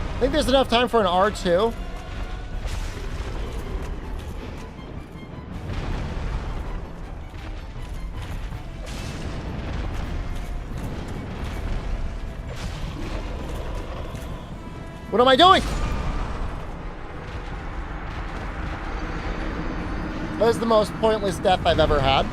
I think there's enough time for an R2. What am I doing? That was the most pointless death I've ever had.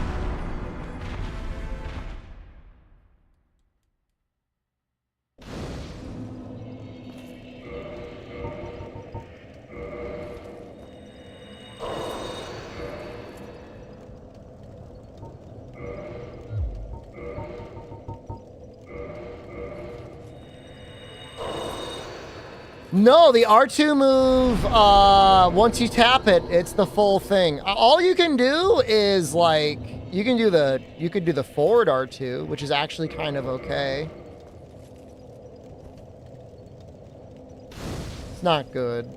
No, the R2 move, once you tap it, it's the full thing. All you can do is, like, you could do the forward R2, which is actually kind of okay. It's not good.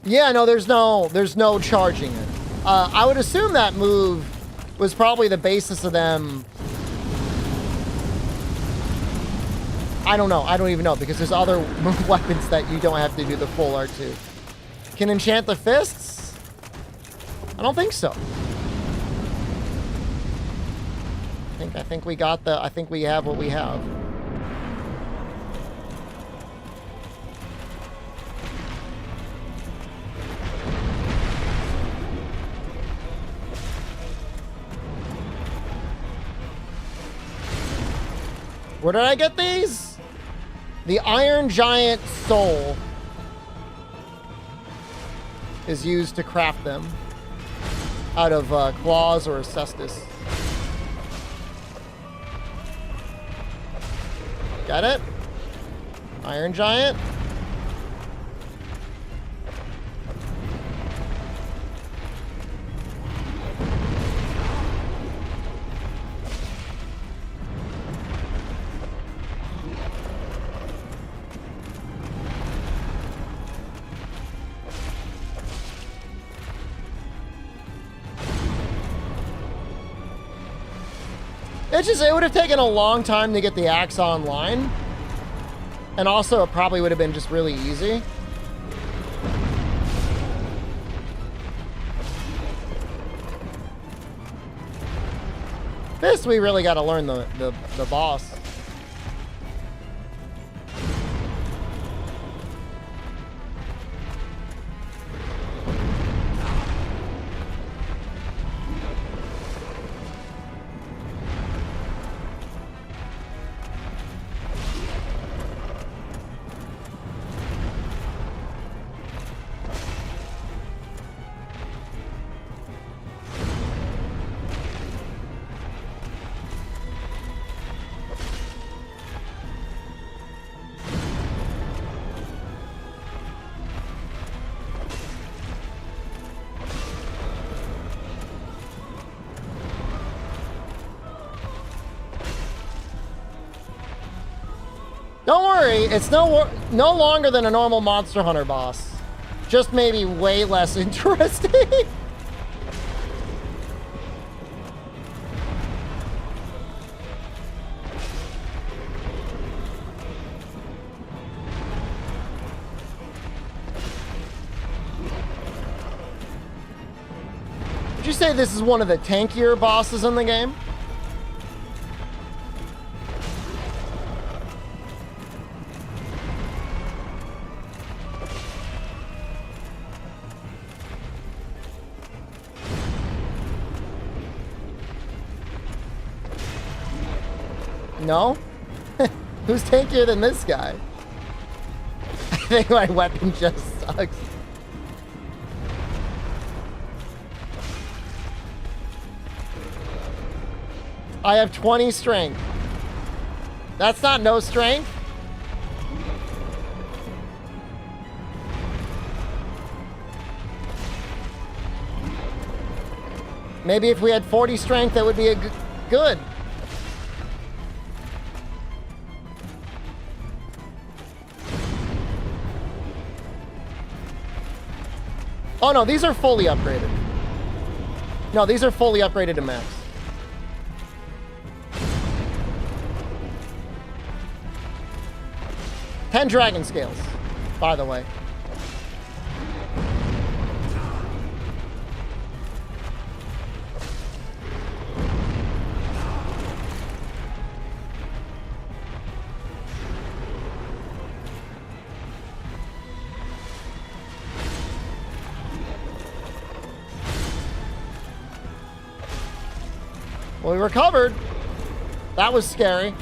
Yeah, no, there's no charging it. I would assume that move was probably the basis of them. I don't know. I don't even know, because there's other weapons that you don't have to do the full R2. Can enchant the fists? I don't think so. I think we got the. I think we have what we have. Where did I get these? The Iron Giant Soul is used to craft them out of claws or cestus. Got it? Iron Giant. It's just, it would have taken a long time to get the axe online. And also, it probably would have been just really easy. This, we really got to learn the boss. Don't worry, it's no longer than a normal Monster Hunter boss. Just maybe way less interesting. Would you say this is one of the tankier bosses in the game? No? Who's tankier than this guy? I think my weapon just sucks. I have 20 strength. That's not no strength. Maybe if we had 40 strength, that would be good. Oh no, these are fully upgraded. No, these are fully upgraded to max. Ten dragon scales, by the way. Well, we recovered. That was scary.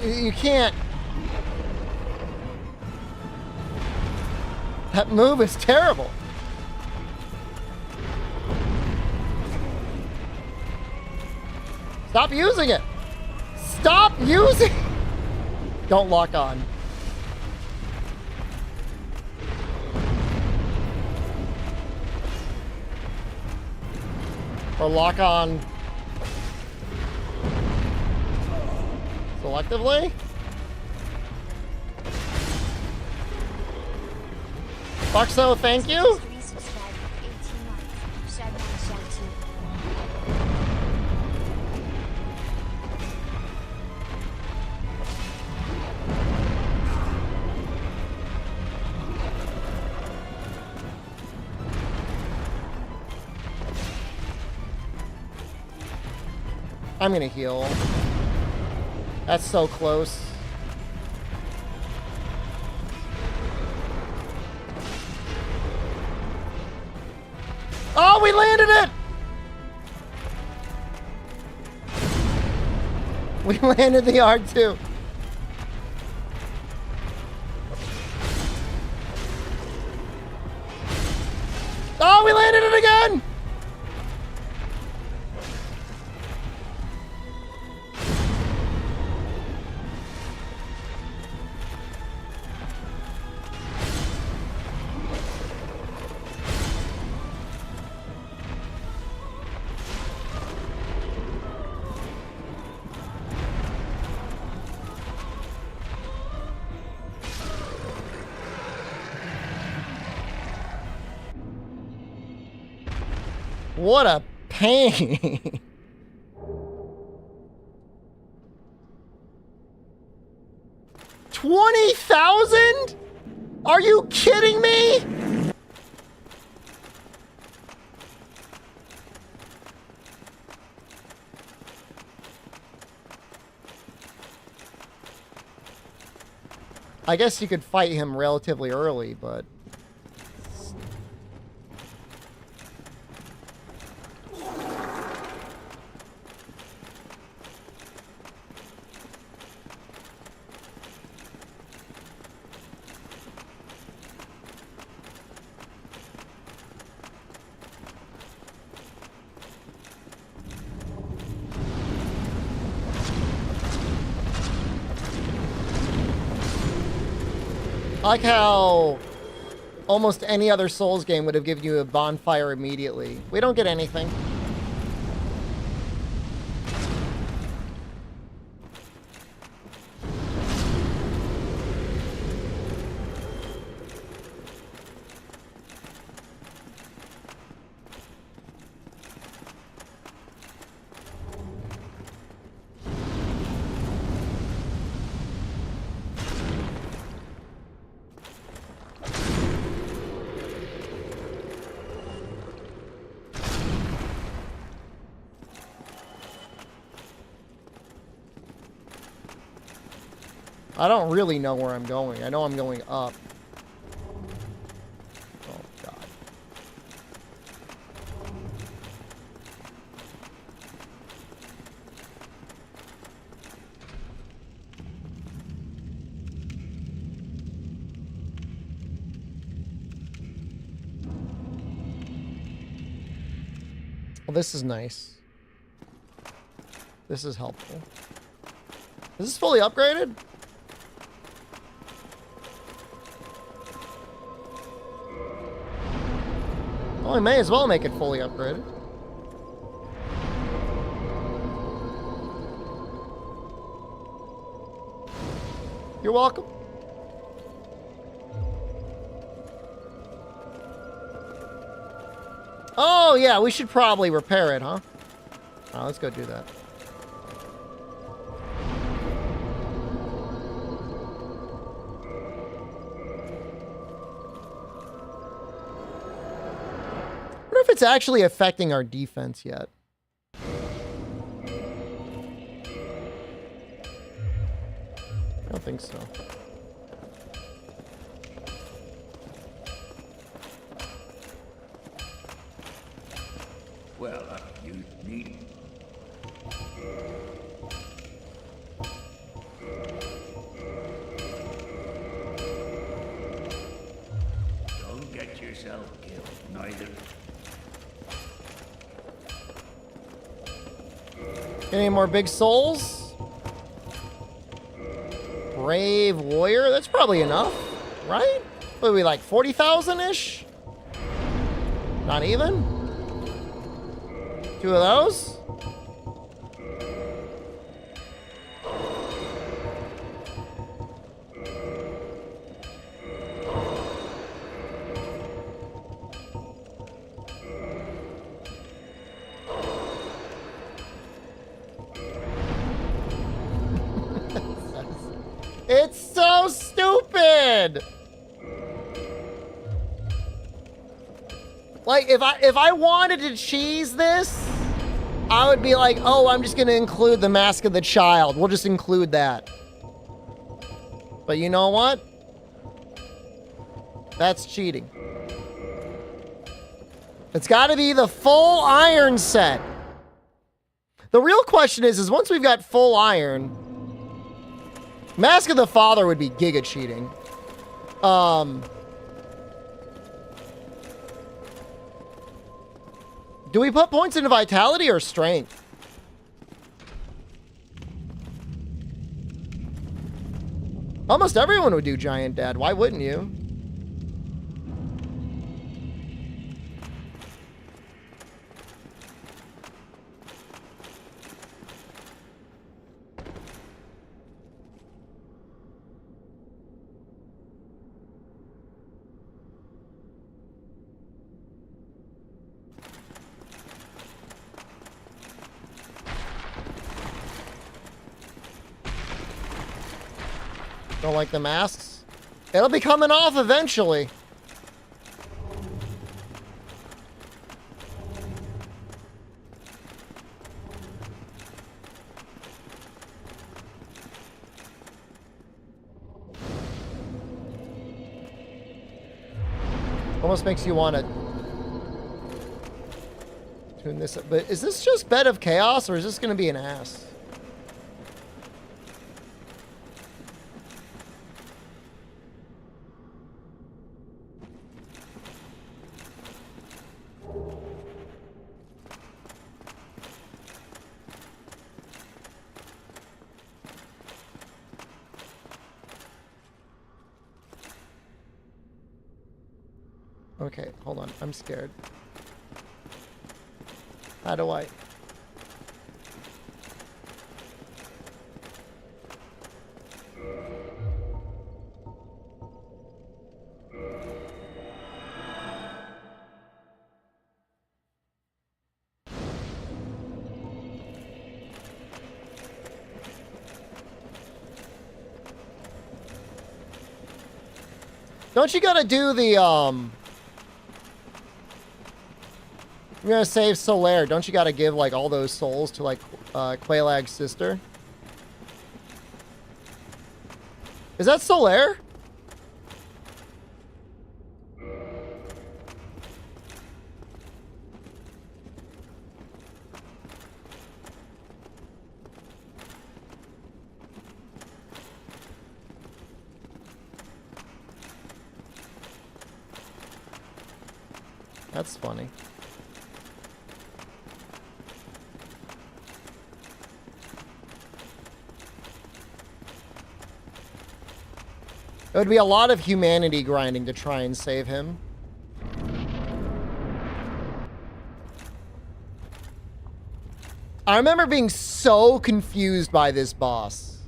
You can't. That move is terrible. Stop using it. Stop using. Don't lock on. Or lock on selectively? Buxo, thank you. I'm gonna heal. That's so close. Oh, we landed it! We landed the R2. Oh, we landed it again! What a pain. $20,000? Are you kidding me? I guess you could fight him relatively early, but... I like how almost any other Souls game would have given you a bonfire immediately. We don't get anything. I don't really know where I'm going. I know I'm going up. Oh, God. Well, this is nice. This is helpful. Is this fully upgraded? Well, I may as well make it fully upgraded. You're welcome. Oh, yeah, we should probably repair it, huh? Oh, let's go do that. I wonder if it's actually affecting our defense yet. I don't think so. Well, you need... Don't get yourself killed, neither. Any more big souls? Brave warrior? That's probably enough, right? What are we, like 40,000-ish? Not even? 2 of those? It's so stupid! Like, if I wanted to cheese this, I would be like, oh, I'm just gonna include the Mask of the Child. We'll just include that. But you know what? That's cheating. It's gotta be the full iron set. The real question is once we've got full iron, Mask of the Father would be giga cheating. Do we put points into vitality or strength? Almost everyone would do Giant Dad. Why wouldn't you? Don't like the masks. It'll be coming off eventually. Almost makes you want to tune this up. But is this just Bed of Chaos, or is this going to be an ass? Okay, hold on. I'm scared. How do I? Don't you gotta do the, you're gonna save Solaire. Don't you gotta give, like, all those souls to, like, Quailag's sister? Is that Solaire? That's funny. It would be a lot of humanity grinding to try and save him. I remember being so confused by this boss.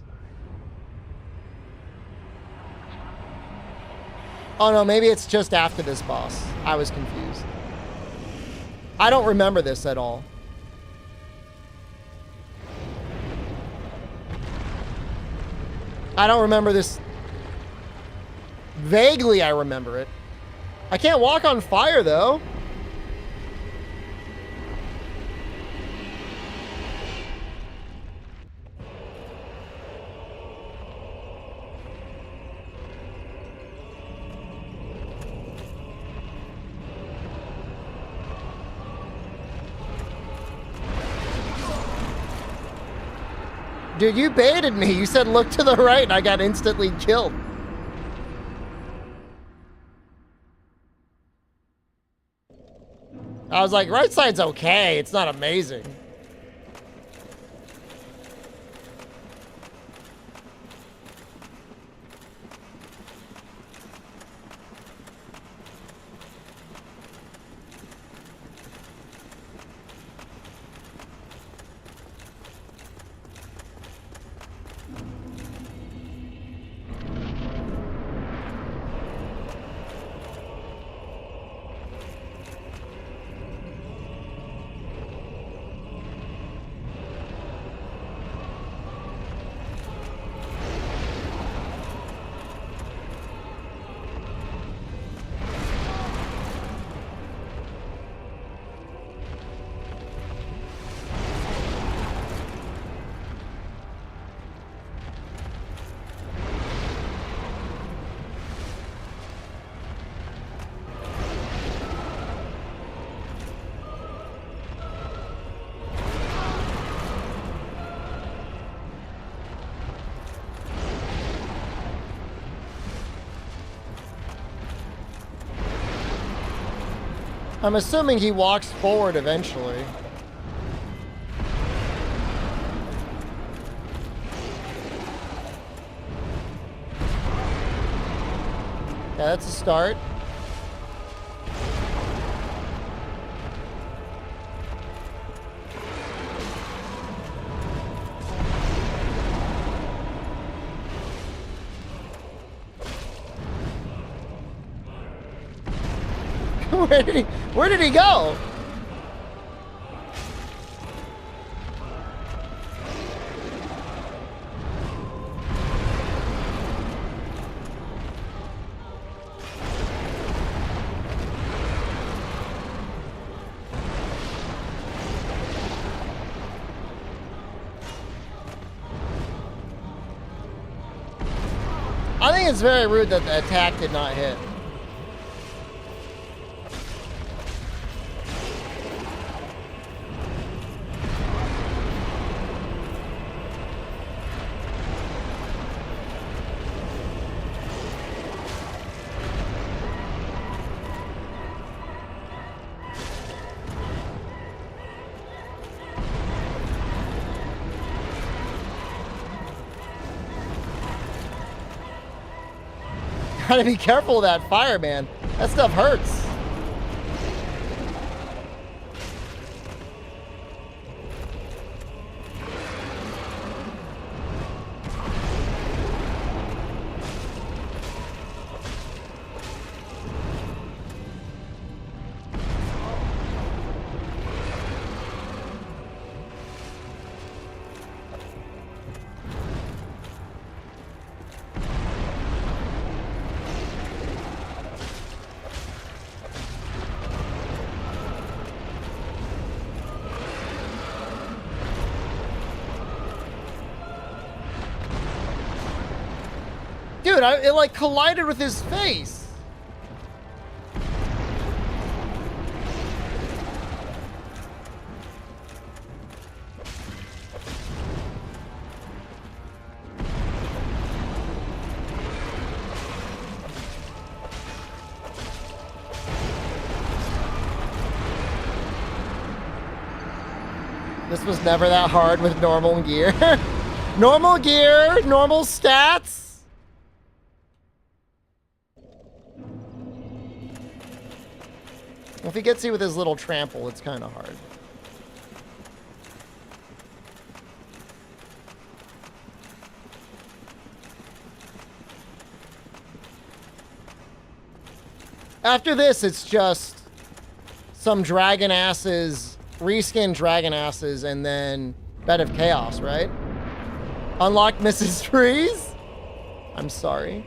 Oh no, maybe it's just after this boss. I was confused. I don't remember this at all. I don't remember this. Vaguely, I remember it. I can't walk on fire, though. Dude, you baited me. You said look to the right, and I got instantly killed. I was like, right side's okay. It's not amazing. I'm assuming he walks forward eventually. Yeah, that's a start. Where did he go? I think it's very rude that the attack did not hit. Gotta be careful of that fire, man. That stuff hurts. Dude, it like collided with his face. This was never that hard with normal gear. Normal gear, normal stats. If he gets you with his little trample, it's kind of hard. After this, it's just some dragon asses, reskin dragon asses, and then Bed of Chaos, right? Unlock Mrs. Freeze? I'm sorry.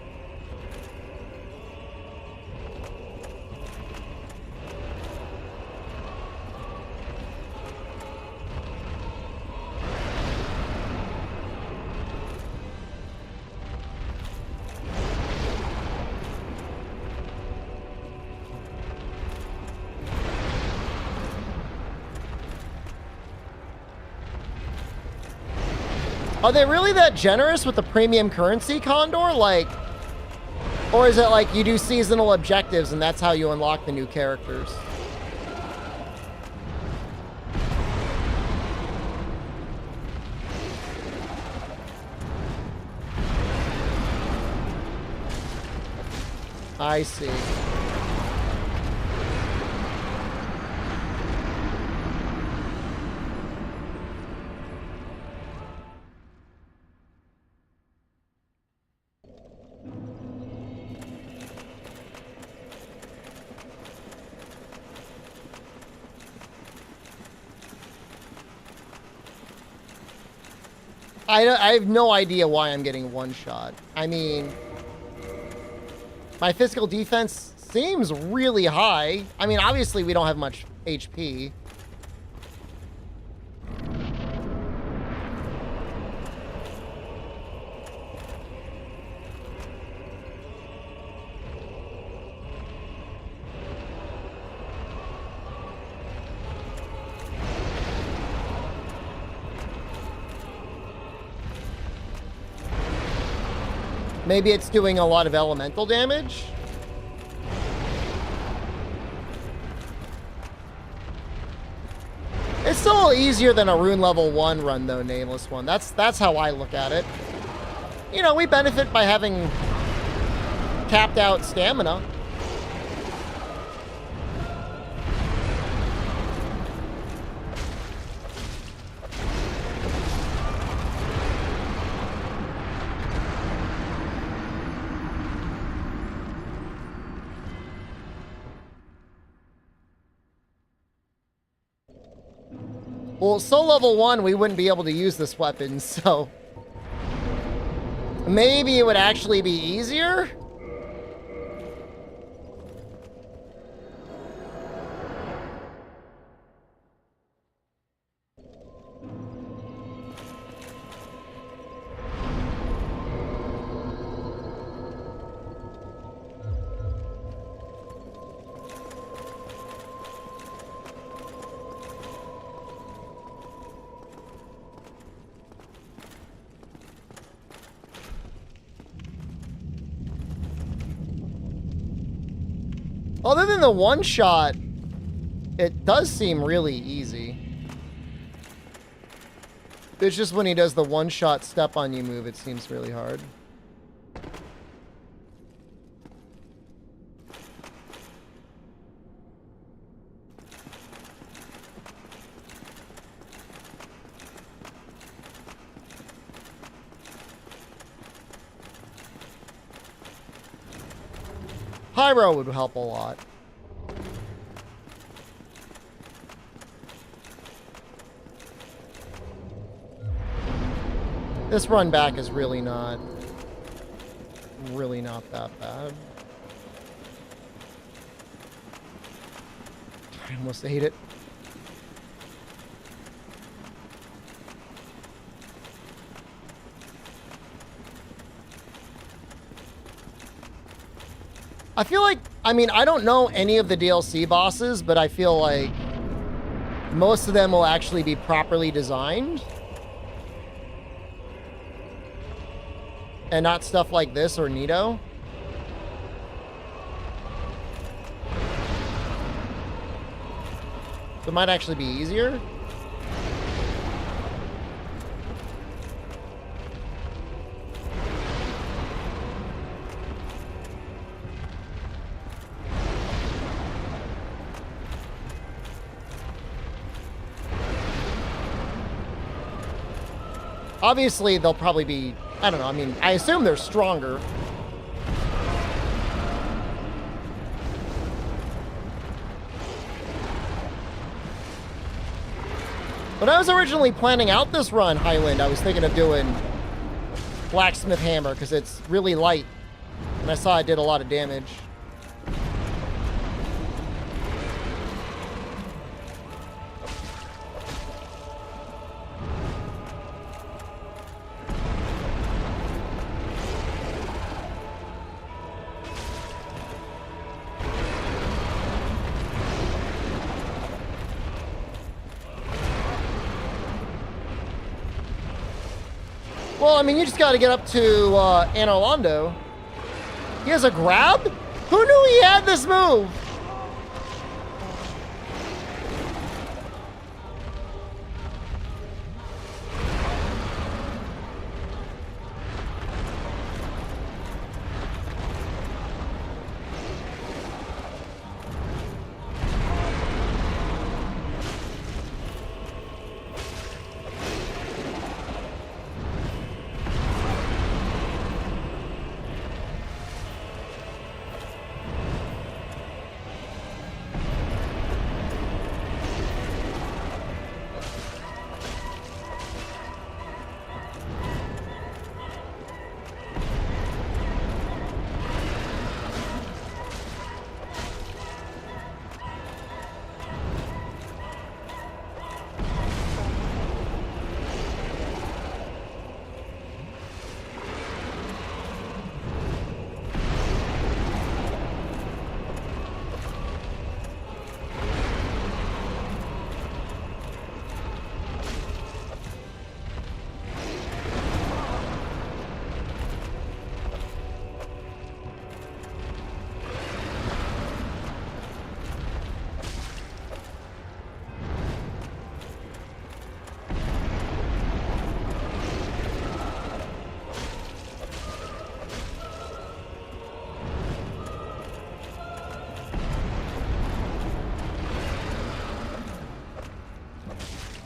Are they really that generous with the premium currency, Condor? Like, or is it like you do seasonal objectives and that's how you unlock the new characters? I see. I have no idea why I'm getting one shot. I mean, my physical defense seems really high. I mean, obviously we don't have much HP. Maybe it's doing a lot of elemental damage. It's still easier than a rune level 1 run though, Nameless One. That's how I look at it. You know, we benefit by having capped out stamina. Well, soul level 1, we wouldn't be able to use this weapon, so maybe it would actually be easier? Other than the one shot, it does seem really easy. It's just when he does the one shot step on you move, it seems really hard. Pyro would help a lot. This run back is really not that bad. I almost hate it. I feel like, I mean, I don't know any of the DLC bosses, but I feel like most of them will actually be properly designed. And not stuff like this or Nito. So it might actually be easier. Obviously, they'll probably be, I don't know, I mean, I assume they're stronger. When I was originally planning out this run, Highland, I was thinking of doing Blacksmith Hammer because it's really light. And I saw it did a lot of damage. Well, I mean, you just got to get up to Anolondo. He has a grab? Who knew he had this move?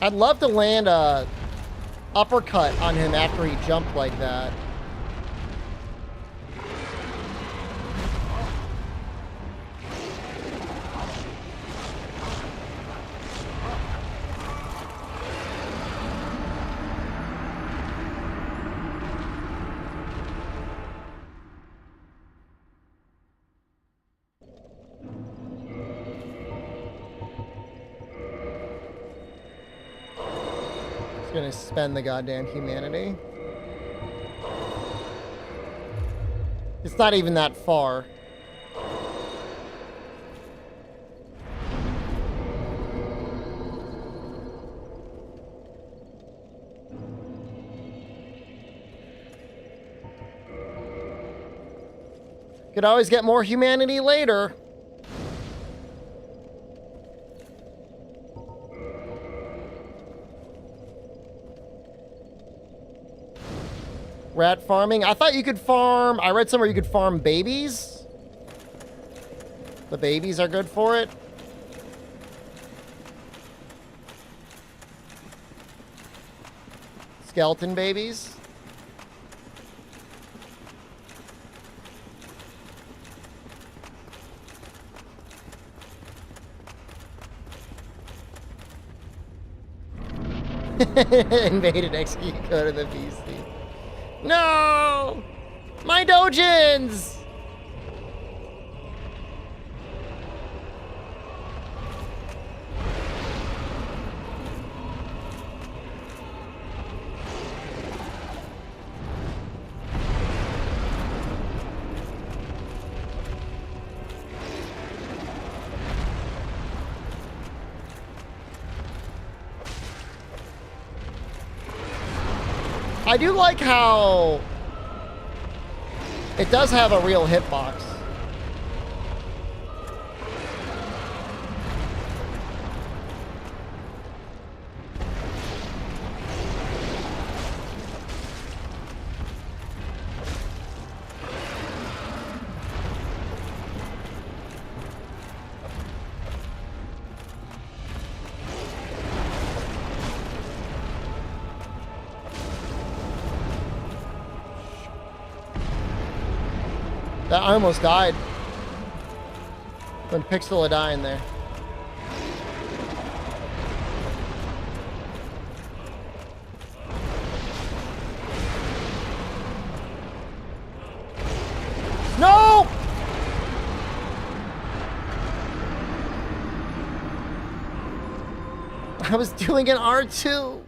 I'd love to land a uppercut on him after he jumped like that. Gonna spend the goddamn humanity. It's not even that far. Could always get more humanity later. Rat farming. I thought you could farm... I read somewhere you could farm babies. The babies are good for it. Skeleton babies. Invaded execute code of the PC. No! My dojins! I do like how it does have a real hitbox. I almost died when Priscilla dying there. No! I was doing an R2.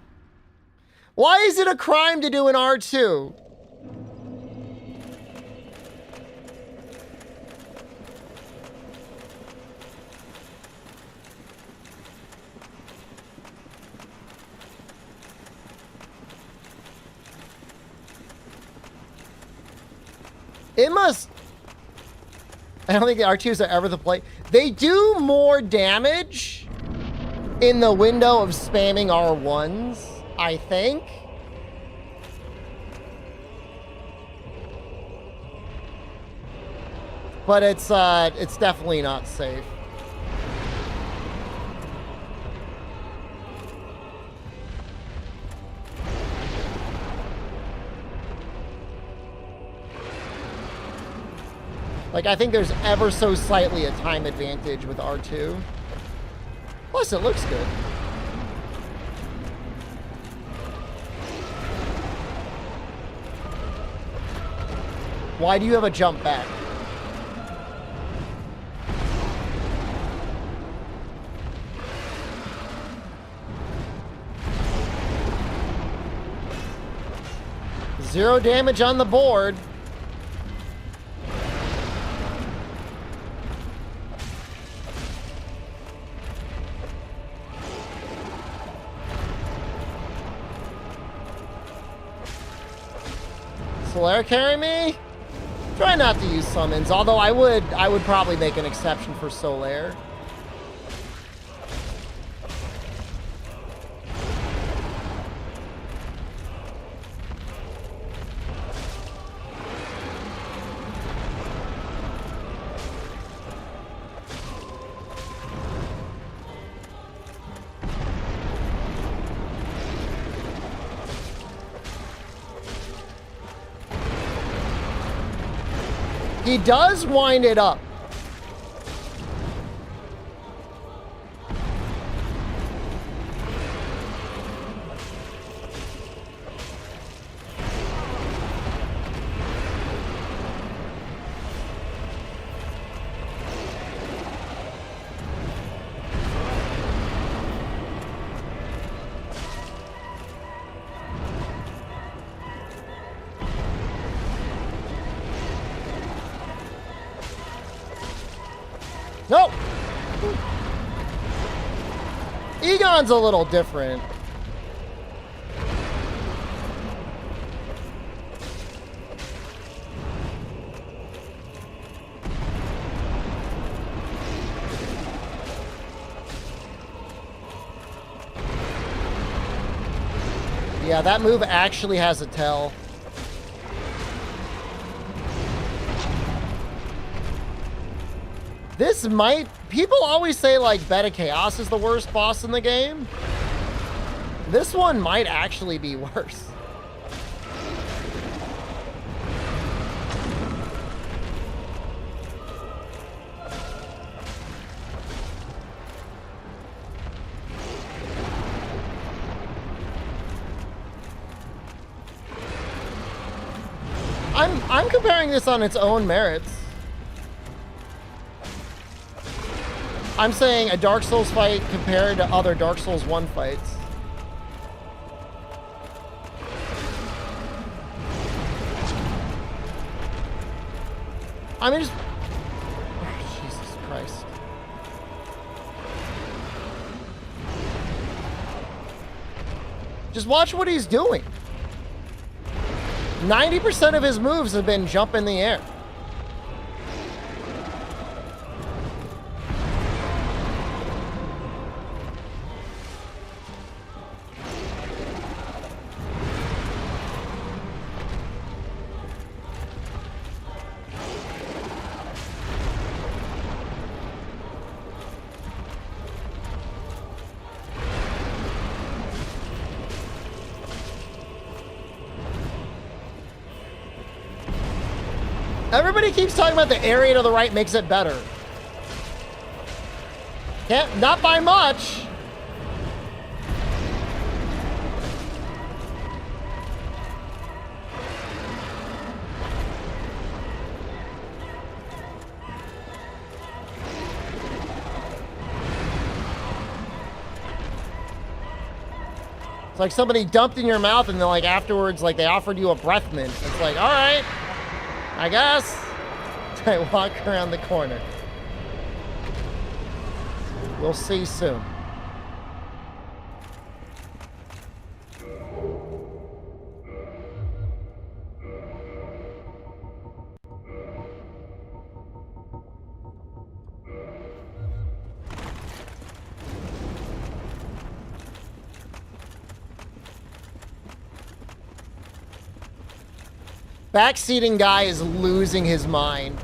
Why is it a crime to do an R2? It must... I don't think the R2s are ever the play. They do more damage in the window of spamming R1s, I think. But it's definitely not safe. Like, I think there's ever so slightly a time advantage with R2. Plus, it looks good. Why do you have a jump back? Zero damage on the board. Solaire carry me? Try not to use summons, although I would probably make an exception for Solaire. He does wind it up. Nope. Egon's a little different. Yeah, that move actually has a tell. This might... People always say, like, Beta Chaos is the worst boss in the game. This one might actually be worse. I'm comparing this on its own merits. I'm saying a Dark Souls fight compared to other Dark Souls 1 fights. I mean, just... Oh, Jesus Christ. Just watch what he's doing. 90% of his moves have been jump in the air. Everybody keeps talking about the area to the right makes it better. Can't, not by much. It's like somebody dumped in your mouth and then like afterwards, like they offered you a breath mint. It's like, all right. I guess I walk around the corner. We'll see soon. Backseating guy is losing his mind.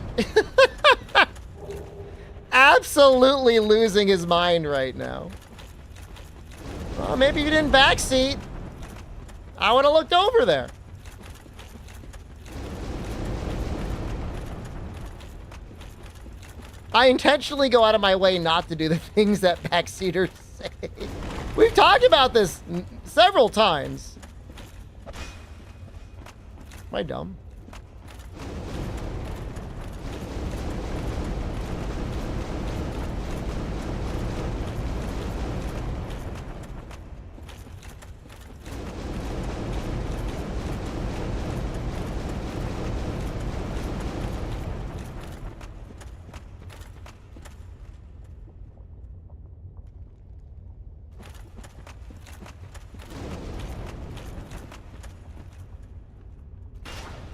Absolutely losing his mind right now. Well, maybe if you didn't backseat, I would have looked over there. I intentionally go out of my way not to do the things that backseaters say. We've talked about this several times. Am I dumb?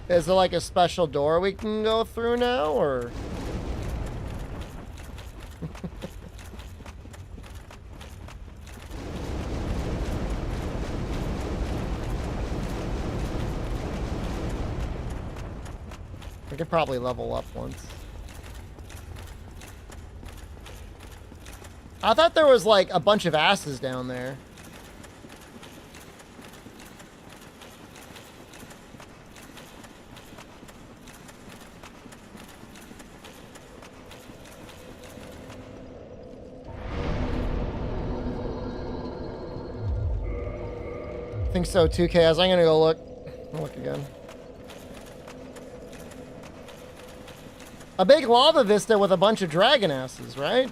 Is there like a special door we can go through now, or? We could probably level up once. I thought there was like a bunch of asses down there. I think so, 2K. I'm gonna go look. I'll look again. A big lava vista with a bunch of dragon asses, right?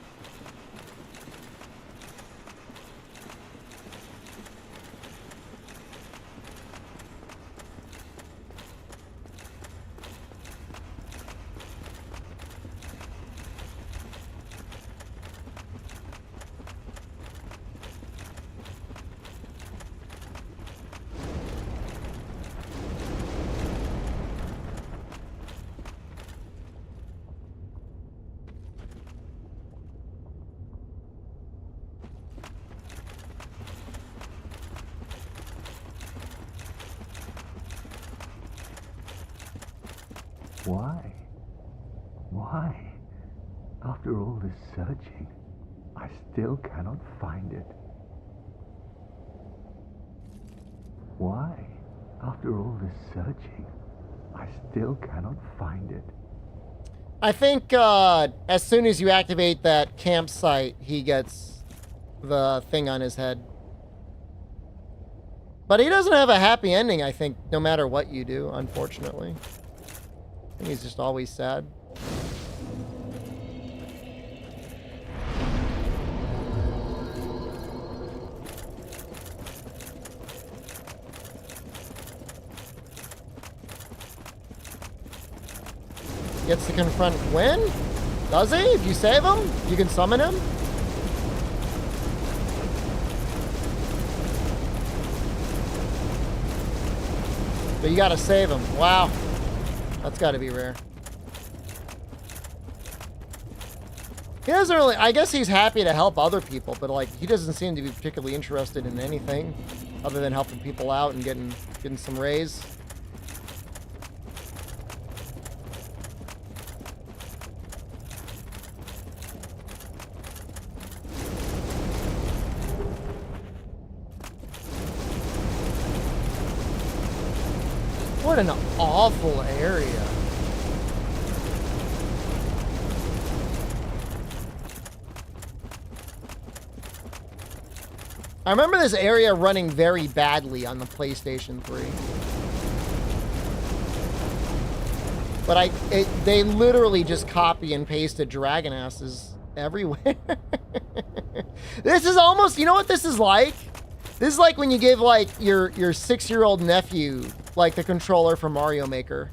Why? Why? After all this searching, I still cannot find it. Why? After all this searching, I still cannot find it. I think as soon as you activate that campsite, he gets the thing on his head. But he doesn't have a happy ending, I think, no matter what you do, unfortunately. I think he's just always sad. Gets to confront Gwen? Does he? If you save him, you can summon him? But you gotta save him. Wow. That's gotta be rare. He doesn't really... I guess he's happy to help other people, but like, he doesn't seem to be particularly interested in anything other than helping people out and getting some raise. What an awful area. I remember this area running very badly on the PlayStation 3. But they literally just copy and pasted dragon asses everywhere. This is almost, you know what this is like? This is like when you give like your 6-year-old nephew like the controller for Mario Maker.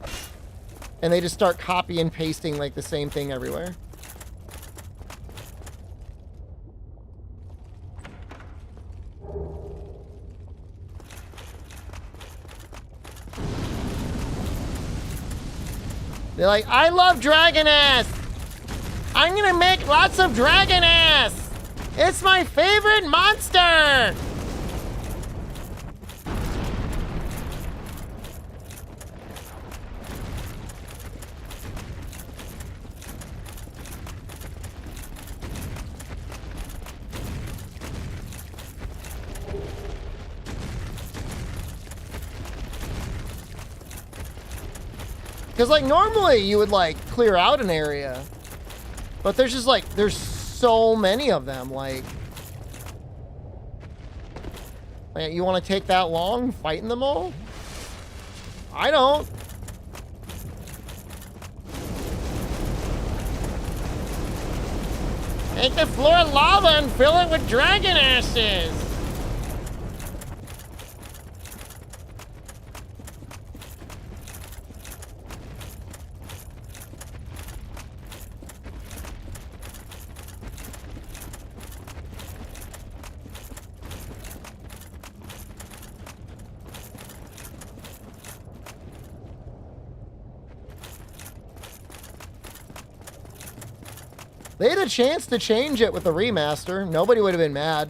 And they just start copy and pasting like the same thing everywhere. They're like, I love dragon ass. I'm gonna make lots of dragon ass. It's my favorite monster. Because, like, normally you would, like, clear out an area. But there's just, like, there's so many of them, like you want to take that long fighting them all? I don't. Take the floor of lava and fill it with dragon asses. They had a chance to change it with the remaster. Nobody would have been mad.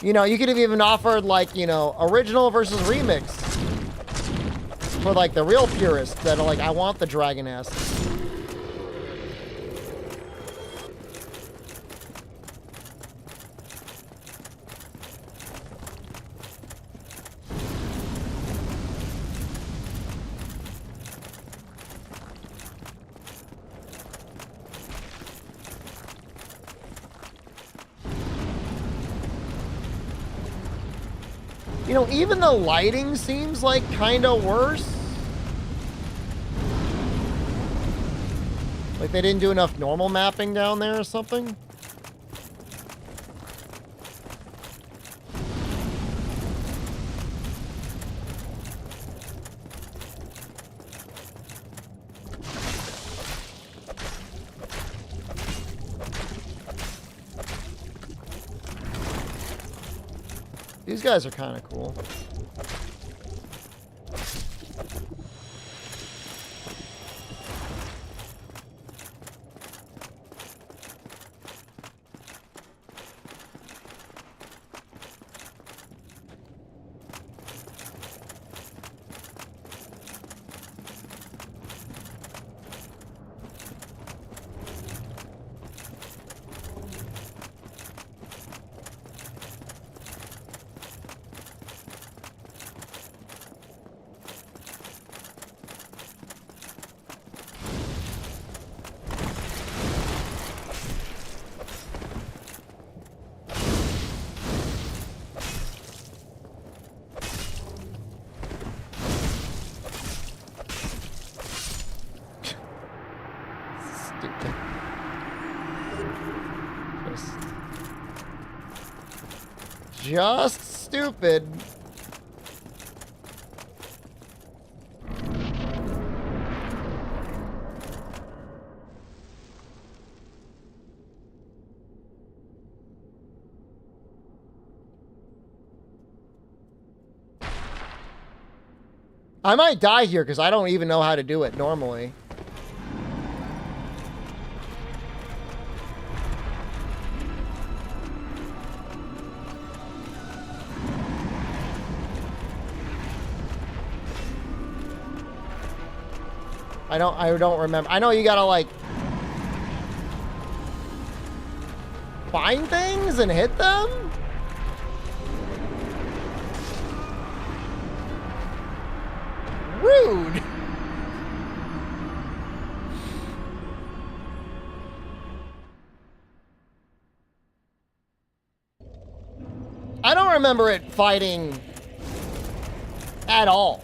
You know, you could have even offered, like, you know, original versus remix. For, like, the real purists that are like, I want the dragon ass. You know, even the lighting seems like kind of worse. Like they didn't do enough normal mapping down there or something. These guys are kind of cool. just stupid. I might die here because I don't even know how to do it normally. I don't remember. I know you gotta like find things and hit them. Rude. I don't remember it fighting at all.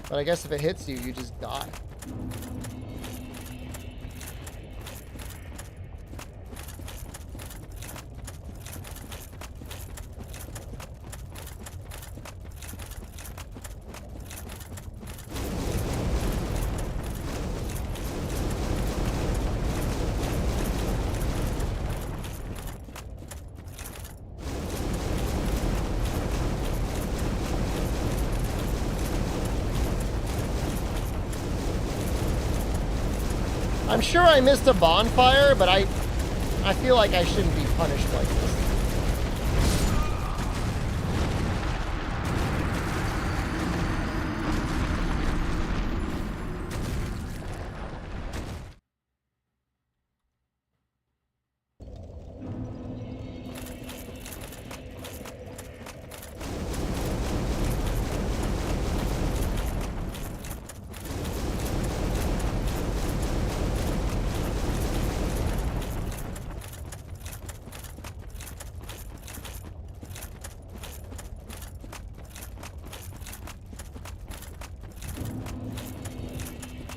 But I guess if it hits you, you just die. I'm sure I missed a bonfire, but I feel like I shouldn't be punished like this.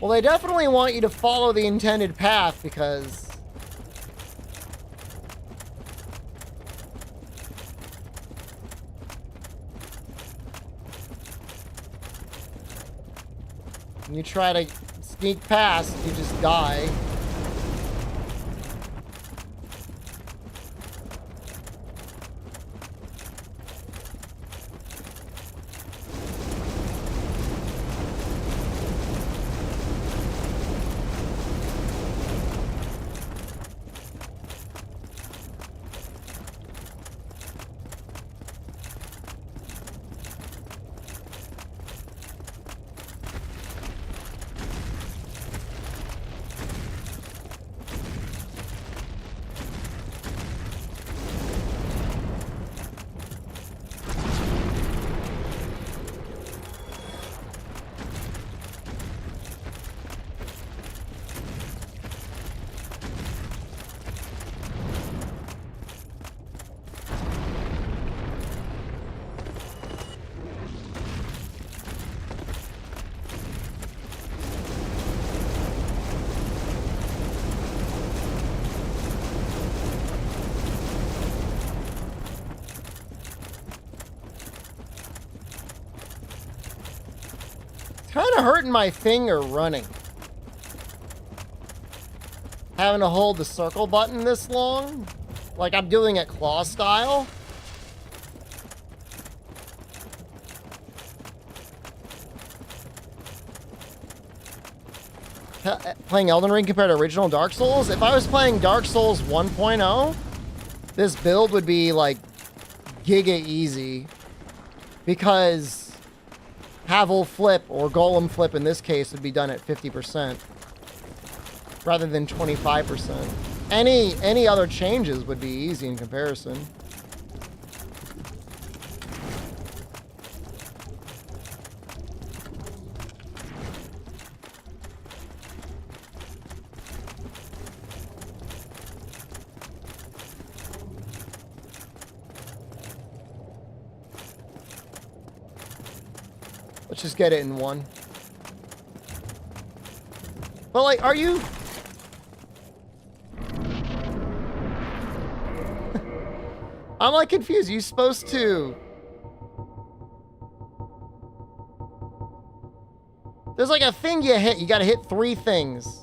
Well, they definitely want you to follow the intended path because when you try to sneak past, you just die. Kind of hurting my finger running. Having to hold the circle button this long. Like I'm doing it claw style. Playing Elden Ring compared to original Dark Souls? If I was playing Dark Souls 1.0, this build would be like giga easy. Because Havel flip, or Golem flip in this case, would be done at 50%. Rather than 25%. Any other changes would be easy in comparison. Let's just get it in one. But like, are you... I'm like confused. Are you supposed to... There's like a thing you hit. You gotta hit 3 things.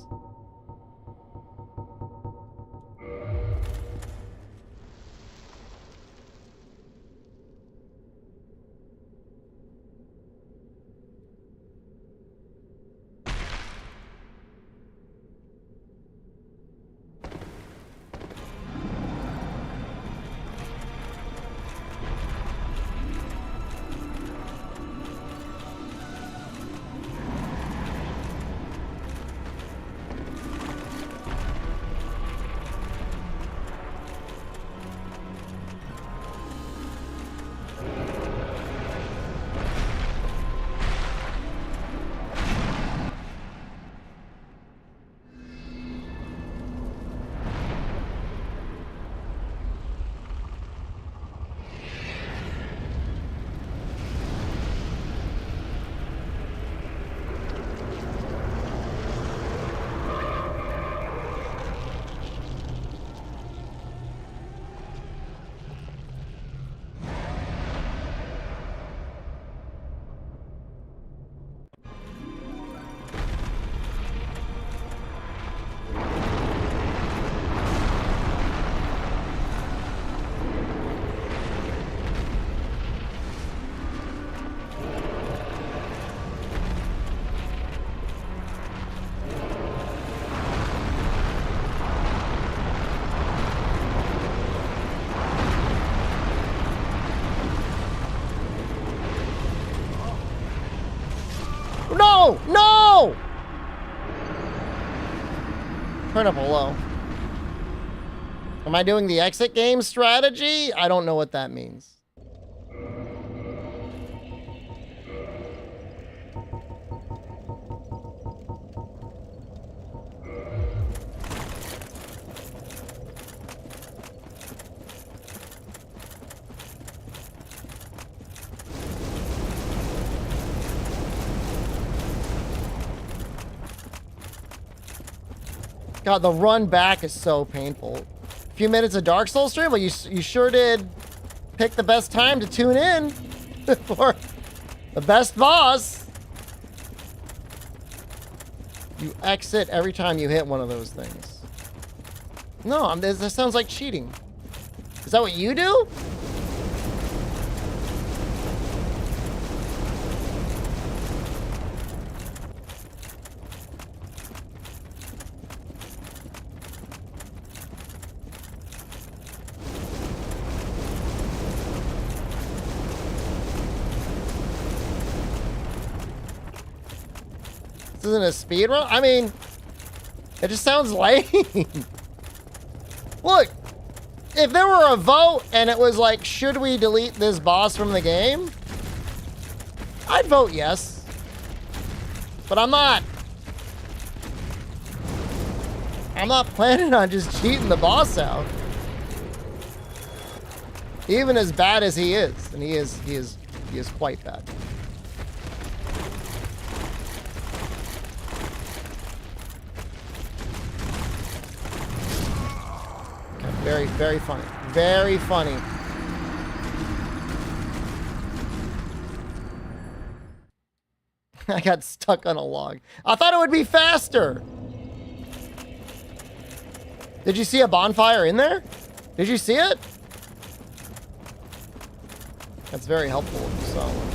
No! No! Turn up low. Am I doing the exit game strategy? I don't know what that means. God, the run back is so painful. A few minutes of Dark Souls stream? Well, you sure did pick the best time to tune in for the best boss. You exit every time you hit one of those things. No, this sounds like cheating. Is that what you do? This isn't a speed run? I mean, it just sounds lame. Look, if there were a vote and it was like, should we delete this boss from the game? I'd vote yes. But I'm not. I'm not planning on just cheating the boss out. Even as bad as he is, and he is quite bad. Very, very funny. Very funny. I got stuck on a log. I thought it would be faster. Did you see a bonfire in there? Did you see it? That's very helpful if you saw one.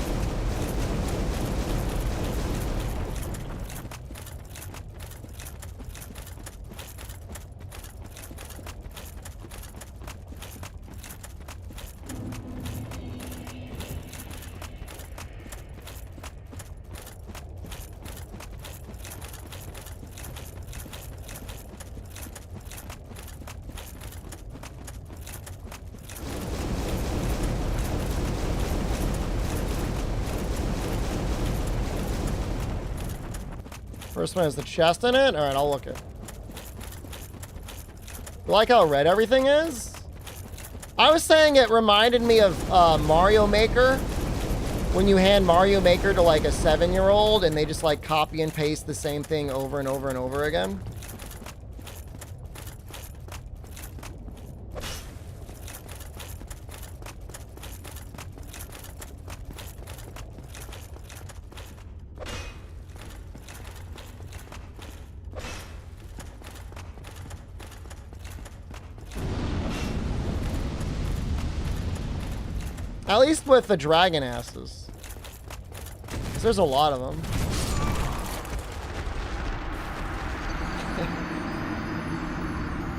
First one has the chest in it? Alright, I'll look it. You like how red everything is? I was saying it reminded me of Mario Maker when you hand Mario Maker to like a 7-year-old and they just like copy and paste the same thing over and over and over again. At least with the dragon asses. 'Cause there's a lot of them.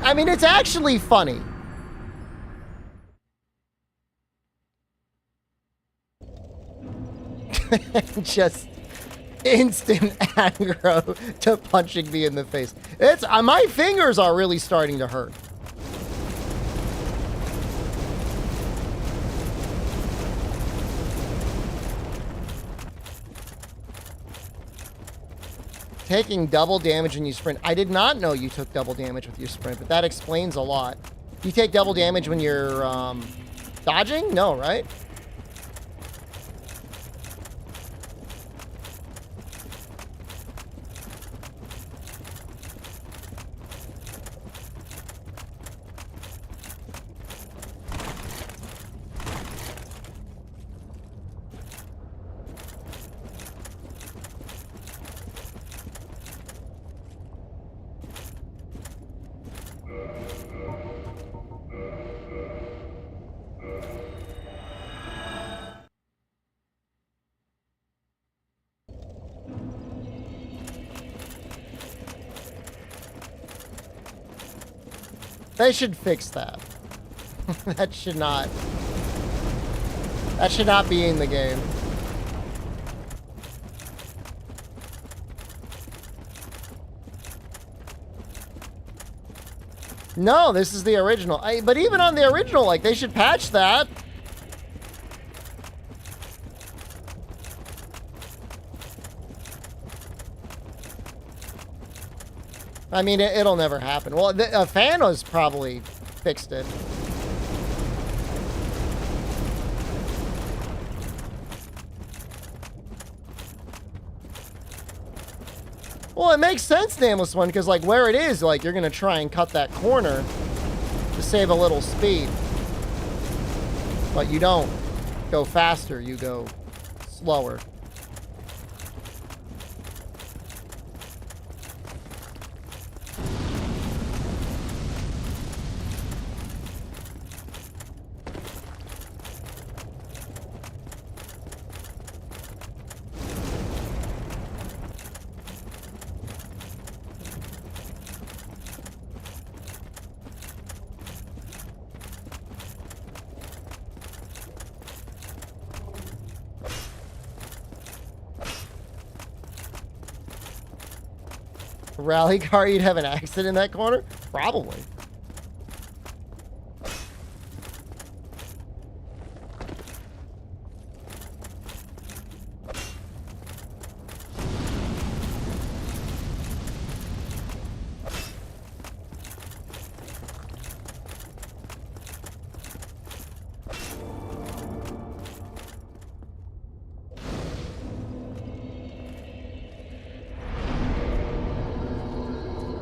I mean, it's actually funny. Just instant aggro to punching me in the face. It's my fingers are really starting to hurt. Taking double damage when you sprint. I did not know you took double damage with your sprint, but that explains a lot. You take double damage when you're dodging? No, right? They should fix that. That should not be in the game. No, this is the original. But even on the original, like, they should patch that. I mean, it'll never happen. Well, a fan has probably fixed it. Well, it makes sense, Nameless One, because, like, where it is, like, you're going to try and cut that corner to save a little speed. But you don't go faster, you go slower. Rally car, you'd have an accident in that corner? Probably.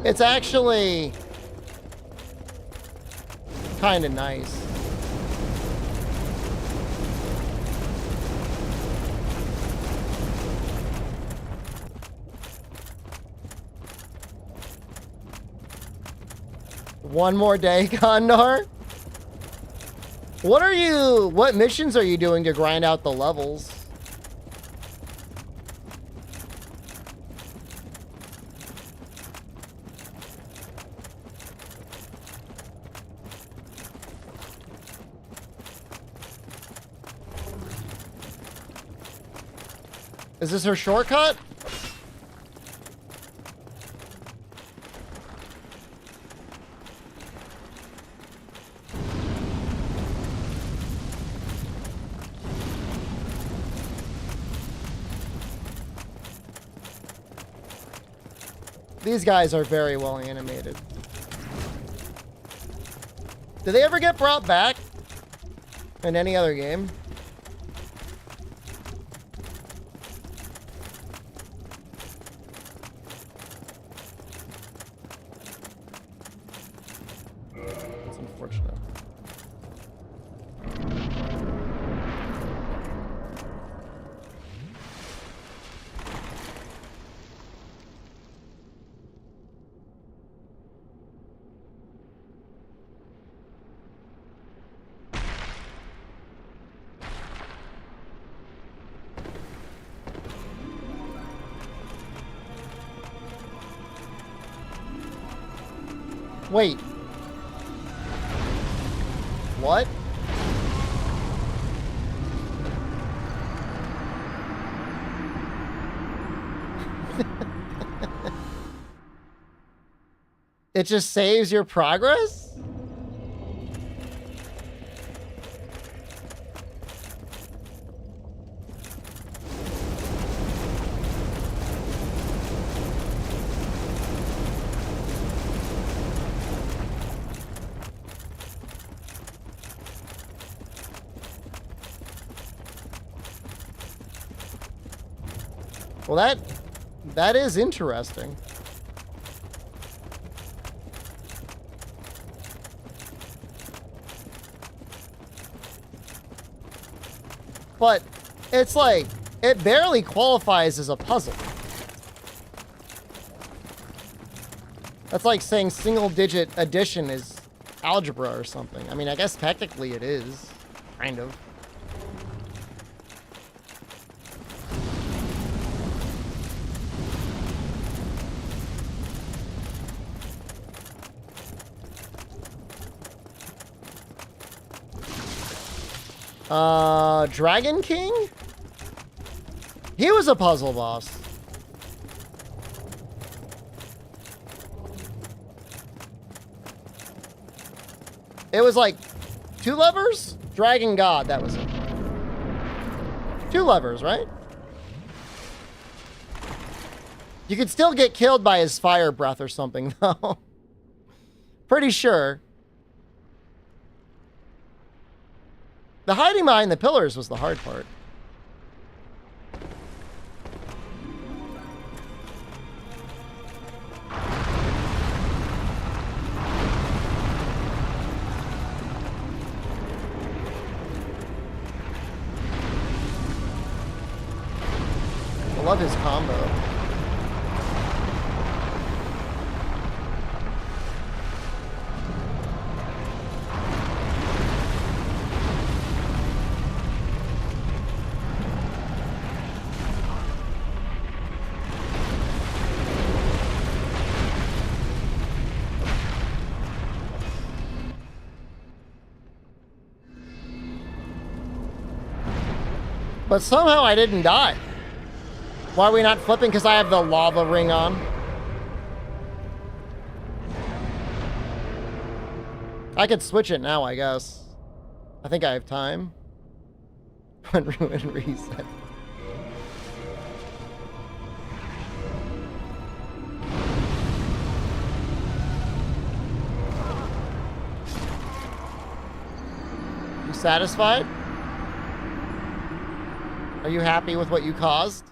It's actually kind of nice. One more day, Condor? What missions are you doing to grind out the levels? Is this her shortcut? These guys are very well animated. Did they ever get brought back in any other game? Wait. What? It just saves your progress? Well, that is interesting. But it's like, it barely qualifies as a puzzle. That's like saying single-digit addition is algebra or something. I mean, I guess technically it is, kind of. Dragon King? He was a puzzle boss. It was like 2 levers? Dragon God, that was it. 2 levers, right? You could still get killed by his fire breath or something, though. Pretty sure. The hiding behind the pillars was the hard part. I love his combo. But somehow I didn't die. Why are we not flipping? Because I have the lava ring on. I could switch it now, I guess. I think I have time. Ruin reset. You satisfied? Are you happy with what you caused?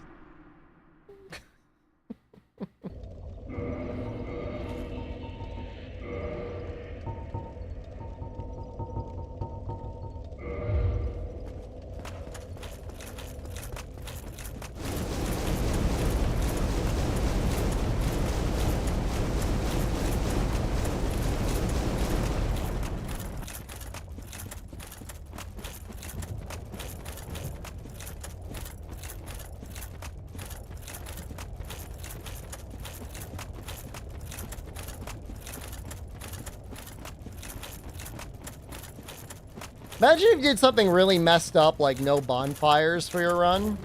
Imagine if you did something really messed up, like no bonfires for your run.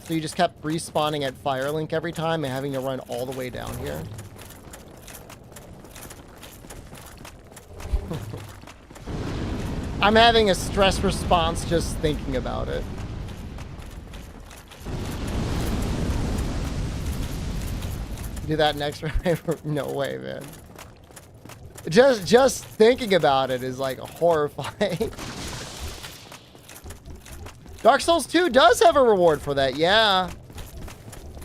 So you just kept respawning at Firelink every time and having to run all the way down here. I'm having a stress response just thinking about it. Do that next round? No way, man. Just thinking about it is like horrifying. Dark Souls 2 does have a reward for that, yeah.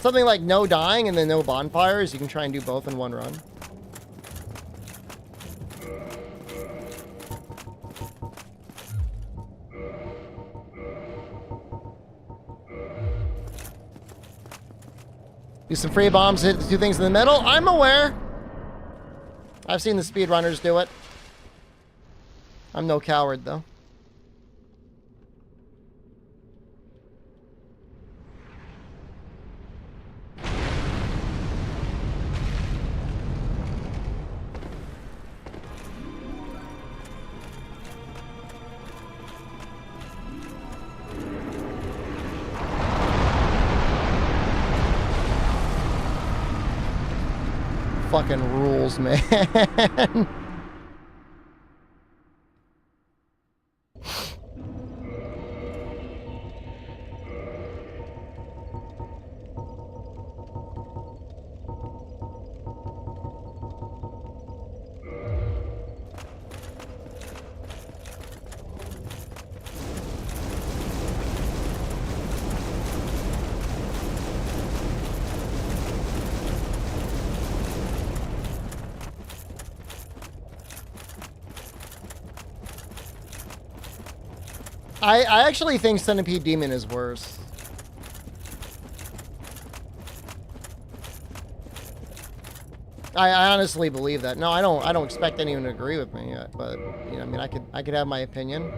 Something like no dying and then no bonfires. You can try and do both in one run. Do some free bombs, hit the 2 things in the middle. I'm aware. I've seen the speedrunners do it. I'm no coward, though. fucking rules, man. I actually think Centipede Demon is worse. I honestly believe that. No, I don't expect anyone to agree with me yet, but you know, I mean, I could have my opinion.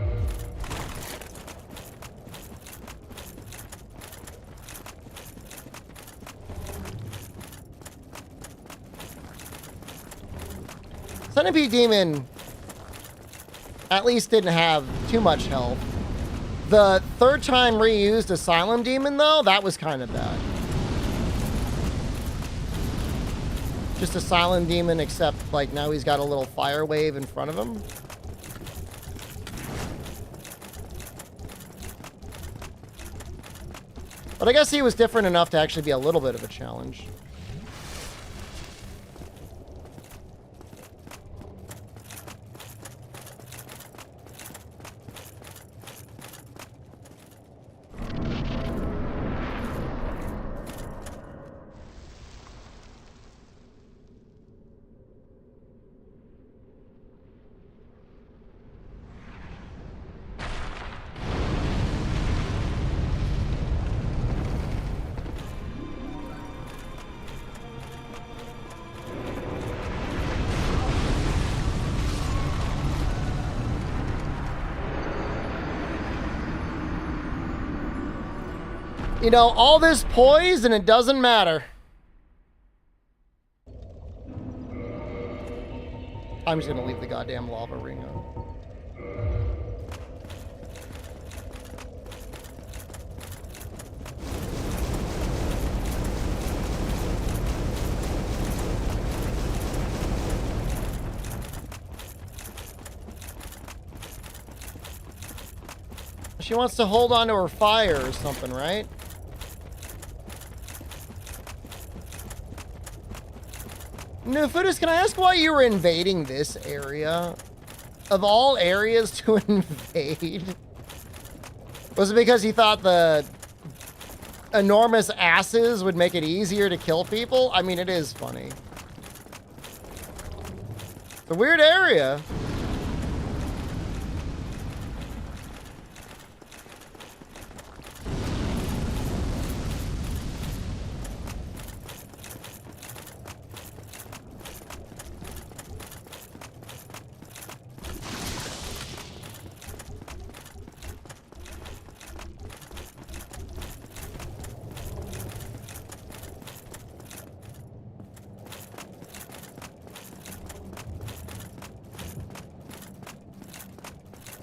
Centipede Demon at least didn't have too much health. The third time reused Asylum Demon, though, that was kind of bad. Just Asylum Demon, except, like, now he's got a little fire wave in front of him. But I guess he was different enough to actually be a little bit of a challenge. You know, all this poise and it doesn't matter. I'm just gonna leave the goddamn lava ring on. She wants to hold on to her fire or something, right? Nufudus, can I ask why you were invading this area? Of all areas to invade? Was it because you thought the enormous asses would make it easier to kill people? I mean, it is funny. It's a weird area.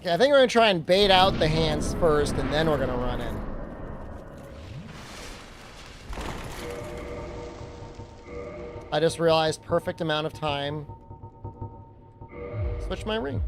Okay, I think we're gonna try and bait out the hands first, and then we're gonna run in. I just realized perfect amount of time. Switch my ring.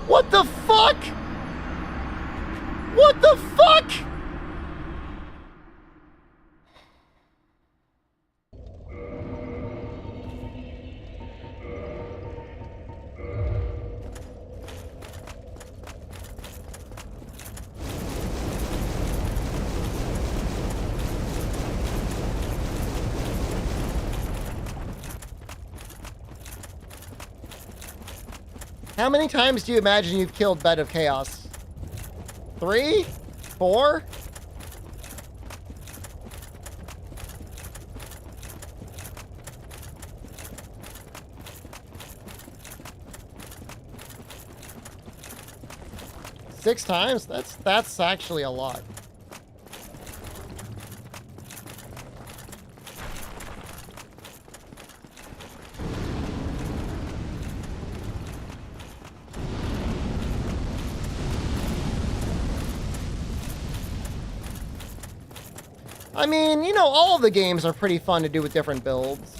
What the fuck? What the fuck? How many times do you imagine you've killed Bed of Chaos? 3? 4? Six times? That's actually a lot. I mean, you know, all of the games are pretty fun to do with different builds.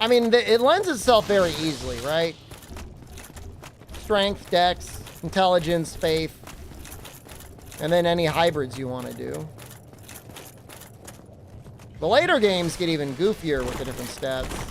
I mean, it lends itself very easily, right? Strength, dex, intelligence, faith, and then any hybrids you want to do. The later games get even goofier with the different stats.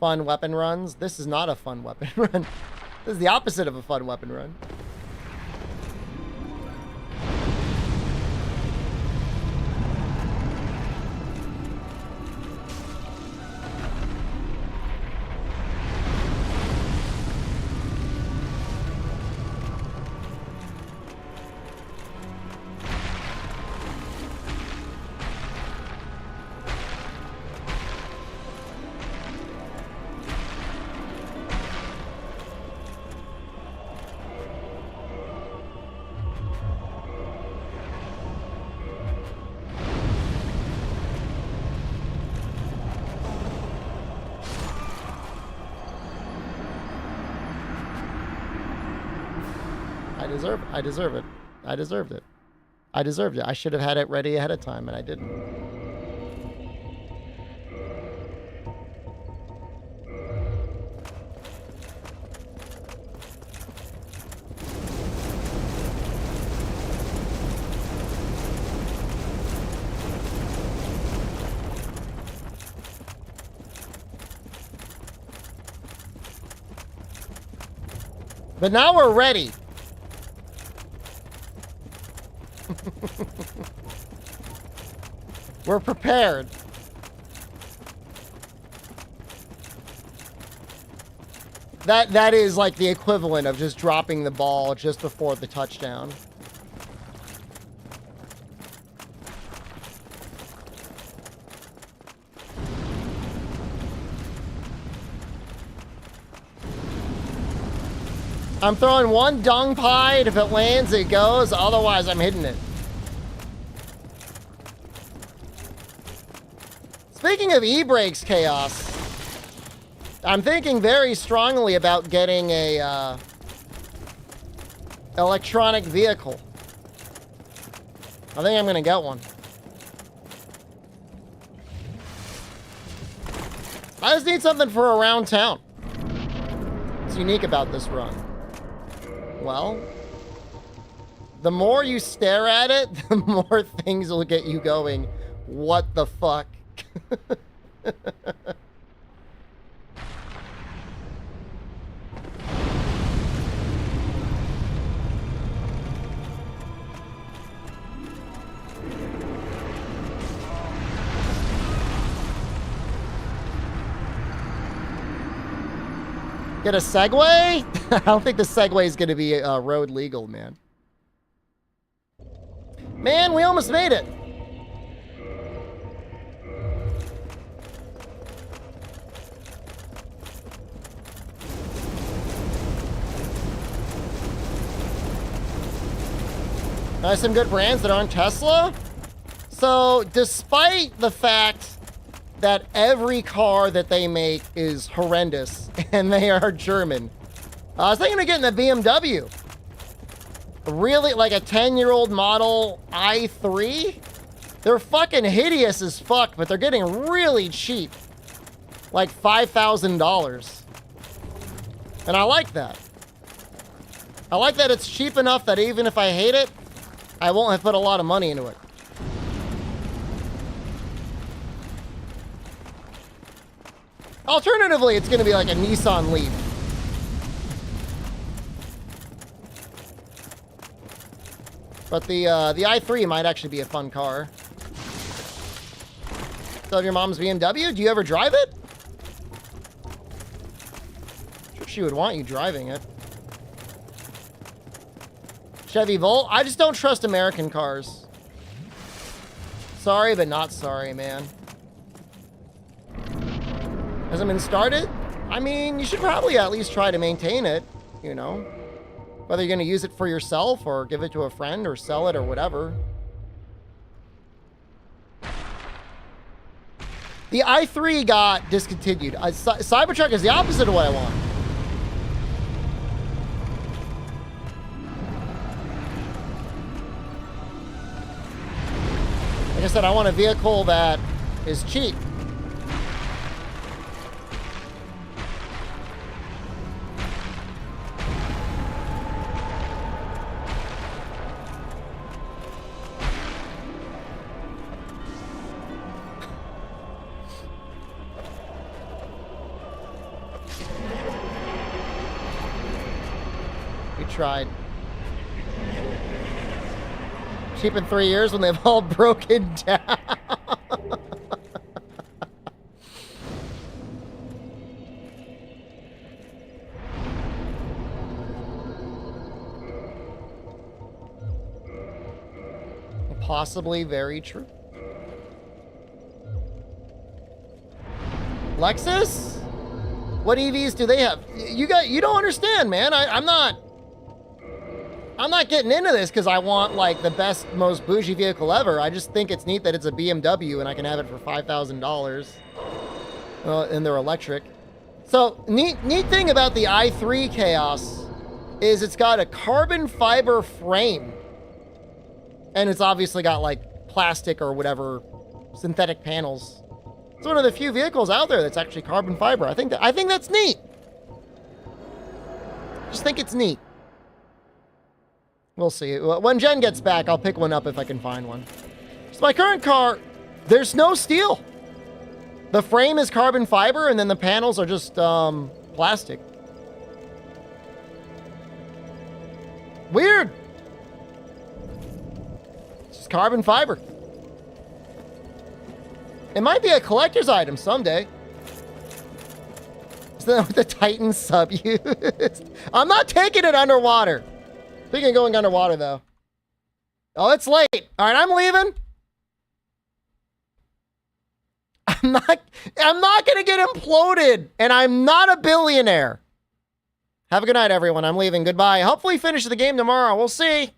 Fun weapon runs. This is not a fun weapon run. This is the opposite of a fun weapon run. I deserve it. I deserved it. I deserved it. I should have had it ready ahead of time, and I didn't. But now we're ready. We're prepared. That is like the equivalent of just dropping the ball just before the touchdown. I'm throwing one dung pie, and if it lands, it goes. Otherwise, I'm hitting it. Speaking of e-brakes, Chaos, I'm thinking very strongly about getting a electronic vehicle. I think I'm gonna get one. I just need something for around town. What's unique about this run? Well, the more you stare at it, the more things will get you going. What the fuck? Get a Segway? I don't think the Segway is going to be road legal, man. Man, we almost made it. Some good brands that aren't Tesla. So, despite the fact that every car that they make is horrendous and they are German, I was thinking of getting a BMW. Really, like a 10-year-old model i3? They're fucking hideous as fuck, but they're getting really cheap. Like $5,000. And I like that. I like that it's cheap enough that even if I hate it, I won't have put a lot of money into it. Alternatively, it's going to be like a Nissan Leaf. But the i3 might actually be a fun car. Still have your mom's BMW? Do you ever drive it? I'm sure she would want you driving it. Chevy Volt? I just don't trust American cars. Sorry, but not sorry, man. Hasn't been started? I mean, you should probably at least try to maintain it, you know? Whether you're going to use it for yourself or give it to a friend or sell it or whatever. The i3 got discontinued. Cybertruck is the opposite of what I want. Like I said, I want a vehicle that is cheap. We tried. Cheap in 3 years when they've all broken down. Possibly very true. Lexus? What EVs do they have? You don't understand, man. I'm not getting into this because I want like the best, most bougie vehicle ever. I just think it's neat that it's a BMW and I can have it for $5,000. And they're electric. So neat thing about the i3 Chaos is it's got a carbon fiber frame. And it's obviously got like plastic or whatever synthetic panels. It's one of the few vehicles out there that's actually carbon fiber. I think that's neat. Just think it's neat. We'll see. When Jen gets back, I'll pick one up if I can find one. So my current car, there's no steel. The frame is carbon fiber and then the panels are just plastic. Weird. Carbon fiber. It might be a collector's item someday. Is that what the Titan sub used? I'm not taking it underwater. Speaking of going underwater, though. Oh, it's late. All right, I'm leaving. I'm not going to get imploded, and I'm not a billionaire. Have a good night, everyone. I'm leaving. Goodbye. Hopefully finish the game tomorrow. We'll see.